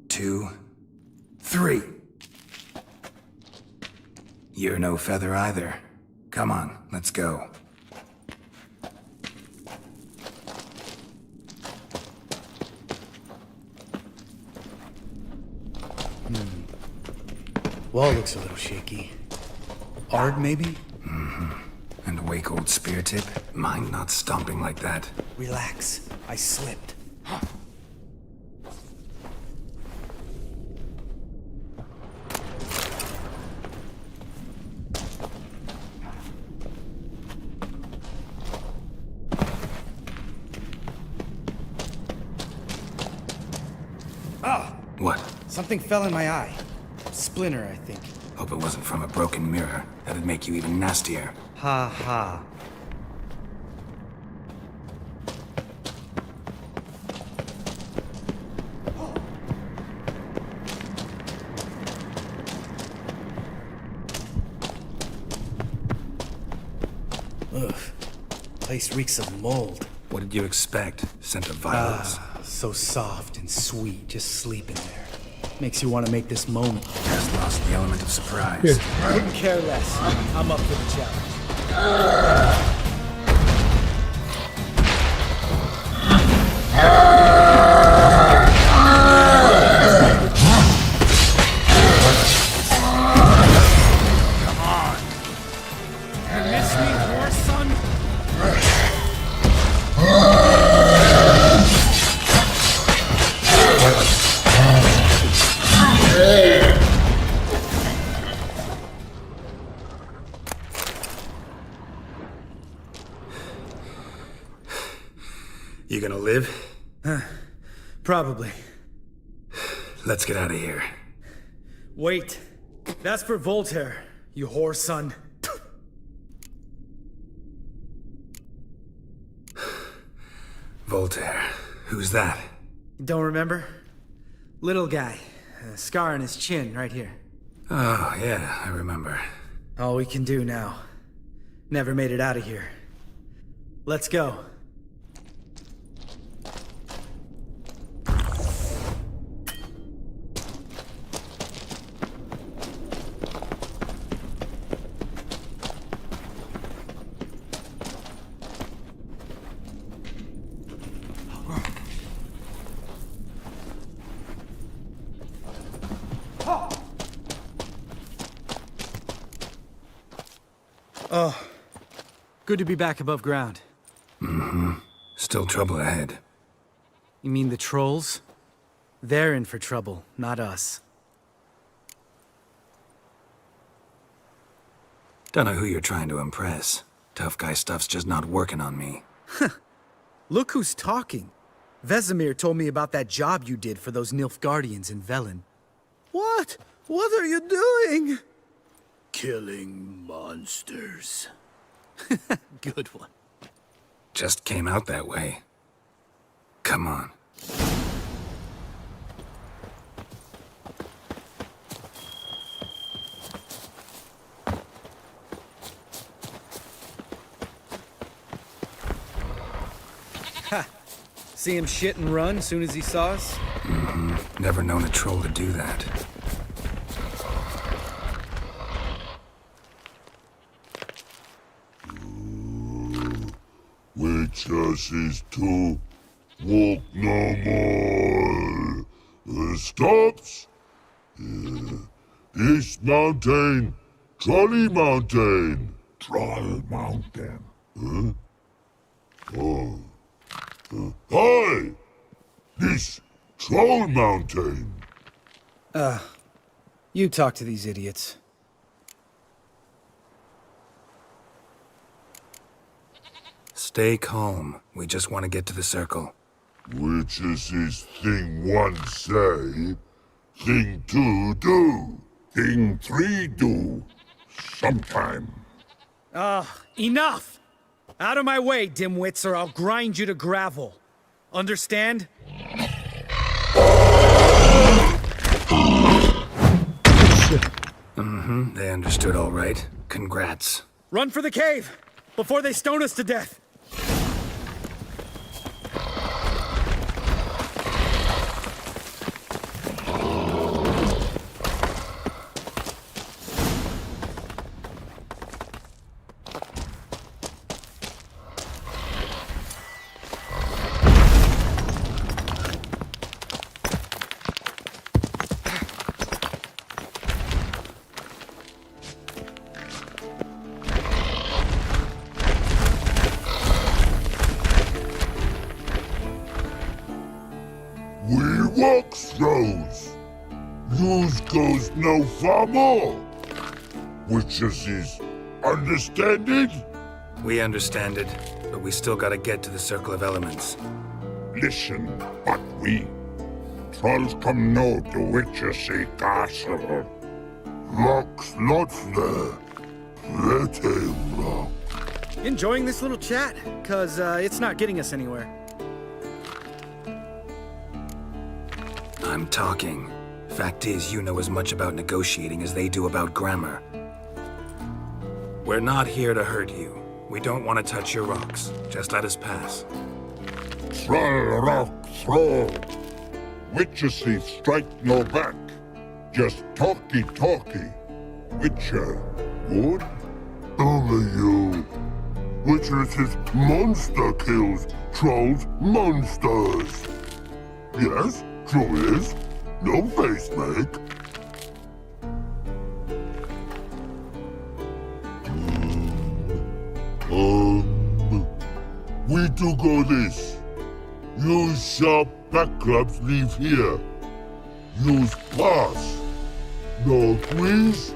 2, 3. You're no feather either. Come on, let's go. Wall looks a little shaky. Ard, maybe? Mm-hmm. And a wake old spear tip? Mind not stomping like that. Relax. I slipped. What? Something fell in my eye. Splinter, I think. Hope it wasn't from a broken mirror. That'd make you even nastier. Ha ha. Ugh. Place reeks of mold. What did you expect? Scent of violets? So soft and sweet, just sleeping there. Makes you want to make this moment. Has lost the element of surprise. I wouldn't care less. I'm up for the challenge. Come on. You miss me, horse son? You gonna live? Probably. Let's get out of here. Wait. That's for Voltaire, you whore son. Voltaire. Who's that? Don't remember? Little guy. A scar on his chin, right here. Oh, yeah, I remember. All we can do now. Never made it out of here. Let's go. Oh, good to be back above ground. Mm-hmm. Still trouble ahead. You mean the trolls? They're in for trouble, not us. Don't know who you're trying to impress. Tough guy stuff's just not working on me. Look who's talking. Vesemir told me about that job you did for those Nilfgaardians in Velen. What? What are you doing? Killing monsters. Good one. Just came out that way. Come on. Ha! See him shit and run soon as he saw us? Mm-hmm. Never known a troll to do that. Witches is to walk no more. Stops. This mountain, Trolley Mountain. Troll Mountain. Huh? Oh. Hi! This Troll Mountain. You talk to these idiots. Stay calm. We just want to get to the circle. Which is this thing one say, thing two do, thing three do, sometime. Enough! Out of my way, dimwits, or I'll grind you to gravel. Understand? Mm-hmm, they understood all right. Congrats. Run for the cave! Before they stone us to death! We walk throws. Yous goes no far more. Which is understand it? We understand it, but we still gotta get to the Circle of Elements. Listen, but we trolls come no to witches castle. Rocks lots there. Pretty rock. Enjoying this little chat? Cause it's not getting us anywhere. I'm talking. Fact is, you know as much about negotiating as they do about grammar. We're not here to hurt you. We don't want to touch your rocks. Just let us pass. Troll rock throw. Witches strike no back. Just talky. Witcher, good? Only you. Witches is monster kills. Trolls monsters. Yes, true is. No face make. We do go this. Use sharp backrubs leave here. Use pass. No squeeze.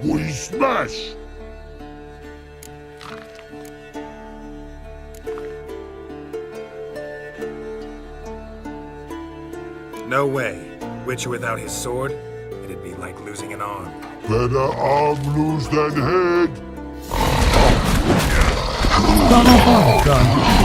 We smash. No way. Witcher without his sword? It'd be like losing an arm. Better arm lose than head. Oh, God.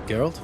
Geralt?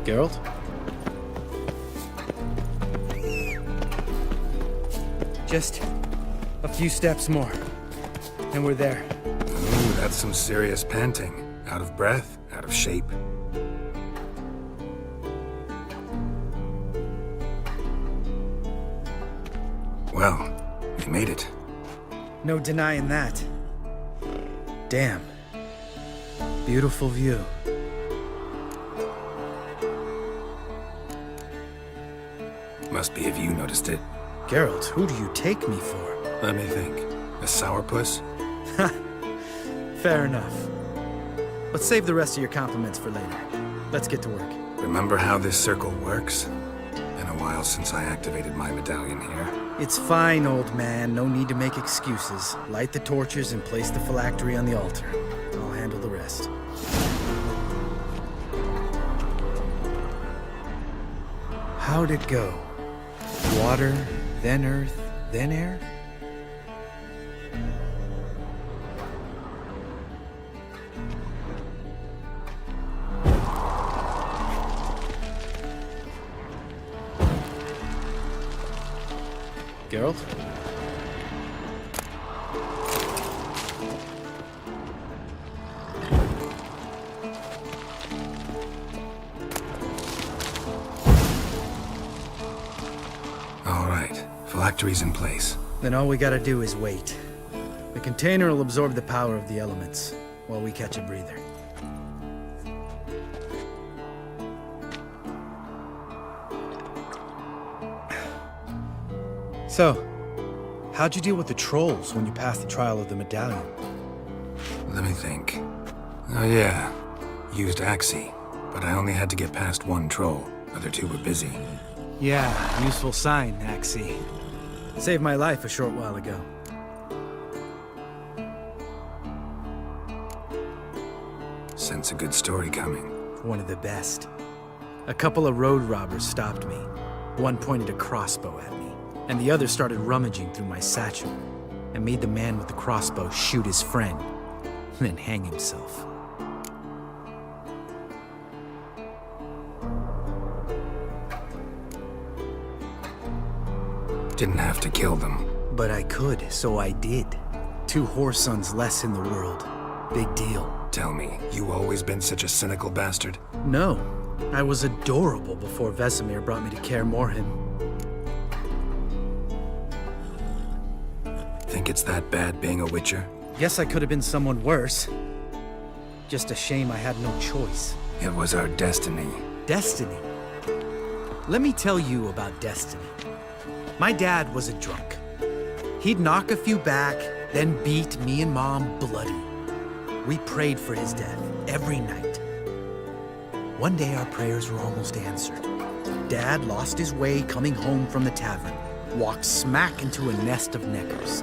Geralt? Just a few steps more, and we're there. Ooh, that's some serious panting. Out of breath, out of shape. Well, we made it. No denying that. Damn. Beautiful view. Must be if you noticed it. Geralt, who do you take me for? Let me think. A sourpuss? Fair enough. Let's save the rest of your compliments for later. Let's get to work. Remember how this circle works? Been a while since I activated my medallion here. It's fine, old man. No need to make excuses. Light the torches and place the phylactery on the altar. I'll handle the rest. How'd it go? Water, then earth, then air? Geralt? All right, phylactery's in place. Then all we gotta do is wait. The container will absorb the power of the elements, while we catch a breather. So, how'd you deal with the trolls when you passed the trial of the medallion? Let me think. Oh yeah, used Axie, but I only had to get past one troll. Other two were busy. Yeah, useful sign, Axie. Saved my life a short while ago. Sense a good story coming. One of the best. A couple of road robbers stopped me. One pointed a crossbow at me, and the other started rummaging through my satchel, and made the man with the crossbow shoot his friend, then hang himself. Didn't have to kill them. But I could, so I did. 2 whoresons less in the world. Big deal. Tell me, you always been such a cynical bastard? No. I was adorable before Vesemir brought me to Kaer Morhen. Think it's that bad being a witcher? Guess I could have been someone worse. Just a shame I had no choice. It was our destiny. Destiny? Let me tell you about destiny. My dad was a drunk. He'd knock a few back, then beat me and Mom bloody. We prayed for his death every night. One day our prayers were almost answered. Dad lost his way coming home from the tavern, walked smack into a nest of neckers.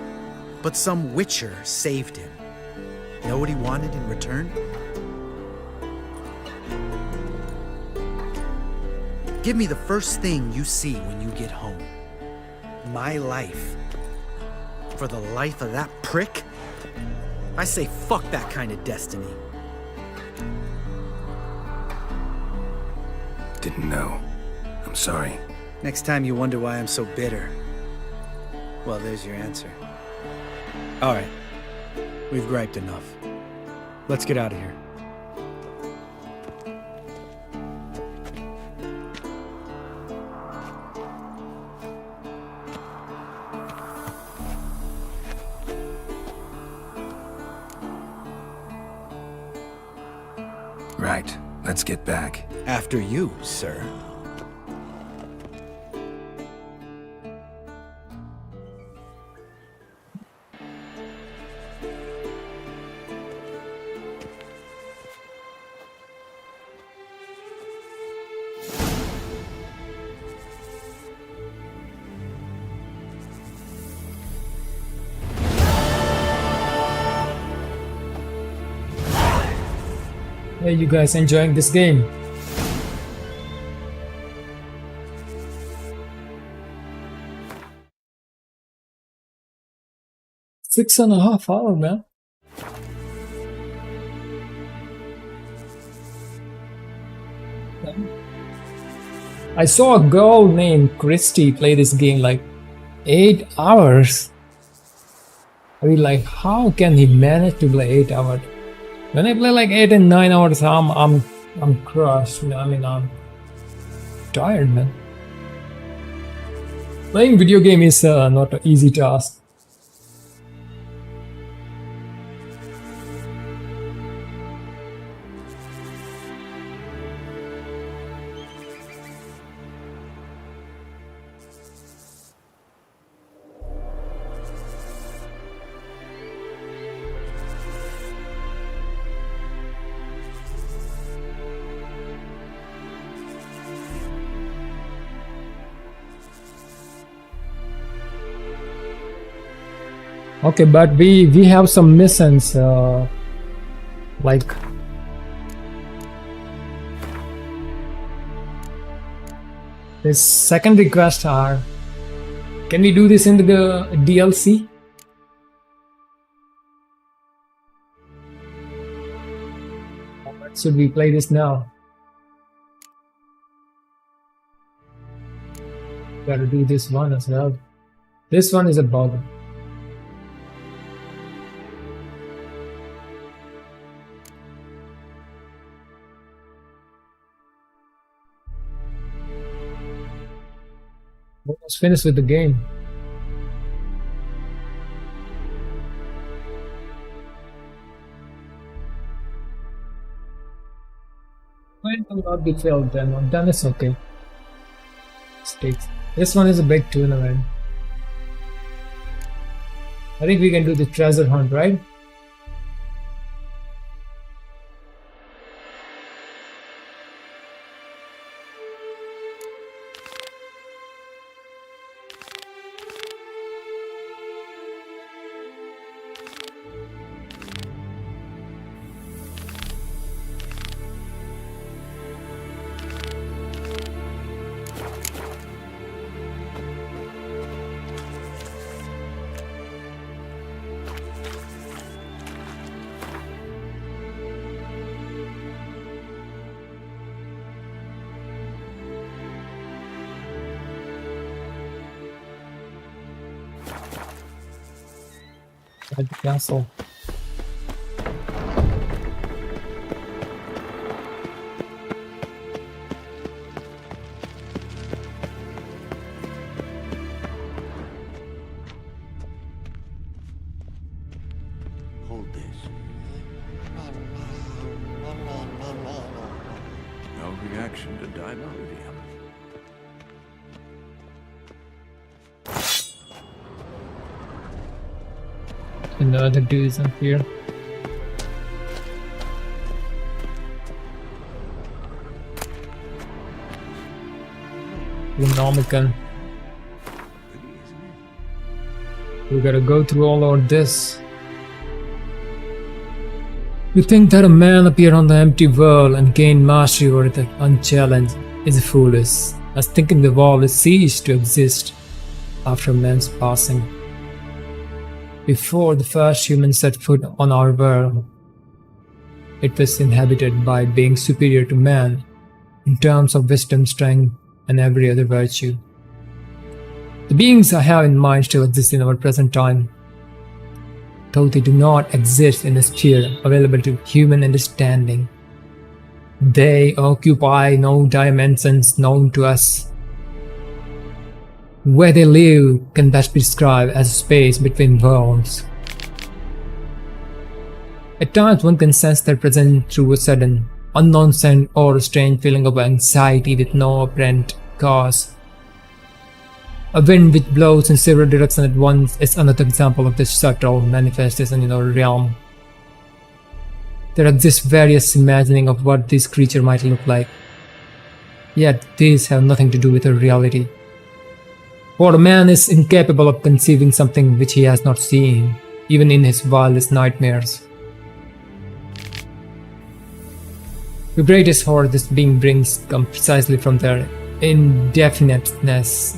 But some witcher saved him. Know what he wanted in return? Give me the first thing you see when you get home. My life. For the life of that prick? I say fuck that kind of destiny. Didn't know. I'm sorry. Next time you wonder why I'm so bitter, well, there's your answer. All right. We've griped enough. Let's get out of here. Right. Let's get back. After you, sir. Hey, you guys enjoying this game? Six and a half hour, man. I saw a girl named Christy play this game like 8 hours. I mean, like, how can he manage to play 8 hours? When I play like 8 and 9 hours, I'm crushed. You know, I mean, I'm tired, man. Playing video game is not an easy task. Okay, but we have some missions, like this second request are, can we do this in the DLC? Or should we play this now? Gotta do this one as well. This one is a bug. Almost finished with the game. Mine will not be filled then it's okay. Stakes. This one is a big tournament. I think we can do the treasure hunt, right? At the castle. Hold this. No reaction to dimeridium. And the other dudes up here. Economical. We gotta go through all of this. You think that a man appear on the empty world and gain mastery over it unchallenged is foolish, as thinking the world is ceased to exist after man's passing. Before the first human set foot on our world, it was inhabited by beings superior to man in terms of wisdom, strength, and every other virtue. The beings I have in mind still exist in our present time, though they do not exist in a sphere available to human understanding. They occupy no dimensions known to us. Where they live can best be described as a space between worlds. At times one can sense their presence through a sudden, unknown scent or a strange feeling of anxiety with no apparent cause. A wind which blows in several directions at once is another example of this subtle manifestation in our realm. There exists various imagining of what this creature might look like, yet these have nothing to do with our reality. For a man is incapable of conceiving something which he has not seen, even in his wildest nightmares. The greatest horror this being brings come precisely from their indefiniteness,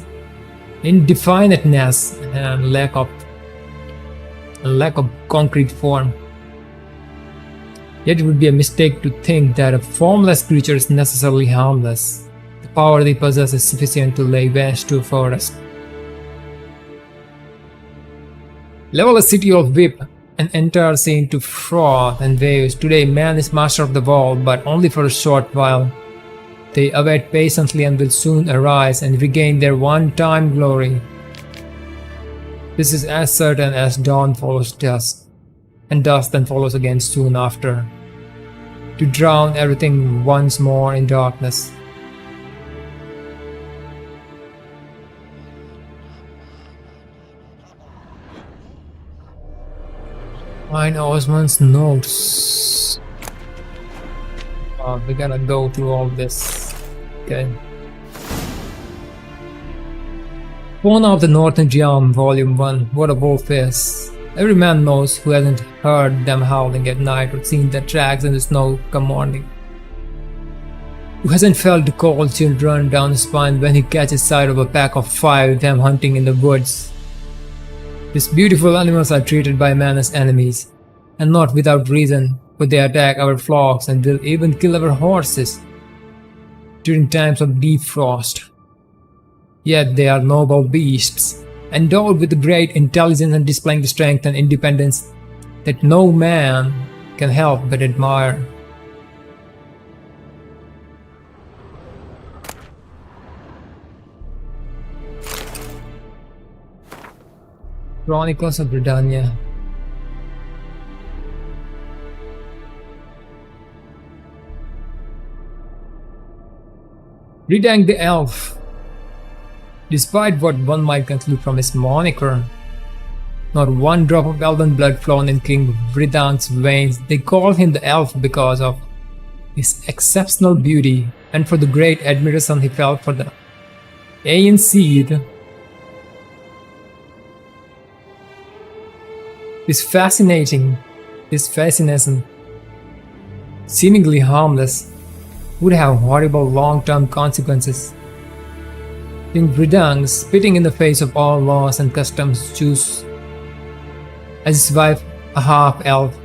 and lack of concrete form. Yet it would be a mistake to think that a formless creature is necessarily harmless. The power they possess is sufficient to lay waste to a forest, level a city of whip, an entire scene to froth and waves. Today man is master of the world, but only for a short while. They await patiently and will soon arise and regain their one-time glory. This is as certain as dawn follows dusk, and dusk then follows again soon after, to drown everything once more in darkness. Find Osman's notes. We gotta go through all this. Okay. Fauna of the Northern Realm, Volume 1. What a wolf is. Every man knows who hasn't heard them howling at night or seen their tracks in the snow come morning. Who hasn't felt the cold chill run down his spine when he catches sight of a pack of 5 of them hunting in the woods. These beautiful animals are treated by man as enemies, and not without reason, for they attack our flocks and will even kill our horses during times of deep frost. Yet they are noble beasts, endowed with great intelligence and displaying the strength and independence that no man can help but admire. Chronicles of Britannia. Redang the Elf. Despite what one might conclude from his moniker, not one drop of elven blood flowed in King Redang's veins. They called him the Elf because of his exceptional beauty and for the great admiration he felt for the Aeon seed. This fascination, seemingly harmless, would have horrible long-term consequences. King Redang, spitting in the face of all laws and customs, chose as his wife a half-elf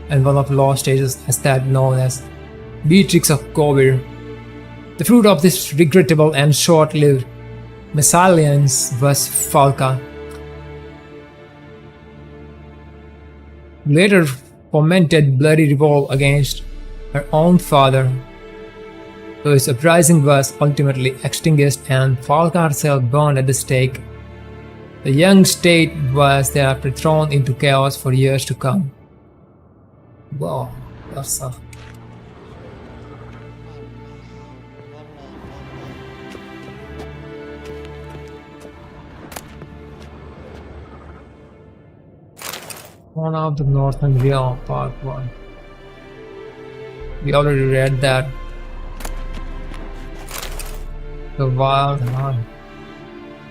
and one of the law stages as that known as Beatrix of Covir. The fruit of this regrettable and short-lived mesalliance was Falca. Later fomented bloody revolt against her own father, though his uprising was ultimately extinguished and Falca herself burned at the stake. The young state was thereafter thrown into chaos for years to come. Wow, that's a... One of the Northern Realm, Part 1. We already read that. The Wild Hunt.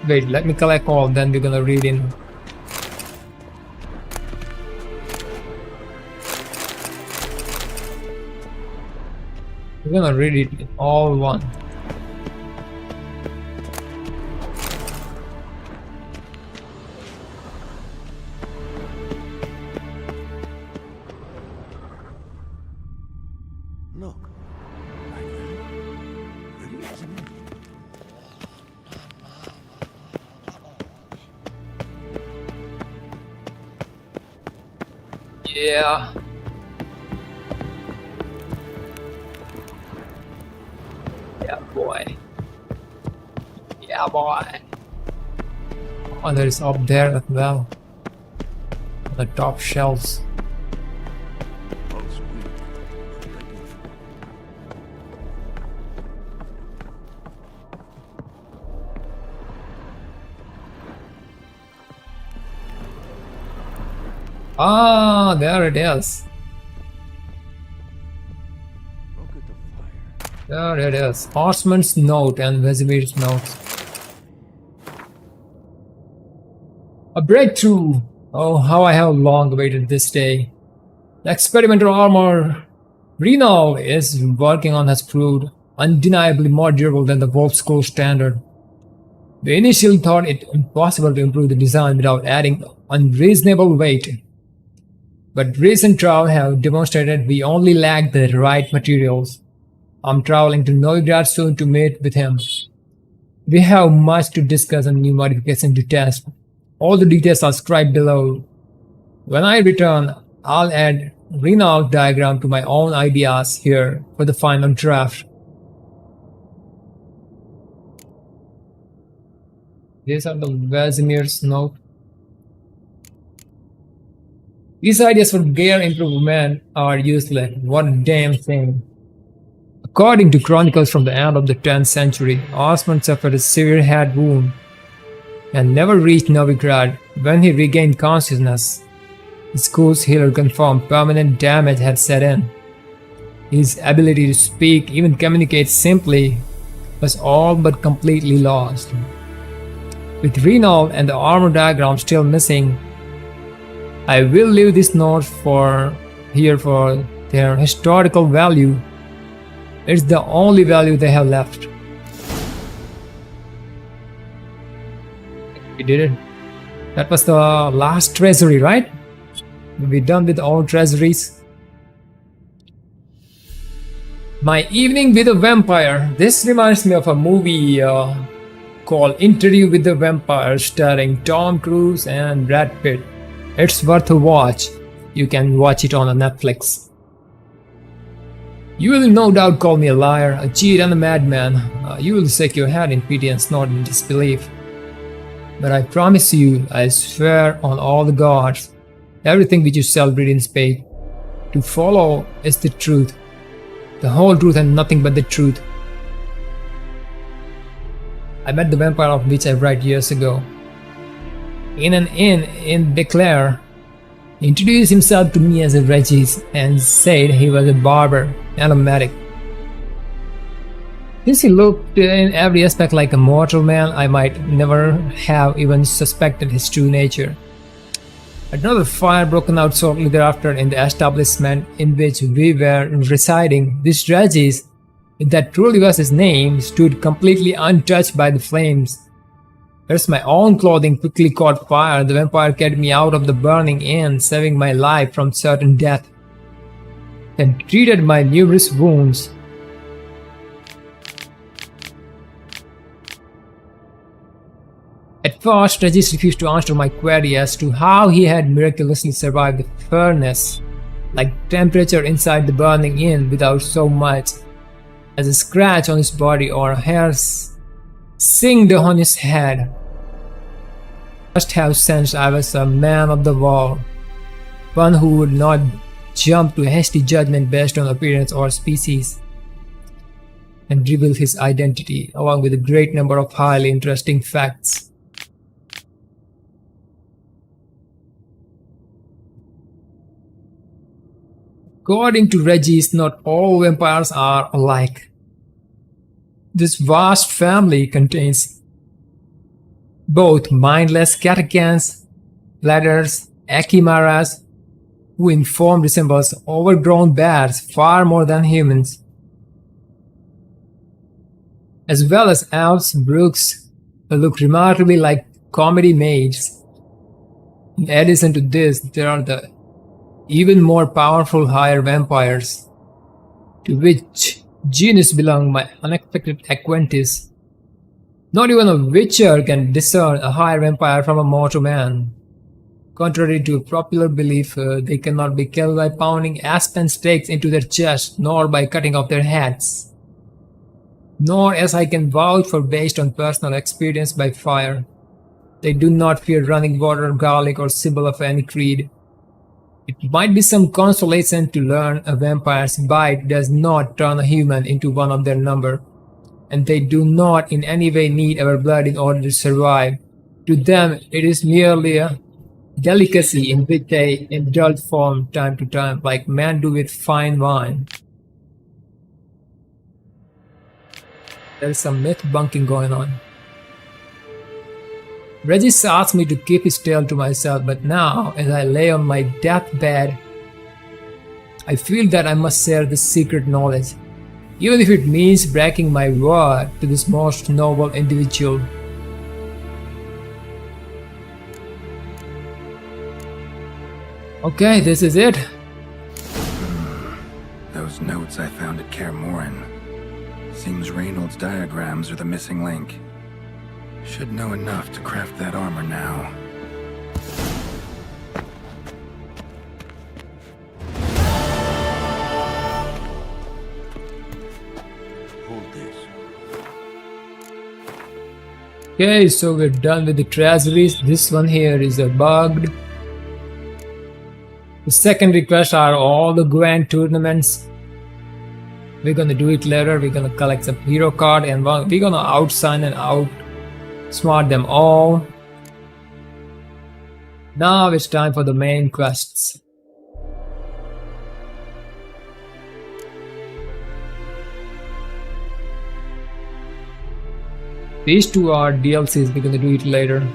Wait, let me collect all, then we're gonna read in. We're gonna read it in all one. Yeah. Yeah, boy. Yeah, boy. Oh, there is up there as well. On the top shelves. Ah, there it is. There it is. Horseman's note and Vesimir's notes. A breakthrough! Oh, how I have long awaited this day. The experimental armor Renal is working on has proved undeniably more durable than the Wolf School standard. We initially thought it impossible to improve the design without adding unreasonable weight. But recent trials have demonstrated we only lack the right materials. I'm traveling to Novigrad soon to meet with him. We have much to discuss and new modifications to test. All the details are scribed below. When I return, I'll add Renal diagram to my own ideas here for the final draft. These are the Vasimir's note. These ideas for gear improvement are useless. What a damn thing. According to chronicles from the end of the 10th century, Osman suffered a severe head wound and never reached Novigrad. When he regained consciousness, the school's healer confirmed permanent damage had set in. His ability to speak, even communicate simply, was all but completely lost. With Renal and the armor diagram still missing, I will leave this note for their historical value. It's the only value they have left. We did it. That was the last treasury, right? We're done with all treasuries. My Evening with a Vampire. This reminds me of a movie called Interview with the Vampire starring Tom Cruise and Brad Pitt. It's worth a watch. You can watch it on Netflix. You will no doubt call me a liar, a cheat and a madman. You will shake your head in pity and snort in disbelief. But I promise you, I swear on all the gods, everything which you celebrate in space, to follow is the truth. The whole truth and nothing but the truth. I met the vampire of which I write years ago. In an inn in Beclair, he introduced himself to me as a Regis and said he was a barber and a medic. Since he looked in every aspect like a mortal man, I might never have even suspected his true nature. Another fire broke out shortly thereafter in the establishment in which we were residing. This Regis, if that truly was his name, stood completely untouched by the flames. As my own clothing quickly caught fire, the vampire carried me out of the burning inn, saving my life from certain death, and treated my numerous wounds. At first, Regis refused to answer my query as to how he had miraculously survived the furnace, like temperature inside the burning inn, without so much as a scratch on his body or a hair singed on his head. I must have sensed I was a man of the world, one who would not jump to hasty judgment based on appearance or species, and reveal his identity along with a great number of highly interesting facts. According to Regis, not all vampires are alike. This vast family contains both mindless catechans, bladders, echimeras, who in form resembles overgrown bears far more than humans, as well as elves, brooks, who look remarkably like comedy maids. In addition to this, there are the even more powerful higher vampires, to which genus belong my unexpected acquaintance. Not even a witcher can discern a higher vampire from a mortal man. Contrary to popular belief, they cannot be killed by pounding aspen stakes into their chest, nor by cutting off their heads, nor, as I can vouch for based on personal experience, by fire. They do not fear running water, garlic, or symbol of any creed. It might be some consolation to learn a vampire's bite does not turn a human into one of their number, and they do not in any way need our blood in order to survive. To them, it is merely a delicacy in which they indulge from time to time, like men do with fine wine. There is some myth bunking going on. Regis asked me to keep his tale to myself, but now, as I lay on my deathbed, I feel that I must share this secret knowledge, even if it means breaking my word to this most noble individual. Okay, this is it. Those notes I found at Kaer Morhen. Seems Reynold's diagrams are the missing link. Should know enough to craft that armor now. Hold this. Okay, so we're done with the treasuries. This one here is a bugged. The second request are all the grand tournaments. We're gonna do it later. We're gonna collect some hero card and we're gonna outsign and outsmart them all. Now it's time for the main quests. These two are DLCs. We're gonna do it later.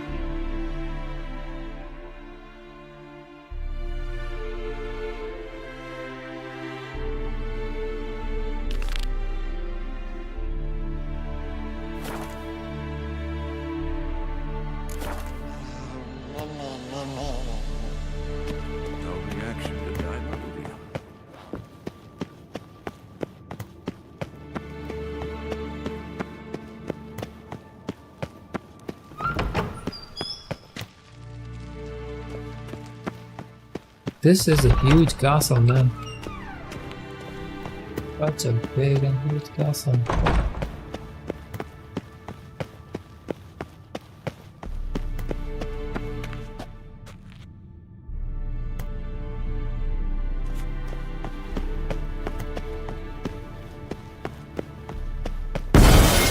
This is a huge castle, man. Such a big and huge castle.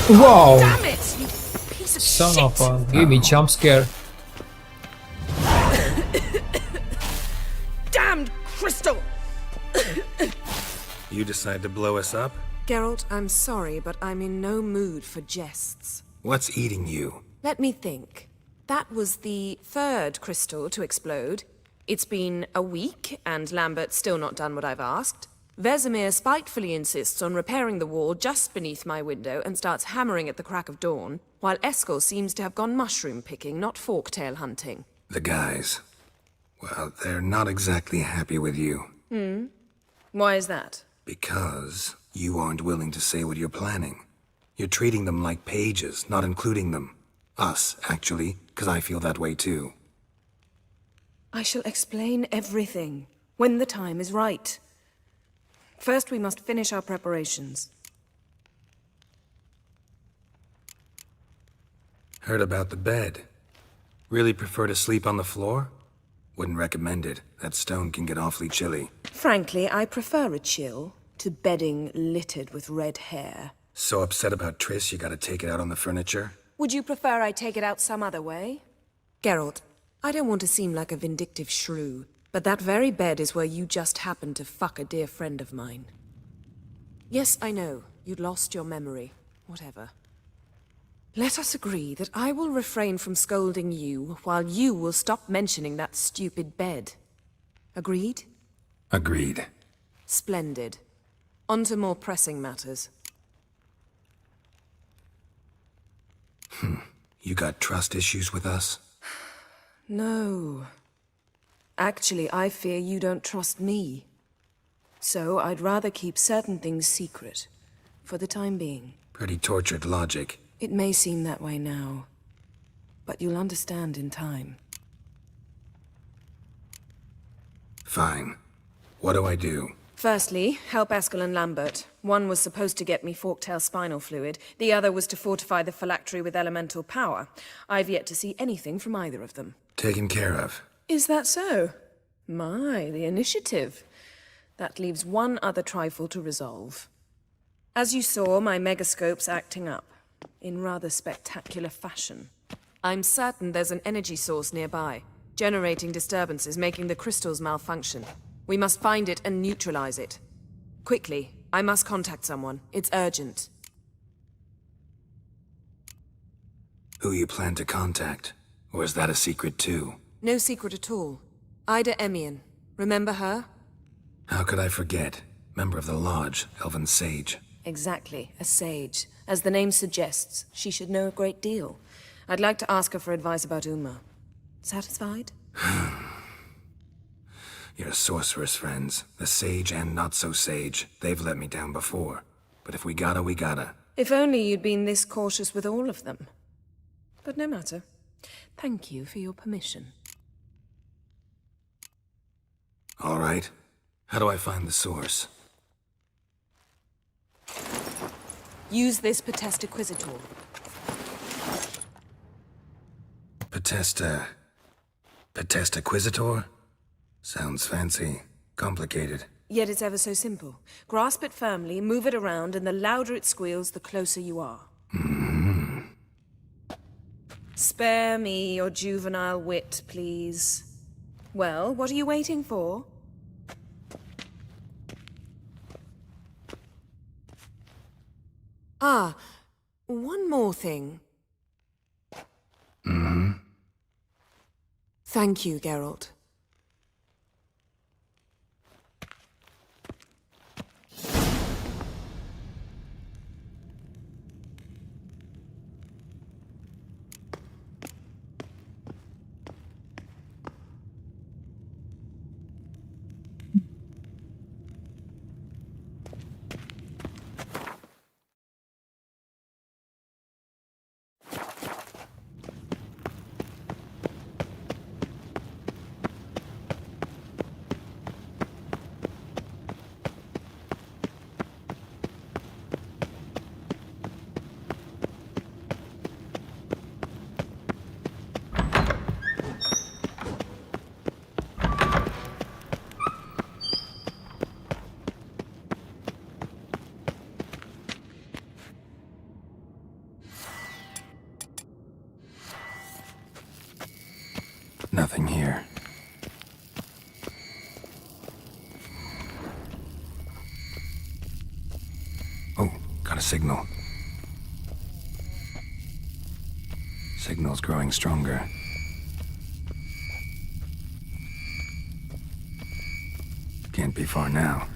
Whoa! Damn it, you piece of Son shit! of a... Give me jump scare. Damned crystal! You decide to blow us up? Geralt, I'm sorry, but I'm in no mood for jests. What's eating you? Let me think. That was the third crystal to explode. It's been a week, and Lambert's still not done what I've asked. Vesemir spitefully insists on repairing the wall just beneath my window and starts hammering at the crack of dawn, while Eskel seems to have gone mushroom picking, not forktail hunting. The guys. Well, they're not exactly happy with you. Why is that? Because you aren't willing to say what you're planning. You're treating them like pages, not including them. Us, actually, because I feel that way too. I shall explain everything, when the time is right. First, we must finish our preparations. Heard about the bed. Really prefer to sleep on the floor? Wouldn't recommend it. That stone can get awfully chilly. Frankly, I prefer a chill to bedding littered with red hair. So upset about Triss, you gotta take it out on the furniture? Would you prefer I take it out some other way? Geralt, I don't want to seem like a vindictive shrew, but that very bed is where you just happened to fuck a dear friend of mine. Yes, I know, you'd lost your memory. Whatever. Let us agree that I will refrain from scolding you, while you will stop mentioning that stupid bed. Agreed? Agreed. Splendid. On to more pressing matters. You got trust issues with us? No. Actually, I fear you don't trust me. So I'd rather keep certain things secret, for the time being. Pretty tortured logic. It may seem that way now, but you'll understand in time. Fine. What do I do? Firstly, help Eskel and Lambert. One was supposed to get me forktail spinal fluid, the other was to fortify the phylactery with elemental power. I've yet to see anything from either of them. Taken care of. Is that so? My, the initiative. That leaves one other trifle to resolve. As you saw, my megascope's acting up, in rather spectacular fashion. I'm certain there's an energy source nearby, generating disturbances, making the crystals malfunction. We must find it and neutralize it. Quickly, I must contact someone. It's urgent. Who you plan to contact? Or is that a secret too? No secret at all. Ida Emian. Remember her? How could I forget? Member of the Lodge, Elven Sage. Exactly, a sage. As the name suggests, she should know a great deal. I'd like to ask her for advice about Uma. Satisfied? Your sorceress friends, the sage and not-so-sage, they've let me down before. But if we gotta, we gotta. If only you'd been this cautious with all of them. But no matter. Thank you for your permission. All right. How do I find the source? Use this Potestaquisitor. Potestaquisitor? Sounds fancy. Complicated. Yet it's ever so simple. Grasp it firmly, move it around, and the louder it squeals, the closer you are. Spare me your juvenile wit, please. Well, what are you waiting for? Ah, one more thing. Thank you, Geralt. Nothing here. Oh, got a signal. Signal's growing stronger. Can't be far now.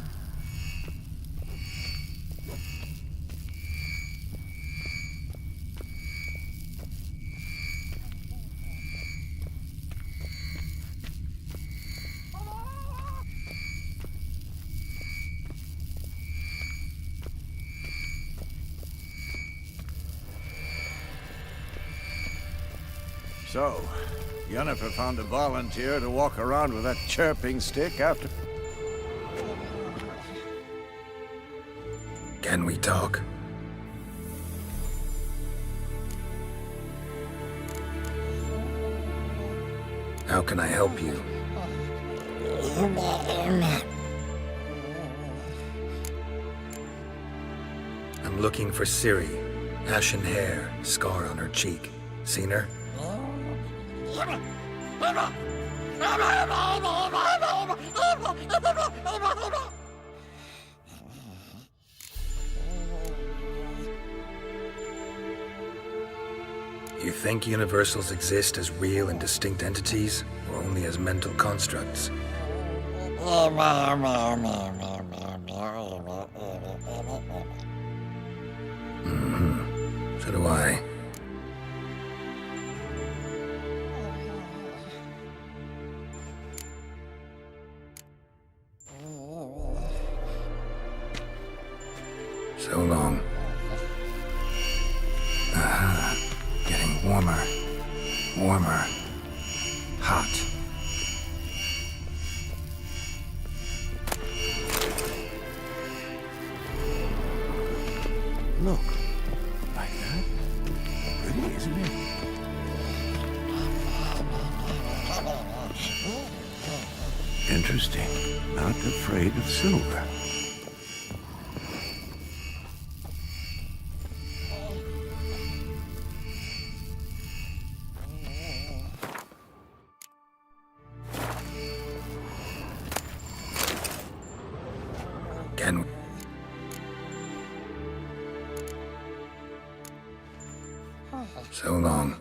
So, Yennefer found a volunteer to walk around with that chirping stick after... Can we talk? How can I help you? I'm looking for Ciri. Ashen hair, scar on her cheek. Seen her? You think universals exist as real and distinct entities, or only as mental constructs? So do I. So long. Aha. Getting warmer. Warmer. Hot. Look. Like that? Pretty, isn't it? Interesting. Not afraid of silver. Can we? So long.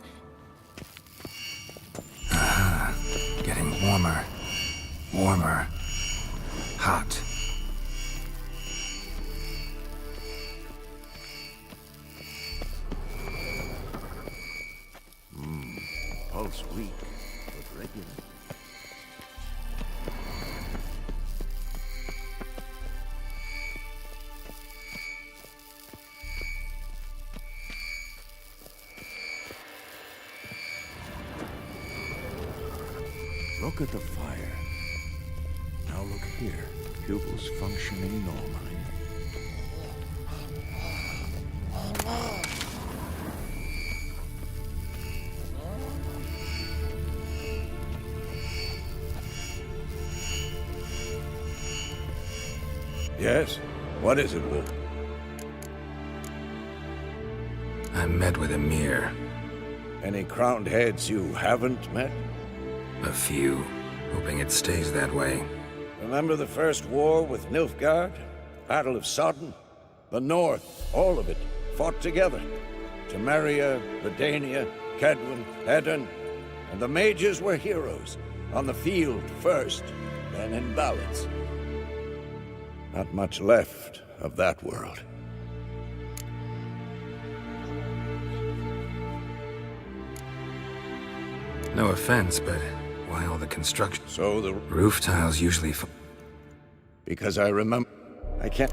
Ah, getting warmer. Warmer. Hot. Pulse weak, but regular. Look at the fire. Now look here. Pupils functioning normally. Yes? What is it, Wolf? I met with Emir. Any crowned heads you haven't met? A few. Hoping it stays that way. Remember the first war with Nilfgaard? Battle of Sodden? The North, all of it, fought together. Temeria, Redania, Kedwin, Eden, and the mages were heroes. On the field first, then in ballads. Not much left of that world. No offense, but why all the construction? So the roof tiles usually because I remember... I can't...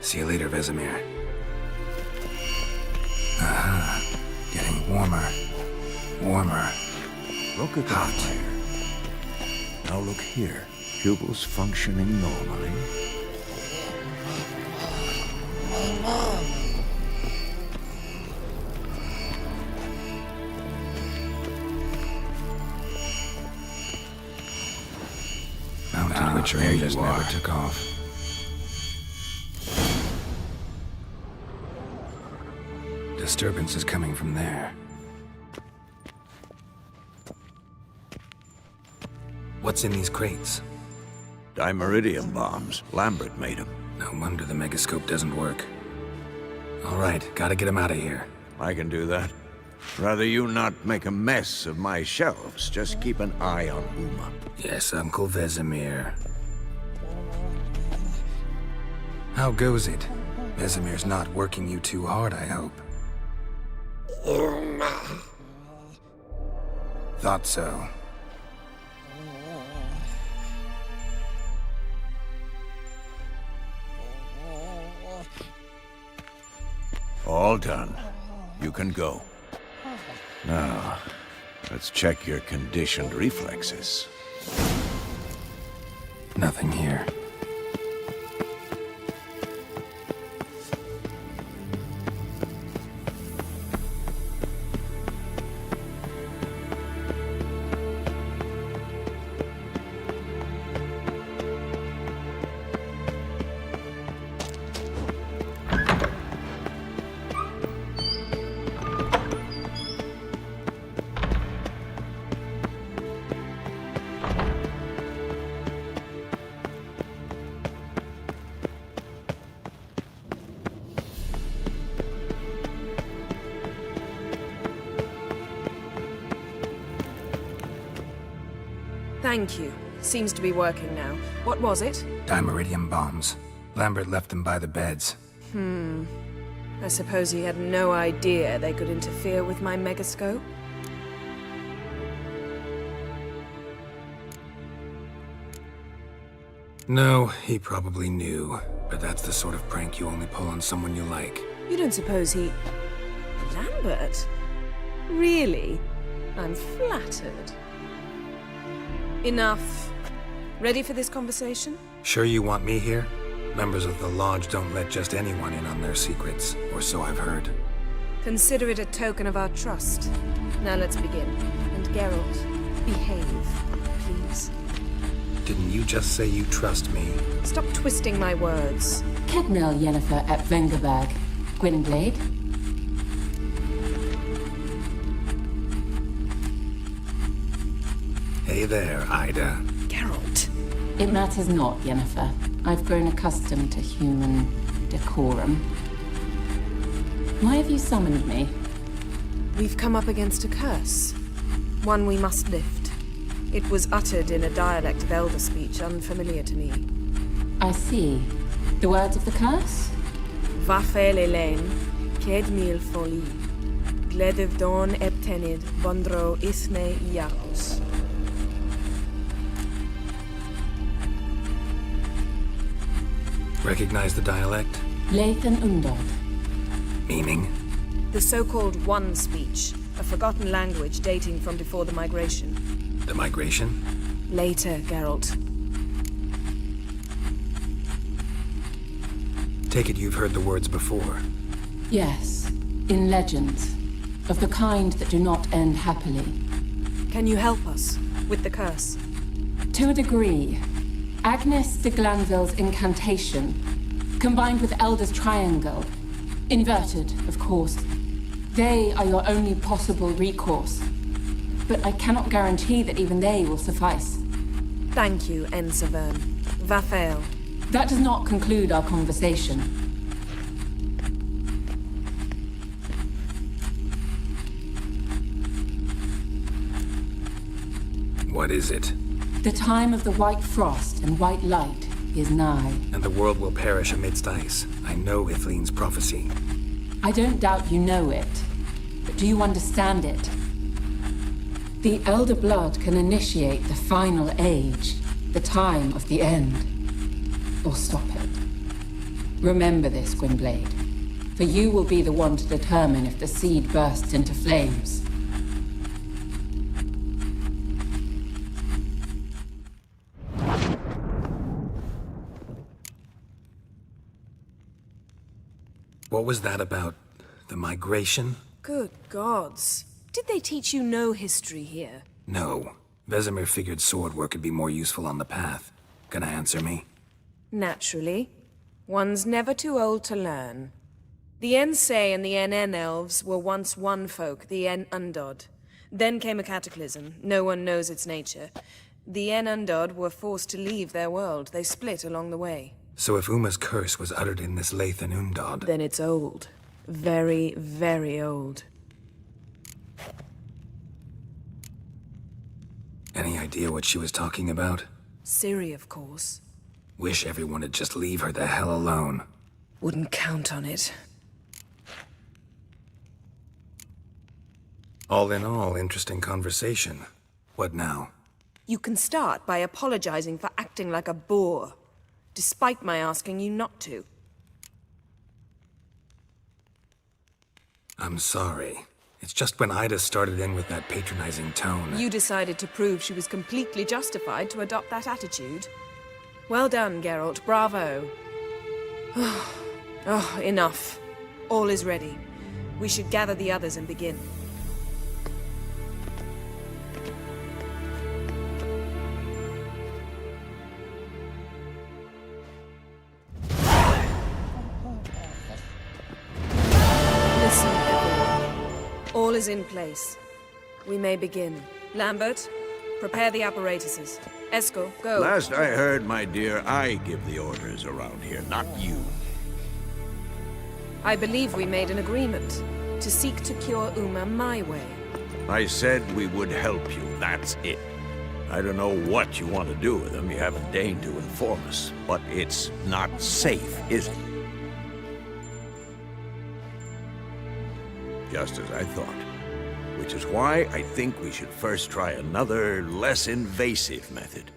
See you later, Vesemir. Aha. Getting warmer. Warmer. Look at the fire. Now look here. Pupils functioning normally. Mounted Witcher Aegis never took off. Disturbance is coming from there. What's in these crates? Dimeridium bombs. Lambert made them. No wonder the megascope doesn't work. All right, gotta get him out of here. I can do that. Rather you not make a mess of my shelves. Just keep an eye on Uma. Yes, Uncle Vesemir. How goes it? Vesemir's not working you too hard, I hope. Thought so. All done. You can go. Now, let's check your conditioned reflexes. Nothing here. Thank you. Seems to be working now. What was it? Dimeridium bombs. Lambert left them by the beds. I suppose he had no idea they could interfere with my megascope? No, he probably knew. But that's the sort of prank you only pull on someone you like. You don't suppose he... Lambert? Really? I'm flattered. Enough. Ready for this conversation? Sure you want me here? Members of the Lodge don't let just anyone in on their secrets, or so I've heard. Consider it a token of our trust. Now let's begin. And Geralt, behave, please. Didn't you just say you trust me? Stop twisting my words. Kednel Yennefer at Vengerberg. Gwynblade. Hey there, Ida. Geralt. It matters not, Yennefer. I've grown accustomed to human decorum. Why have you summoned me? We've come up against a curse. One we must lift. It was uttered in a dialect of Elder speech unfamiliar to me. I see. The words of the curse? Vafel Elaine, Ked Mil Foli, Gledev Don Eptenid, Bondro Ithne Iacus. Recognize the dialect? Lathan Undod. Meaning? The so-called One speech, a forgotten language dating from before the migration. The migration? Later, Geralt. Take it you've heard the words before. Yes, in legends. Of the kind that do not end happily. Can you help us with the curse? To a degree. Agnes de Glanville's incantation, combined with Elder's triangle, inverted, of course. They are your only possible recourse. But I cannot guarantee that even they will suffice. Thank you, En Severn. Vafael. That does not conclude our conversation. What is it? The time of the white frost and white light is nigh. And the world will perish amidst ice. I know Ithleen's prophecy. I don't doubt you know it, but do you understand it? The Elder Blood can initiate the final age, the time of the end, or stop it. Remember this, Gwynblade, for you will be the one to determine if the seed bursts into flames. What was that about? The migration? Good gods. Did they teach you no history here? No. Vesemir figured sword work could be more useful on the path. Gonna answer me? Naturally. One's never too old to learn. The Ensei and the NN elves were once one folk, the En Undod. Then came a cataclysm. No one knows its nature. The En Undod were forced to leave their world. They split along the way. So if Uma's curse was uttered in this Lathan Undod... Then it's old. Very, very old. Any idea what she was talking about? Ciri, of course. Wish everyone would just leave her the hell alone. Wouldn't count on it. All in all, interesting conversation. What now? You can start by apologizing for acting like a boor, despite my asking you not to. I'm sorry. It's just when Ida started in with that patronizing tone. You decided to prove she was completely justified to adopt that attitude. Well done, Geralt. Bravo. Oh, enough. All is ready. We should gather the others and begin. Listen, everyone. All is in place. We may begin. Lambert, prepare the apparatuses. Esco, go. Last I heard, my dear, I give the orders around here, not you. I believe we made an agreement to seek to cure Uma my way. I said we would help you, that's it. I don't know what you want to do with them, you haven't deigned to inform us. But it's not safe, is it? Just as I thought. Which is why I think we should first try another, less invasive method.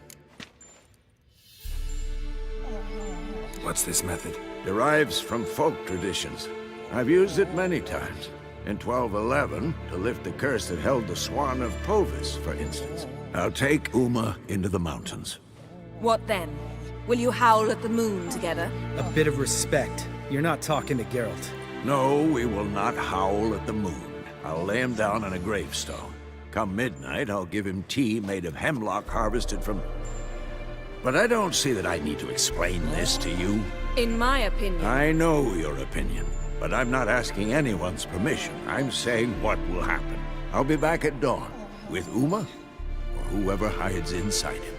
What's this method? Derives from folk traditions. I've used it many times. In 1211, to lift the curse that held the Swan of Povis, for instance. I'll take Uma into the mountains. What then? Will you howl at the moon together? A bit of respect. You're not talking to Geralt. No, we will not howl at the moon. I'll lay him down on a gravestone. Come midnight, I'll give him tea made of hemlock harvested from... But I don't see that I need to explain this to you. In my opinion... I know your opinion, but I'm not asking anyone's permission. I'm saying what will happen. I'll be back at dawn, with Uma, or whoever hides inside him.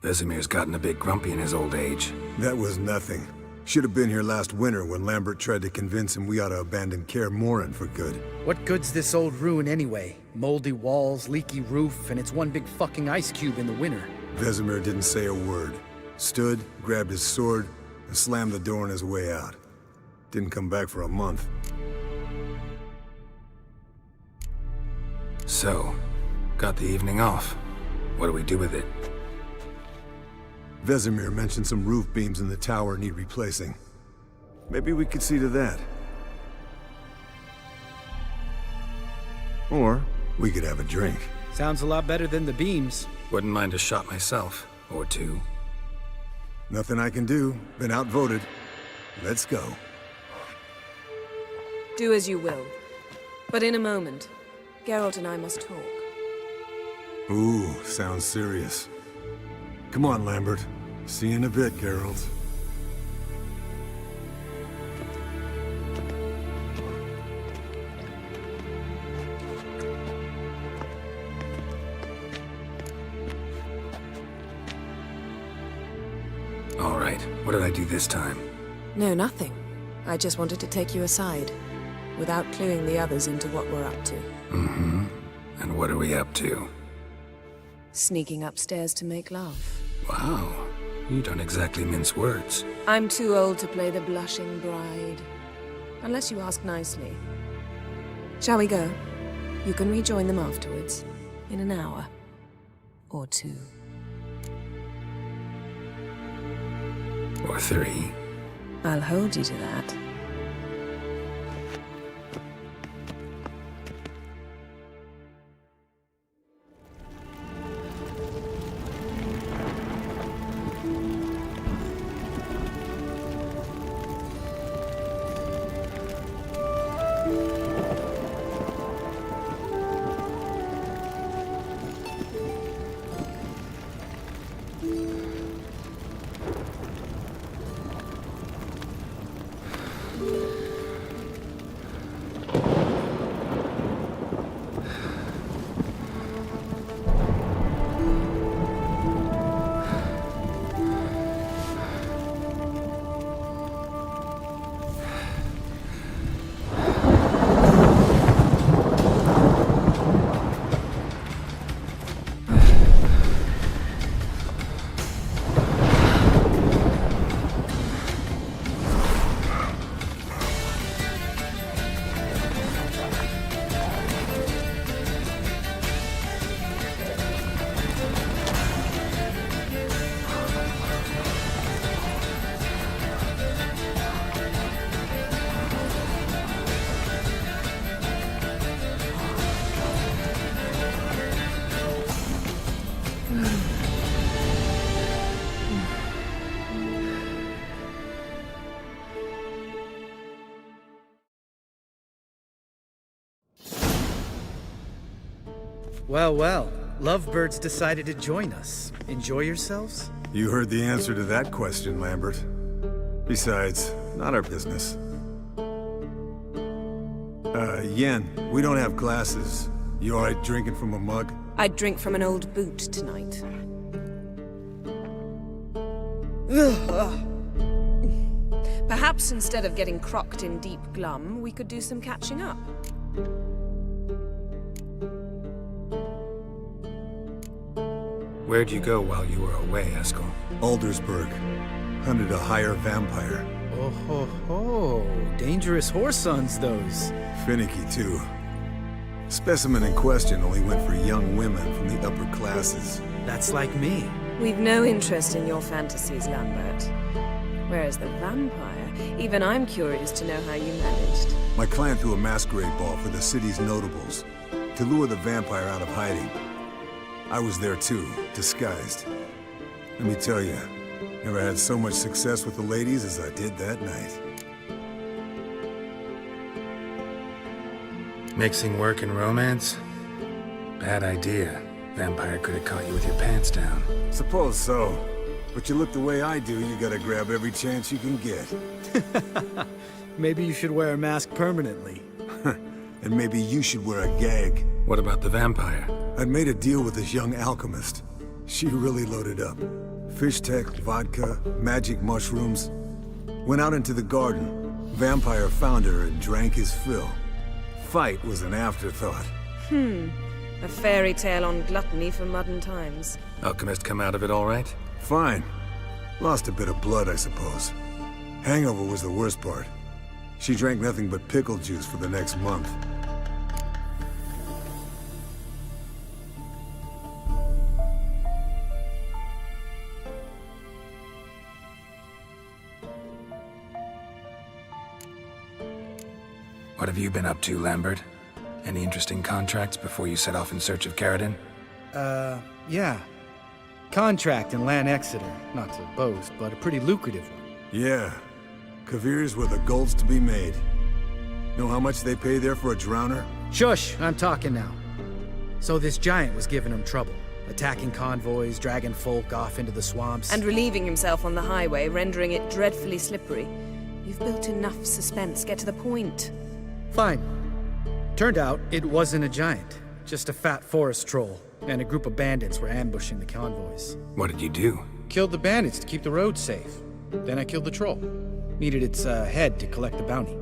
Vesemir's gotten a bit grumpy in his old age. That was nothing. Should have been here last winter when Lambert tried to convince him we ought to abandon Kaer Morhen for good. What good's this old ruin anyway? Moldy walls, leaky roof, and it's one big fucking ice cube in the winter. Vesemir didn't say a word. Stood, grabbed his sword, and slammed the door on his way out. Didn't come back for a month. So, got the evening off. What do we do with it? Vesemir mentioned some roof beams in the tower need replacing. Maybe we could see to that. Or we could have a drink. Sounds a lot better than the beams. Wouldn't mind a shot myself, or two. Nothing I can do. Been outvoted. Let's go. Do as you will. But in a moment, Geralt and I must talk. Ooh, sounds serious. Come on, Lambert. See you in a bit, Geralt. All right, what did I do this time? No, nothing. I just wanted to take you aside, without cluing the others into what we're up to. Mm-hmm. And what are we up to? Sneaking upstairs to make love. Wow, you don't exactly mince words. I'm too old to play the blushing bride. Unless you ask nicely. Shall we go? You can rejoin them afterwards. In an hour. Or two. Or three. I'll hold you to that. Well, well. Lovebirds decided to join us. Enjoy yourselves? You heard the answer to that question, Lambert. Besides, not our business. Yen, we don't have glasses. You alright drinking from a mug? I'd drink from an old boot tonight. Perhaps instead of getting crocked in deep glum, we could do some catching up. Where'd you go while you were away, Eskel? Aldersburg. Hunted a higher vampire. Oh ho ho. Dangerous whoresons, those. Finicky, too. Specimen in question only went for young women from the upper classes. That's like me. We've no interest in your fantasies, Lambert. Whereas the vampire, even I'm curious to know how you managed. My clan threw a masquerade ball for the city's notables to lure the vampire out of hiding. I was there too, disguised. Let me tell you, never had so much success with the ladies as I did that night. Mixing work and romance? Bad idea. Vampire could have caught you with your pants down. Suppose so. But you look the way I do, you gotta grab every chance you can get. Maybe you should wear a mask permanently. And maybe you should wear a gag. What about the vampire? I'd made a deal with this young alchemist. She really loaded up. Fish tech, vodka, magic mushrooms. Went out into the garden. Vampire found her and drank his fill. Fight was an afterthought. A fairy tale on gluttony for modern times. Alchemist come out of it all right? Fine. Lost a bit of blood, I suppose. Hangover was the worst part. She drank nothing but pickle juice for the next month. What have you been up to, Lambert? Any interesting contracts before you set off in search of Caradin? Yeah. Contract in Lan Exeter. Not to boast, but a pretty lucrative one. Yeah. Kavir's were the gold's to be made. Know how much they pay there for a drowner? Shush, I'm talking now. So this giant was giving him trouble. Attacking convoys, dragging folk off into the swamps. And relieving himself on the highway, rendering it dreadfully slippery. You've built enough suspense. Get to the point. Fine. Turned out it wasn't a giant. Just a fat forest troll. And a group of bandits were ambushing the convoys. What did you do? Killed the bandits to keep the road safe. Then I killed the troll. Needed its head to collect the bounty.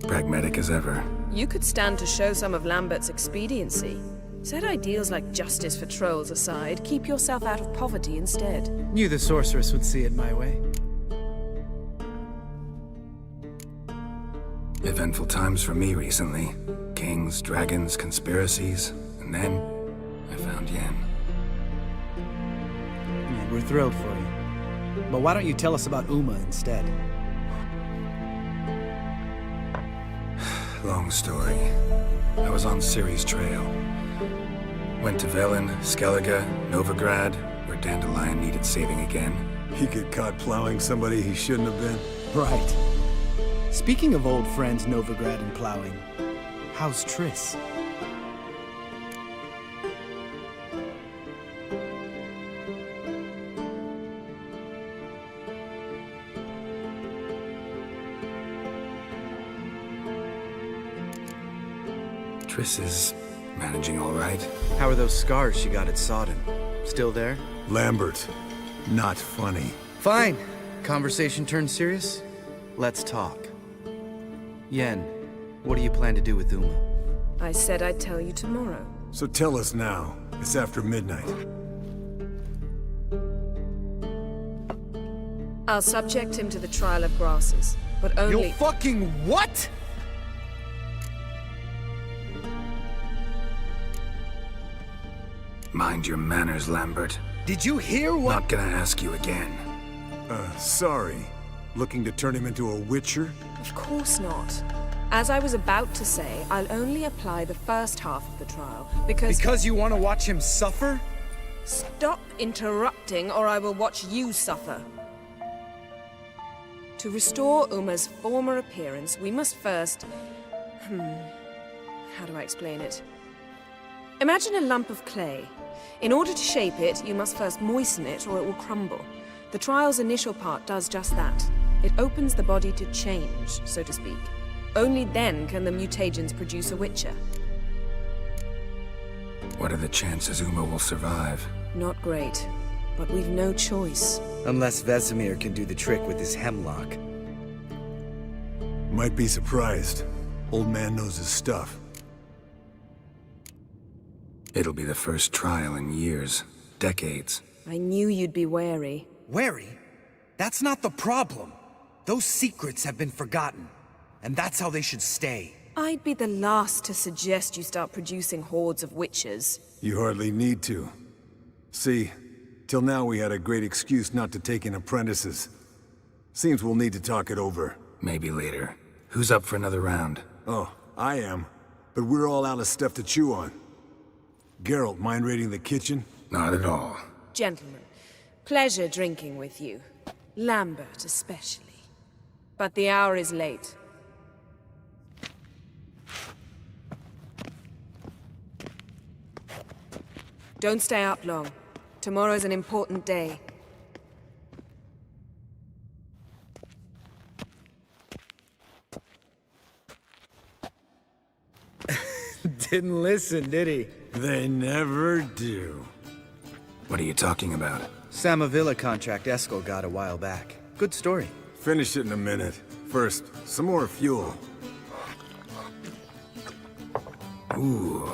Pragmatic as ever. You could stand to show some of Lambert's expediency. Set ideals like justice for trolls aside, keep yourself out of poverty instead. Knew the sorceress would see it my way. Eventful times for me recently. Kings, dragons, conspiracies, and then I found Yen. Yeah, we're thrilled for you. But why don't you tell us about Uma instead? Long story. I was on Ciri's trail. Went to Velen, Skellige, Novigrad, where Dandelion needed saving again. He get caught plowing somebody he shouldn't have been. Right. Speaking of old friends Novigrad and plowing, how's Triss? Triss is managing all right. How are those scars she got at Sodden? Still there? Lambert, not funny. Fine. Conversation turned serious? Let's talk. Yen, what do you plan to do with Uma? I said I'd tell you tomorrow. So tell us now. It's after midnight. I'll subject him to the trial of grasses, but only— You'll fucking what?! Mind your manners, Lambert. Did you hear what— Not gonna ask you again. Sorry. Looking to turn him into a witcher? Of course not. As I was about to say, I'll only apply the first half of the trial, because— Because you want to watch him suffer? Stop interrupting, or I will watch you suffer. To restore Uma's former appearance, we must first— how do I explain it? Imagine a lump of clay. In order to shape it, you must first moisten it, or it will crumble. The trial's initial part does just that. It opens the body to change, so to speak. Only then can the mutagens produce a witcher. What are the chances Uma will survive? Not great, but we've no choice. Unless Vesemir can do the trick with his hemlock. Might be surprised. Old man knows his stuff. It'll be the first trial in years. Decades. I knew you'd be wary. Wary? That's not the problem. Those secrets have been forgotten. And that's how they should stay. I'd be the last to suggest you start producing hordes of witches. You hardly need to. See, till now we had a great excuse not to take in apprentices. Seems we'll need to talk it over. Maybe later. Who's up for another round? Oh, I am. But we're all out of stuff to chew on. Geralt, mind raiding the kitchen? Not at all. Gentlemen, pleasure drinking with you. Lambert especially. But the hour is late. Don't stay up long. Tomorrow's an important day. Didn't listen, did he? They never do. What are you talking about? Samavilla contract Eskel got a while back. Good story. Finish it in a minute. First, some more fuel. Ooh,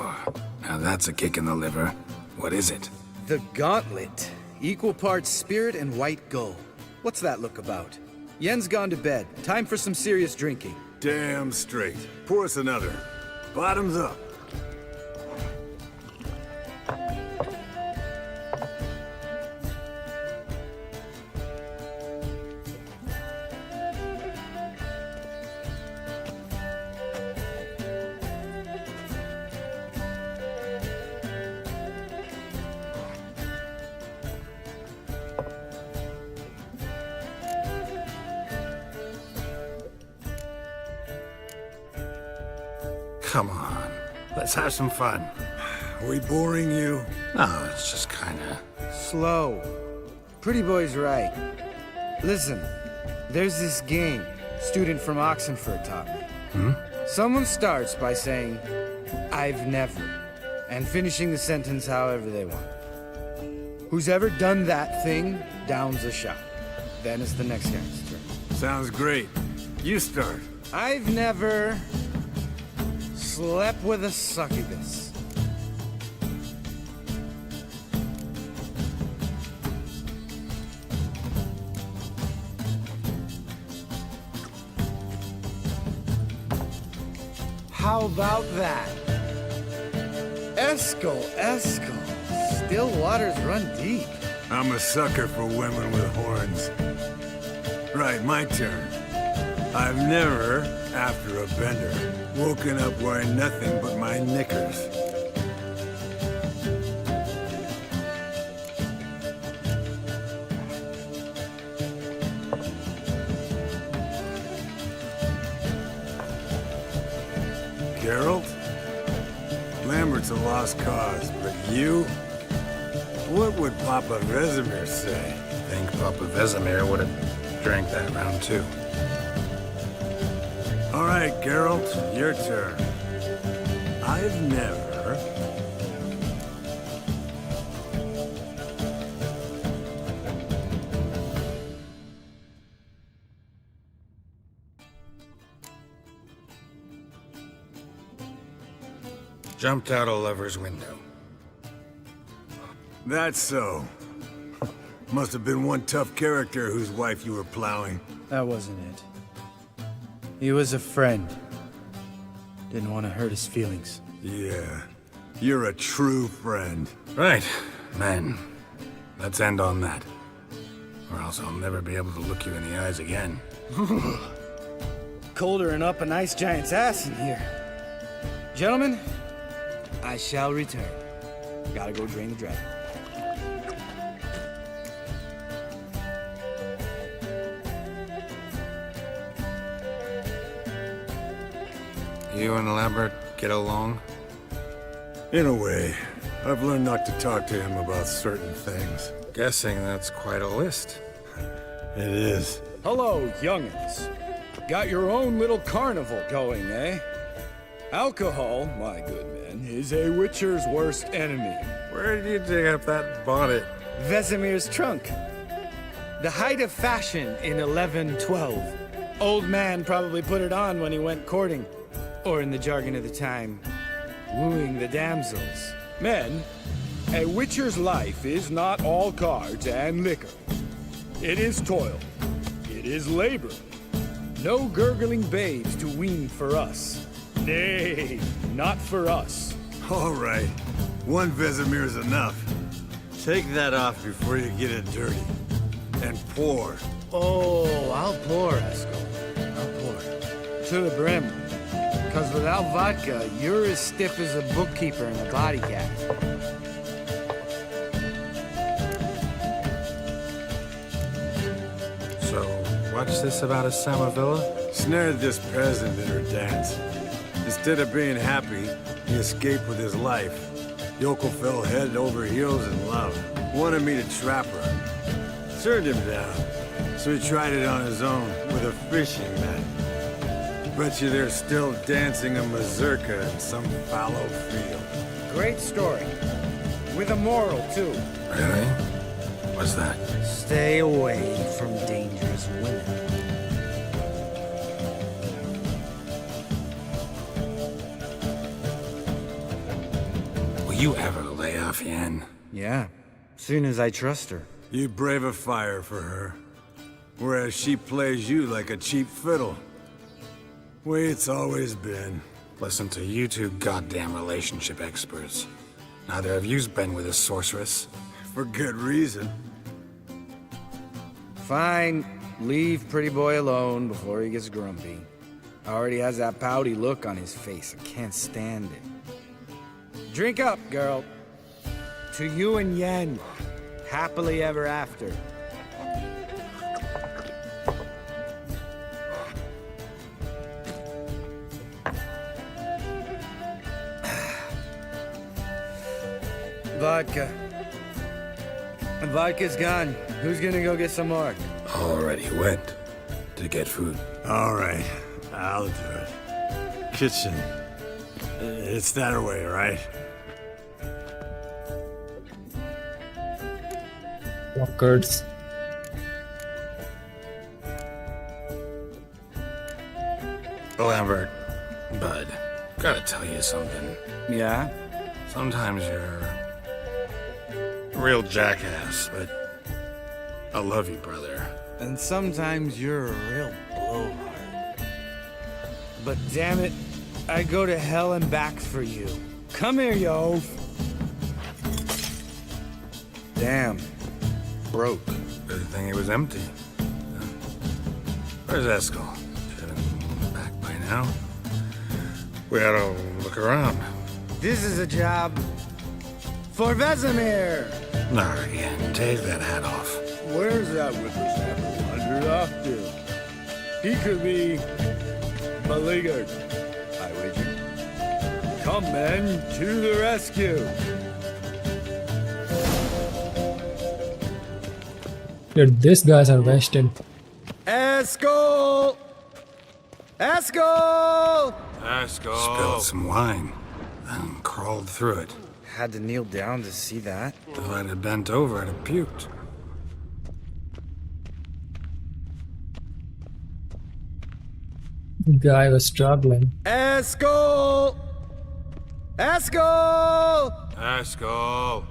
now that's a kick in the liver. What is it? The Gauntlet. Equal parts spirit and white gull. What's that look about? Yen's gone to bed. Time for some serious drinking. Damn straight. Pour us another. Bottoms up. Come on, let's have some fun. Are we boring you? No, it's just kinda... Slow. Pretty boy's right. Listen, there's this game student from Oxenford taught me. Someone starts by saying, I've never, and finishing the sentence however they want. Who's ever done that thing downs a shot. Then it's the next guy's turn. Sounds great. You start. I've never slept with a succubus. How about that? Eskel. Still waters run deep. I'm a sucker for women with horns. Right, my turn. I've never, after a bender, woken up wearing nothing but my knickers. Geralt? Lambert's a lost cause, but you? What would Papa Vesemir say? I think Papa Vesemir would have drank that round too. All right, Geralt, your turn. I've never... Jumped out a lover's window. That's so. Must have been one tough character whose wife you were plowing. That wasn't it. He was a friend. Didn't want to hurt his feelings. Yeah. You're a true friend. Right. Man, let's end on that. Or else I'll never be able to look you in the eyes again. Colder and up a nice giant's ass in here. Gentlemen, I shall return. Gotta go drain the dragon. You and Lambert get along? In a way. I've learned not to talk to him about certain things. Guessing that's quite a list. It is. Hello, young'uns. Got your own little carnival going, eh? Alcohol, my good man, is a witcher's worst enemy. Where did you dig up that bonnet? Vesemir's trunk. The height of fashion in 1112. Old man probably put it on when he went courting. Or in the jargon of the time, wooing the damsels. Men, a witcher's life is not all cards and liquor. It is toil. It is labor. No gurgling babes to wean for us. Nay, not for us. All right. One Vesemir's enough. Take that off before you get it dirty. And pour. Oh, I'll pour, Eskel. I'll pour. To the brim. Because without vodka, you're as stiff as a bookkeeper in a body cast. So, what's this about a Samavilla? Snared this peasant in her dance. Instead of being happy, he escaped with his life. Yokel fell head over heels in love. Wanted me to trap her. Turned him down. So he tried it on his own with a fishing net. Bet you they're still dancing a mazurka in some fallow field. Great story. With a moral, too. Really? What's that? Stay away from dangerous women. Will you ever lay off Yen? Yeah, soon as I trust her. You brave a fire for her, whereas she plays you like a cheap fiddle. Way it's always been. Listen to you two goddamn relationship experts. Neither of you's been with a sorceress. For good reason. Fine, leave pretty boy alone before he gets grumpy. Already has that pouty look on his face. I can't stand it. Drink up, girl. To you and Yen. Happily ever after. Vodka. Vodka's gone. Who's gonna go get some more? Already went to get food. All right, I'll do it. Kitchen. It's that way, right? Walkers. Lambert, bud, gotta tell you something. Yeah? Sometimes you're a real jackass, but I love you, brother. And sometimes you're a real blowhard. But damn it, I'd go to hell and back for you. Come here, you oaf. Damn. Broke. Good thing it was empty. Where's Eskel? Should have been back by now. We ought to look around. This is a job for Vesemir. Not again. Take that hat off. Where's that whippersnapper wandered off to? He could be beleaguered, I wager. Come, men, to the rescue. Dude, these guys are wasted. Eskel! Eskel! Spilled some wine, then crawled through it. Had to kneel down to see that. If I'd have bent over, I'd have puked. The guy was struggling. Eskel! Eskel! Eskel!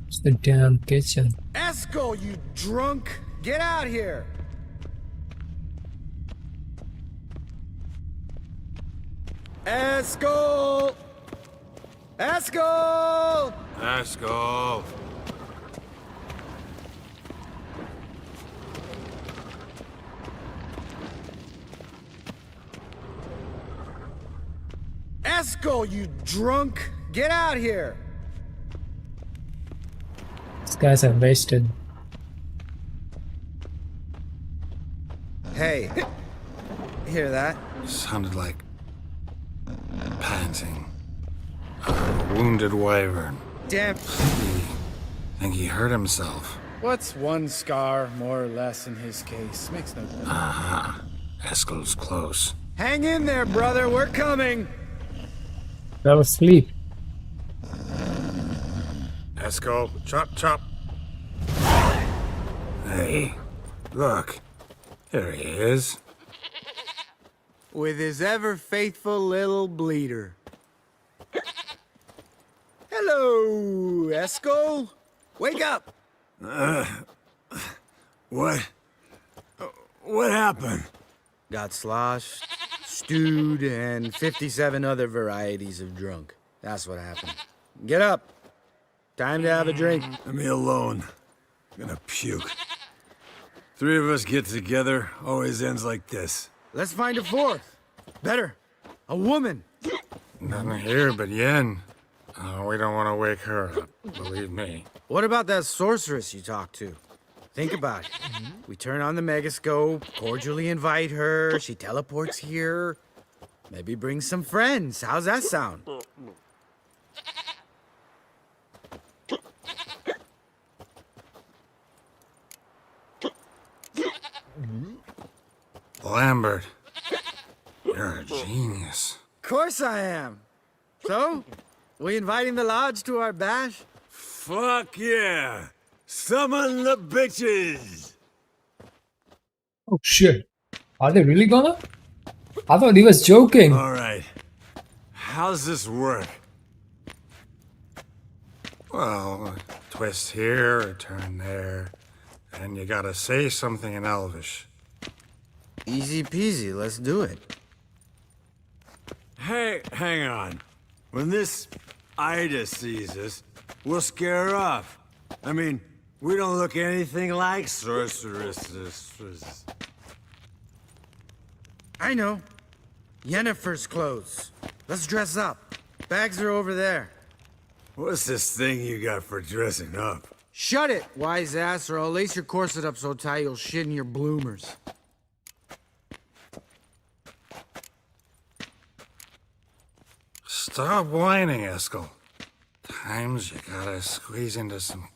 It's the damn kitchen. Eskel, you drunk! Get out here! Eskel! Eskel! Eskel! Eskel, you drunk! Get out here! These guys are wasted. Hey, hear that? Sounded like panting. A wounded wyvern. Damn. Think he hurt himself. What's one scar, more or less, in his case? Makes no difference. Aha. Eskel's close. Hang in there, brother. We're coming. Fell asleep. Eskel, chop, chop. Hey, look. There he is. With his ever-faithful little bleeder. Hello, Eskel. Wake up. What happened? Got sloshed, stewed, and 57 other varieties of drunk. That's what happened. Get up. Time to have a drink. Let me alone. I'm gonna puke. Three of us get together, always ends like this. Let's find a fourth. Better. A woman. Nothing here but Yen. We don't want to wake her up, believe me. What about that sorceress you talked to? Think about it. We turn on the megascope, cordially invite her, she teleports here. Maybe bring some friends. How's that sound? Lambert, you're a genius. Of course I am. So, we inviting the lodge to our bash? Fuck yeah! Summon the bitches! Oh shit. Are they really gonna? I thought he was joking. Alright. How's this work? Well, twist here, or turn there, and you gotta say something in Elvish. Easy peasy, let's do it. Hey, hang on. When this Ida sees us, we'll scare her off. I mean, we don't look anything like sorceresses. I know. Yennefer's clothes. Let's dress up. Bags are over there. What's this thing you got for dressing up? Shut it, wise ass, or I'll lace your corset up so tight you'll shit in your bloomers. Stop whining, Eskel. Times you gotta squeeze into some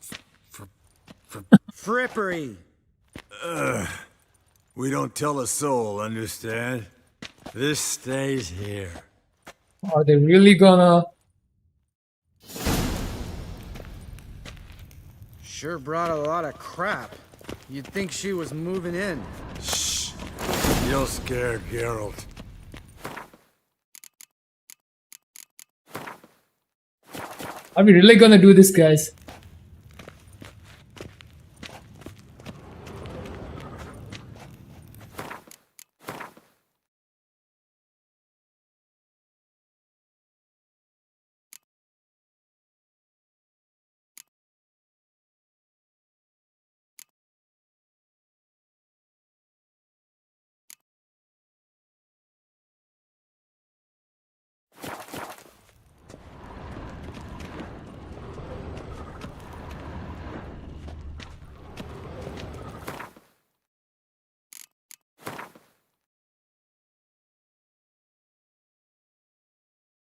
frippery. We don't tell a soul, understand? This stays here. Are they really gonna? Sure brought a lot of crap. You'd think she was moving in. Shh. You'll scare Geralt. Are we really gonna do this, guys?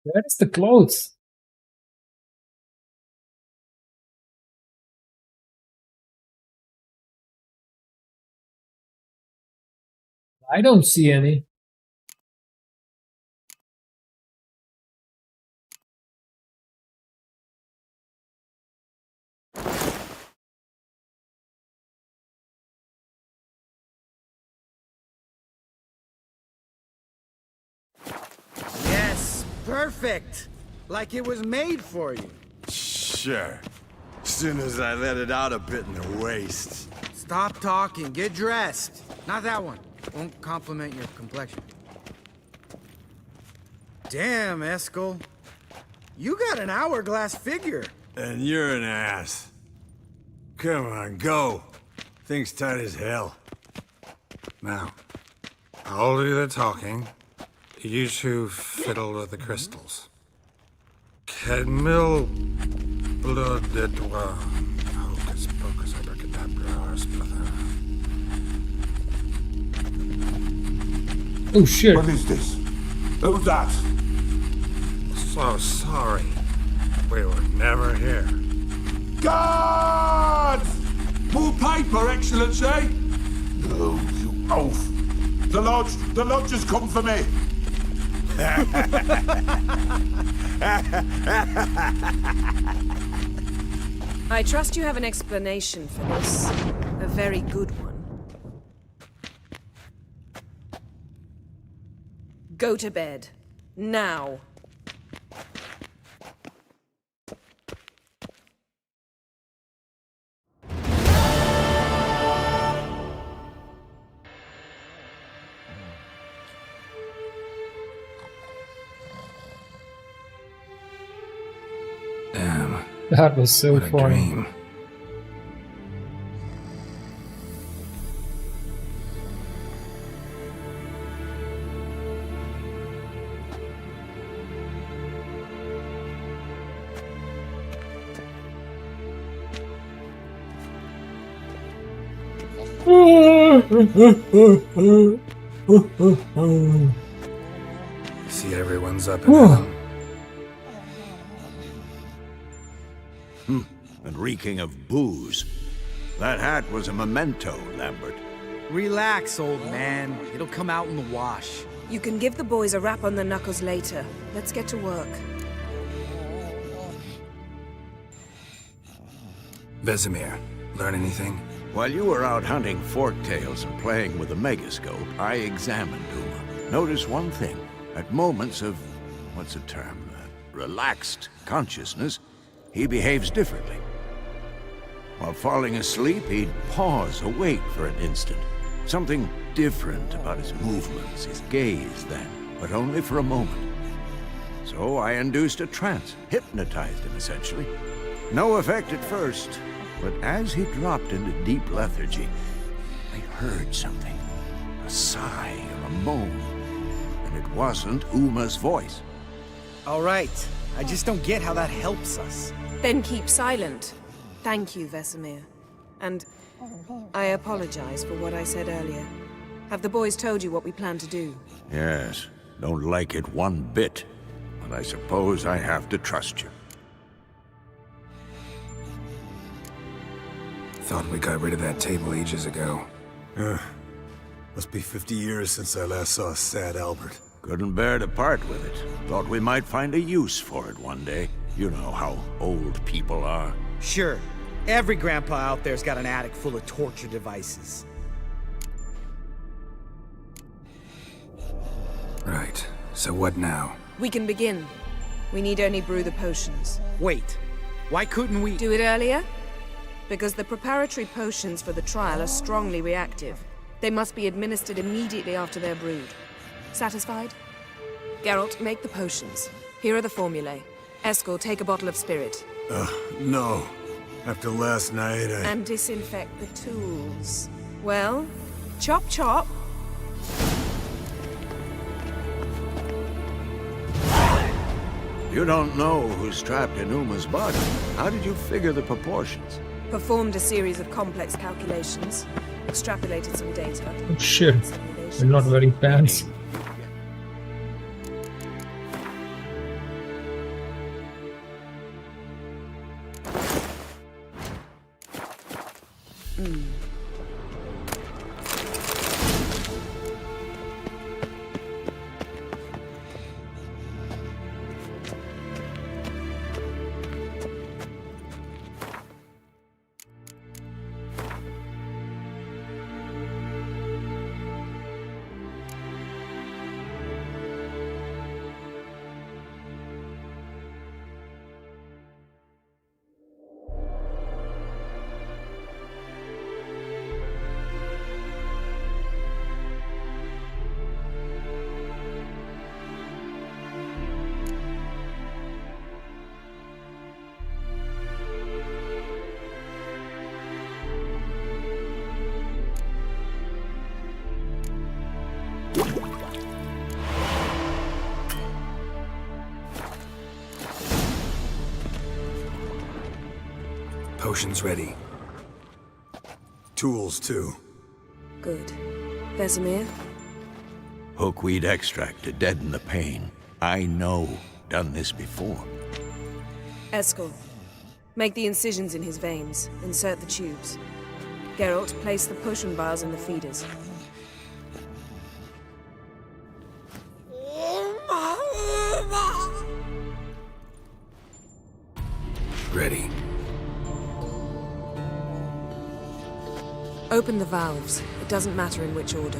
Where is the clothes? I don't see any. Yes, perfect. Like it was made for you. Sure. Soon as I let it out a bit in the waist. Stop talking, get dressed. Not that one. Won't compliment your complexion. Damn, Eskel. You got an hourglass figure. And you're an ass. Come on, go. Thing's tight as hell. Now, I'll do the talking. You two fiddle with the crystals. Cadmil blood de doigt. Hocus pocus abracadabra splather. Oh shit. What is this? Who's that? So sorry. We were never here. Guards! More paper, Excellency! No, you oaf. The lodge has come for me. I trust you have an explanation for this. A very good one. Go to bed. Now. Damn. That was so what a funny. Dream. See, everyone's up and down. And reeking of booze. That hat was a memento, Lambert. Relax, old man. It'll come out in the wash. You can give the boys a rap on the knuckles later. Let's get to work. Vesemir, learn anything? While you were out hunting forktails and playing with a megascope, I examined Uma. Notice one thing. At moments of, what's the term, relaxed consciousness, he behaves differently. While falling asleep, he'd pause, await for an instant. Something different about his movements, his gaze then, but only for a moment. So I induced a trance, hypnotized him essentially. No effect at first, but as he dropped into deep lethargy, I heard something. A sigh or a moan. And it wasn't Uma's voice. All right. I just don't get how that helps us. Then keep silent. Thank you, Vesemir. And I apologize for what I said earlier. Have the boys told you what we plan to do? Yes, don't like it one bit. But I suppose I have to trust you. Thought we got rid of that table ages ago. Must be 50 years since I last saw sad Albert. Couldn't bear to part with it. Thought we might find a use for it one day. You know how old people are. Sure. Every grandpa out there's got an attic full of torture devices. Right. So what now? We can begin. We need only brew the potions. Wait. Why couldn't we do it earlier? Because the preparatory potions for the trial are strongly reactive. They must be administered immediately after they're brewed. Satisfied? Geralt, make the potions. Here are the formulae. Eskel, take a bottle of spirit. No. After last night, And disinfect the tools. Well, chop chop. You don't know who's trapped in Uma's body. How did you figure the proportions? Performed a series of complex calculations. Extrapolated some data. Oh shit. We're not wearing pants. Potions ready. Tools, too. Good. Vesemir? Hookweed extract to deaden the pain. I know. Done this before. Eskel, make the incisions in his veins. Insert the tubes. Geralt, place the potion vials in the feeders. Ready. Open the valves. It doesn't matter in which order.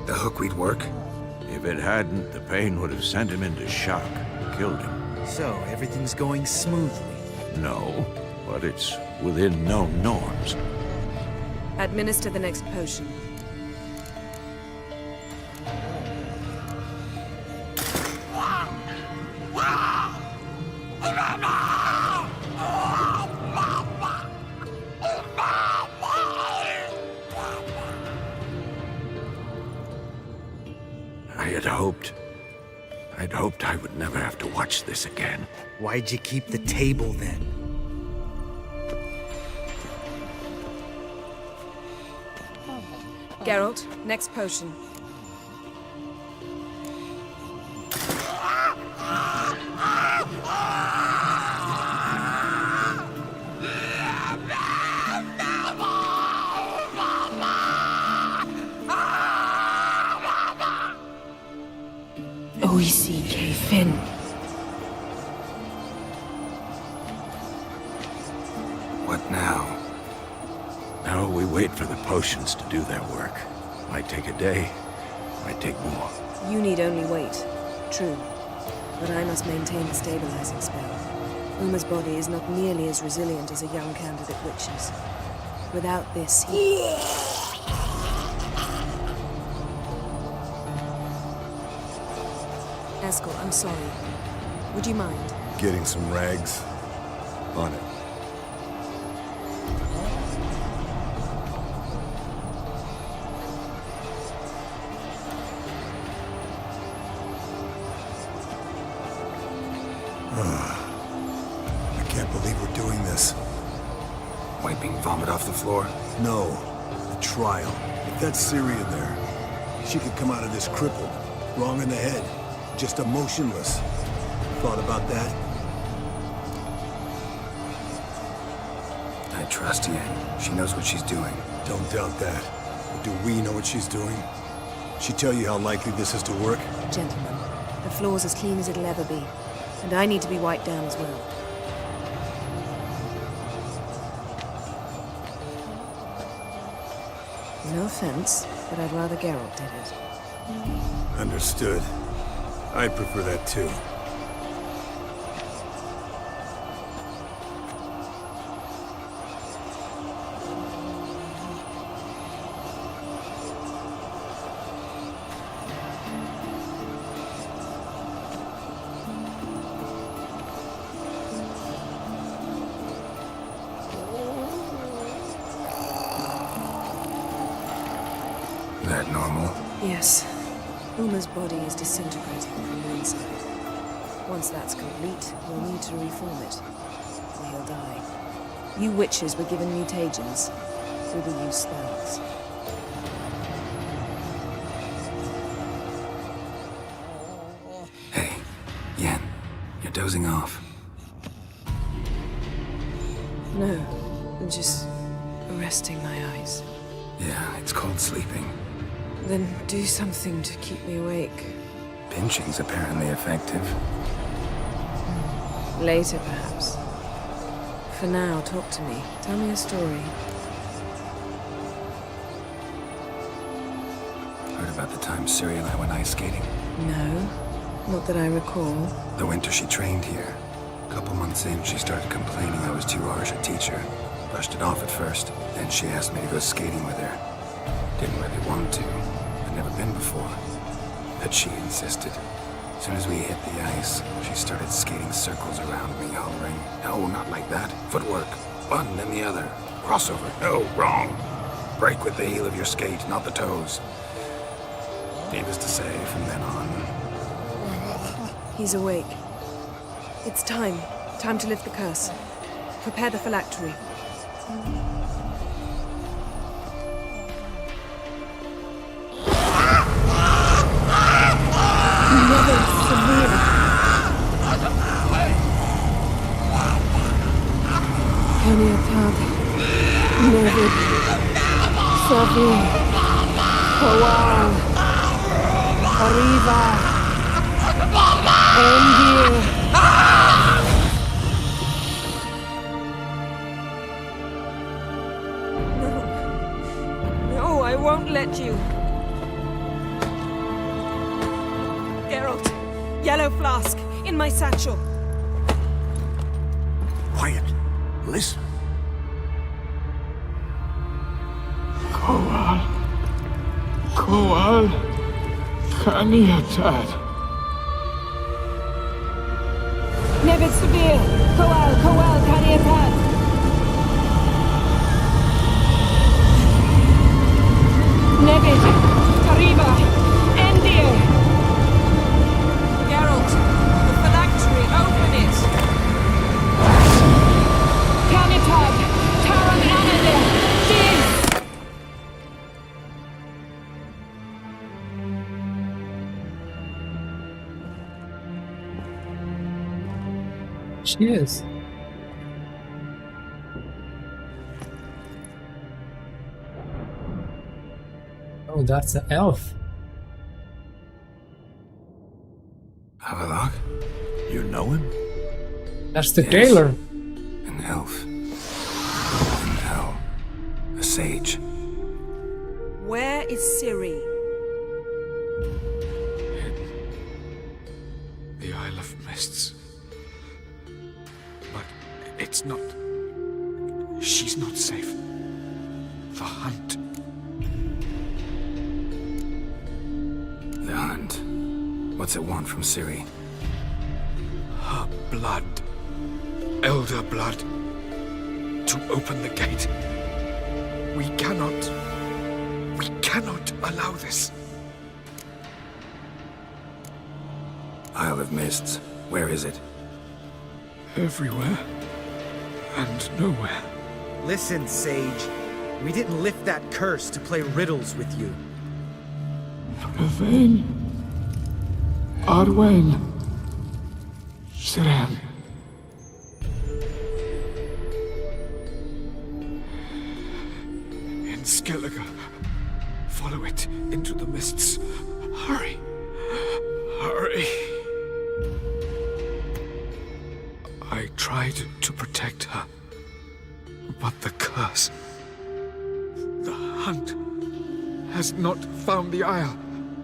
The hookweed work? If it hadn't, the pain would have sent him into shock, killed him. So, everything's going smoothly? No, but it's within known norms. Administer the next potion. I'd hoped I would never have to watch this again. Why'd you keep the table then? Geralt, next potion. OECK Finn. What now? Now we wait for the potions to do their work. Might take a day, might take more. You need only wait. True. But I must maintain the stabilizing spell. Uma's body is not nearly as resilient as a young candidate witch's. Without this, he... Eskel, I'm sorry. Would you mind? Getting some rags? On it. I can't believe we're doing this. Wiping vomit off the floor? No. The trial. If that's Ciri in there, she could come out of this crippled, wrong in the head, just emotionless. Thought about that? I trust Yen. She knows what she's doing. Don't doubt that. But do we know what she's doing? She tell you how likely this is to work? Gentlemen, the floor's as clean as it'll ever be. And I need to be wiped down as well. No offense, but I'd rather Geralt did it. Understood. I'd prefer that too. That normal? Yes. Uma's body is disintegrating from the inside. Once that's complete, we'll need to reform it. Or he'll die. You witches were given mutagens. We will use spells. Hey, Yen, you're dozing off. No, I'm just resting my eyes. Yeah, it's called sleeping. Then do something to keep me awake. Pinching's apparently effective. Later, perhaps. For now, talk to me. Tell me a story. Heard about the time Ciri and I went ice skating? No, not that I recall. The winter she trained here. A couple months in, she started complaining I was too harsh a teacher. Brushed it off at first. Then she asked me to go skating with her. Didn't really want to. I'd never been before. But she insisted. As soon as we hit the ice, she started skating circles around me, hollering, "No, not like that. Footwork. One, then the other. Crossover. No, wrong. Break with the heel of your skate, not the toes." Needless to say, from then on... He's awake. It's time. Time to lift the curse. Prepare the phylactery. Never severe. Keniatad. Nevid. Savi. Kowal. Arriva. Endir. No, I won't let you. Geralt, yellow flask, in my satchel. Quiet. Listen. Kowal. Kowal. Kaniatad. Nevid severe. Kowal, Kaniatad. Nevid. Arriba. Endir. Geralt, the phylactery, open it! Kanitad. Taran Anadir. Diz. she is. Oh, that's an elf. Avalok? You know him? That's the Yes. tailor. An elf. An owl. A sage. Where is Ciri? The Isle of Mists. But it's not... She's not safe. The hunt. The hunt. What's it want from Ciri? Her blood. Elder blood. To open the gate. We cannot allow this. Isle of Mists. Where is it? Everywhere. And nowhere. Listen, Sage. We didn't lift that curse to play riddles with you. Yvain. Arwen. Siran. In Skellige. Follow it into the mists. Hurry. Hurry. I tried to protect her. But the curse... The hunt has not found the Isle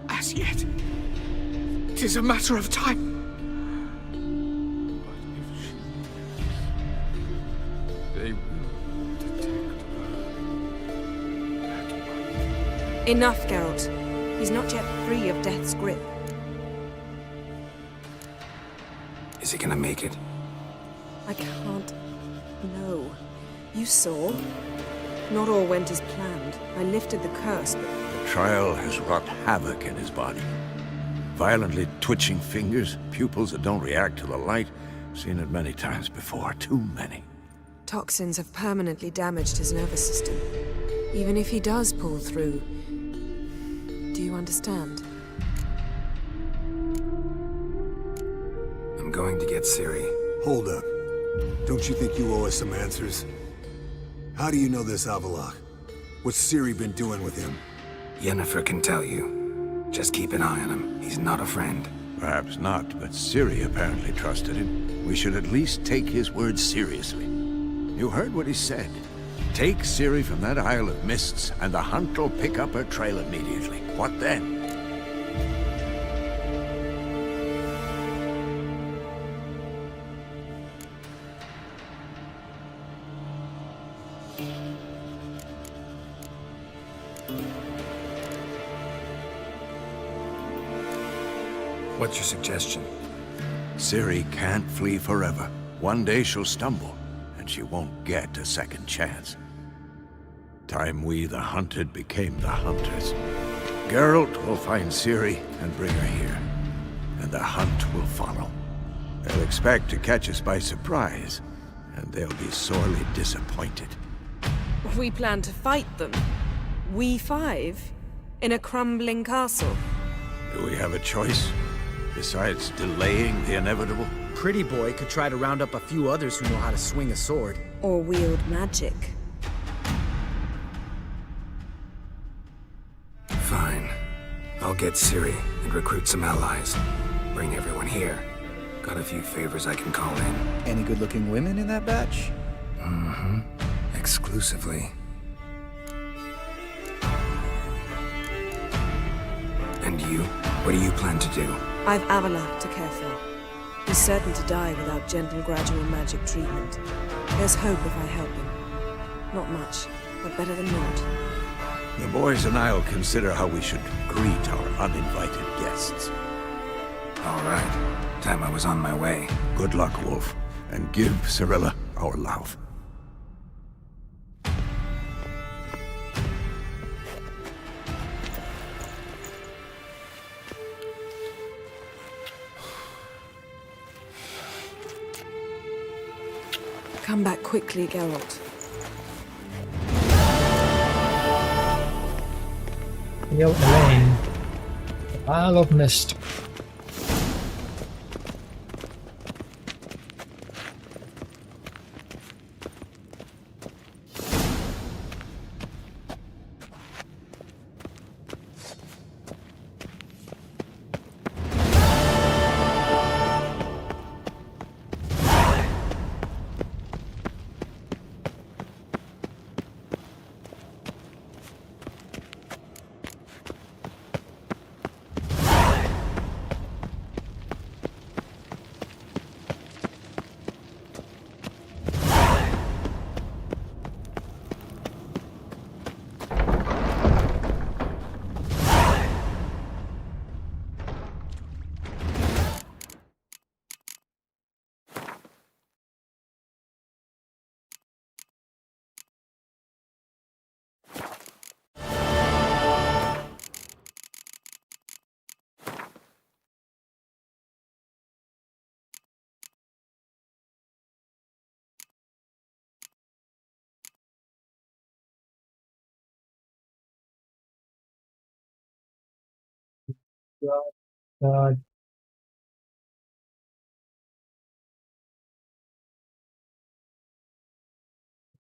as yet. 'Tis a matter of time. They will detect her. Enough, Geralt. He's not yet free of death's grip. Is he gonna make it? I can't. No. You saw? Not all went as planned. I lifted the curse, but... The trial has wrought havoc in his body. Violently twitching fingers, pupils that don't react to the light. Seen it many times before, too many. Toxins have permanently damaged his nervous system. Even if he does pull through... Do you understand? I'm going to get Ciri. Hold up. Don't you think you owe us some answers? How do you know this Avalok? What's Ciri been doing with him? Yennefer can tell you. Just keep an eye on him. He's not a friend. Perhaps not, but Ciri apparently trusted him. We should at least take his words seriously. You heard what he said. Take Ciri from that Isle of Mists, and the hunt will pick up her trail immediately. What then? What's your suggestion? Ciri can't flee forever. One day she'll stumble, and she won't get a second chance. Time we, the hunted, became the hunters. Geralt will find Ciri and bring her here, and the hunt will follow. They'll expect to catch us by surprise, and they'll be sorely disappointed. We plan to fight them. We five? In a crumbling castle? Do we have a choice? Besides delaying the inevitable? Pretty Boy could try to round up a few others who know how to swing a sword. Or wield magic. Fine. I'll get Ciri and recruit some allies. Bring everyone here. Got a few favors I can call in. Any good-looking women in that batch? Mm-hmm. Exclusively. And you? What do you plan to do? I've Avalok to care for. He's certain to die without gentle, gradual magic treatment. There's hope if I help him. Not much, but better than not. The boys and I'll consider how we should greet our uninvited guests. All right. Time I was on my way. Good luck, Wolf, and give Cirilla our love. Come back quickly, Geralt. Heal Elaine. The Isle of Mist. God.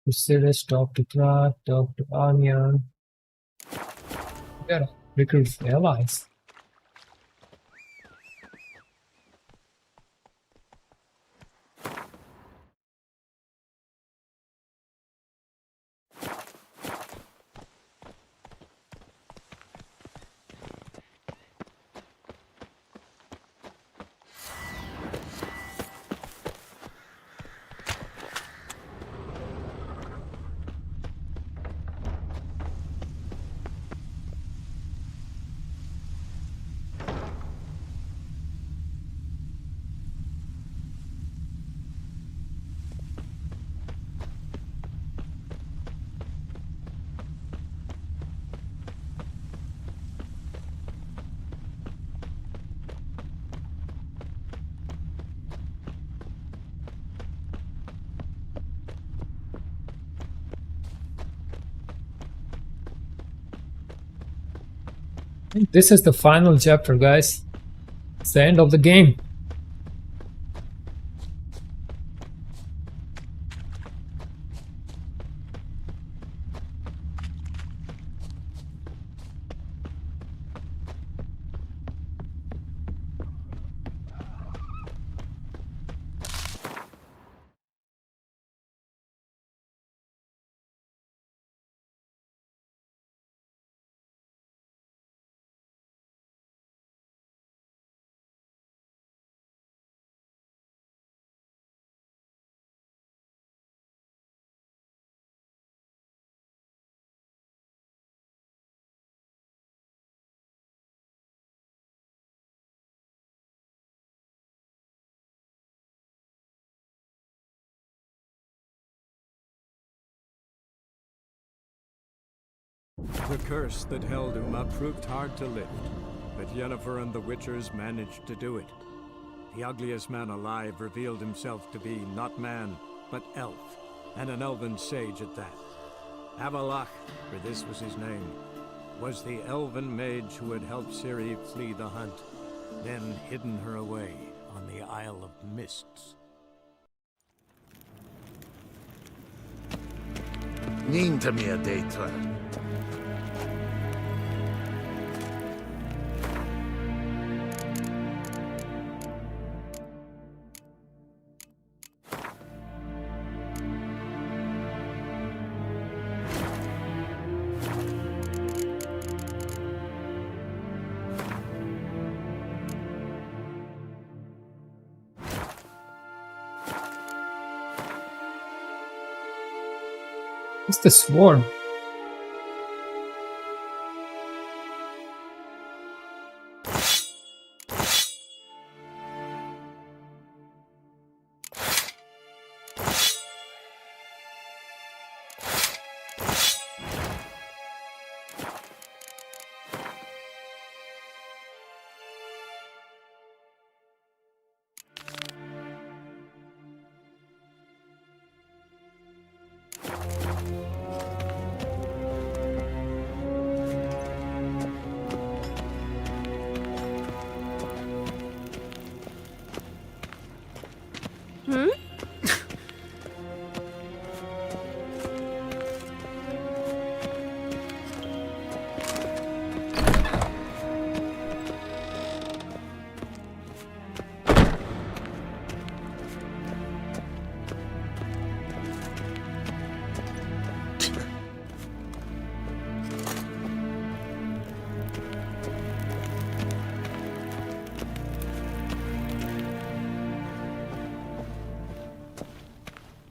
Lucius, talk to Clark, talk to Anya. We gotta recruit allies. I think this is the final chapter, guys. It's the end of the game. The curse that held Uma proved hard to lift, but Yennefer and the Witchers managed to do it. The ugliest man alive revealed himself to be not man, but elf, and an elven sage at that. Avalach, for this was his name, was the elven mage who had helped Ciri flee the hunt, then hidden her away on the Isle of Mists. Ninta mia deitra. It's the sword.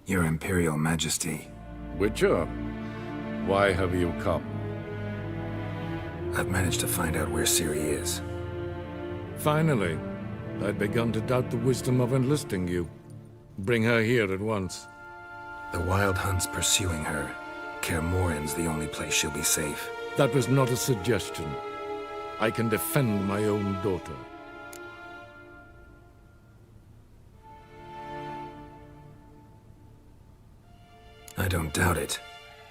Your Imperial Majesty. Witcher, why have you come? I've managed to find out where Ciri is. Finally. I'd begun to doubt the wisdom of enlisting you. Bring her here at once. The Wild Hunt's pursuing her. Kaer Morhen's the only place she'll be safe. That was not a suggestion. I can defend my own daughter. I don't doubt it.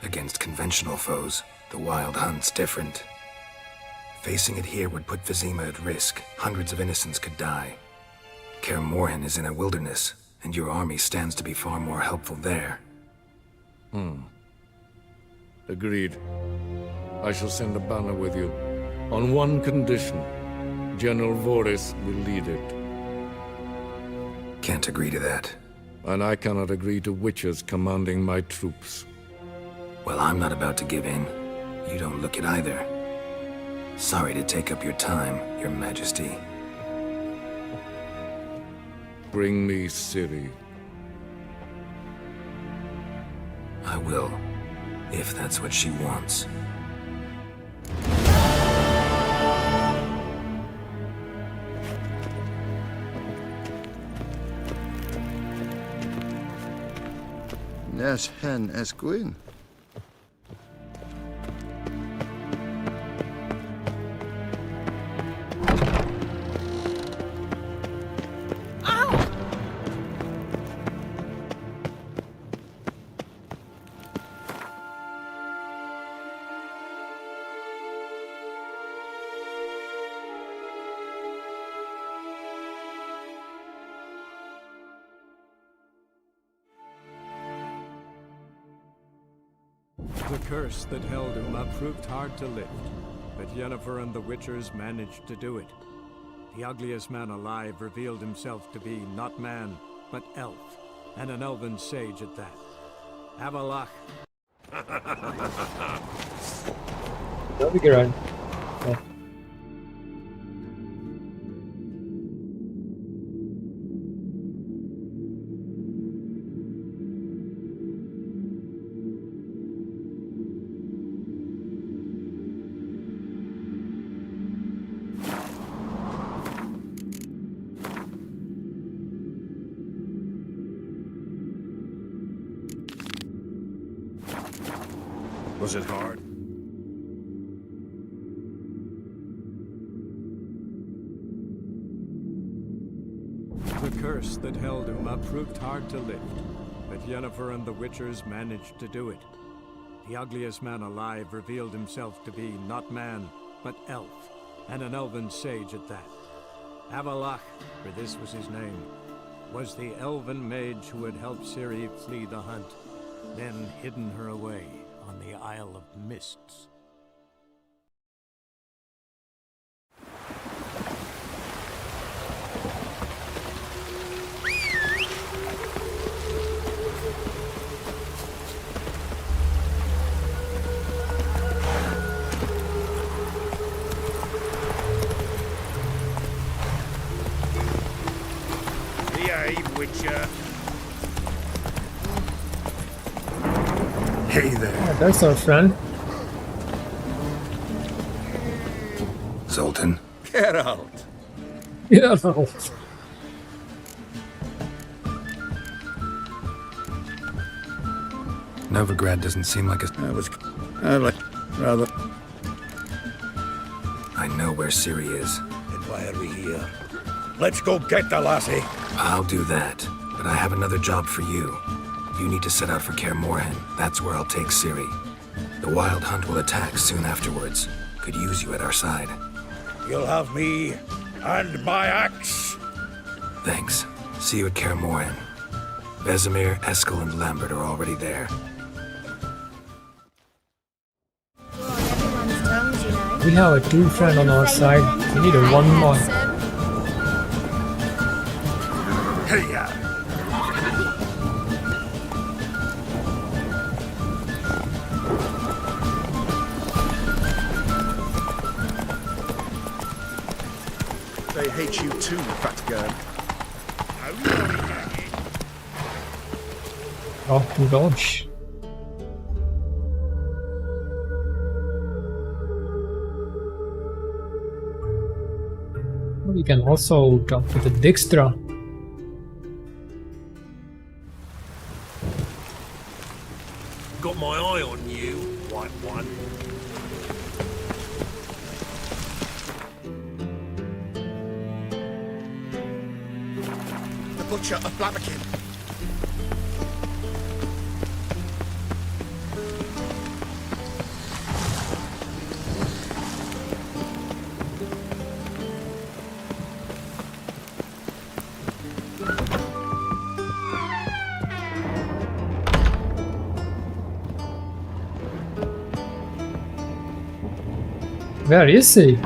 Against conventional foes, the Wild Hunt's different. Facing it here would put Vizima at risk. Hundreds of innocents could die. Kaer Morhen is in a wilderness, and your army stands to be far more helpful there. Agreed. I shall send a banner with you. On one condition. General Voris will lead it. Can't agree to that. And I cannot agree to witches commanding my troops. Well, I'm not about to give in. You don't look it either. Sorry to take up your time, Your Majesty. Bring me Ciri. I will, if that's what she wants. Nes hen es gwyn. The curse that held Uma proved hard to lift, but Yennefer and the Witchers managed to do it. The ugliest man alive revealed himself to be not man, but elf, and an elven sage at that. Avalach. That'll be good. Yeah. Was it hard? The curse that held Uma proved hard to lift, but Yennefer and the Witchers managed to do it. The ugliest man alive revealed himself to be not man, but elf, and an elven sage at that. Avalach, for this was his name, was the elven mage who had helped Ciri flee the hunt, then hidden her away on the Isle of Mists. Behave, Witcher. Hey there. Yeah, that's our friend. Zoltan. Geralt. Yeah. Novigrad doesn't seem like a... rather... I know where Ciri is. Then why are we here? Let's go get the lassie. I'll do that, but I have another job for you. You need to set out for Kaer Morhen. That's where I'll take Ciri. The Wild Hunt will attack soon afterwards. Could use you at our side. You'll have me and my axe. Thanks. See you at Kaer Morhen. Vesemir, Eskel, and Lambert are already there. We have a true friend on our side. We need a one more. Hey, ya. They hate you too, fat girl. Oh, gosh. We can also talk to the Dijkstra. Got my eye on you, white one. The Butcher of Blaviken. Where is he?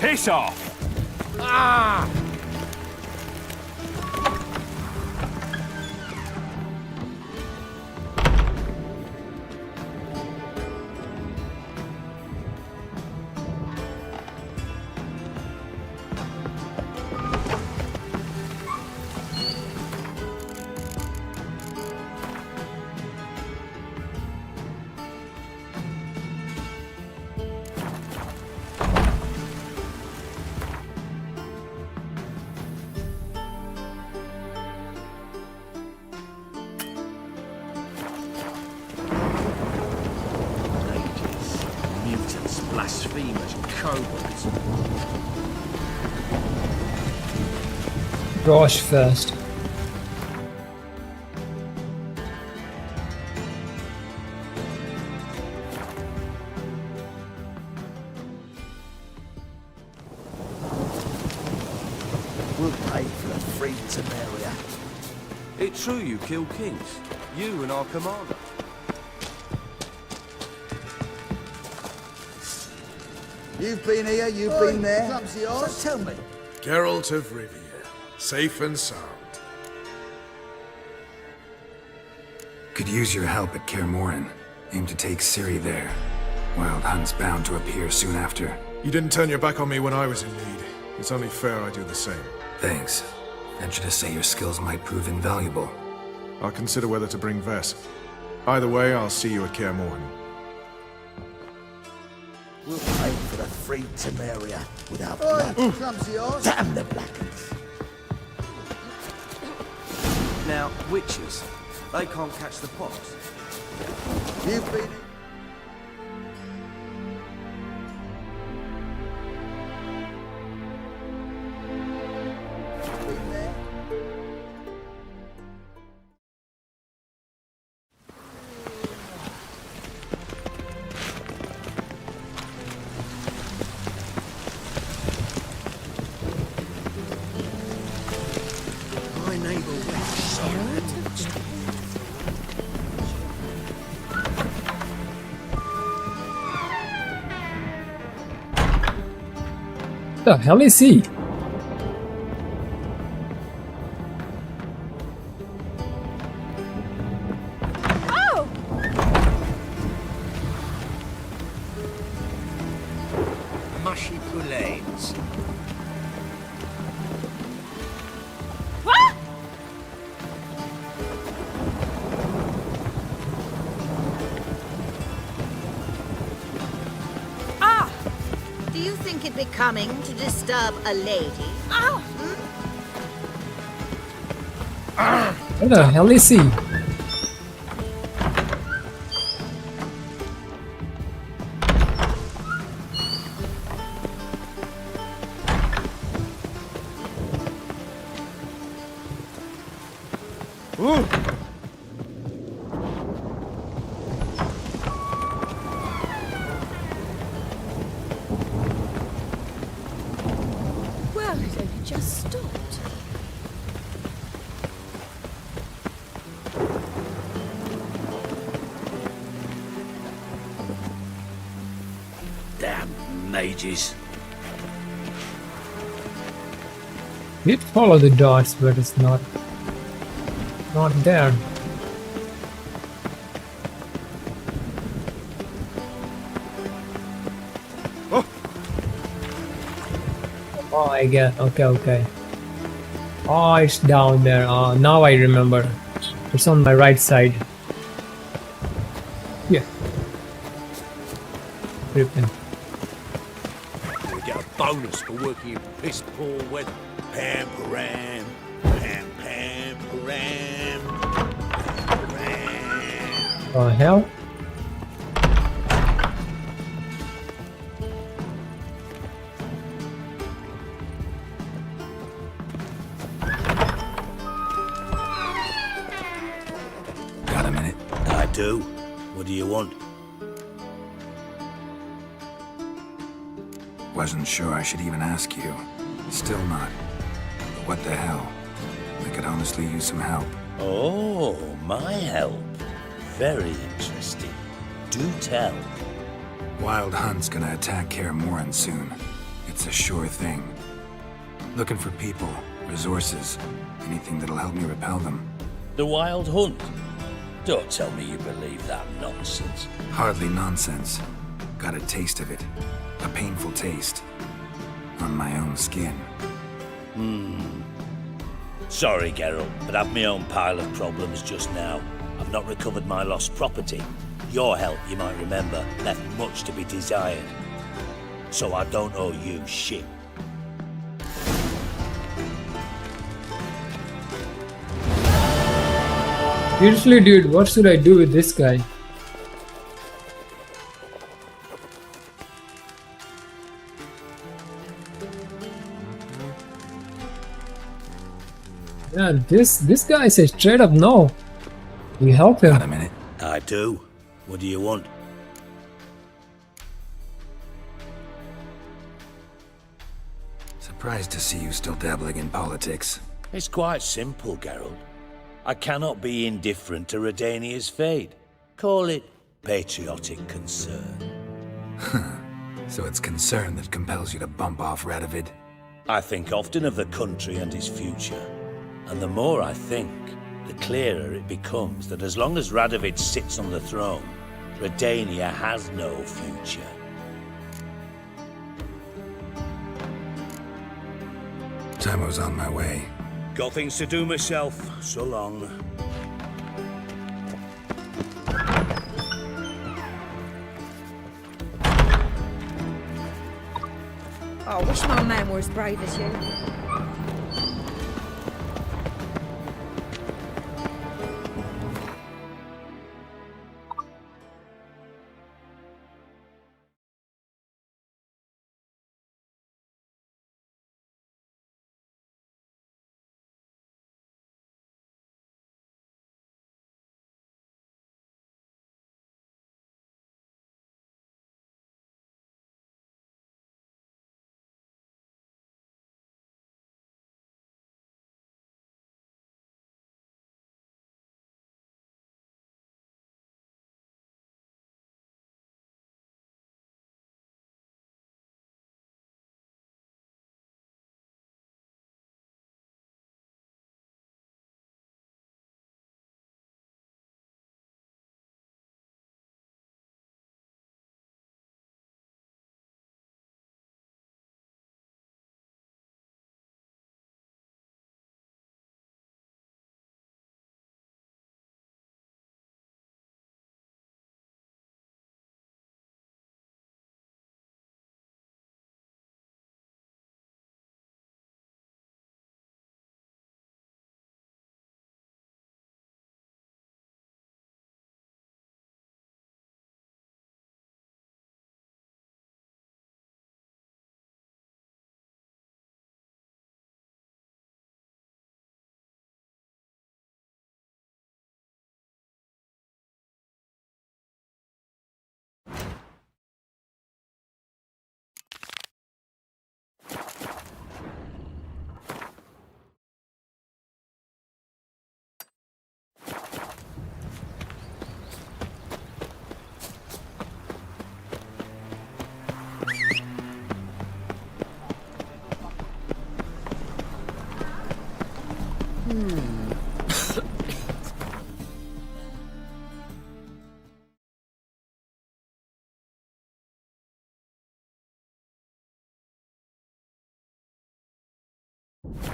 Piss off! Ah! Blasphemous cowards. Rush fast. We'll pay for the free Temeria. It's true you killed kings. You and our commander. You've been here, you've been there. So tell me. Geralt of Rivia, safe and sound. Could use your help at Kaer Morhen. Aim to take Ciri there. Wild Hunt's bound to appear soon after. You didn't turn your back on me when I was in need. It's only fair I do the same. Thanks. Venture to say your skills might prove invaluable. I'll consider whether to bring Vess. Either way, I'll see you at Kaer Morhen. We'll pay for the free Temeria without blood. Damn the Blackens. Now, witches, they can't catch the pox. You've been... The hell is he? Oh! Mushy poulains. What? Ah! Do you think it becoming to disturb a lady? Ow! Where the hell is he? mages. It follow the dots, but it's not there. Oh, I get. Okay. Oh, it's down there. Now I remember. It's on my right side. Yeah. Ripping. We get a bonus for working in piss poor weather. Pam param, pam pam param, param. Oh hell. Got a minute? I do. What do you want? Wasn't sure I should even ask you. Still not. But what the hell? I could honestly use some help. Oh, my help. Very interesting. Do tell. Wild Hunt's gonna attack Kaer Morhen soon. It's a sure thing. Looking for people, resources, anything that'll help me repel them. The Wild Hunt? Don't tell me you believe that nonsense. Hardly nonsense. Got a taste of it. A painful taste. On my own skin. Sorry, Geralt, but I've my own pile of problems just now. I've not recovered my lost property. Your help, you might remember, left much to be desired. So I don't owe you shit. Seriously, dude, what should I do with this guy? Yeah, this guy says straight up no. We help him. Got a minute? I do. What do you want? Surprised to see you still dabbling in politics. It's quite simple, Geralt. I cannot be indifferent to Redania's fate. Call it patriotic concern. So it's concern that compels you to bump off Radovid? I think often of the country and his future. And the more I think, the clearer it becomes that as long as Radovid sits on the throne, Redania has no future. Timo's on my way. Got things to do myself. So long. Oh, I wish my man were as brave as you.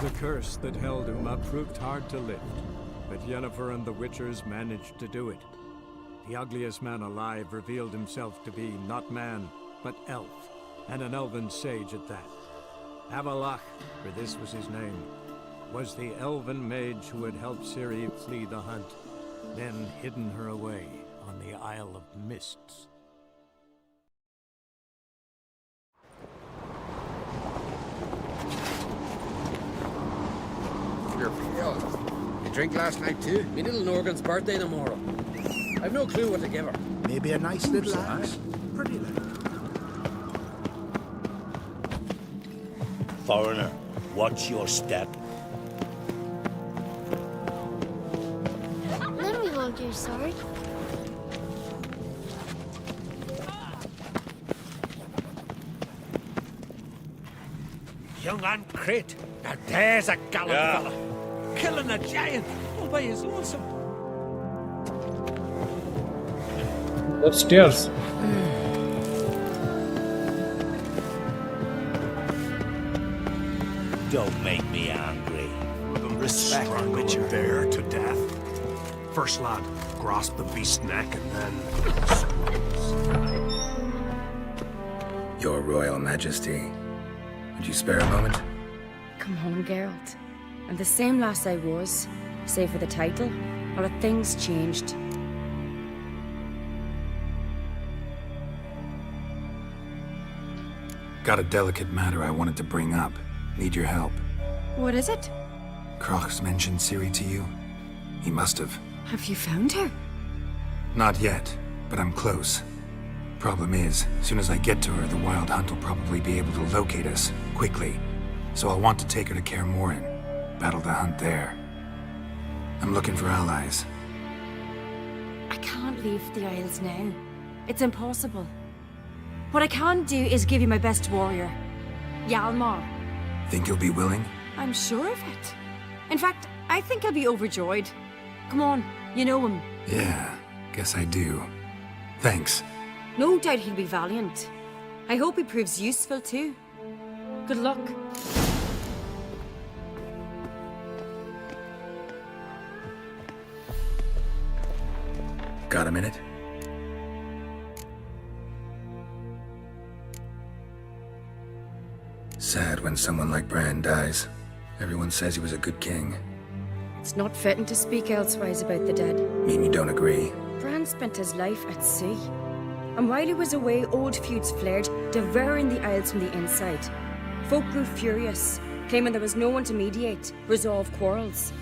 The curse that held Uma proved hard to lift, but Yennefer and the Witchers managed to do it. The ugliest man alive revealed himself to be not man, but elf, and an elven sage at that. Avalach, for this was his name, was the elven mage who had helped Ciri flee the hunt, then hidden her away on the Isle of Mists. You drink last night too? Me little Norgan's birthday tomorrow. I've no clue what to give her. Maybe a nice little axe. Pretty little. Foreigner, watch your step. Then we won't do sorry. Young and Crit. Now there's a gallant fella. Killing a giant all by his lonesome. Upstairs. Don't make me angry. Respect the Witcher. There to death. First lad, grasp the beast's neck and then... Your Royal Majesty, would you spare a moment? Come home, Geralt. I'm the same lass I was, save for the title, or have things changed? Got a delicate matter I wanted to bring up. Need your help. What is it? Croc's mentioned Ciri to you? He must have. Have you found her? Not yet, but I'm close. Problem is, as soon as I get to her, the Wild Hunt will probably be able to locate us, quickly. So I'll want to take her to Kaer Morhen. Battle the hunt there. I'm looking for allies. I can't leave the Isles now. It's impossible. What I can do is give you my best warrior, Hjalmar. Think you'll be willing? I'm sure of it. In fact, I think he'll be overjoyed. Come on, you know him. Yeah, guess I do. Thanks. No doubt he'll be valiant. I hope he proves useful too. Good luck. Got a minute? Sad when someone like Bran dies. Everyone says he was a good king. It's not fitting to speak elsewise about the dead. Mean you don't agree? Bran spent his life at sea. And while he was away, old feuds flared, devouring the Isles from the inside. Folk grew furious, claiming there was no one to mediate, resolve quarrels.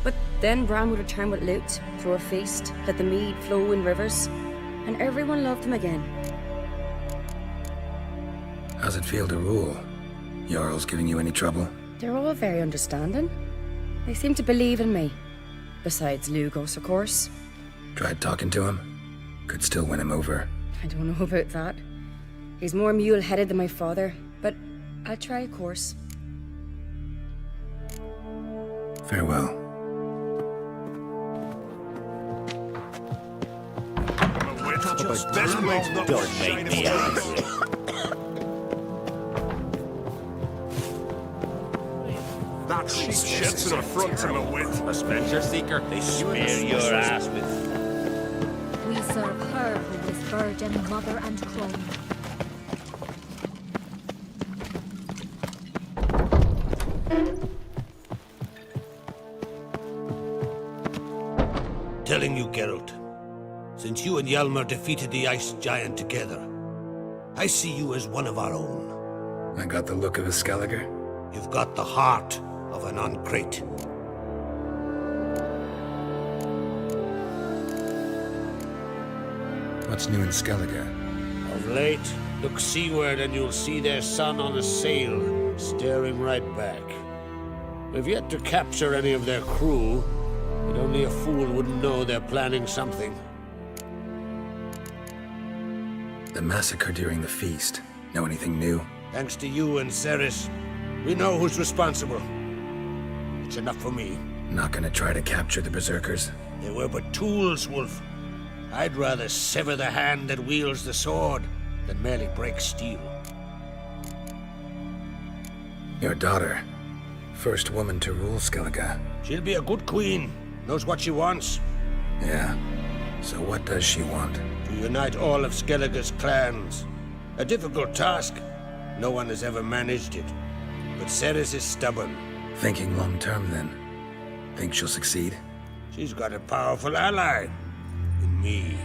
But then Bran would return with loot, throw a feast, let the mead flow in rivers, and everyone loved him again. How's it feel to rule? Jarl's giving you any trouble? They're all very understanding. They seem to believe in me. Besides Lugos, of course. Tried talking to him? Could still win him over. I don't know about that. He's more mule-headed than my father, but I'll try, of course. Farewell. Don't make me angry. That cheap shit's an affront to the wit. A Spencer seeker, they smear your ass with. We serve her who is virgin, mother, and crone. Telling you, Geralt, since you and Hjalmar defeated the Ice Giant together, I see you as one of our own. I got the look of a Skelliger? You've got the heart of an Uncrate. What's new in Skellige? Of late, look seaward and you'll see their sun on a sail, staring right back. We've yet to capture any of their crew, but only a fool wouldn't know they're planning something. The massacre during the feast. Know anything new? Thanks to you and Ceres, we know who's responsible. It's enough for me. Not gonna try to capture the Berserkers? They were but tools, Wolf. I'd rather sever the hand that wields the sword than merely break steel. Your daughter. First woman to rule Skellige. She'll be a good queen. Knows what she wants. Yeah. So what does she want? To unite all of Skellige's clans. A difficult task. No one has ever managed it. But Ceres is stubborn. Thinking long term, then. Think she'll succeed? She's got a powerful ally. In me.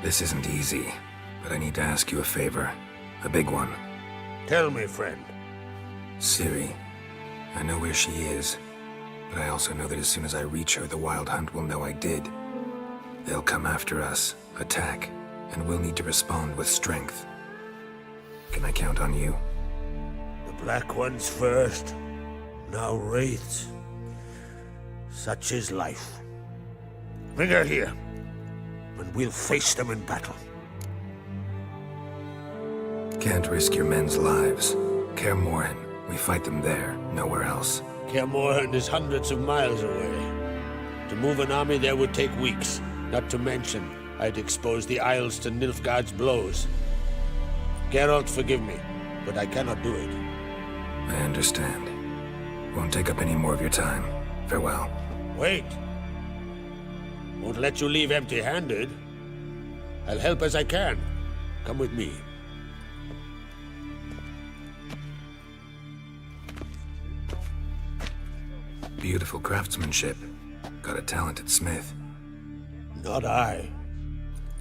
This isn't easy, but I need to ask you a favor. A big one. Tell me, friend. Ciri. I know where she is, but I also know that as soon as I reach her, the Wild Hunt will know I did. They'll come after us, attack, and we'll need to respond with strength. Can I count on you? The Black Ones first. Now Wraiths. Such is life. Bring her here, and we'll face them in battle. Can't risk your men's lives. Kaer Morhen, we fight them there, nowhere else. Kaer Morhen is hundreds of miles away. To move an army there would take weeks. Not to mention, I'd expose the Isles to Nilfgaard's blows. Geralt, forgive me, but I cannot do it. I understand. Won't take up any more of your time. Farewell. Wait. Won't let you leave empty-handed. I'll help as I can. Come with me. Beautiful craftsmanship. Got a talented smith. Not I.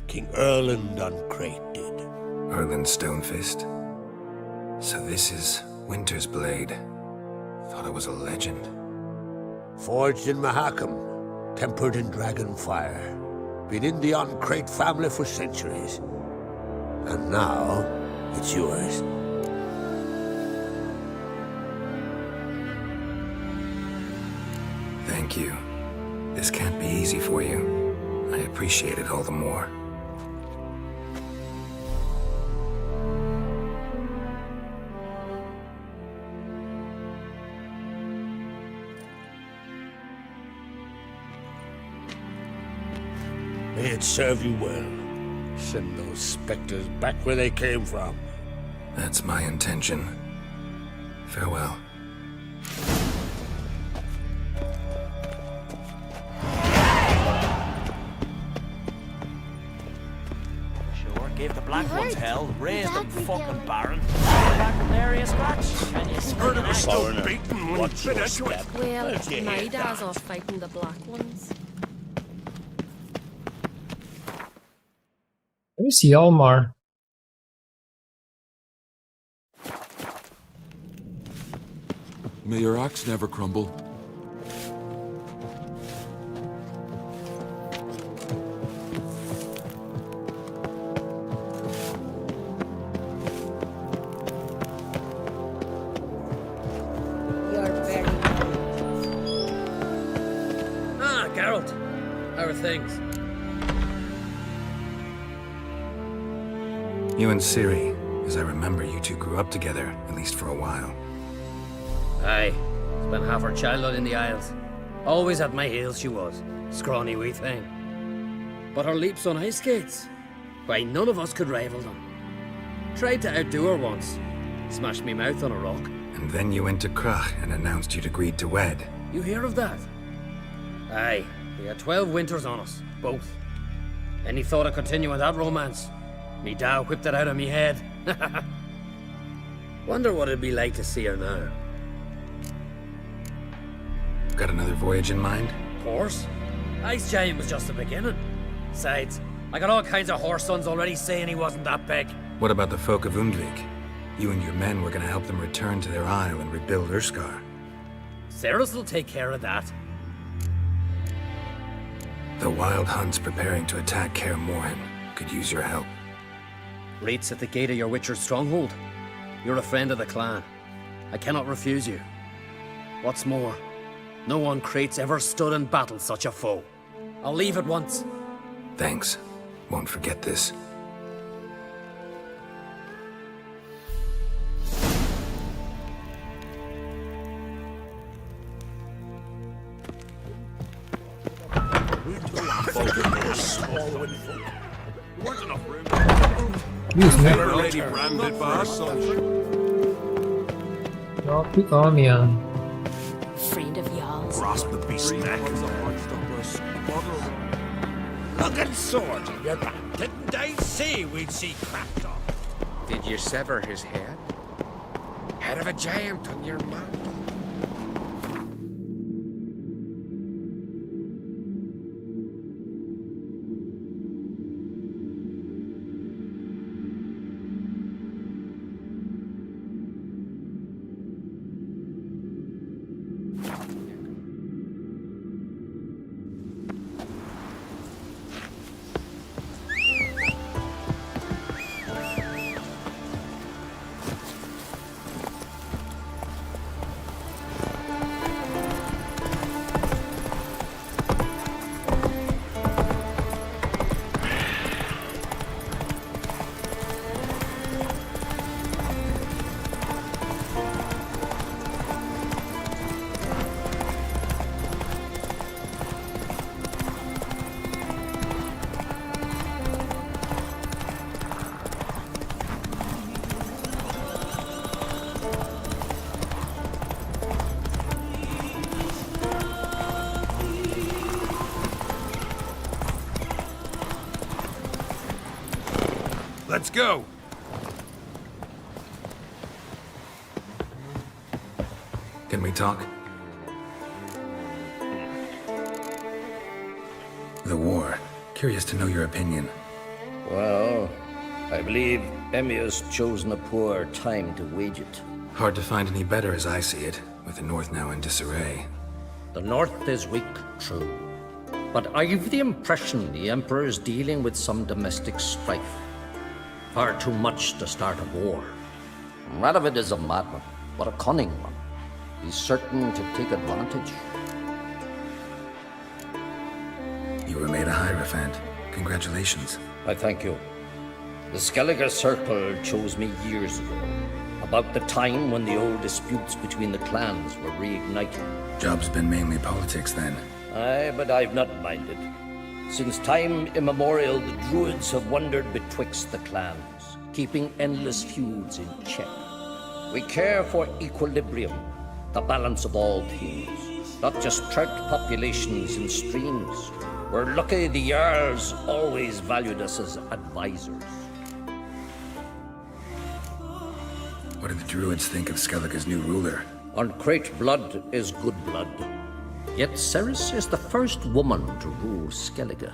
King Erland on Crate did. Erland Stonefist. So this is Winter's Blade. Thought it was a legend. Forged in Mahakam, tempered in dragon fire. Been in the Crate family for centuries. And now, it's yours. Thank you. This can't be easy for you. I appreciate it all the more. May it serve you well. Send those specters back where they came from. That's my intention. Farewell. Gave the Black Ones hell, raised them fucking barren. Back from the area scratch. Can you Heard it was still Foreigner, beaten when what's you your bit into it. step? Well, Where'd you my hear dad's that? off fighting the Black Ones. Let me see Almar. May your axe never crumble. You're very Ah, Geralt. How are things? You and Ciri, as I remember, you two grew up together, at least for a while. Aye. Spent half her childhood in the Isles. Always at my heels she was. Scrawny wee thing. But her leaps on ice skates? Why, none of us could rival them. Tried to outdo her once. Smashed me mouth on a rock. And then you went to Krach and announced you'd agreed to wed. You hear of that? Aye. We had 12 winters on us. Both. Any thought of continuing that romance? Me Dow whipped it out of me head. Wonder what it'd be like to see her now. Got another voyage in mind? Of course. Ice Giant was just the beginning. Besides, I got all kinds of horse sons already saying he wasn't that big. What about the folk of Undvik? You and your men were gonna help them return to their isle and rebuild Urskar. Ceres will take care of that. The Wild Hunt's preparing to attack Kaer Morhen. Could use your help. Wraiths at the gate of your Witcher's stronghold. You're a friend of the clan. I cannot refuse you. What's more, no one Crate's ever stood in battle such a foe. I'll leave at once. Thanks. Won't forget this. Use me. Already branded by our soldier. Drop the army on. Friend of y'all's. Grasp the beast's neck. Looking sword in your back. Didn't I say we'd see cracked off? Did you sever his head? Head of a giant on your mantle. Let's go. Can we talk? The war. Curious to know your opinion. Well, I believe Emmy has chosen a poor time to wage it. Hard to find any better as I see it, with the North now in disarray. The North is weak, true. But I've the impression the Emperor is dealing with some domestic strife. Far too much to start a war. Radovid is a madman, but a cunning one. He's certain to take advantage. You were made a Hierophant. Congratulations. I thank you. The Skellige Circle chose me years ago, about the time when the old disputes between the clans were reignited. Job's been mainly politics then. Aye, but I've not minded. Since time immemorial, the Druids have wandered betwixt the clans, keeping endless feuds in check. We care for equilibrium, the balance of all things, not just trout populations and streams. We're lucky the Jarls always valued us as advisors. What do the Druids think of Skellige's new ruler? Uncrate blood is good blood. Yet Ceres is the first woman to rule Skellige.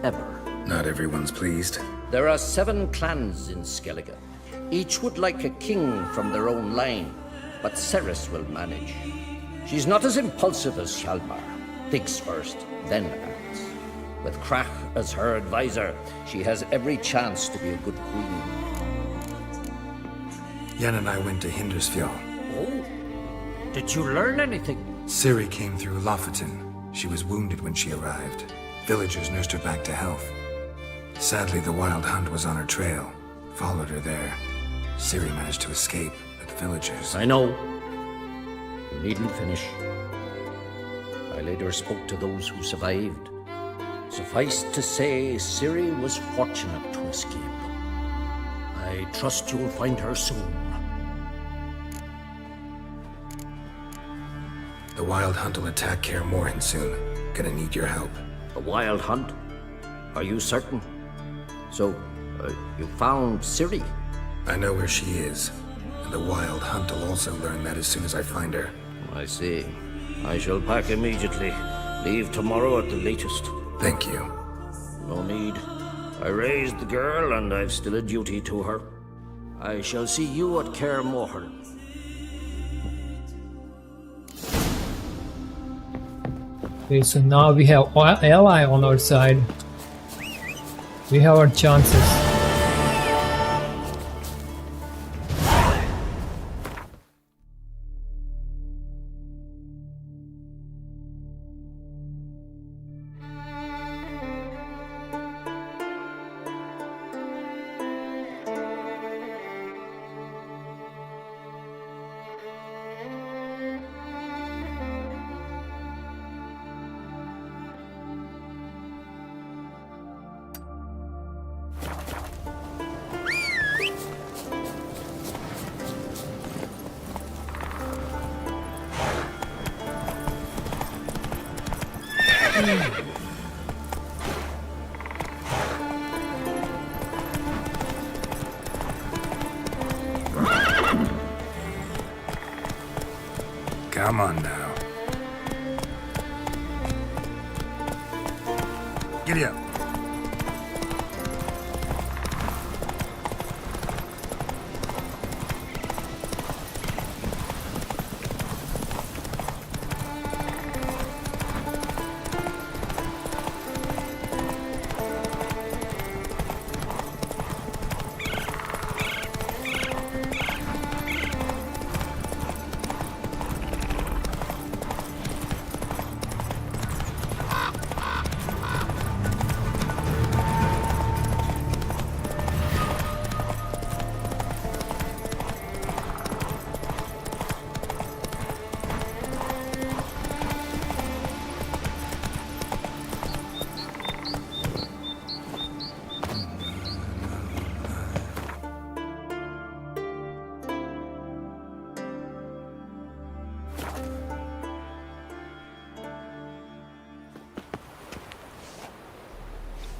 Ever. Not everyone's pleased. There are 7 clans in Skellige. Each would like a king from their own line, but Ceres will manage. She's not as impulsive as Hjalmar. Thinks first, then acts. With Krach as her advisor, she has every chance to be a good queen. Yen and I went to Hindersfjall. Oh? Did you learn anything? Ciri came through Lofoten. She was wounded when she arrived. Villagers nursed her back to health. Sadly, the Wild Hunt was on her trail. Followed her there. Ciri managed to escape, but the villagers... I know. You needn't finish. I later spoke to those who survived. Suffice to say, Ciri was fortunate to escape. I trust you'll find her soon. The Wild Hunt will attack Kaer Morhen soon. Gonna need your help. The Wild Hunt? Are you certain? So, you found Ciri? I know where she is. And the Wild Hunt will also learn that as soon as I find her. I see. I shall pack immediately. Leave tomorrow at the latest. Thank you. No need. I raised the girl, and I've still a duty to her. I shall see you at Kaer Morhen. Okay, so now we have ally on our side. We have our chances. Come on now. Giddy up.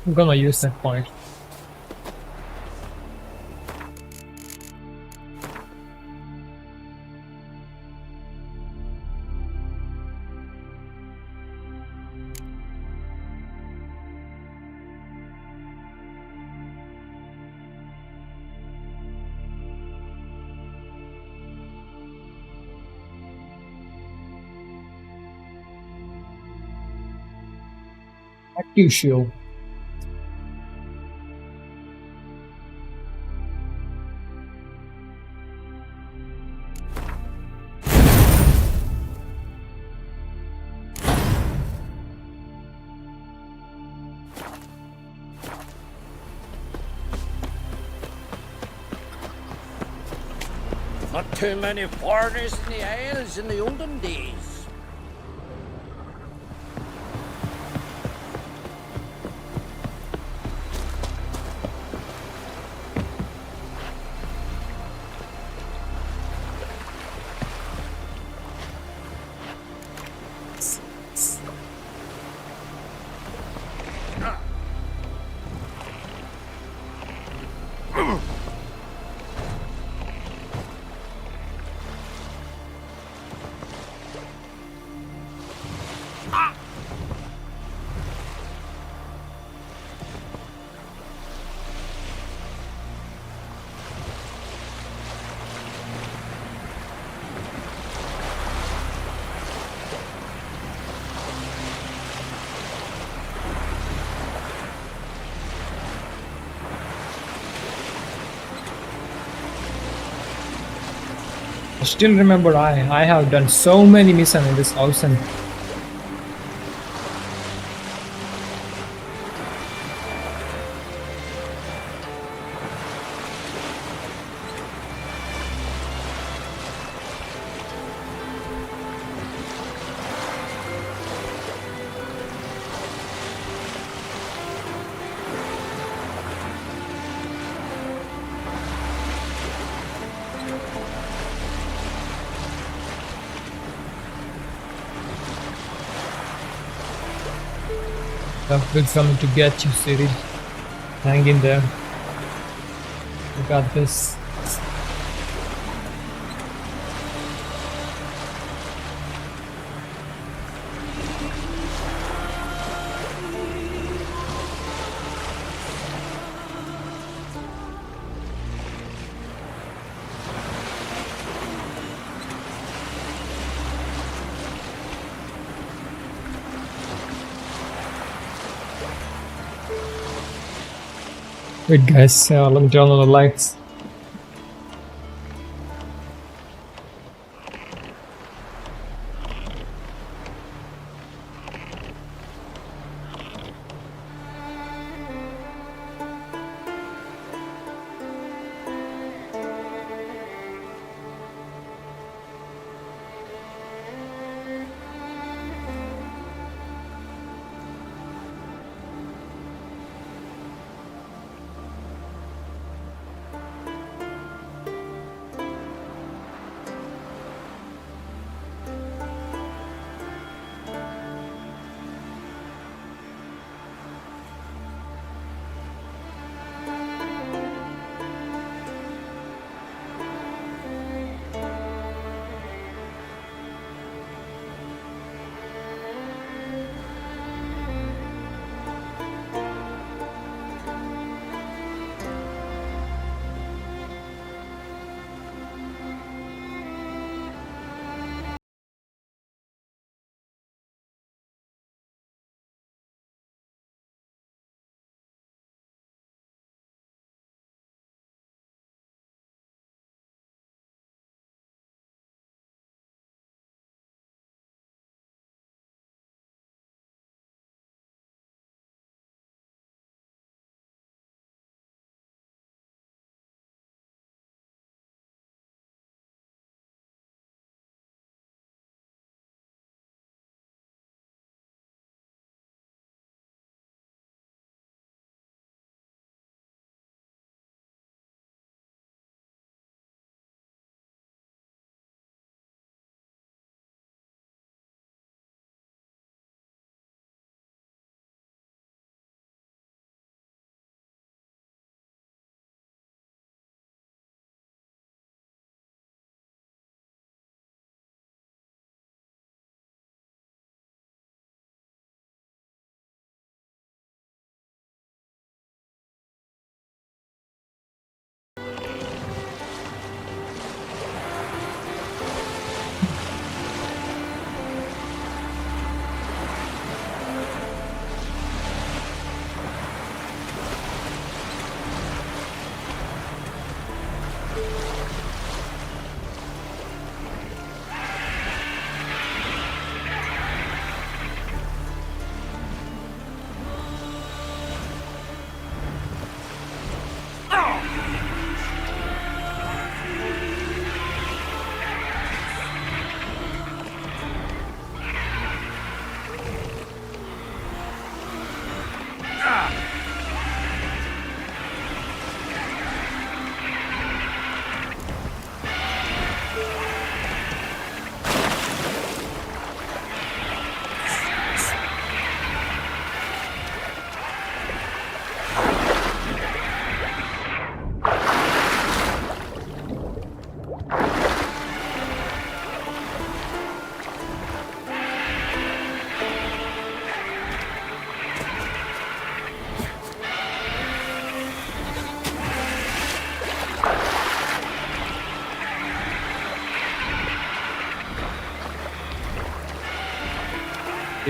I'm gonna use that point. Active shield. Not too many foreigners in the Isles in the olden days. I still remember I have done so many missions in this house and Good coming to get you, Ciri. Hang in there. We got this. Wait guys, let me turn on the lights.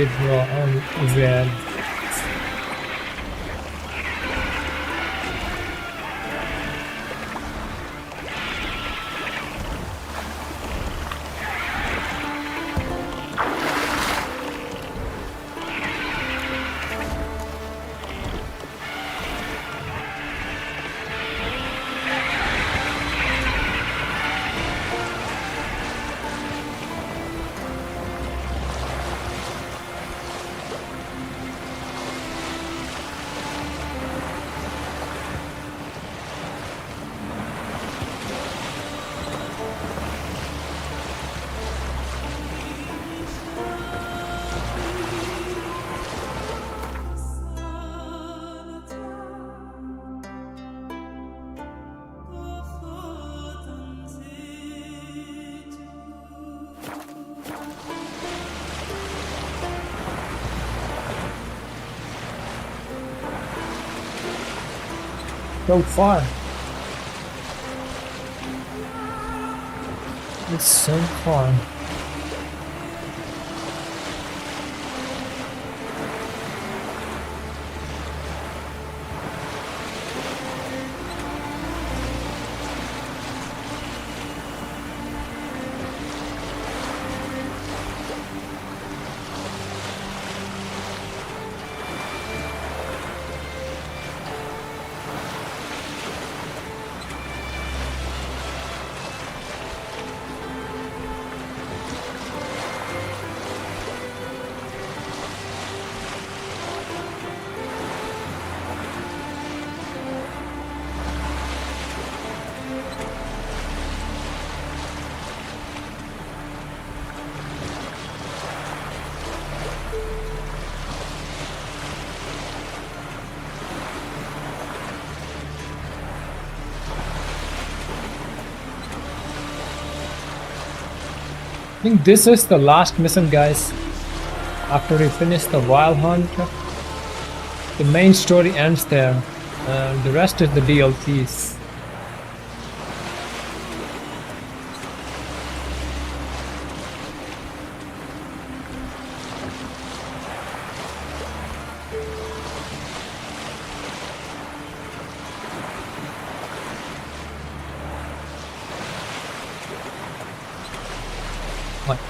It wrong red. So far. It's so far. I think this is the last mission, guys. After we finish the wild hunt, the main story ends there. The rest is the DLCs.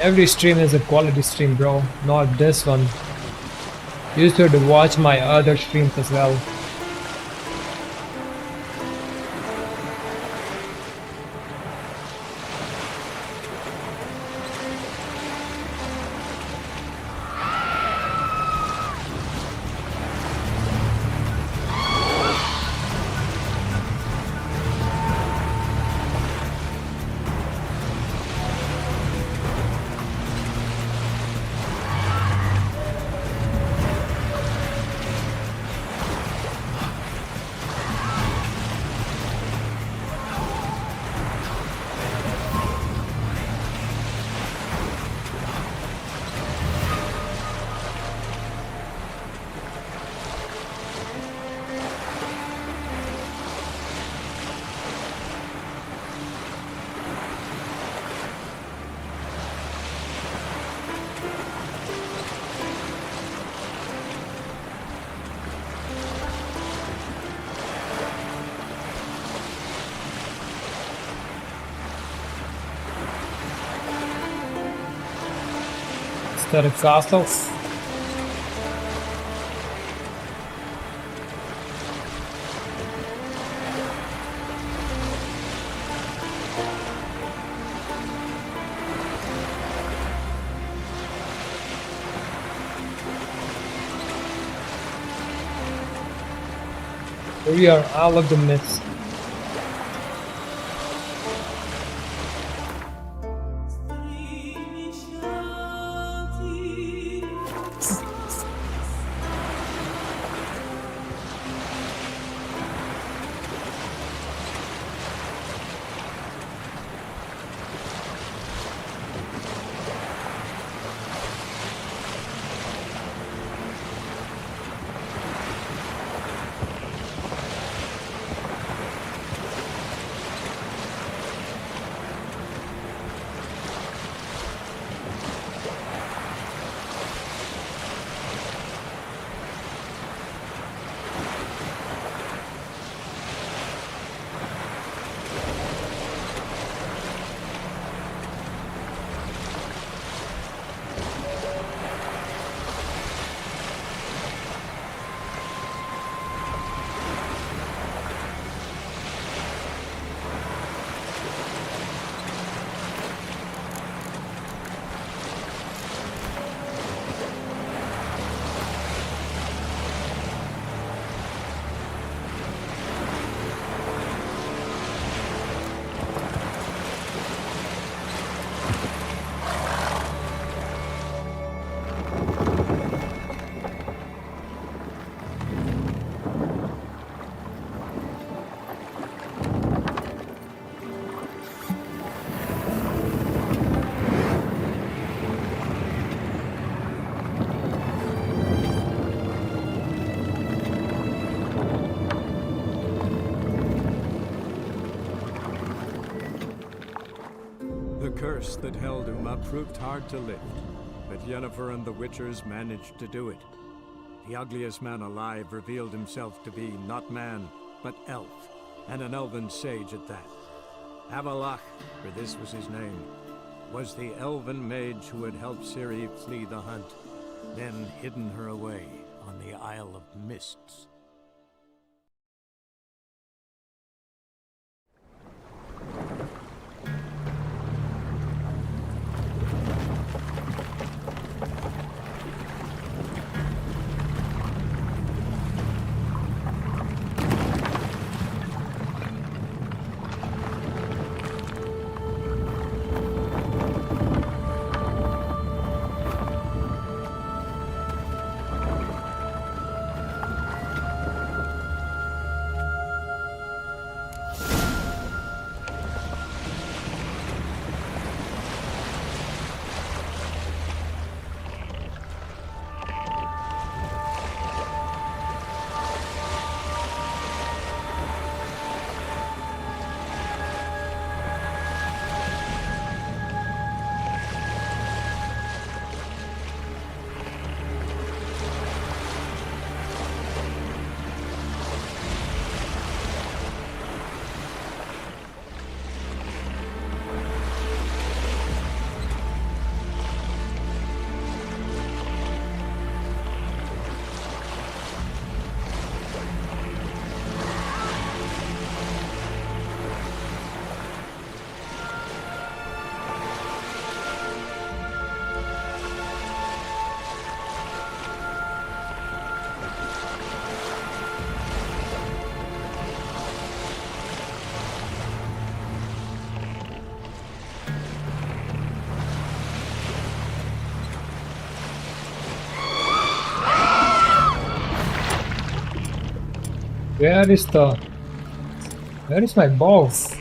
Every stream is a quality stream, bro, not this one. You should watch my other streams as well. Is that a castle? We are out of the mist. curse that held Uma proved hard to lift, but Yennefer and the Witchers managed to do it. The ugliest man alive revealed himself to be not man, but elf, and an elven sage at that. Avalach, for this was his name, was the elven mage who had helped Ciri flee the hunt, then hidden her away on the Isle of Mists. Where is my balls?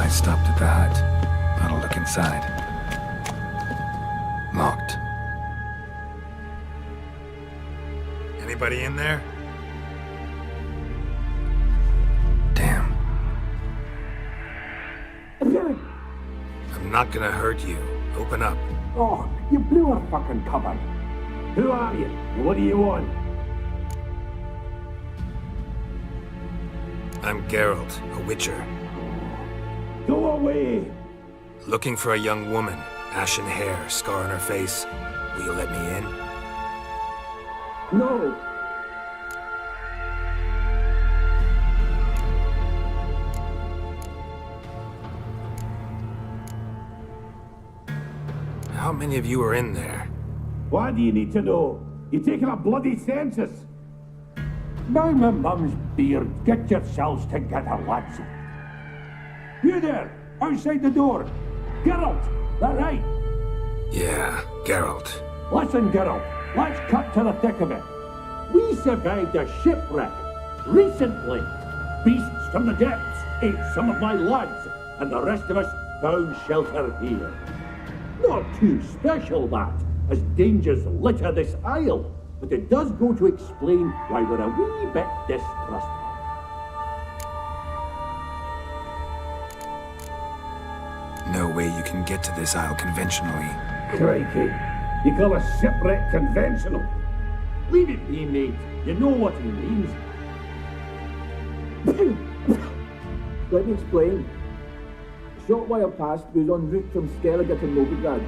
Stopped at the hut. I'll look inside. Locked. Anybody in there? Damn. I'm not gonna hurt you. Open up. Oh, you blew our fucking cupboard. Who are you? What do you want? I'm Geralt, a witcher. Go away! Looking for a young woman. Ashen hair, scar on her face. Will you let me in? No! How many of you are in there? What do you need to know? You taking a bloody census? Now my mum's beard, get yourselves together, lads. You there! Outside the door. Geralt, that right? Yeah, Geralt. Listen, Geralt, let's cut to the thick of it. We survived a shipwreck recently. Beasts from the depths ate some of my lads, and the rest of us found shelter here. Not too special, that, as dangers litter this isle, but it does go to explain why we're a wee bit distrustful. No way you can get to this isle conventionally. Crikey, you call a shipwreck conventional? Leave it be, mate. You know what he means. Let me explain. A short while past, we was en route from Skellige to Novigrad.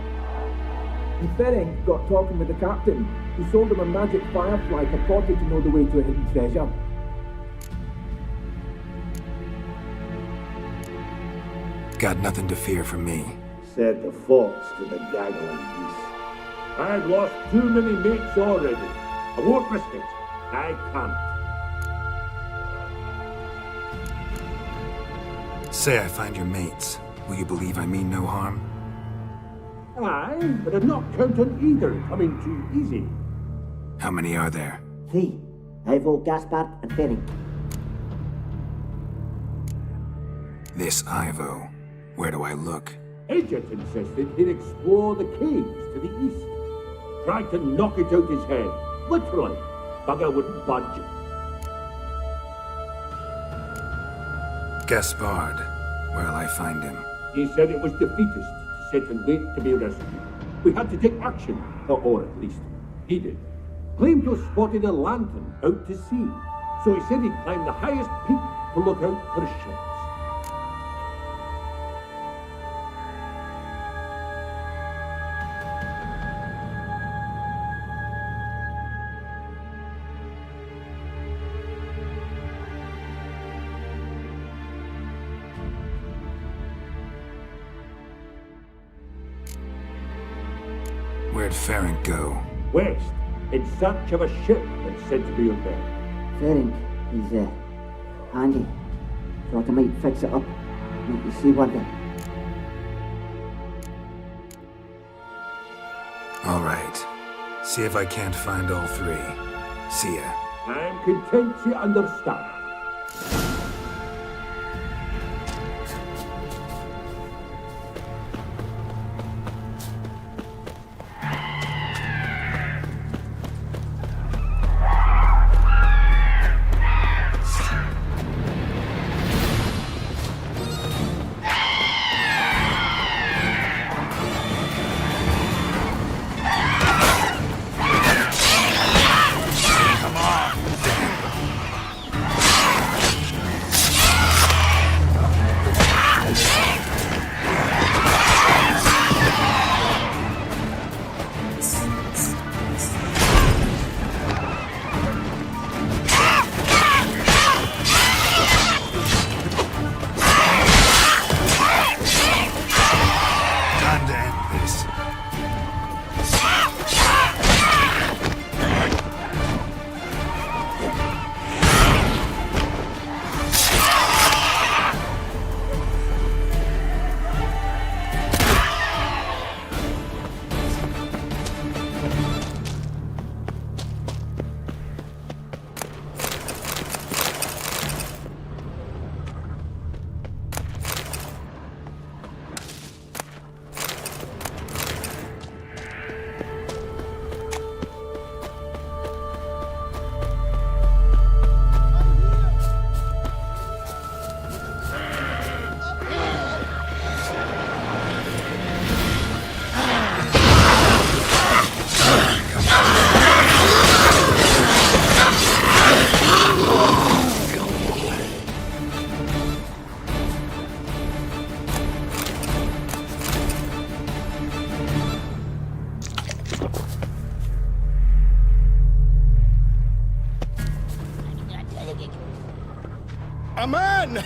And Ferenc got talking with the captain, who sold him a magic firefly purported to know the way to a hidden treasure. Got nothing to fear from me. Said the fox to the gaggling beast. I've lost too many mates already. I won't risk it. I can't. Say I find your mates. Will you believe I mean no harm? Aye, but I'd not count on either coming too easy. How many are there? 3. Ivo, Gaspard, and Ferenc. This Ivo. Where do I look? Agent insisted he'd explore the caves to the east. Tried to knock it out his head. Literally. Bugger wouldn't budge. Gaspard. Where'll I find him? He said it was defeatist to sit and wait to be rescued. We had to take action, or at least he did. Claimed to have spotted a lantern out to sea, so he said he'd climb the highest peak to look out for ships. Where'd Ferenc go? West, in search of a ship that's said to be out there. Ferenc, he's handy. Thought I might fix it up. Make you see one day. All right. See if I can't find all 3. See ya. I'm content to understand. A man!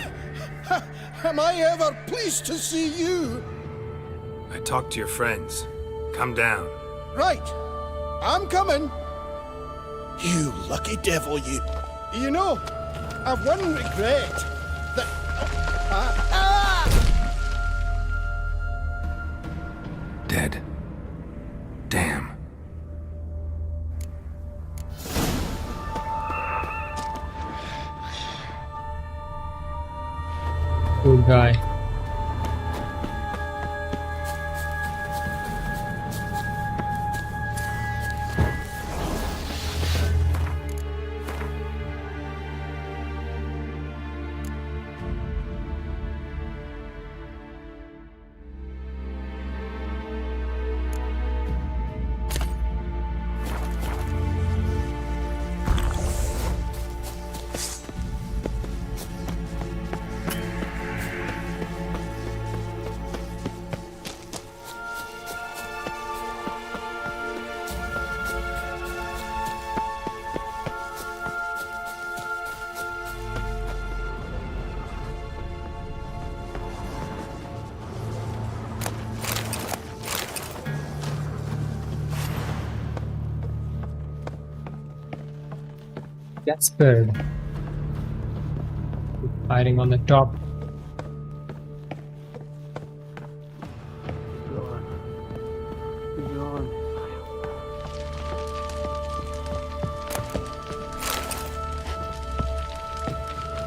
Am I ever pleased to see you? I talked to your friends. Come down. Right. I'm coming. You lucky devil, you. You know, I've one regret. That... dead. Damn. Poor guy. Desperate. Fighting on the top.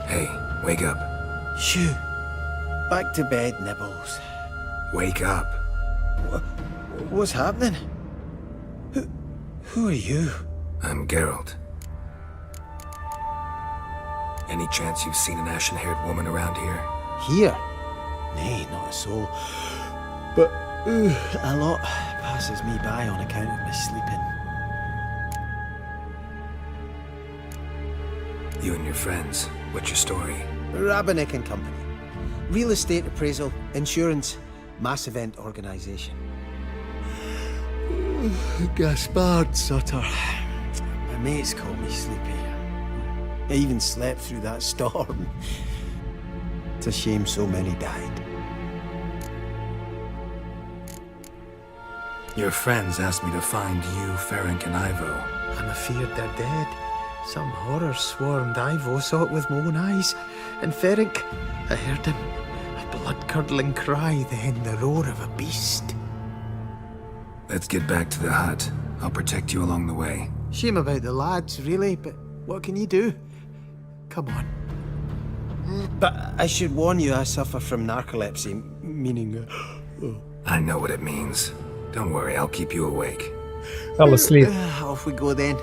Hey, wake up. Shoo. Back to bed, Nibbles. Wake up. What's happening? Who are you? I'm Geralt. Any chance you've seen an ashen-haired woman around here? Here? Nay, not a soul. But a lot passes me by on account of my sleeping. You and your friends, what's your story? Rabbinick and Company. Real estate appraisal, insurance, mass event organisation. Gaspard Sutter. My mates call me Sleepy. I even slept through that storm. It's a shame so many died. Your friends asked me to find you, Ferenc, and Ivo. I'm afeard they're dead. Some horror swarmed Ivo, saw it with my own eyes. And Ferenc, I heard him. A blood-curdling cry, then the roar of a beast. Let's get back to the hut. I'll protect you along the way. Shame about the lads, really, but what can you do? Come on. But I should warn you, I suffer from narcolepsy, meaning... I know what it means. Don't worry, I'll keep you awake. Fell asleep. Off we go then.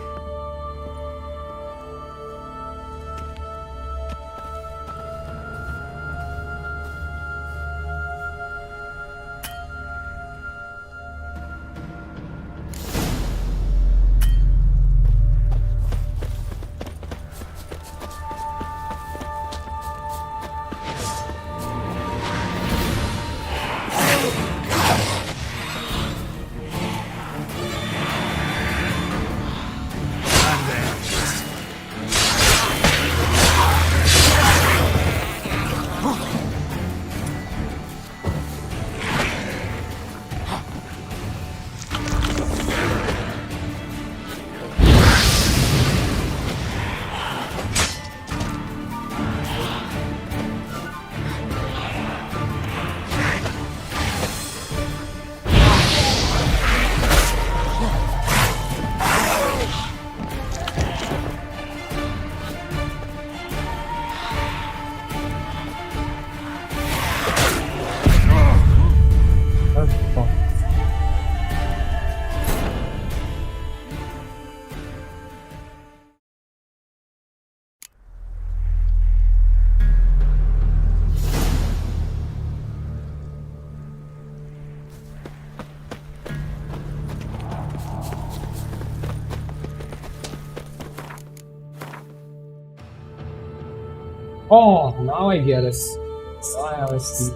Oh, now I get it. Now I see.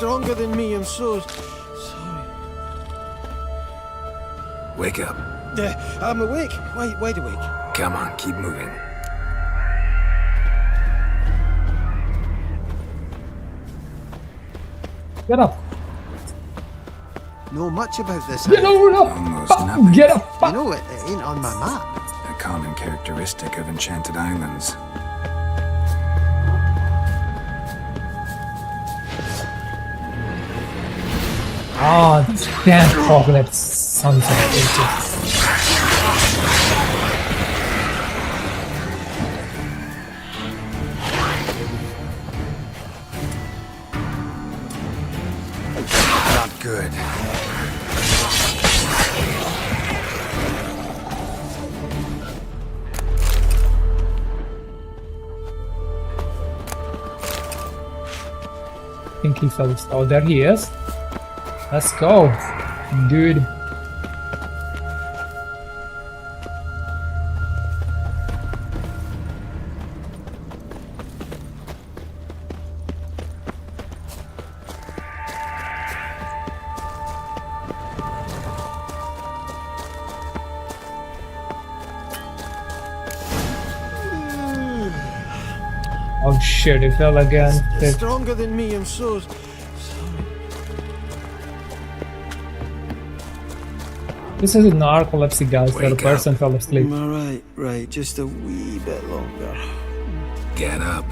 stronger than me, I'm so sorry. Wake up. I'm awake. Wide awake. Come on, keep moving. Get up. Know much about this. Get up. Almost nothing. Get up. You know, it ain't on my map. A common characteristic of enchanted islands. Ah, these damn apocalypse sons of bitches. Not good. I think he fell. Oh, there he is. Let's go, dude. Oh shit, he fell again. It's stronger than me, I'm so sorry. This is a narcolepsy, guys, where the person fell asleep. Right, just a wee bit longer. Get up.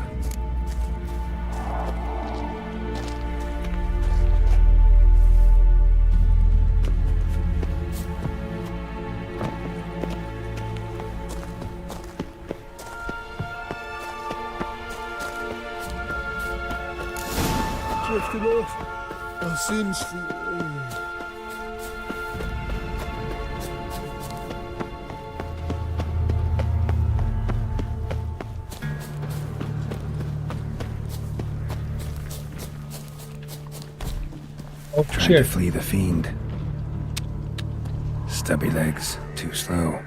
Drifting off. I'll soon sleep. Oh, Trying to flee the fiend. Stubby legs, too slow.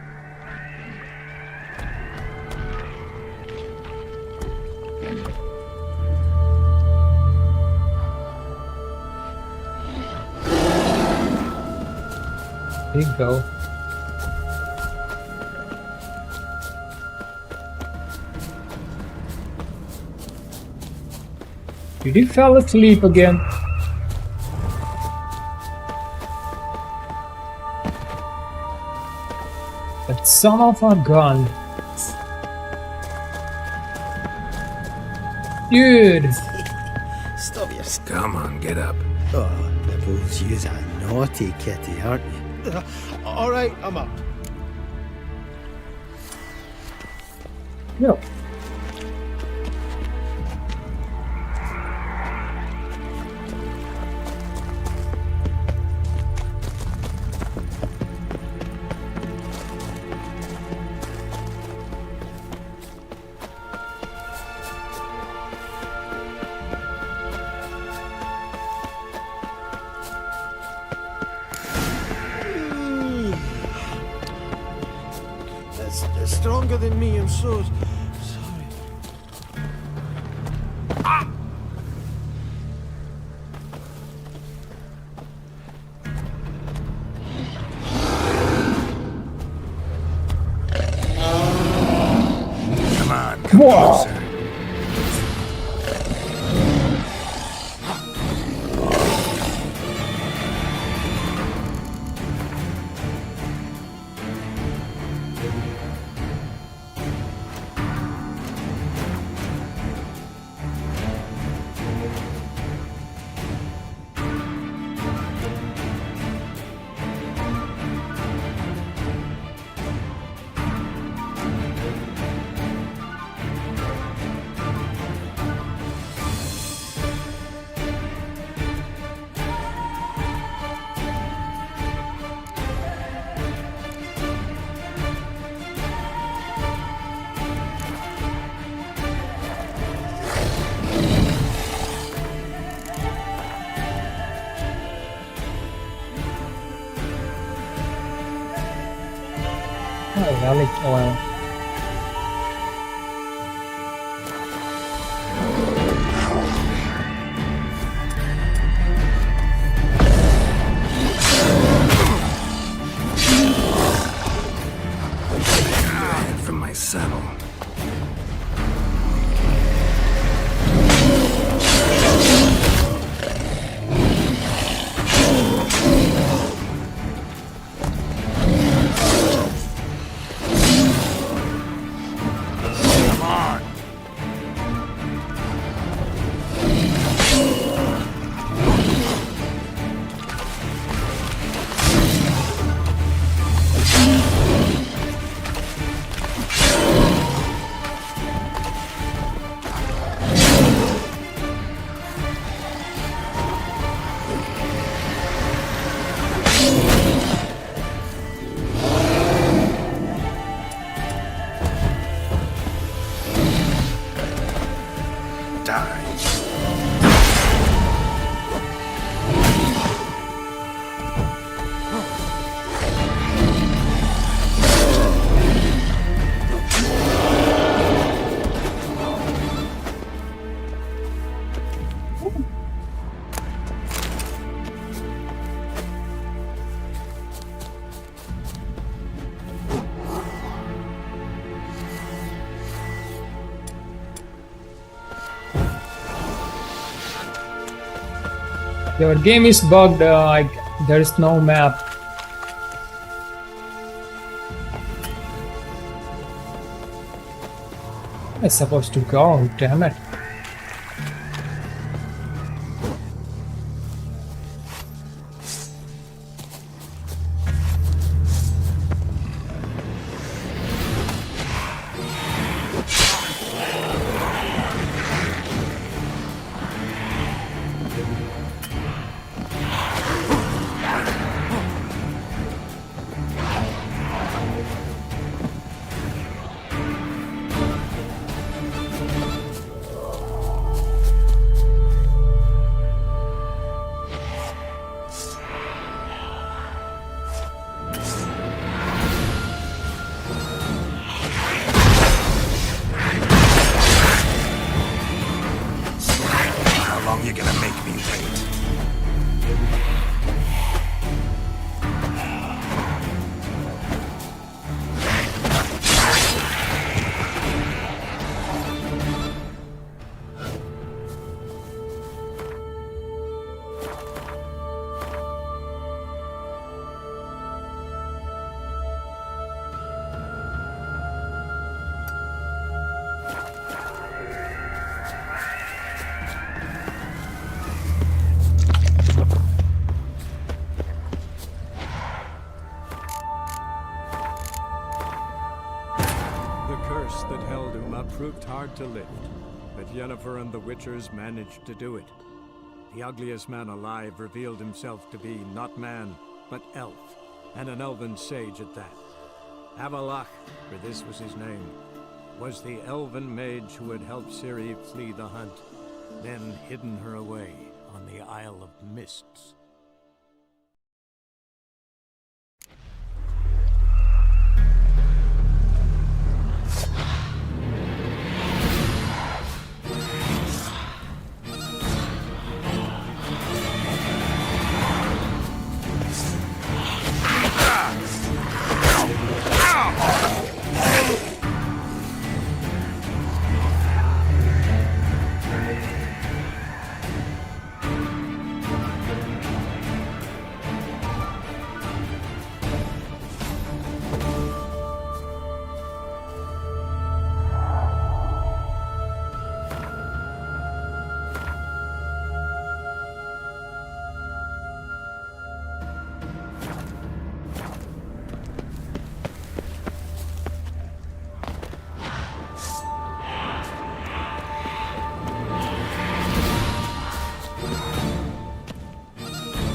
There you go. Did he fall asleep again? That son of a gun. Dude! Stop your Come on, get up. Oh, Nibbles, you's a naughty kitty, aren't you? Alright, I'm up. Yeah. It's stronger than me, I'm so sorry. Come on, come closer. Oh, relic oil. die. Your game is bugged, there is no map. I'm supposed to go, damn it. That held Uma proved hard to lift, but Yennefer and the Witchers managed to do it. The ugliest man alive revealed himself to be not man, but elf, and an elven sage at that. Avalach, for this was his name, was the elven mage who had helped Ciri flee the hunt, then hidden her away on the Isle of Mists.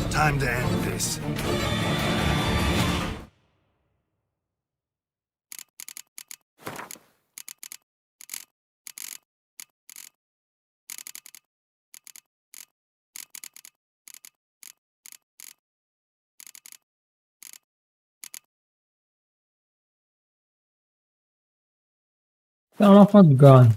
Time to end this. Son of a gun.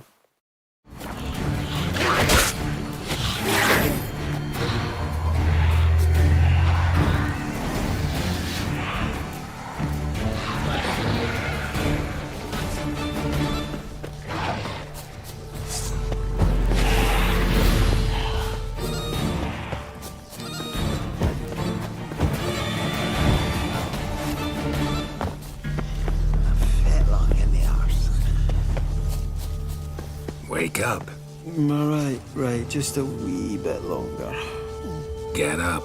Wake up. Right, just a wee bit longer. Get up.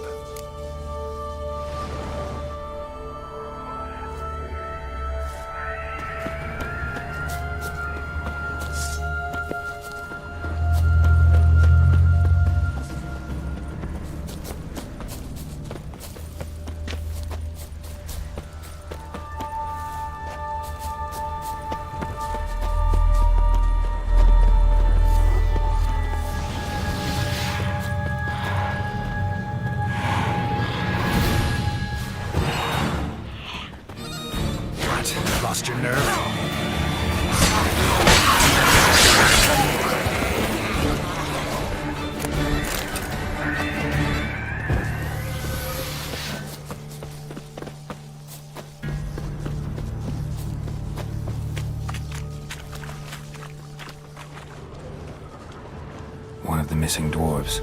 One of the missing dwarves.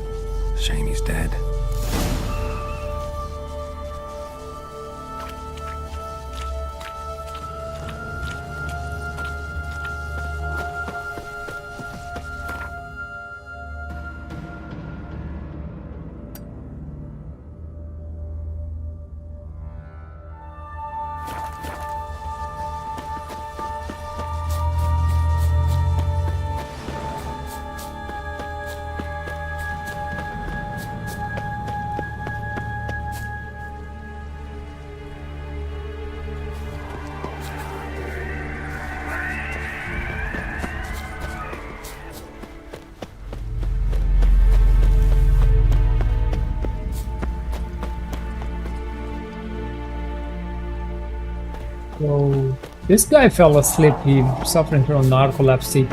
Shame he's dead. So this guy fell asleep. He's suffering from narcolepsy.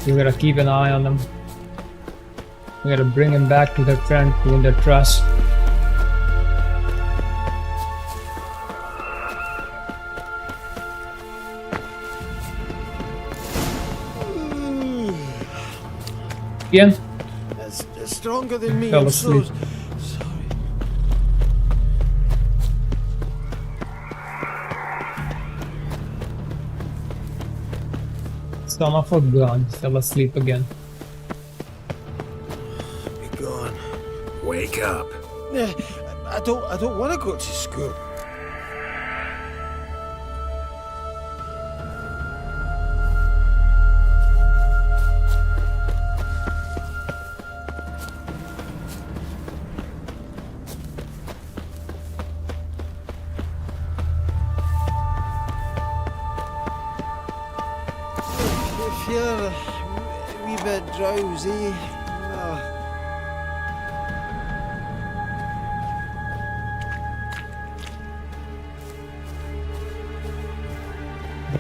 We gotta keep an eye on him. We gotta bring him back to their friend in their trust. Again? It's stronger than me. Fell I'm so asleep. Son of a gun, fell asleep again. Be gone. Wake up. I don't want to go to school. If you're a wee bit drowsy,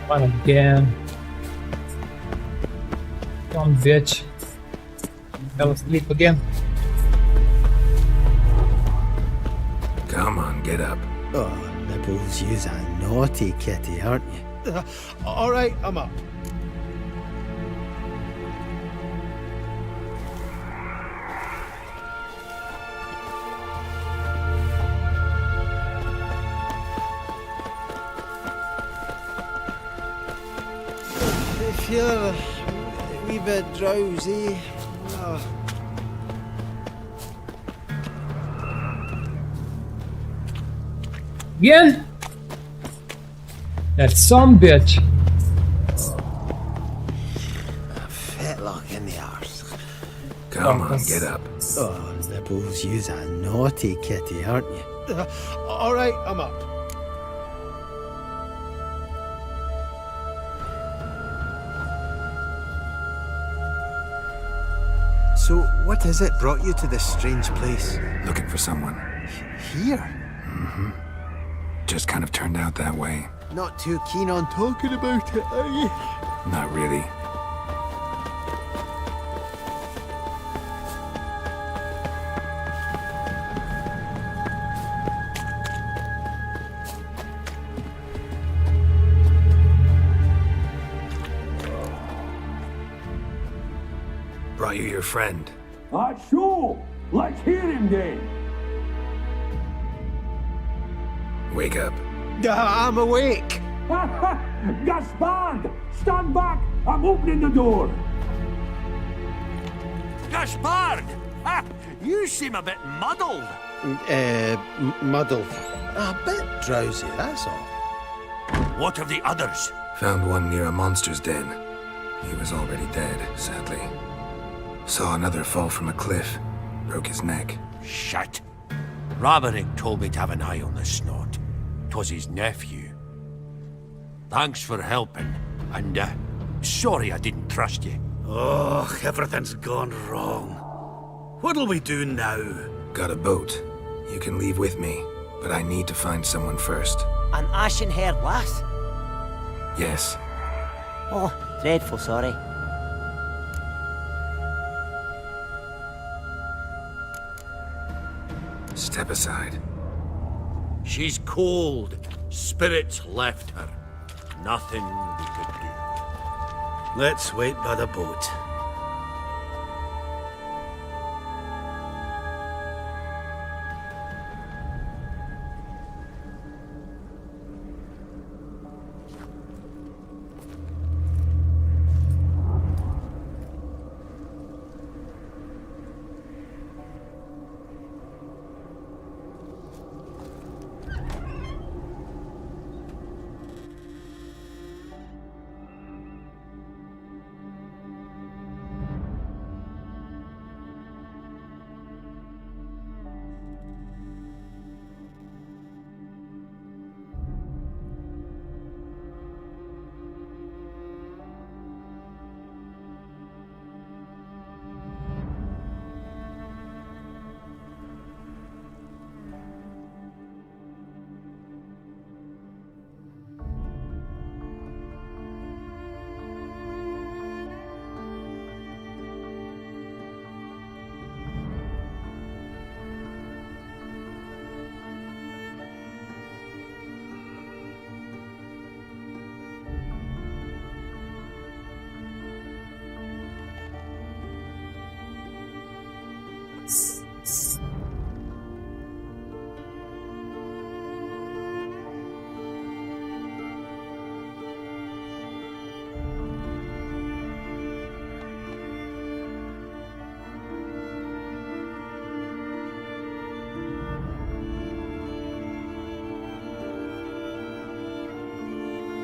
One again. Dumb bitch. Fell asleep again. Come on, get up. oh, Nibbles, you's a naughty kitty, aren't you? All right, I'm up. If you're a wee bit drowsy, Again? That some bitch. fetlock in the arse. Come on, get up. Oh, Nibbles, you's a naughty kitty, aren't you? All right, I'm up. So, what is it brought you to this strange place? Looking for someone. Here? Mm-hmm. Just kind of turned out that way. Not too keen on talking about it, are you? Not really. Brought you your friend. Sure. Let's hear him then. Wake up. I'm awake. Gaspard! Stand back! I'm opening the door. Gaspard! Ha! You seem a bit muddled. Muddled. A bit drowsy, that's all. What of the others? Found one near a monster's den. He was already dead, sadly. Saw another fall from a cliff. Broke his neck. Shit. Roderick told me to have an eye on the snot. 'Twas his nephew. Thanks for helping, and sorry I didn't trust you. Oh, everything's gone wrong. What'll we do now? Got a boat. You can leave with me, but I need to find someone first. An ashen-haired lass? Yes. Oh, dreadful sorry. Step aside. She's cold. Spirits left her. Nothing we could do. Let's wait by the boat.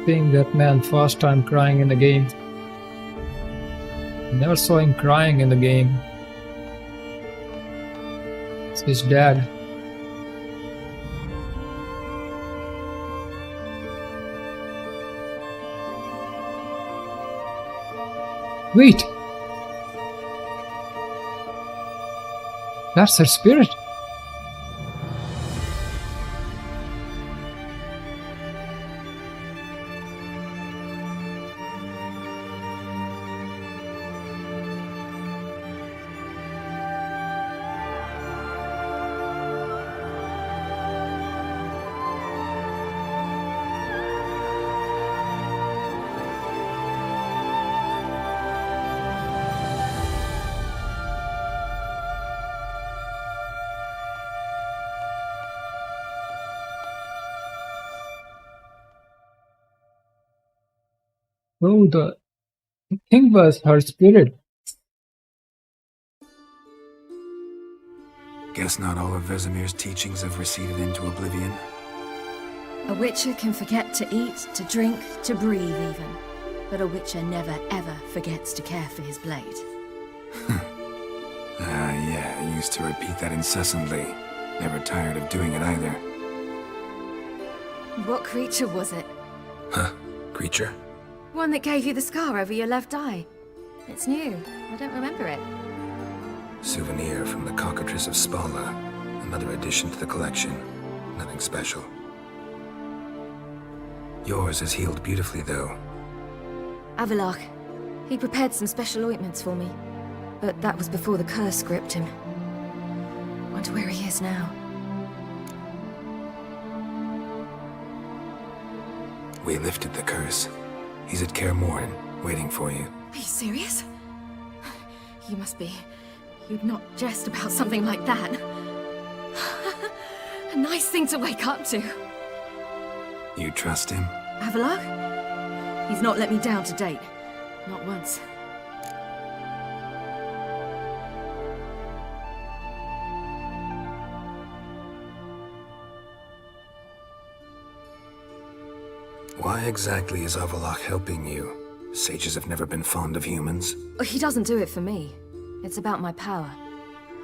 think that man first time crying in the game. Never saw him crying in the game. It's his dad. Wait! That's her spirit. Oh, the thing was her spirit. Guess not all of Vesemir's teachings have receded into oblivion. A witcher can forget to eat, to drink, to breathe even. But a witcher never ever forgets to care for his blade. Yeah, I used to repeat that incessantly. Never tired of doing it either. What creature was it? Huh? Creature? One that gave you the scar over your left eye. It's new. I don't remember it. Souvenir from the Cockatrice of Spala. Another addition to the collection. Nothing special. Yours is healed beautifully, though. Avalok. He prepared some special ointments for me. But that was before the curse gripped him. Wonder where he is now. We lifted the curse. He's at Kaer Morhen, waiting for you. Are you serious? You must be. You'd not jest about something like that. A nice thing to wake up to. You trust him? Avalok? He's not let me down to date. Not once. Why exactly is Avalok helping you? Sages have never been fond of humans. He doesn't do it for me. It's about my power.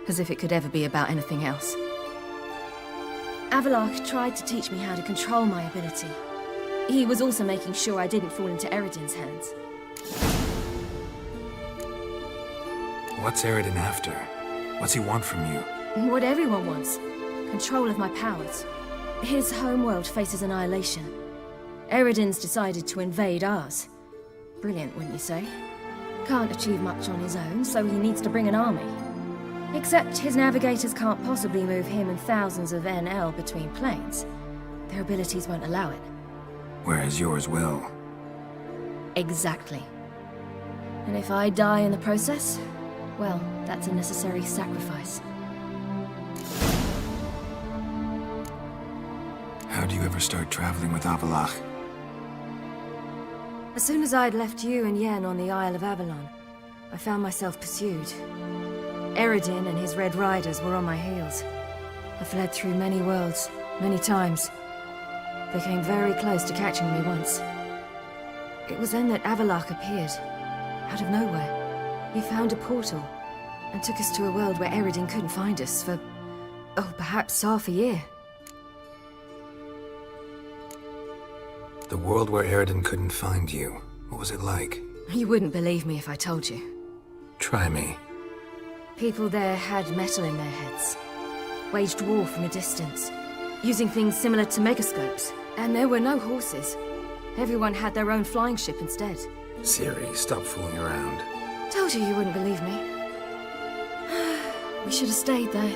As if it could ever be about anything else. Avalok tried to teach me how to control my ability. He was also making sure I didn't fall into Eredin's hands. What's Eredin after? What's he want from you? What everyone wants. Control of my powers. His homeworld faces annihilation. Eredin's decided to invade ours. Brilliant, wouldn't you say? Can't achieve much on his own, so he needs to bring an army. Except his navigators can't possibly move him and thousands of NL between planes. Their abilities won't allow it. Whereas yours will. Exactly. And if I die in the process, well, that's a necessary sacrifice. How do you ever start traveling with Avalok? As soon as I'd left you and Yen on the Isle of Avalon, I found myself pursued. Eredin and his Red Riders were on my heels. I fled through many worlds, many times. They came very close to catching me once. It was then that Avalok appeared, out of nowhere. He found a portal, and took us to a world where Eredin couldn't find us for, perhaps half a year. The world where Eredin couldn't find you. What was it like? You wouldn't believe me if I told you. Try me. People there had metal in their heads. Waged war from a distance, using things similar to megascopes. And there were no horses. Everyone had their own flying ship instead. Ciri, stop fooling around. Told you wouldn't believe me. We should have stayed there.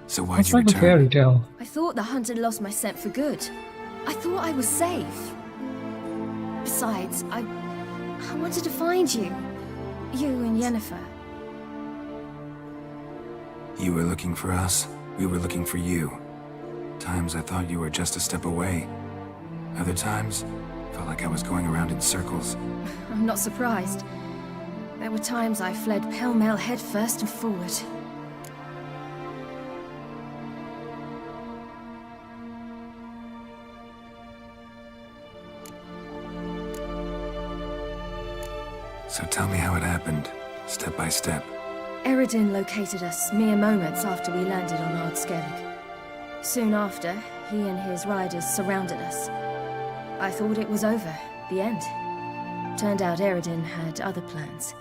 So why'd It's you like a return? fairy tale. I thought the hunt had lost my scent for good. I thought I was safe. Besides, I wanted to find you. You and Yennefer. You were looking for us. We were looking for you. Times I thought you were just a step away. Other times, felt like I was going around in circles. I'm not surprised. There were times I fled pell-mell headfirst and forward. So tell me how it happened, step by step. Eredin located us mere moments after we landed on Ard Skellig. Soon after, he and his riders surrounded us. I thought it was over, the end. Turned out Eredin had other plans.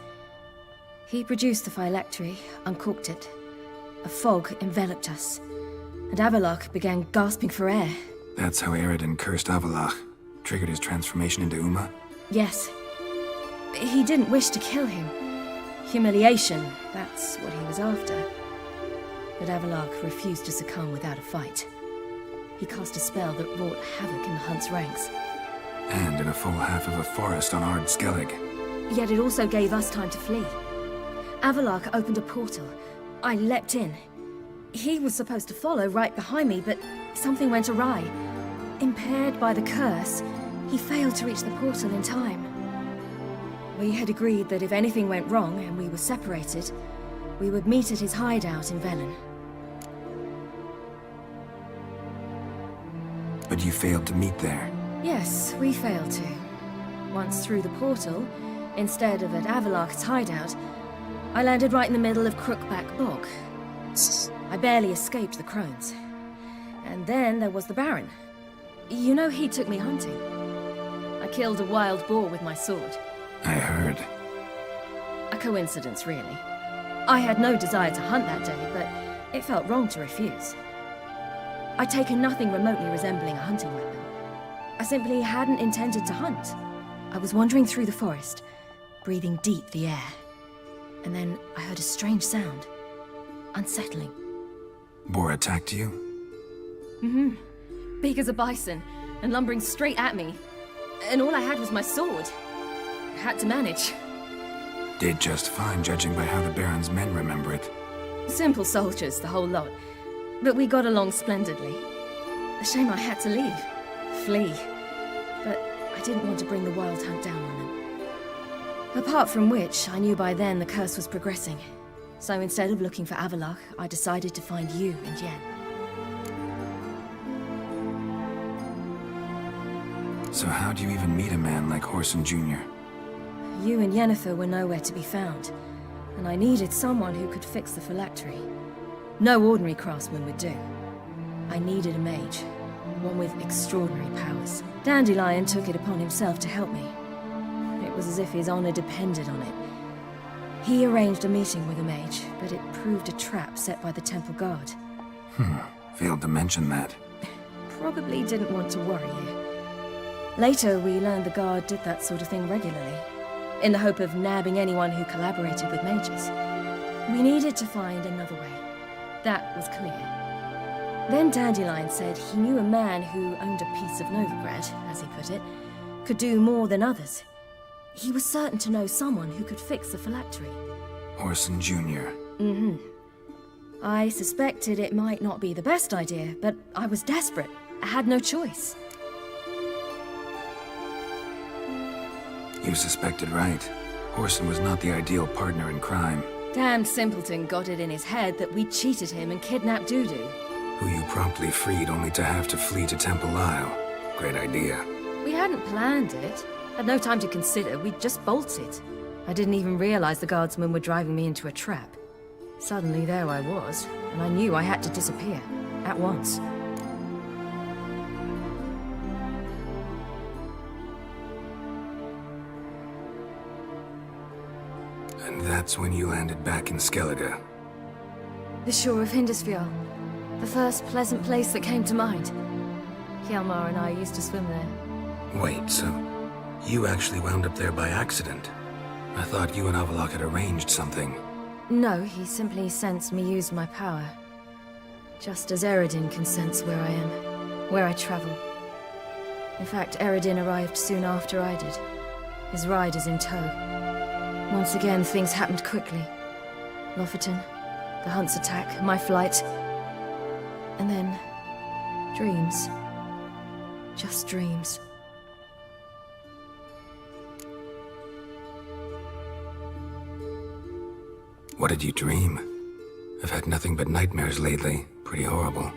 He produced the phylactery, uncorked it. A fog enveloped us, and Avallac'h began gasping for air. That's how Eredin cursed Avallac'h, triggered his transformation into Uma? Yes. He didn't wish to kill him. Humiliation, that's what he was after. But Avallac'h refused to succumb without a fight. He cast a spell that wrought havoc in the Hunt's ranks. And in a full half of a forest on Ard Skellig. Yet it also gave us time to flee. Avallac'h opened a portal. I leapt in. He was supposed to follow right behind me, but something went awry. Impaired by the curse, he failed to reach the portal in time. We had agreed that if anything went wrong and we were separated, we would meet at his hideout in Velen. But you failed to meet there. Yes, we failed to. Once through the portal, instead of at Avallac'h's hideout, I landed right in the middle of Crookback Bog. I barely escaped the crones. And then there was the Baron. You know, he took me hunting. I killed a wild boar with my sword. I heard. A coincidence, really. I had no desire to hunt that day, but it felt wrong to refuse. I'd taken nothing remotely resembling a hunting weapon. I simply hadn't intended to hunt. I was wandering through the forest, breathing deep the air. And then I heard a strange sound. Unsettling. Boar attacked you? Mm-hmm. Big as a bison, and lumbering straight at me. And all I had was my sword. I had to manage. Did just fine, judging by how the Baron's men remember it. Simple soldiers, the whole lot. But we got along splendidly. A shame I had to leave. Flee. But I didn't want to bring the Wild Hunt down on them. Apart from which, I knew by then the curse was progressing. So instead of looking for Avallac'h, I decided to find you and Yen. So how do you even meet a man like Whoreson Jr.? You and Yennefer were nowhere to be found, and I needed someone who could fix the phylactery. No ordinary craftsman would do. I needed a mage, one with extraordinary powers. Dandelion took it upon himself to help me. It was as if his honor depended on it. He arranged a meeting with a mage, but it proved a trap set by the temple guard. Failed to mention that. Probably didn't want to worry you. Later, we learned the guard did that sort of thing regularly, in the hope of nabbing anyone who collaborated with mages. We needed to find another way. That was clear. Then Dandelion said he knew a man who owned a piece of Novigrad, as he put it, could do more than others. He was certain to know someone who could fix the phylactery. Whoreson Jr. Mm-hmm. I suspected it might not be the best idea, but I was desperate. I had no choice. You suspected right. Whoreson was not the ideal partner in crime. Damned simpleton got it in his head that we cheated him and kidnapped Dudu. Who you promptly freed only to have to flee to Temple Isle. Great idea. We hadn't planned it. Had no time to consider, we just bolted. I didn't even realize the guardsmen were driving me into a trap. Suddenly there I was, and I knew I had to disappear. At once. And that's when you landed back in Skellige. The shore of Hindisfjall. The first pleasant place that came to mind. Hjalmar and I used to swim there. Wait, so you actually wound up there by accident? I thought you and Avallac'h had arranged something. No, he simply sensed me use my power. Just as Eredin can sense where I am, where I travel. In fact, Eredin arrived soon after I did. His ride is in tow. Once again, things happened quickly. Lofoten, the Hunt's attack, my flight. And then, dreams. Just dreams. What did you dream? I've had nothing but nightmares lately. Pretty horrible.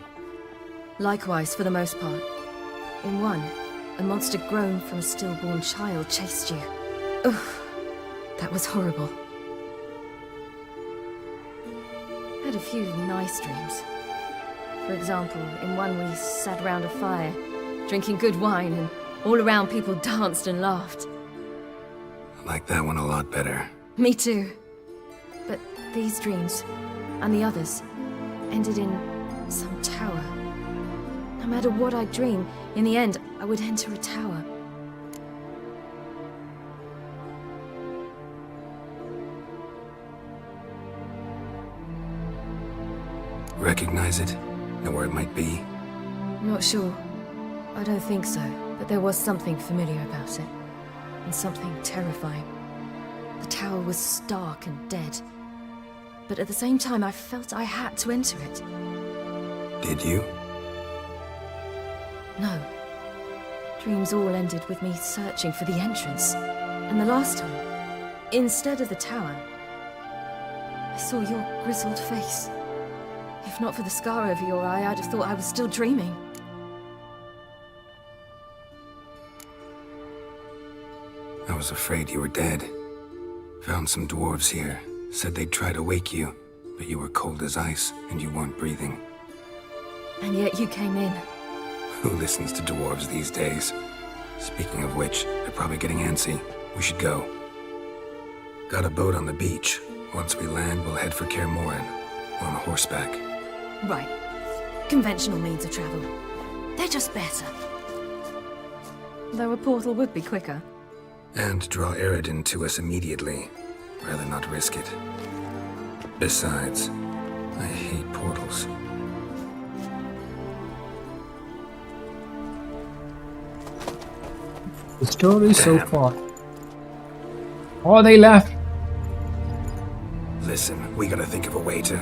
Likewise, for the most part. In one, a monster grown from a stillborn child chased you. Oof. That was horrible. I had a few nice dreams. For example, in one we sat round a fire, drinking good wine, and all around people danced and laughed. I like that one a lot better. Me too. But these dreams, and the others, ended in some tower. No matter what I dream, in the end, I would enter a tower. Recognize it? Know where it might be? Not sure. I don't think so, but there was something familiar about it. And something terrifying. The tower was stark and dead. But at the same time, I felt I had to enter it. Did you? No. Dreams all ended with me searching for the entrance. And the last time, instead of the tower, I saw your grizzled face. If not for the scar over your eye, I'd have thought I was still dreaming. I was afraid you were dead. Found some dwarves here. Said they'd try to wake you, but you were cold as ice and you weren't breathing. And yet you came in. Who listens to dwarves these days? Speaking of which, they're probably getting antsy. We should go. Got a boat on the beach. Once we land, we'll head for Kaer Morhen. On horseback. Right. Conventional means of travel. They're just better. Though a portal would be quicker. And draw Eredin to us immediately. Rather not risk it. Besides, I hate portals. The story so far. Oh, they left. Listen, we gotta think of a way to...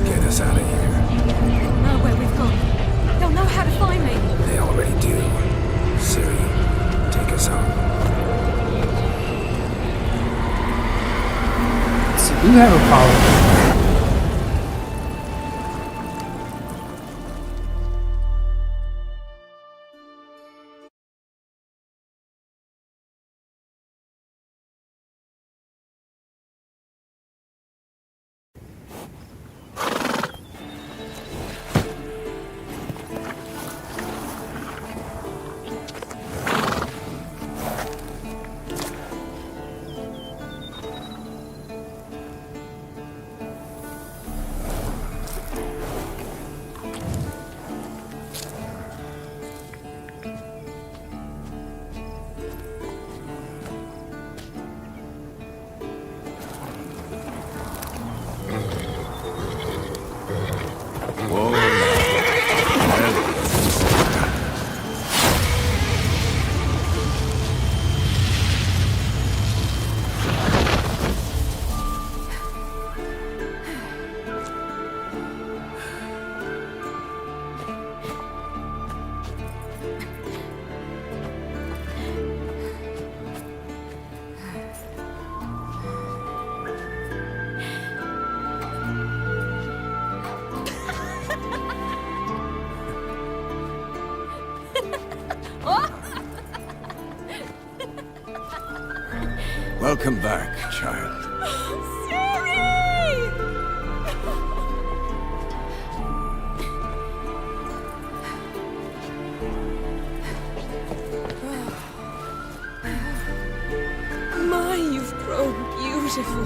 get us out of here. They'll know where we've gone. They'll know how to find me. They already do. Ciri, take us home. So you have a power. Welcome back, child. My, you've grown beautiful.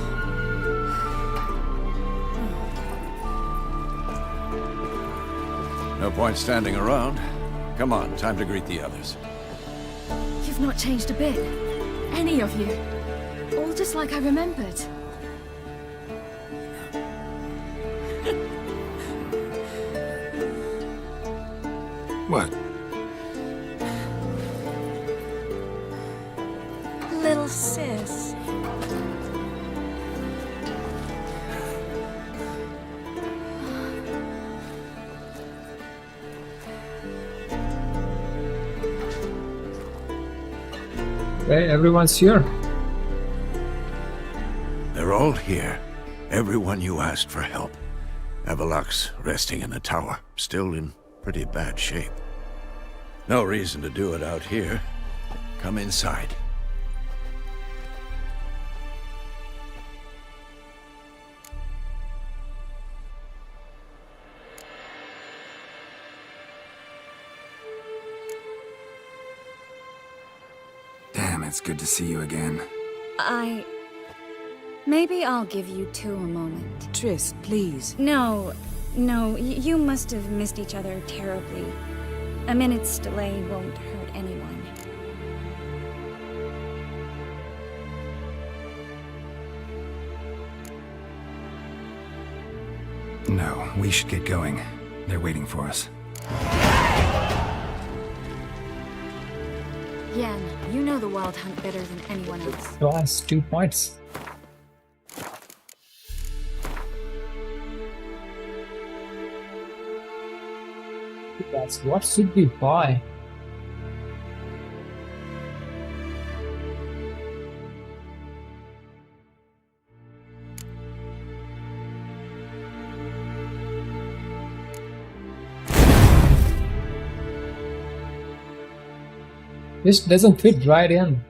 No point standing around. Come on, time to greet the others. You've not changed a bit. Any of you. All just like I remembered. What? Little sis. Okay, everyone's here. They're all here. Everyone you asked for help. Avalok's resting in the tower, still in pretty bad shape. No reason to do it out here. Come inside. Damn, it's good to see you again. Maybe I'll give you two a moment. Triss, please. No, you must have missed each other terribly. A minute's delay won't hurt anyone. No, we should get going. They're waiting for us. Yen, you know the Wild Hunt better than anyone else. Plus 2 points. That's what should we buy? This doesn't fit right in.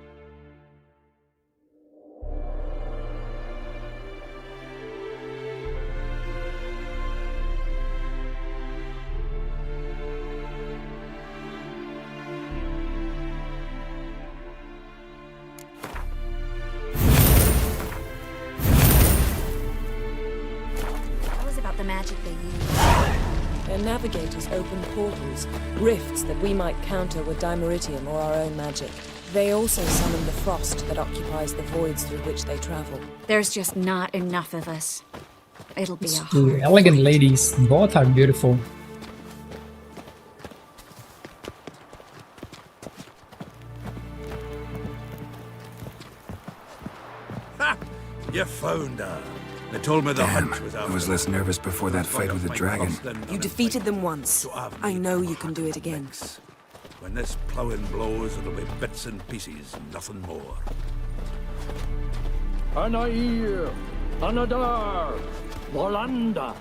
Tell us about the magic they use. Their navigators open portals, rifts that we might counter with dimeritium or our own magic. They also summon the frost that occupies the voids through which they travel. There's just not enough of us. It'll be a Two hard elegant ladies. Both are beautiful. Ha! You found her. They told me the hunt was out. I was less nervous before that fight with the dragon. You defeated them once. I know you can do it again. When this ploughing blows, it'll be bits and pieces, nothing more. Anair, Anadar, Volanda.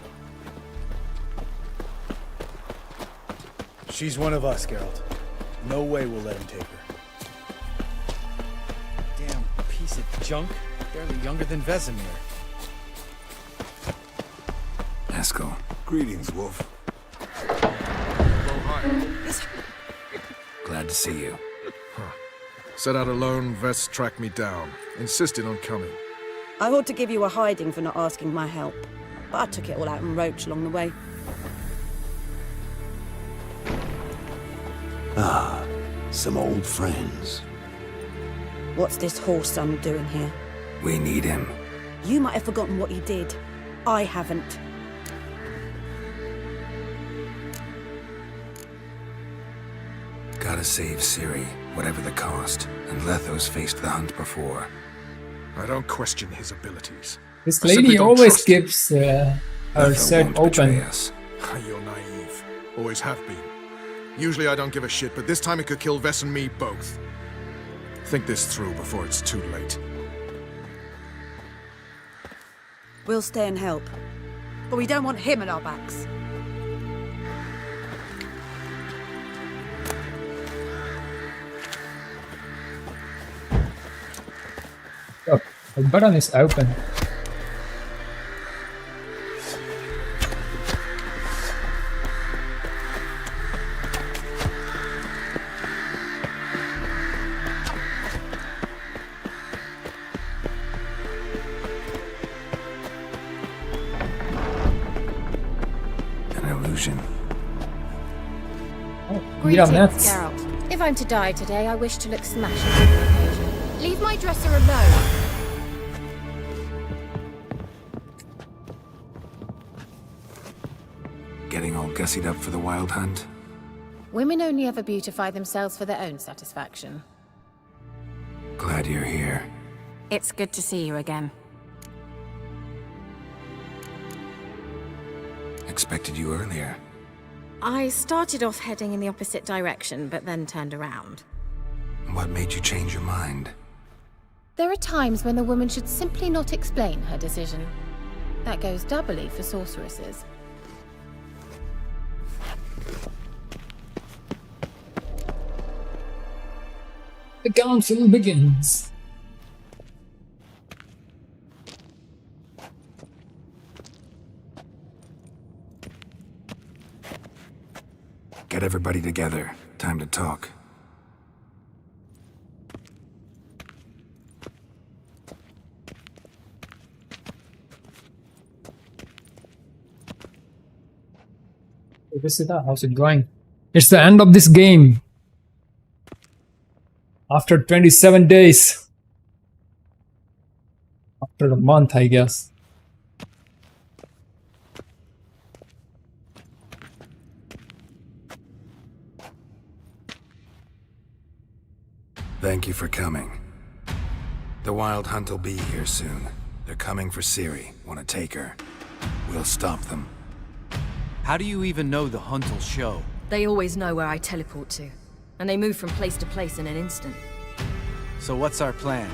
She's one of us, Geralt. No way we'll let him take her. Damn piece of junk. Barely younger than Vesemir. Haskell. Greetings, Wolf. Glad to see you. Set out alone, Vest tracked me down. Insisted on coming. I ought to give you a hiding for not asking my help, but I took it all out in Roach along the way. Ah, some old friends. What's this horse son doing here? We need him. You might have forgotten what he did. I haven't. Gotta save Ciri, whatever the cost. And Letho's faced the hunt before. I don't question his abilities. This I simply lady don't always trust him. keeps her Letho set won't betray open. us. You're naive. Always have been. Usually I don't give a shit, but this time it could kill Vess and me both. Think this through before it's too late. We'll stay and help. But we don't want him at our backs. Oh, the button is open. An illusion. Greetings, nuts. Geralt. If I'm to die today, I wish to look smashing for the occasion. Leave my dresser alone. Getting all gussied up for the wild hunt? Women only ever beautify themselves for their own satisfaction. Glad you're here. It's good to see you again. Expected you earlier. I started off heading in the opposite direction, but then turned around. What made you change your mind? There are times when a woman should simply not explain her decision. That goes doubly for sorceresses. The council begins. Get everybody together. Time to talk. How's it going? It's the end of this game. After 27 days. After a month, I guess. Thank you for coming. The Wild Hunt will be here soon. They're coming for Ciri. Want to take her? We'll stop them. How do you even know the Hunt will show? They always know where I teleport to, and they move from place to place in an instant. So what's our plan?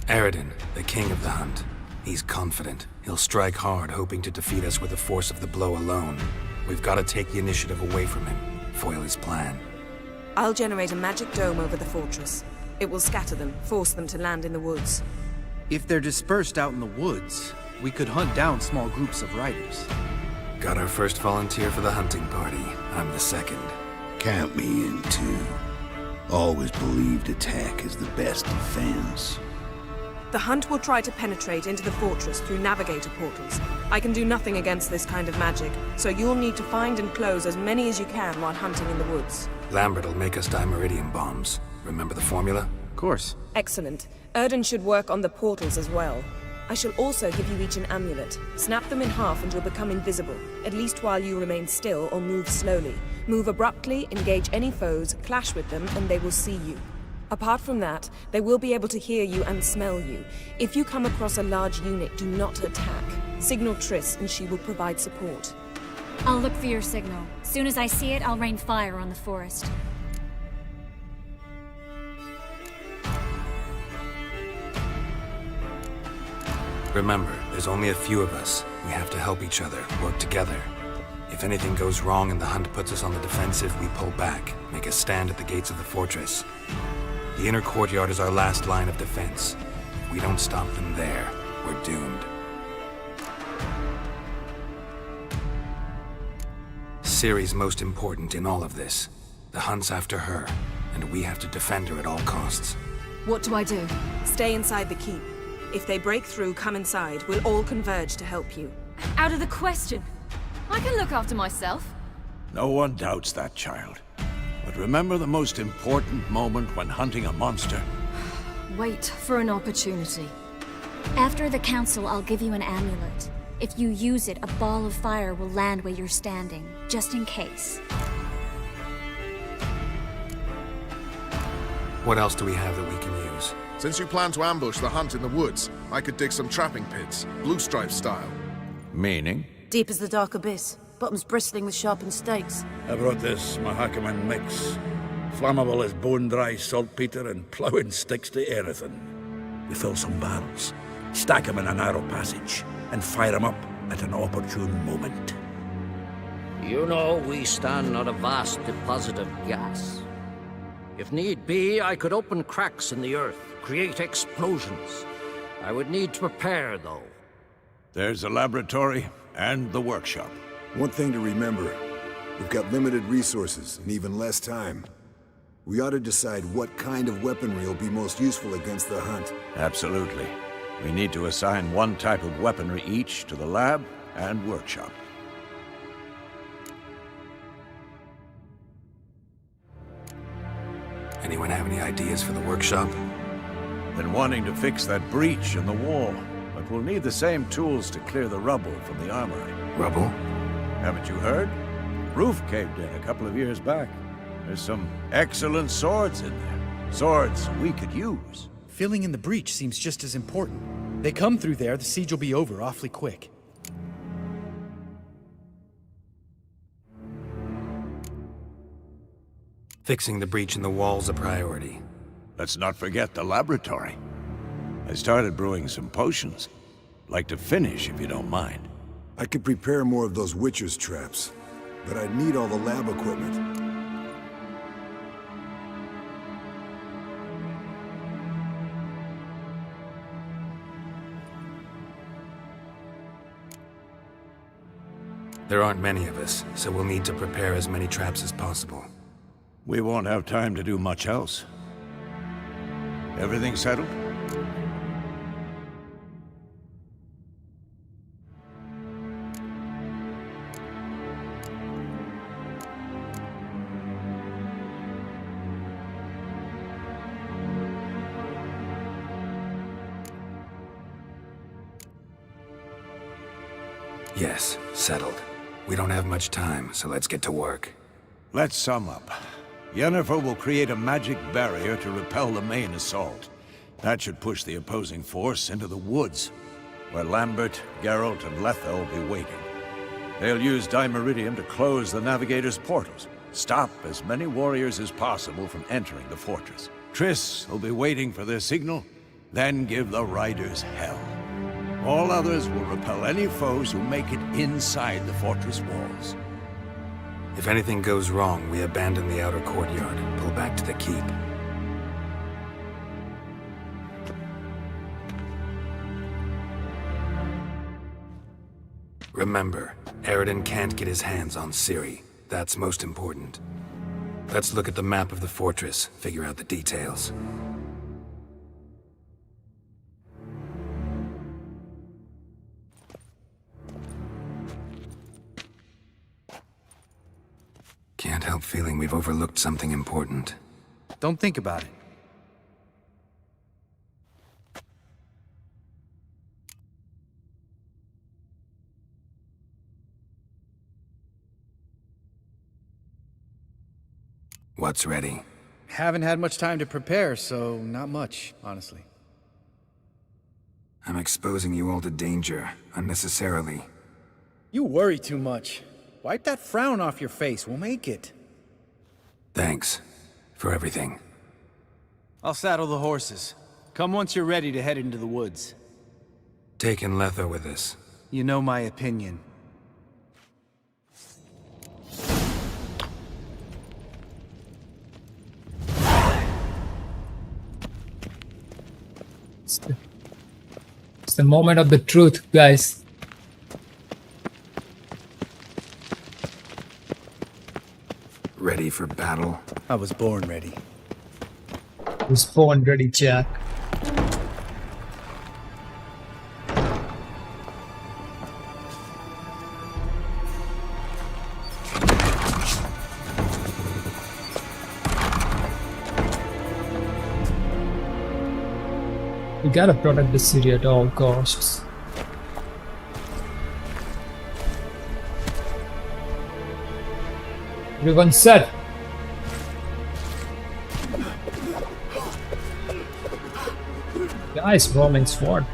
Aridin, the king of the Hunt. He's confident. He'll strike hard, hoping to defeat us with the force of the blow alone. We've got to take the initiative away from him, foil his plan. I'll generate a magic dome over the fortress. It will scatter them, force them to land in the woods. If they're dispersed out in the woods, we could hunt down small groups of riders. Got our first volunteer for the hunting party. I'm the second. Count me in too. Always believed attack is the best defense. The Hunt will try to penetrate into the fortress through navigator portals. I can do nothing against this kind of magic, so you'll need to find and close as many as you can while hunting in the woods. Lambert will make us dimeridium bombs. Remember the formula? Of course. Excellent. Erden should work on the portals as well. I shall also give you each an amulet. Snap them in half and you'll become invisible, at least while you remain still or move slowly. Move abruptly, engage any foes, clash with them, and they will see you. Apart from that, they will be able to hear you and smell you. If you come across a large unit, do not attack. Signal Triss and she will provide support. I'll look for your signal. Soon as I see it, I'll rain fire on the forest. Remember, there's only a few of us. We have to help each other, work together. If anything goes wrong and the Hunt puts us on the defensive, we pull back, make a stand at the gates of the fortress. The inner courtyard is our last line of defense. If we don't stop them there, we're doomed. Ciri's most important in all of this. The Hunt's after her, and we have to defend her at all costs. What do I do? Stay inside the keep. If they break through, come inside. We'll all converge to help you. Out of the question. I can look after myself. No one doubts that, child. But remember the most important moment when hunting a monster. Wait for an opportunity. After the council, I'll give you an amulet. If you use it, a ball of fire will land where you're standing, just in case. What else do we have that we can use? Since you plan to ambush the Hunt in the woods, I could dig some trapping pits, blue stripe style. Meaning? Deep as the dark abyss, bottoms bristling with sharpened stakes. I brought this Mahakaman mix. Flammable as bone-dry saltpeter and ploughing sticks to anything. We fill some barrels, stack them in a narrow passage, and fire them up at an opportune moment. You know, we stand on a vast deposit of gas. If need be, I could open cracks in the earth, create explosions. I would need to prepare, though. There's the laboratory and the workshop. One thing to remember, we've got limited resources and even less time. We ought to decide what kind of weaponry will be most useful against the Hunt. Absolutely. We need to assign one type of weaponry each to the lab and workshop. Anyone have any ideas for the workshop? Been wanting to fix that breach in the wall, but we'll need the same tools to clear the rubble from the armory. Rubble? Haven't you heard? Roof caved in a couple of years back. There's some excellent swords in there. Swords we could use. Filling in the breach seems just as important. They come through there, the siege will be over awfully quick. Fixing the breach in the wall's a priority. Let's not forget the laboratory. I started brewing some potions. Like to finish, if you don't mind. I could prepare more of those Witcher's traps, but I'd need all the lab equipment. There aren't many of us, so we'll need to prepare as many traps as possible. We won't have time to do much else. Everything settled? Yes, settled. We don't have much time, so let's get to work. Let's sum up. Yennefer will create a magic barrier to repel the main assault. That should push the opposing force into the woods, where Lambert, Geralt, and Letha will be waiting. They'll use Dimeridium to close the Navigator's portals, stop as many warriors as possible from entering the fortress. Triss will be waiting for their signal, then give the riders hell. All others will repel any foes who make it inside the fortress walls. If anything goes wrong, we abandon the outer courtyard, pull back to the keep. Remember, Eridan can't get his hands on Ciri. That's most important. Let's look at the map of the fortress, figure out the details. Can't help feeling we've overlooked something important. Don't think about it. What's ready? Haven't had much time to prepare, so not much, honestly. I'm exposing you all to danger, unnecessarily. You worry too much. Wipe that frown off your face, we'll make it. Thanks for everything. I'll saddle the horses. Come once you're ready to head into the woods. Taking Letha with us. You know my opinion. It's the moment of the truth, guys. Ready for battle? I was born ready. Was born ready, Jack. We gotta protect the city at all costs. Everyone set. Nice rolling sword.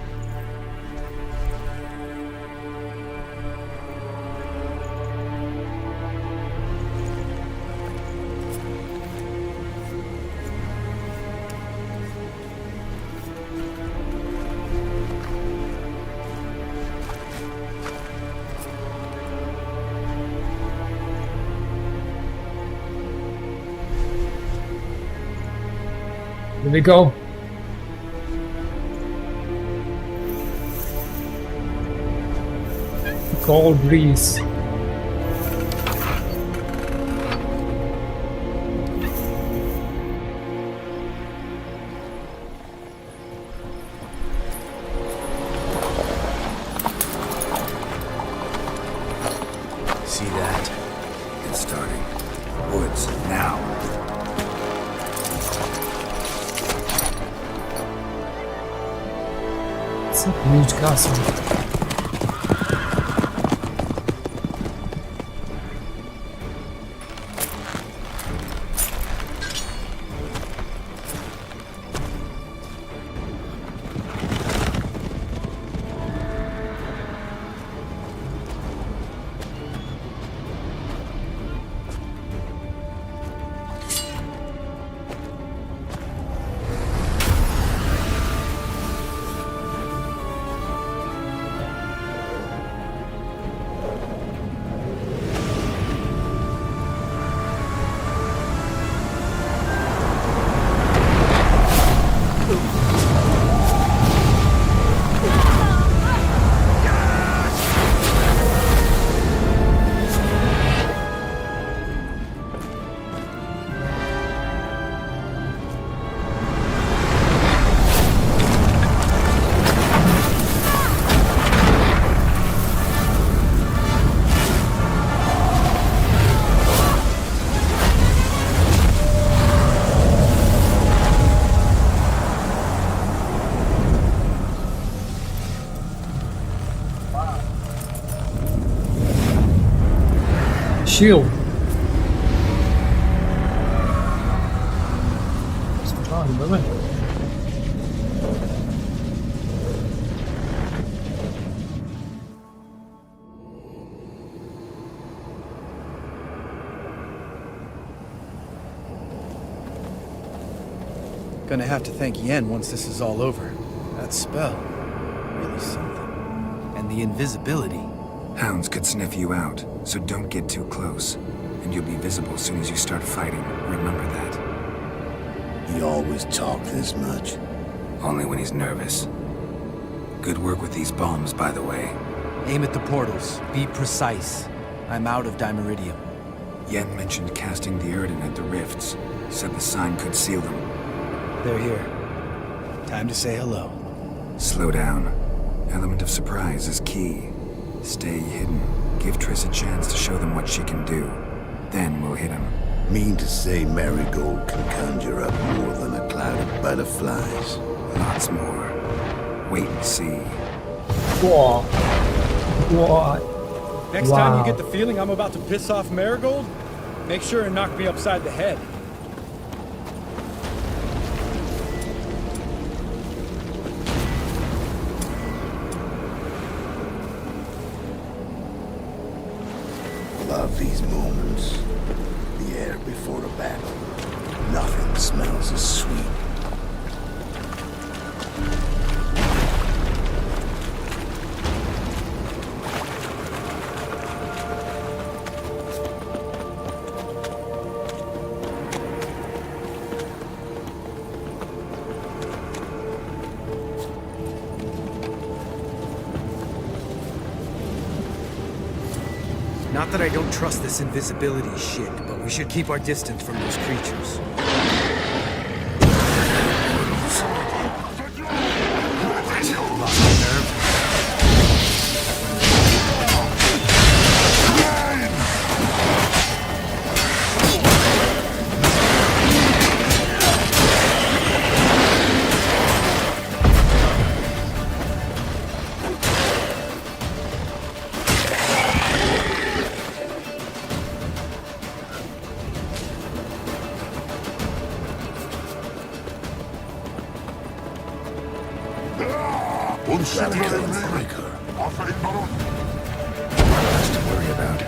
Here we go. Cold breeze. See that? It's starting. Woods, now. It's a huge castle. shield. What's wrong, brother? Gonna have to thank Yen once this is all over. That spell, really something. And the invisibility. Hounds could sniff you out, so don't get too close. And you'll be visible as soon as you start fighting. Remember that. He always talk this much. Only when he's nervous. Good work with these bombs, by the way. Aim at the portals. Be precise. I'm out of dimeridium. Yen mentioned casting the Erden at the rifts. Said the sign could seal them. They're here. Time to say hello. Slow down. Element of surprise is key. Stay hidden. Give Triss a chance to show them what she can do. Then we'll hit him. Mean to say Marigold can conjure up more than a cloud of butterflies? Lots more. Wait and see. Whoa. What? Next time you get the feeling I'm about to piss off Marigold, make sure and knock me upside the head. Love these moments. The air before a battle. Nothing smells as sweet. Not that I don't trust this invisibility shit, but we should keep our distance from those creatures. Gotta kill him. Less to worry about.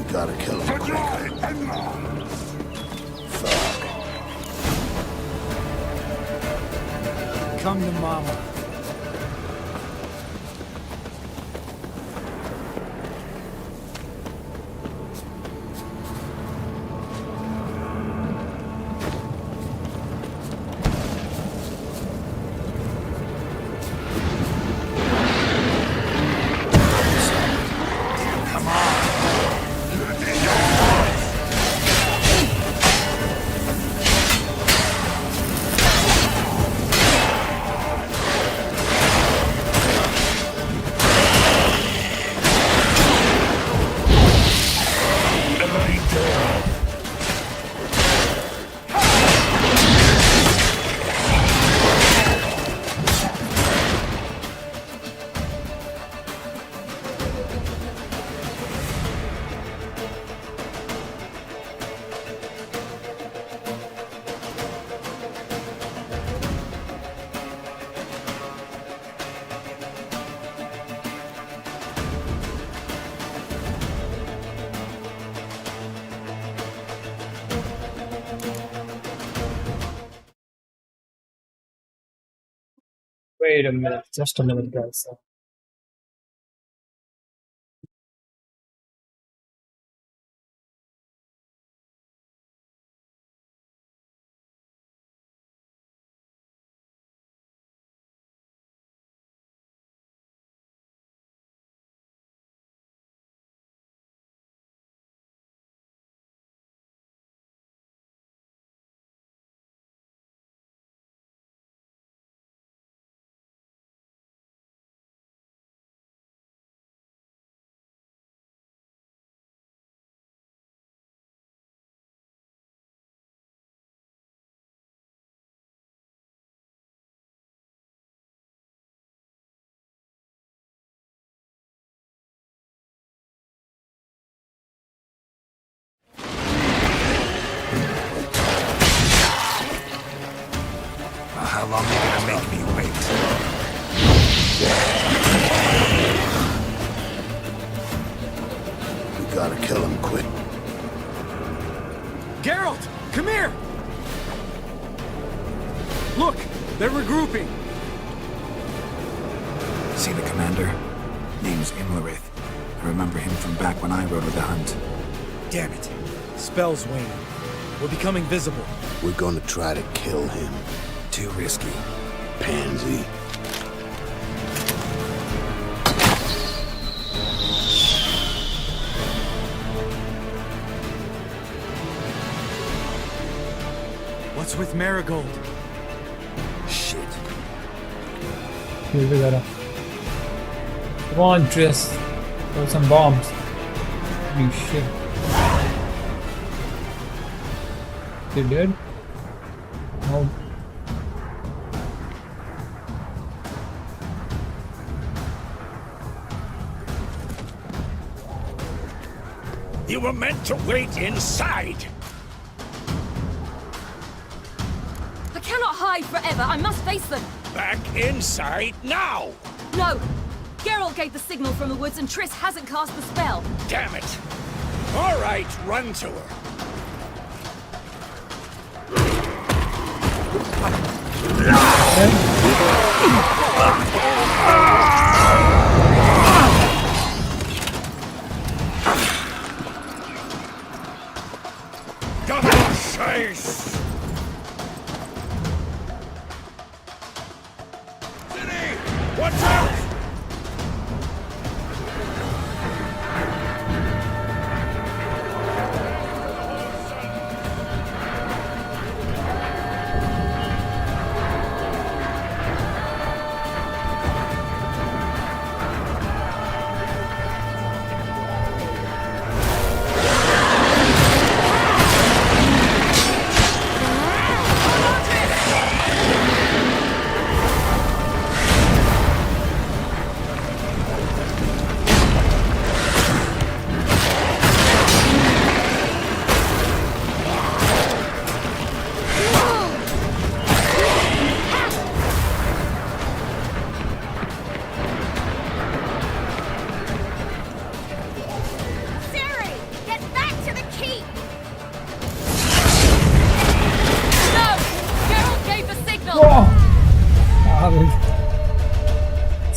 Gotta kill him quicker. Fuck. Come to mama. Wait a minute, just a minute, guys. How long are you gonna make me wait? We gotta kill him quick. Geralt, come here! Look, they're regrouping. See the commander? Name's Imlerith. I remember him from back when I rode with the hunt. Damn it. Spell's waning. We're becoming visible. We're gonna try to kill him. Too risky. Pansy. What's with Marigold? Shit. Here we gotta. Come on, Tris. Throw some bombs. Holy shit. They dead? No. You were meant to wait inside. I cannot hide forever. I must face them. Back inside now. No. Geralt gave the signal from the woods and Triss hasn't cast the spell. Damn it. All right, run to her. Double chase! Ciri! Watch out!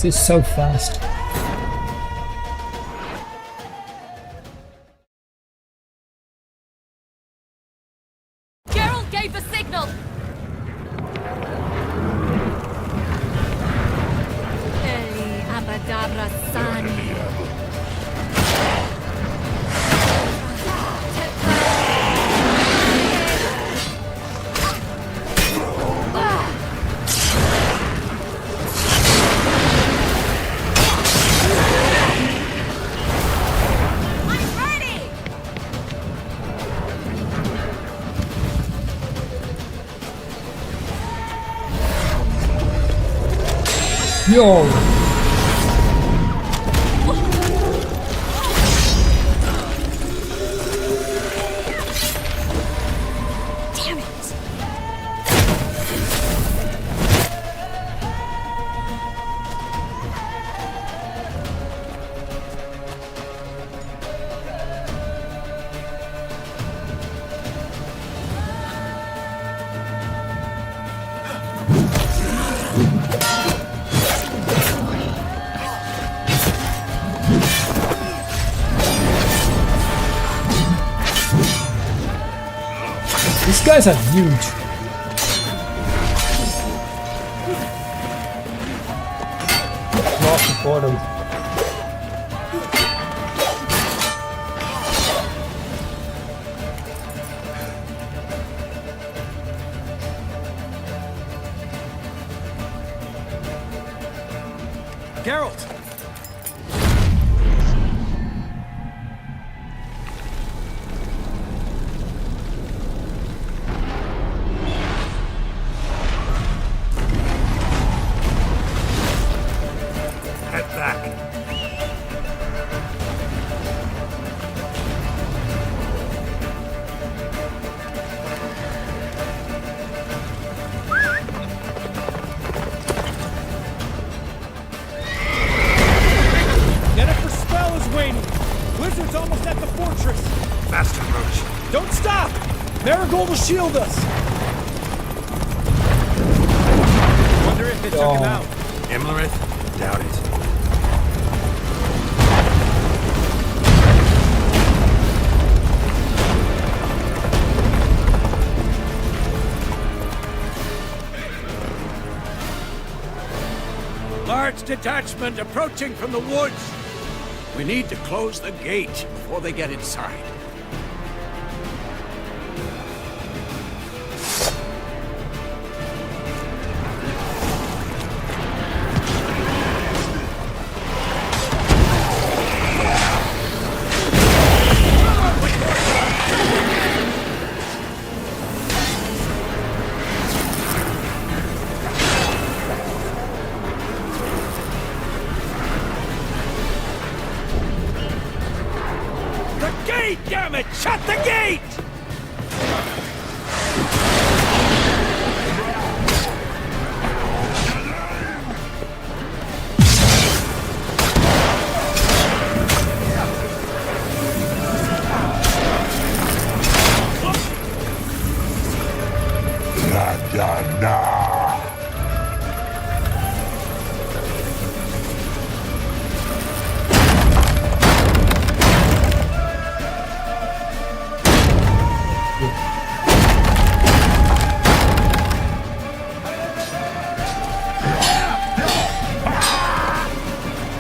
This is so fast. Geralt gave the signal! Hey, Abadabra Sani. Yo! Damn it! These guys are huge. Lost the portal. Geralt! Head back. Jennifer spell is waning. Blizzard's almost at the fortress. Faster, Roach. Don't stop! Marigold will shield us. Wonder if it took him out. Imlerith? Doubt it. Large detachment approaching from the woods. We need to close the gate before they get inside. Damn it! Shut the gate!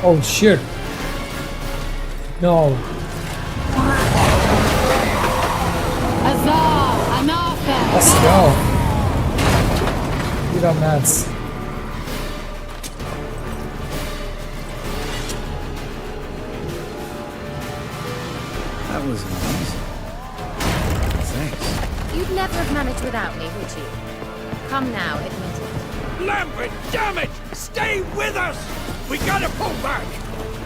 Oh shit. No. Let's go. Get on mats. That was amazing. Thanks. You'd never have managed without me, would you? Come now, admit it. Lambert, damn it! Stay with us! We gotta pull back!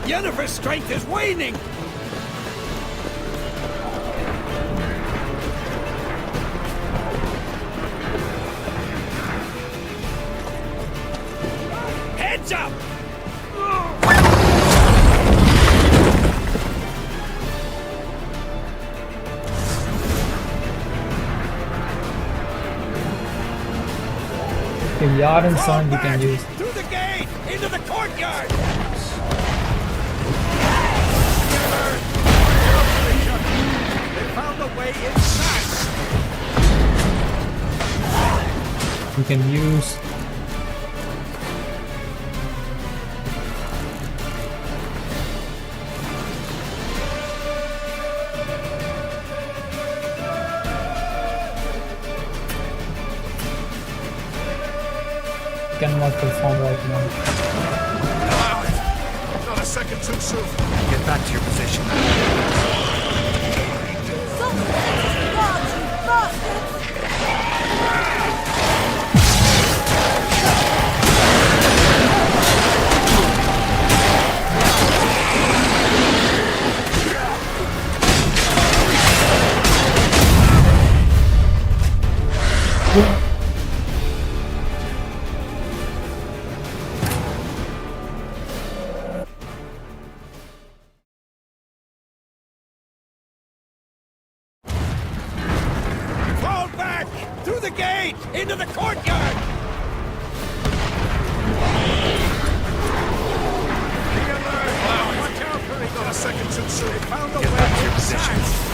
Yennefer's strength is waning! Heads up! The yard and sun you can use. Through the gate! Into the courtyard! They found a way inside! You can use. Cannot perform right now. Allow it. Not a second too soon. Get back to your position. Fall back! Through the gate! Into the courtyard! Be alert! Watch out for it! Not a second too soon. They found a Get way back to your inside! position.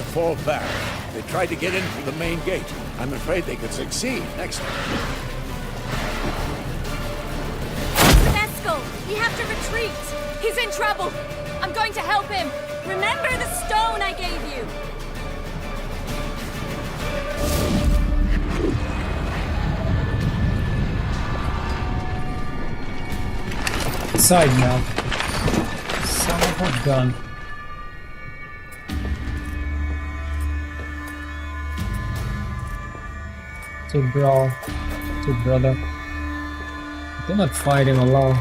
fall back. They tried to get in through the main gate. I'm afraid they could succeed next time. Vescal, we have to retreat. He's in trouble. I'm going to help him. Remember the stone I gave you. Side now. Son of a gun. To bro, to brother. Do not fight him alone.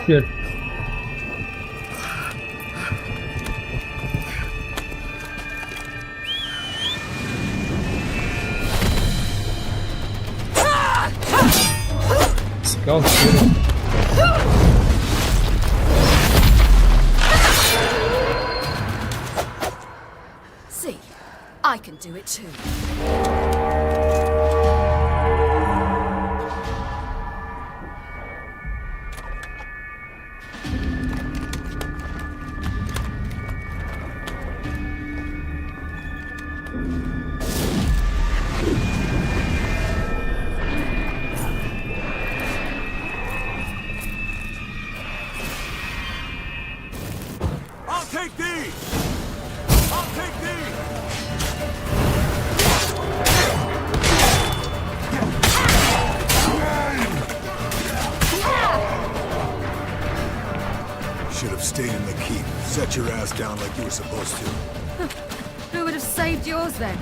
Shit. Let's go, shoot. See, I can do it too. I'll take these! I'll take these! Should have stayed in the keep. Set your ass down like you were supposed to. Who would have saved yours then?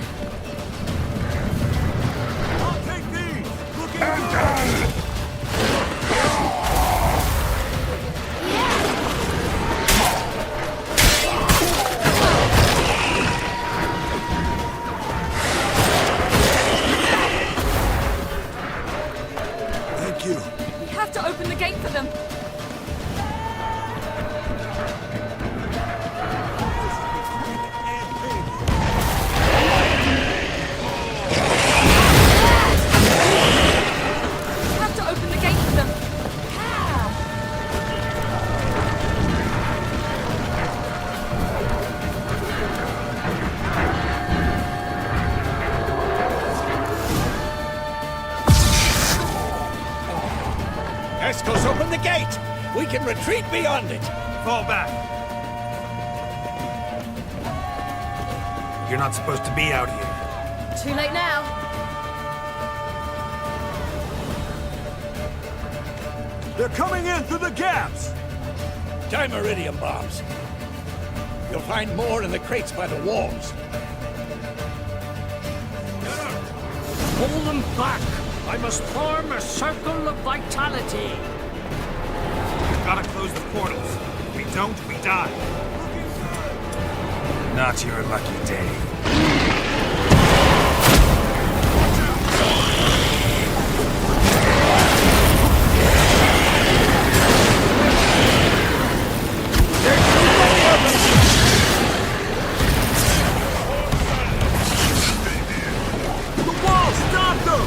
I'll take these! Looking good! Thank you. We have to open the gate for them. We have to open the gate for them. How? Escos, open the gate! We can retreat beyond it! Fall back. You're not supposed to be out here. Too late now. They're coming in through the gaps! Dimeridium bombs. You'll find more in the crates by the walls. Pull them back! I must form a circle of vitality. We've got to close the portals. If we don't, we die. Not your lucky day. The wall, stop them!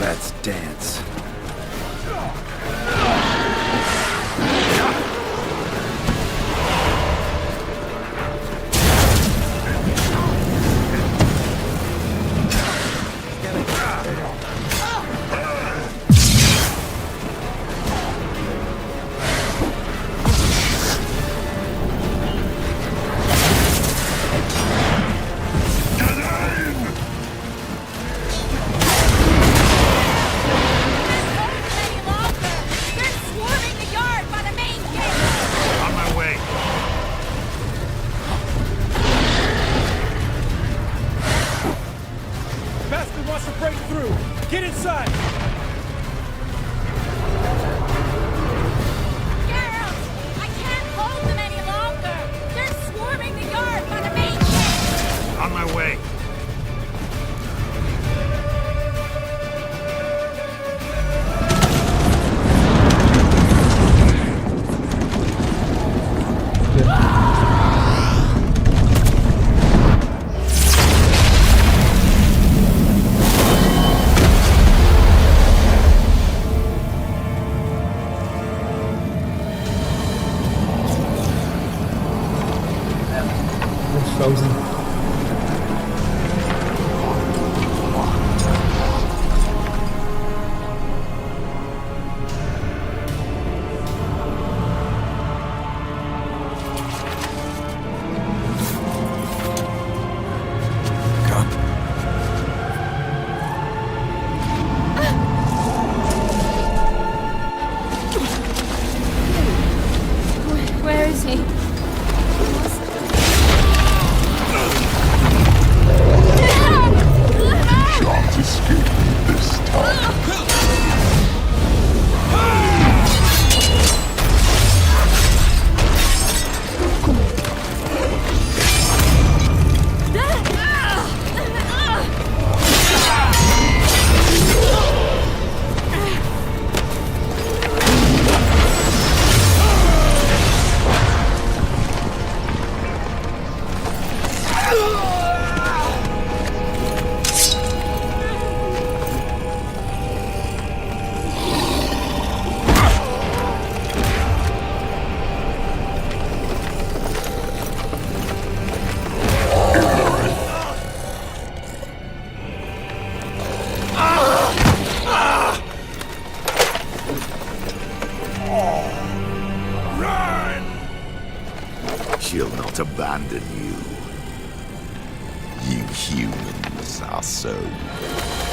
Let's dance. Get inside! Geralt! I can't hold them any longer! They're swarming the yard by the main gate! On my way. Frozen. Where is he? Can't escape this time. She'll not abandon you. You humans are so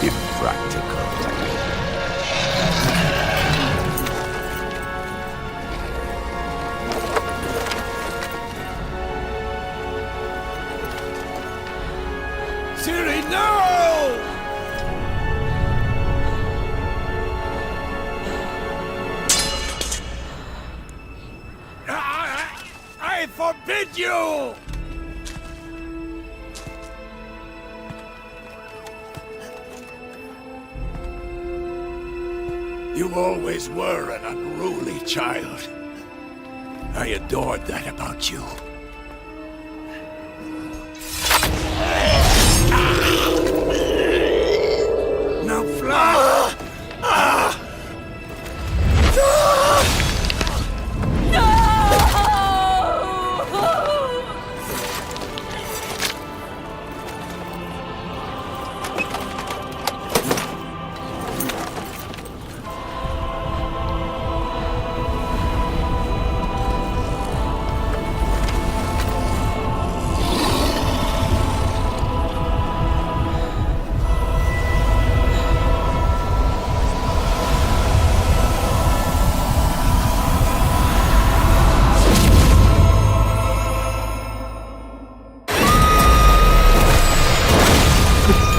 impractical. Ciri, no! I forbid you! You always were an unruly child. I adored that about you. Now fly!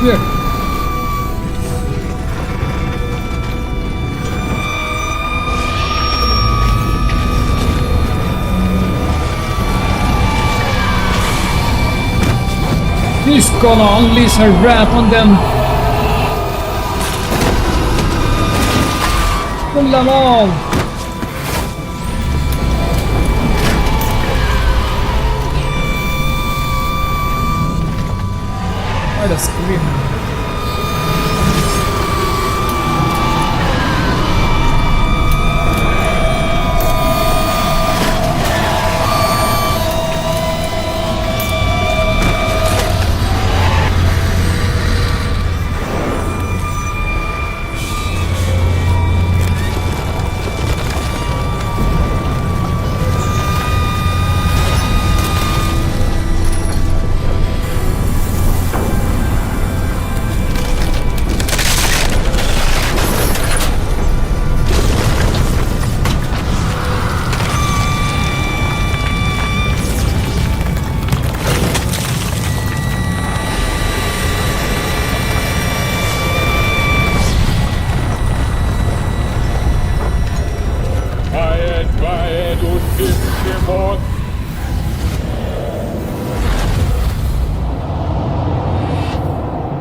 Yeah. He's gonna unleash her wrath on them. Kill them all. What a scream.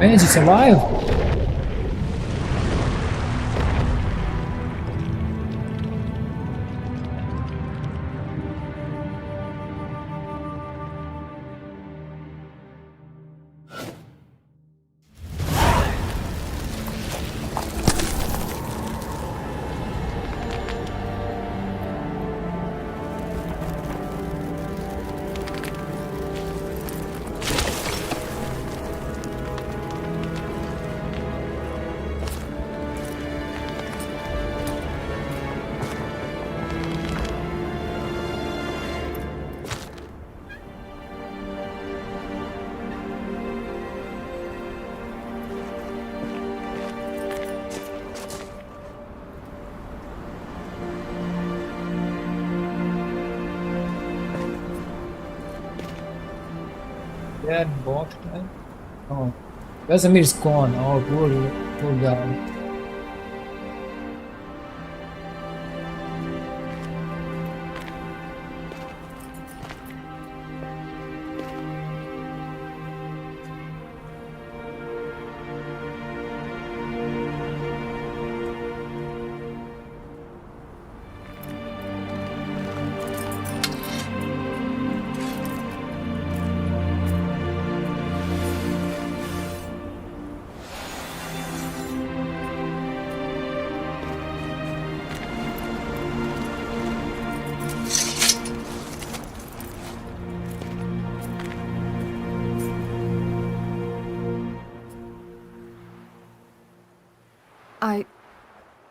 Man, she's alive. That bot, right? Oh, Casamir's gone. Oh, poor guy.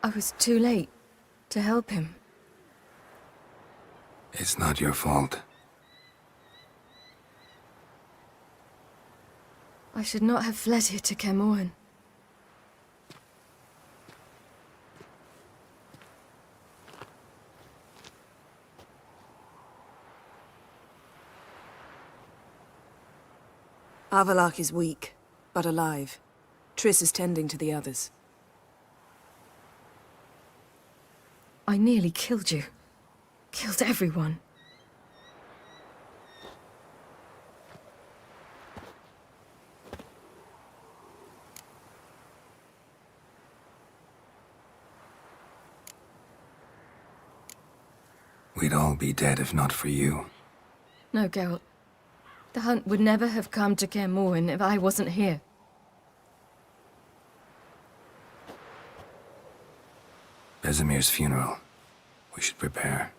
I was too late to help him. It's not your fault. I should not have fled here to Camoan. Avalok is weak, but alive. Triss is tending to the others. I nearly killed you. Killed everyone. We'd all be dead if not for you. No, Geralt. The hunt would never have come to Kaer Morhen if I wasn't here. Vesemir's funeral. We should prepare.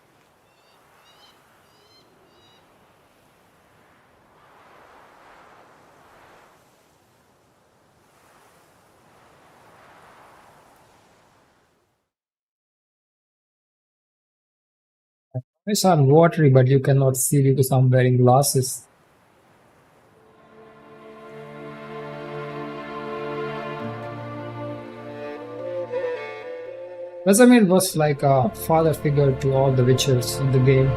It's not watery, but you cannot see because I'm wearing glasses. Vesemir was like a father figure to all the Witchers in the game.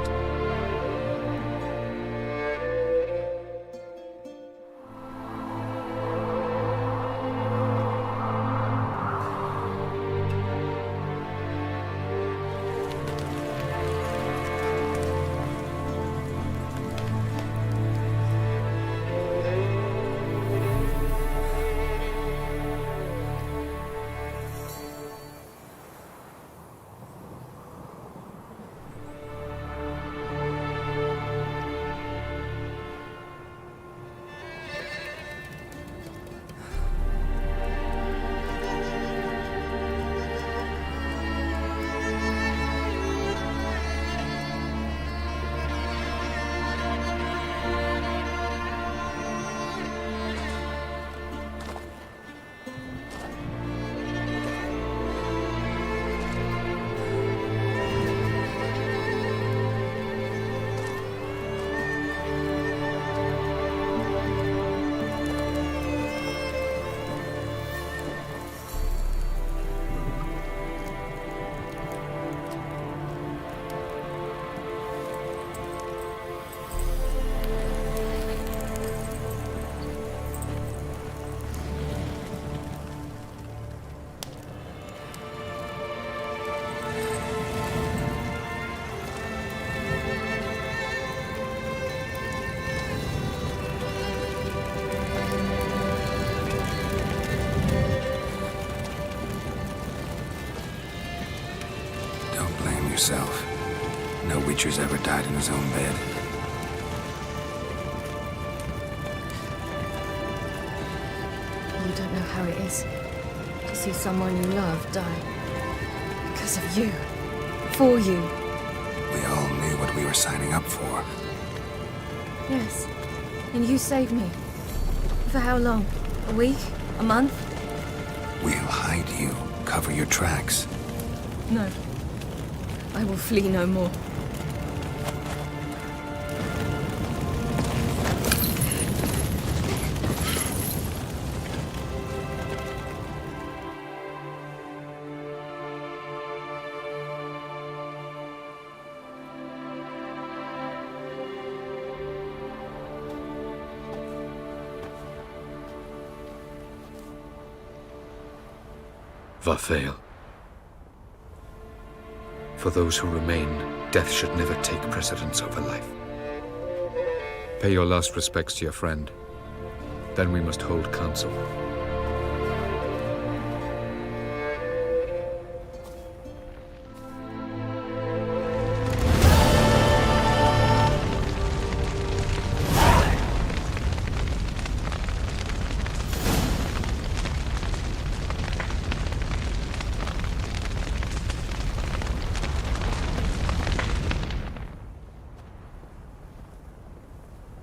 yourself. No Witcher's ever died in his own bed. You don't know how it is to see someone you love die. Because of you. For you. We all knew what we were signing up for. Yes. And you saved me. For how long? A week? A month? We'll hide you. Cover your tracks. No. I will flee no more. Varfail. For those who remain, death should never take precedence over life. Pay your last respects to your friend. Then we must hold council.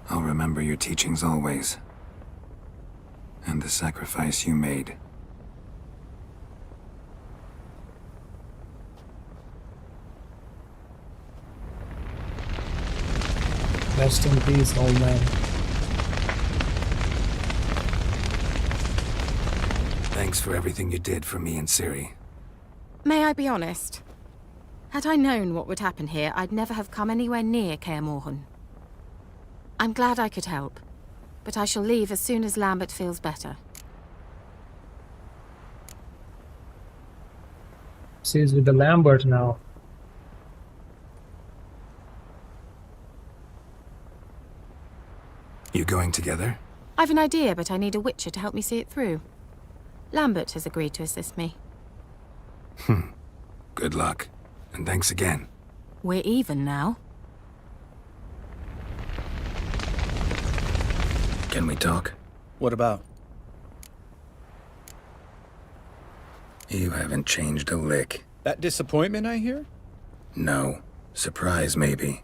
I'll remember your teachings always. And the sacrifice you made. Rest in peace, old man. Thanks for everything you did for me and Ciri. May I be honest? Had I known what would happen here, I'd never have come anywhere near Kaer Morhen. I'm glad I could help, but I shall leave as soon as Lambert feels better. She's with the Lambert now. You going together? I've an idea, but I need a Witcher to help me see it through. Lambert has agreed to assist me. Good luck, and thanks again. We're even now. Can we talk? What about? You haven't changed a lick. That disappointment I hear? No. Surprise, maybe.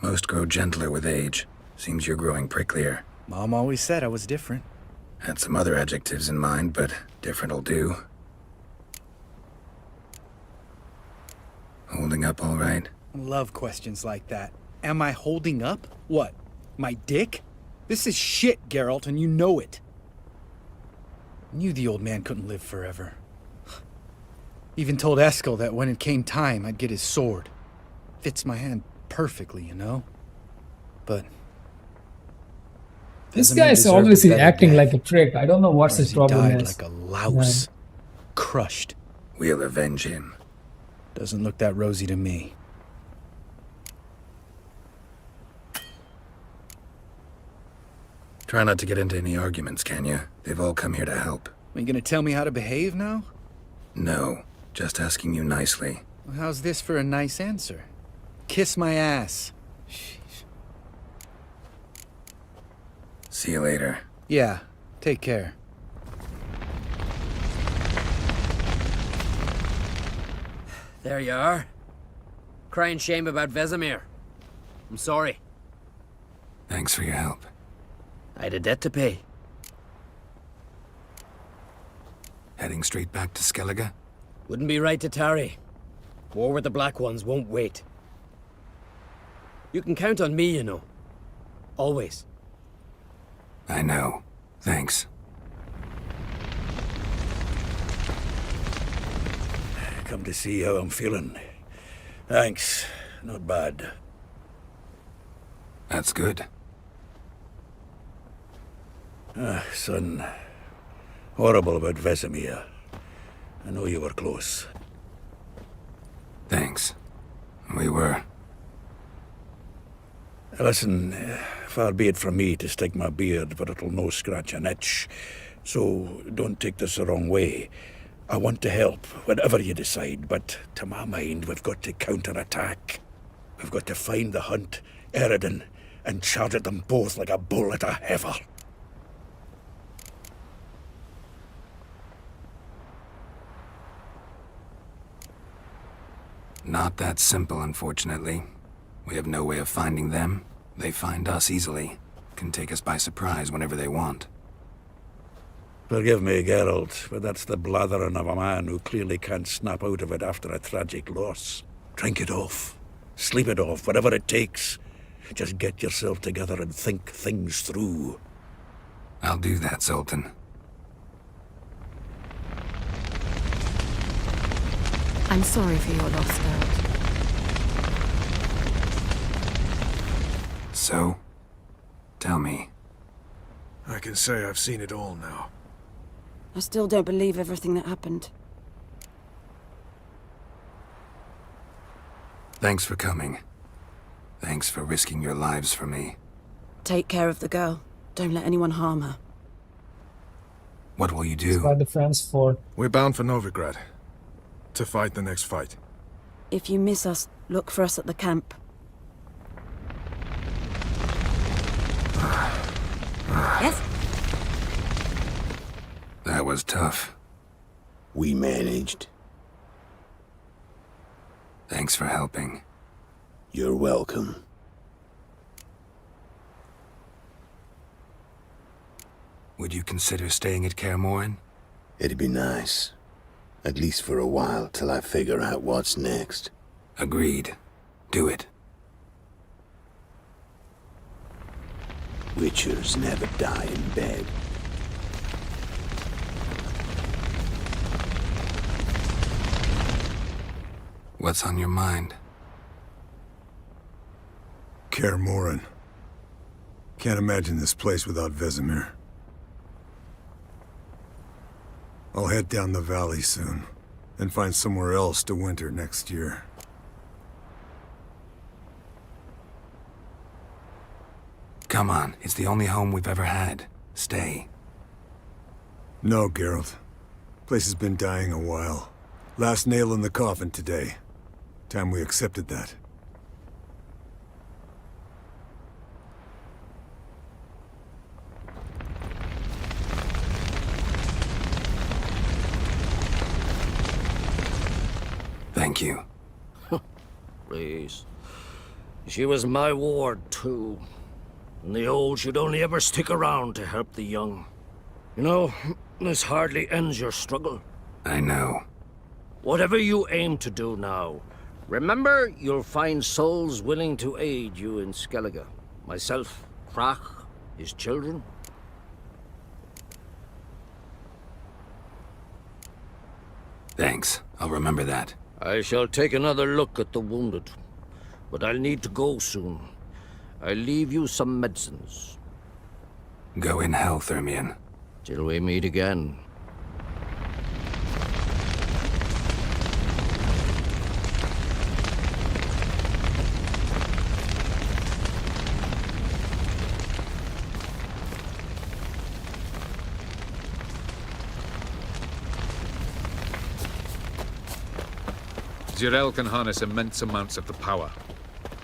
Most grow gentler with age. Seems you're growing pricklier. Mom always said I was different. Had some other adjectives in mind, but different'll do. Holding up all right? I love questions like that. Am I holding up? What? My dick? This is shit, Geralt, and you know it. Knew the old man couldn't live forever. Even told Eskel that when it came time, I'd get his sword. Fits my hand perfectly, you know? But... This guy is obviously acting like a prick. I don't know what's his problem died is. like a louse. Crushed. We'll avenge him. Doesn't look that rosy to me. Try not to get into any arguments, can you? They've all come here to help. Are you gonna tell me how to behave now? No, just asking you nicely. Well, how's this for a nice answer? Kiss my ass. See you later. Yeah, take care. There you are. Crying shame about Vesemir. I'm sorry. Thanks for your help. I had a debt to pay. Heading straight back to Skellige? Wouldn't be right to tarry. War with the Black Ones won't wait. You can count on me, you know. Always. I know. Thanks. Come to see how I'm feeling. Thanks. Not bad. That's good. Son. Horrible about Vesemir. I know you were close. Thanks. We were. Listen, far be it from me to stick my beard, but it'll no scratch an itch. So don't take this the wrong way. I want to help, whatever you decide, but to my mind, we've got to counterattack. We've got to find the Hunt, Eridan, and charge at them both like a bull at a heifer. Not that simple, unfortunately. We have no way of finding them. They find us easily. Can take us by surprise whenever they want. Forgive me, Geralt, but that's the blathering of a man who clearly can't snap out of it after a tragic loss. Drink it off. Sleep it off, whatever it takes. Just get yourself together and think things through. I'll do that, Sultan. I'm sorry for your loss, Delt. So? Tell me. I can say I've seen it all now. I still don't believe everything that happened. Thanks for coming. Thanks for risking your lives for me. Take care of the girl. Don't let anyone harm her. What will you do? By the friends for. We're bound for Novigrad. To fight the next fight. If you miss us, look for us at the camp. Yes? That was tough. We managed. Thanks for helping. You're welcome. Would you consider staying at Kaer Morhen? It'd be nice. At least for a while, till I figure out what's next. Agreed. Do it. Witchers never die in bed. What's on your mind? Kaer Morhen. Can't imagine this place without Vesemir. I'll head down the valley soon, and find somewhere else to winter next year. Come on, it's the only home we've ever had. Stay. No, Geralt. Place has been dying a while. Last nail in the coffin today. Time we accepted that. Thank you. Please. She was my ward, too. And the old should only ever stick around to help the young. You know, this hardly ends your struggle. I know. Whatever you aim to do now, remember you'll find souls willing to aid you in Skellige. Myself, Crach, his children. Thanks. I'll remember that. I shall take another look at the wounded, but I'll need to go soon. I'll leave you some medicines. Go in health, Ermion. Till we meet again. Zirael can harness immense amounts of the power.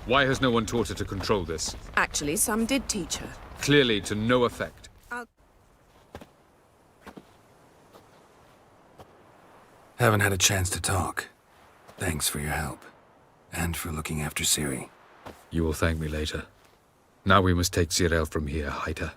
Why has no one taught her to control this? Actually, some did teach her. Clearly to no effect. Haven't had a chance to talk. Thanks for your help. And for looking after Ciri. You will thank me later. Now we must take Zirael from here, hide her,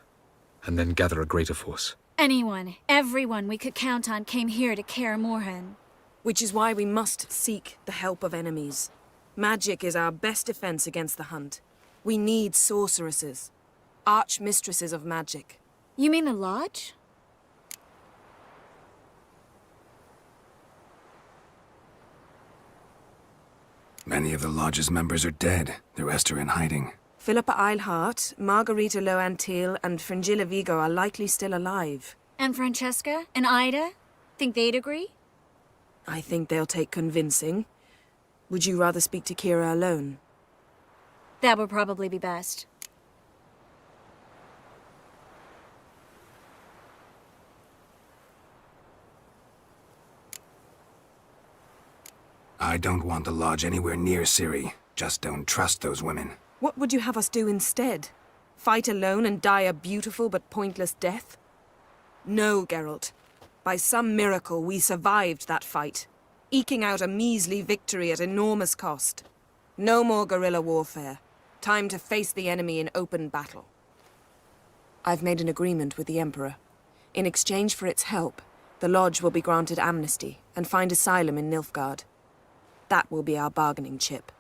and then gather a greater force. Anyone, everyone we could count on came here to Kaer Morhen. Which is why we must seek the help of enemies. Magic is our best defense against the Hunt. We need sorceresses. Archmistresses of magic. You mean the Lodge? Many of the Lodge's members are dead. The rest are in hiding. Philippa Eilhart, Margarita Loantil, and Fringilla Vigo are likely still alive. And Francesca? And Ida? Think they'd agree? I think they'll take convincing. Would you rather speak to Kira alone? That would probably be best. I don't want the Lodge anywhere near Ciri. Just don't trust those women. What would you have us do instead? Fight alone and die a beautiful but pointless death? No, Geralt. By some miracle, we survived that fight, eking out a measly victory at enormous cost. No more guerrilla warfare. Time to face the enemy in open battle. I've made an agreement with the Emperor. In exchange for its help, the Lodge will be granted amnesty and find asylum in Nilfgaard. That will be our bargaining chip.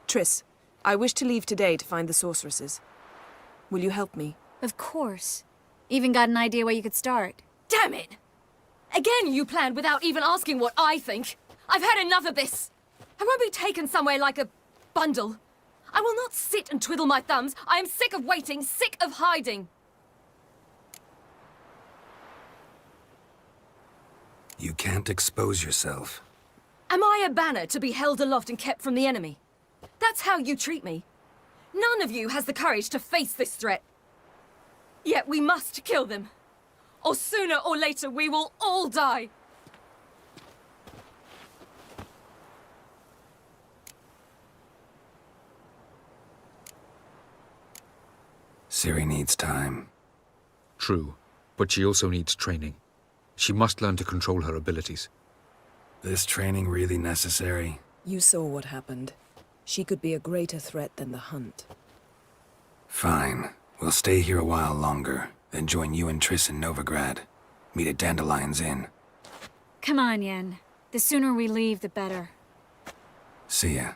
Triss, I wish to leave today to find the sorceresses. Will you help me? Of course. Even got an idea where you could start. Damn it! Again you planned without even asking what I think. I've had enough of this. I won't be taken somewhere like a bundle. I will not sit and twiddle my thumbs. I am sick of waiting, sick of hiding. You can't expose yourself. Am I a banner to be held aloft and kept from the enemy? That's how you treat me. None of you has the courage to face this threat. Yet we must kill them. Or sooner or later we will all die. Ciri needs time. True, but she also needs training. She must learn to control her abilities. This training really necessary? You saw what happened. She could be a greater threat than the Hunt. Fine. We'll stay here a while longer, then join you and Triss in Novigrad. Meet at Dandelion's Inn. Come on, Yen. The sooner we leave, the better. See ya.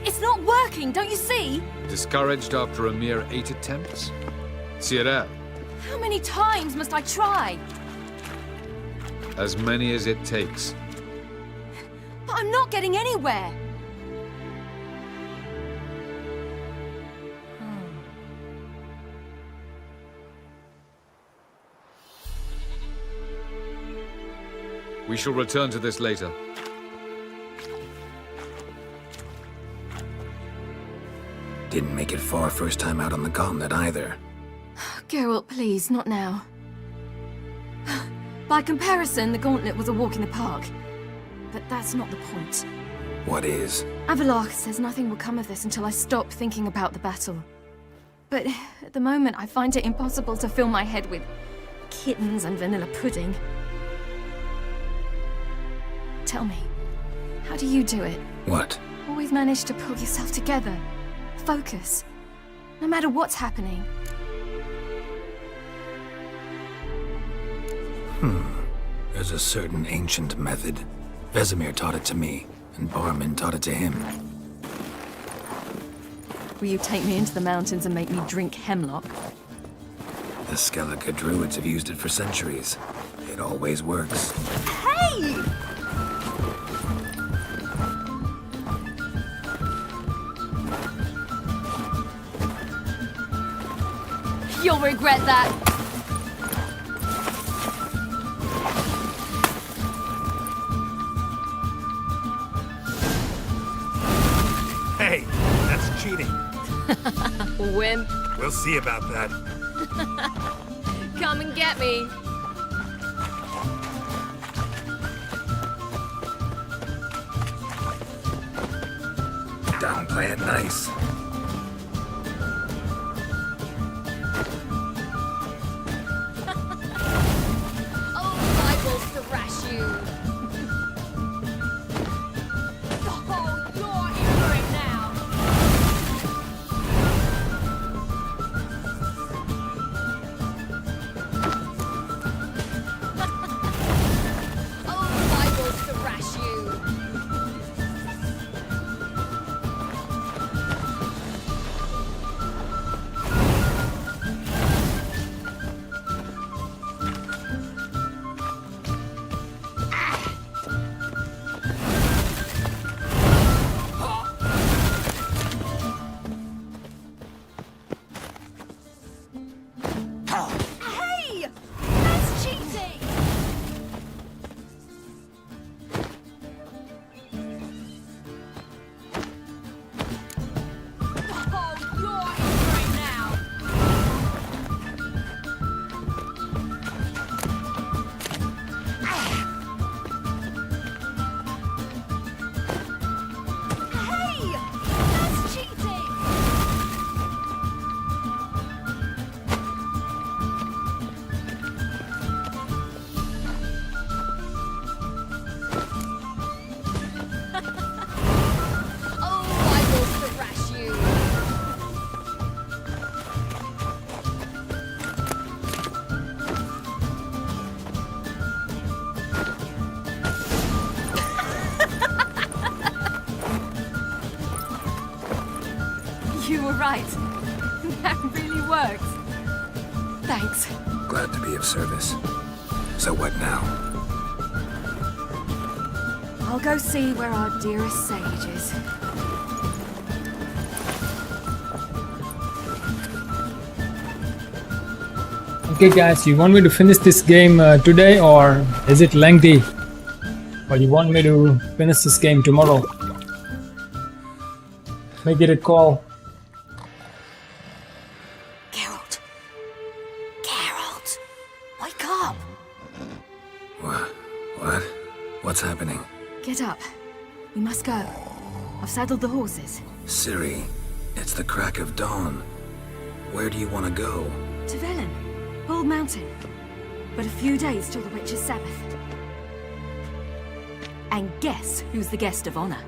It's not working, don't you see? Discouraged after a mere 8 attempts? Ciri, How many times must I try? as many as it takes. But I'm not getting anywhere. We shall return to this later. Didn't make it far first time out on the gauntlet either. Geralt, please, not now. By comparison, the gauntlet was a walk in the park. But that's not the point. What is? Avalok says nothing will come of this until I stop thinking about the battle. But at the moment, I find it impossible to fill my head with kittens and vanilla pudding. Tell me, how do you do it? What? Always manage to pull yourself together. Focus. No matter what's happening. There's a certain ancient method. Vesemir taught it to me, and Barman taught it to him. Will you take me into the mountains and make me drink hemlock? The Skellige druids have used it for centuries. It always works. Hey! You'll regret that. Hey, that's cheating. Wimp. We'll see about that. Come and get me. Don't play it nice. You were right. That really works. Thanks. Glad to be of service. So what now? I'll go see where our dearest sage is. Okay guys, you want me to finish this game today, or is it lengthy? Or you want me to finish this game tomorrow? Make it a call. Geralt. Geralt. Wake up. What? What's happening? Get up. We must go. I've saddled the horses. Ciri, it's the crack of dawn. Where do you want to go? To Velen. Bald Mountain. But a few days till the Witch's Sabbath. And guess who's the guest of honor?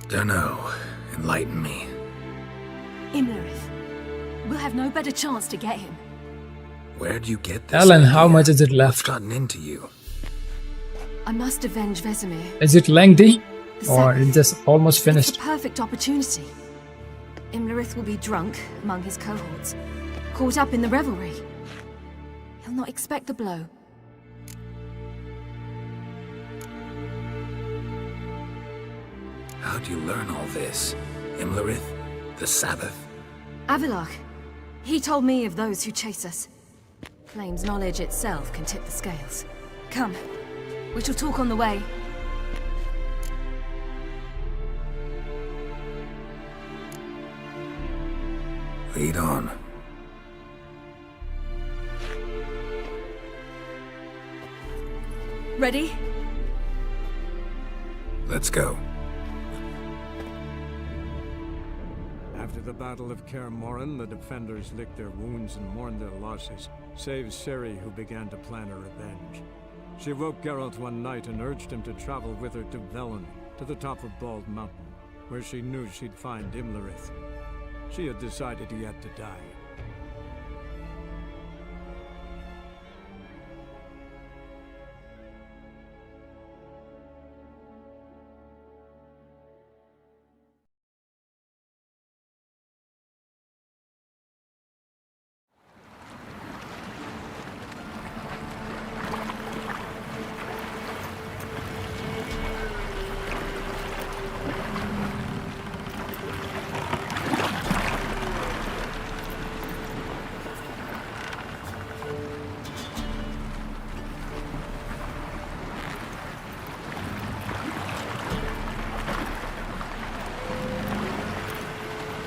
Dunno. Enlighten me. Imlerith. We'll have no better chance to get him. Where'd you get this? Alan, how much is it left? Gotten into you. I must avenge Vesemir. Is it lengthy? The Or Sabbath. it's just almost It's finished? the perfect opportunity. Imlerith will be drunk among his cohorts, caught up in the revelry. He'll not expect the blow. How'd you learn all this? Imlerith? The Sabbath? Avilach. He told me of those who chase us. Claims knowledge itself can tip the scales. Come. We shall talk on the way. Lead on. Ready? Let's go. After the Battle of Kaer Morhen, the defenders licked their wounds and mourned their losses, save Ciri, who began to plan her revenge. She woke Geralt one night and urged him to travel with her to Velen, to the top of Bald Mountain, where she knew she'd find Imlerith. She had decided he had to die.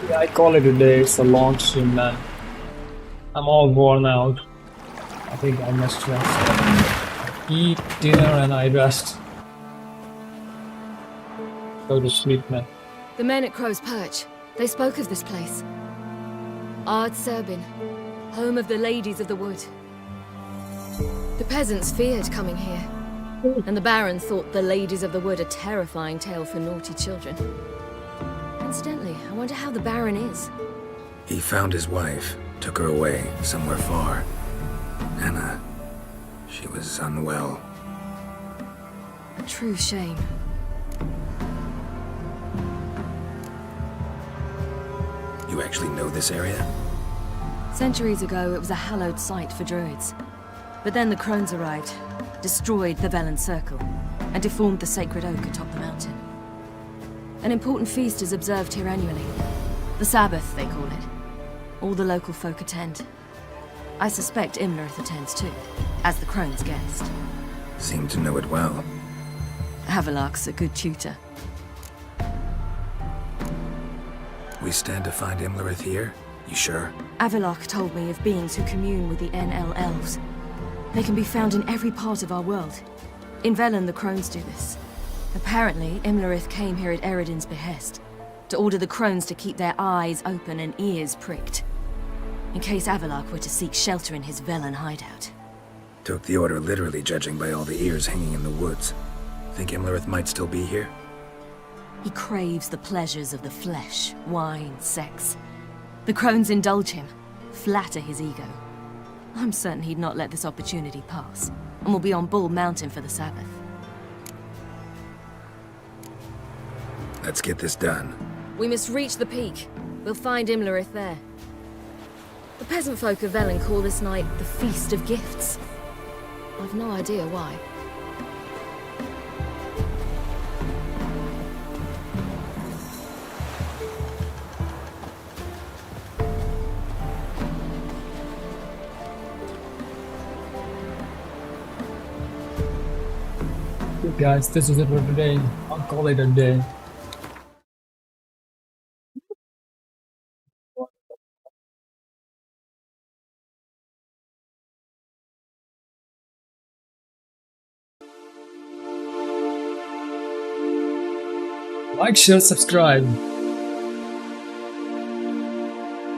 Yeah, I call it a day. It's a long stream, man. I'm all worn out. I think I must rest. Eat dinner and I rest. Go to sleep, man. The men at Crow's Perch. They spoke of this place. Ard Serbin, home of the Ladies of the Wood. The peasants feared coming here, and the Baron thought the Ladies of the Wood a terrifying tale for naughty children. Incidentally, I wonder how the Baron is. He found his wife, took her away, somewhere far. Anna, she was unwell. A true shame. You actually know this area? Centuries ago, it was a hallowed site for druids. But then the crones arrived, destroyed the Velen Circle, and deformed the sacred oak atop the mountain. An important feast is observed here annually. The Sabbath, they call it. All the local folk attend. I suspect Imlerith attends too, as the crone's guest. Seem to know it well. Avalach's a good tutor. We stand to find Imlerith here? You sure? Avalach told me of beings who commune with the NL elves. They can be found in every part of our world. In Velen, the crones do this. Apparently, Imlerith came here at Eredin's behest, to order the crones to keep their eyes open and ears pricked, in case Avalach were to seek shelter in his Velen hideout. Took the order literally, judging by all the ears hanging in the woods. Think Imlerith might still be here? He craves the pleasures of the flesh, wine, sex. The crones indulge him, flatter his ego. I'm certain he'd not let this opportunity pass, and will be on Bull Mountain for the Sabbath. Let's get this done. We must reach the peak. We'll find Imlerith there. The peasant folk of Velen call this night the Feast of Gifts. I've no idea why. Okay, guys, this is it for today. I'll call it a day. Like, share, subscribe.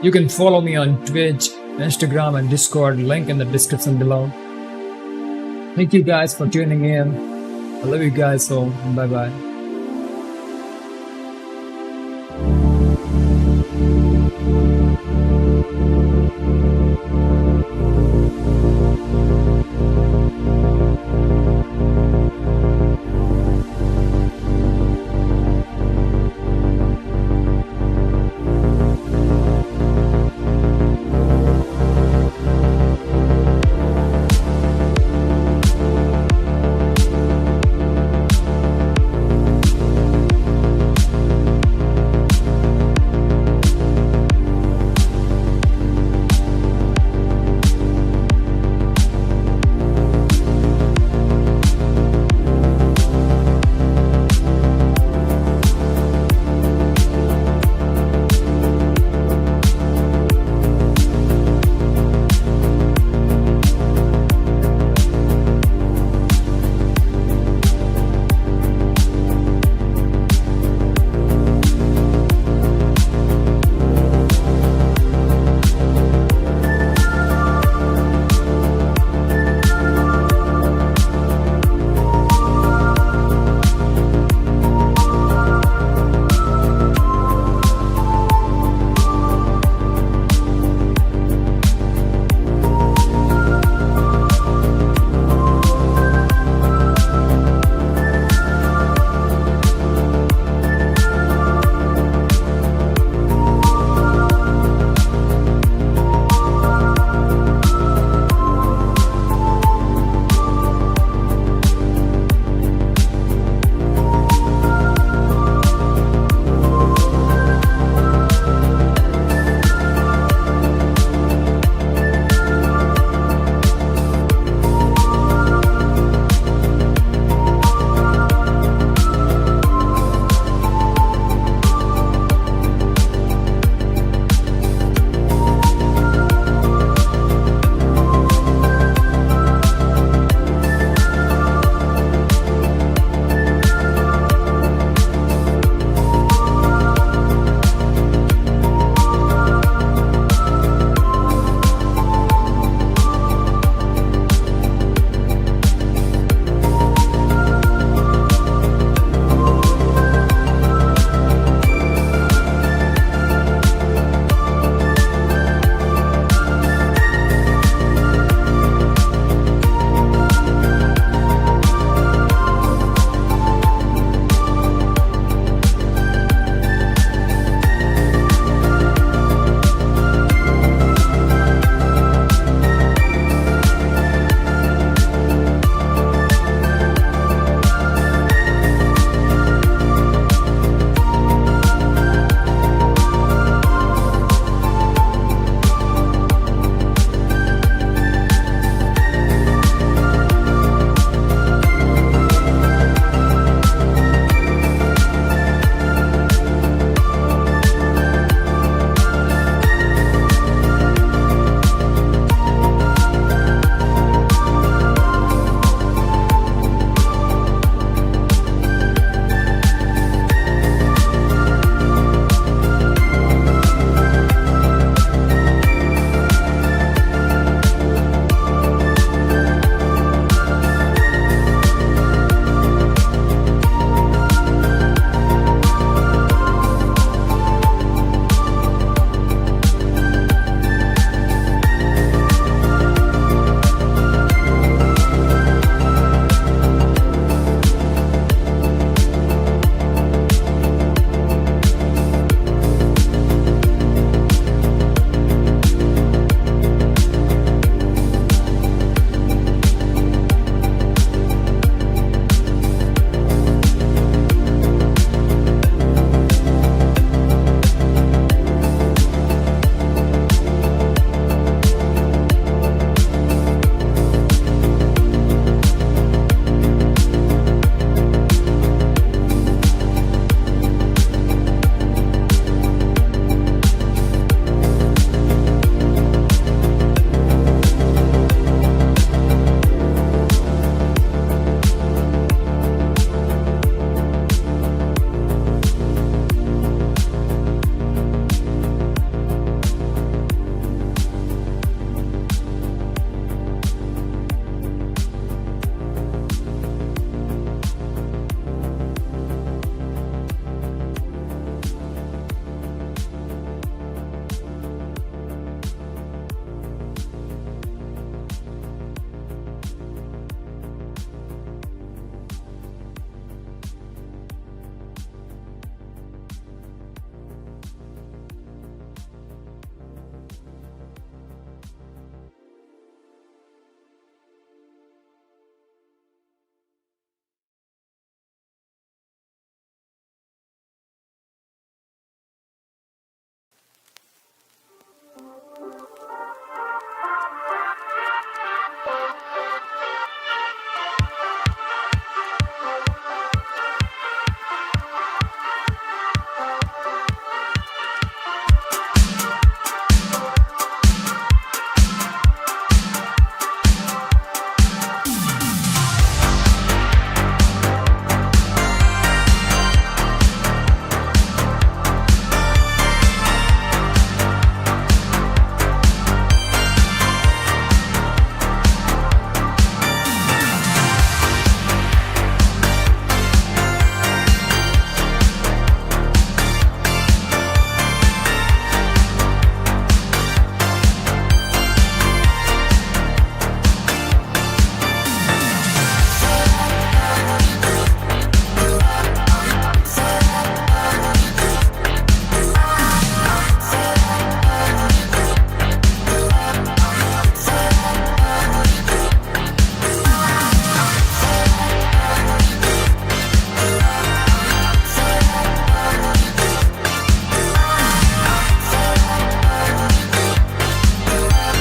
You can follow me on Twitch, Instagram, and Discord. Link in the description below. Thank you guys for tuning in. I love you guys, so bye bye.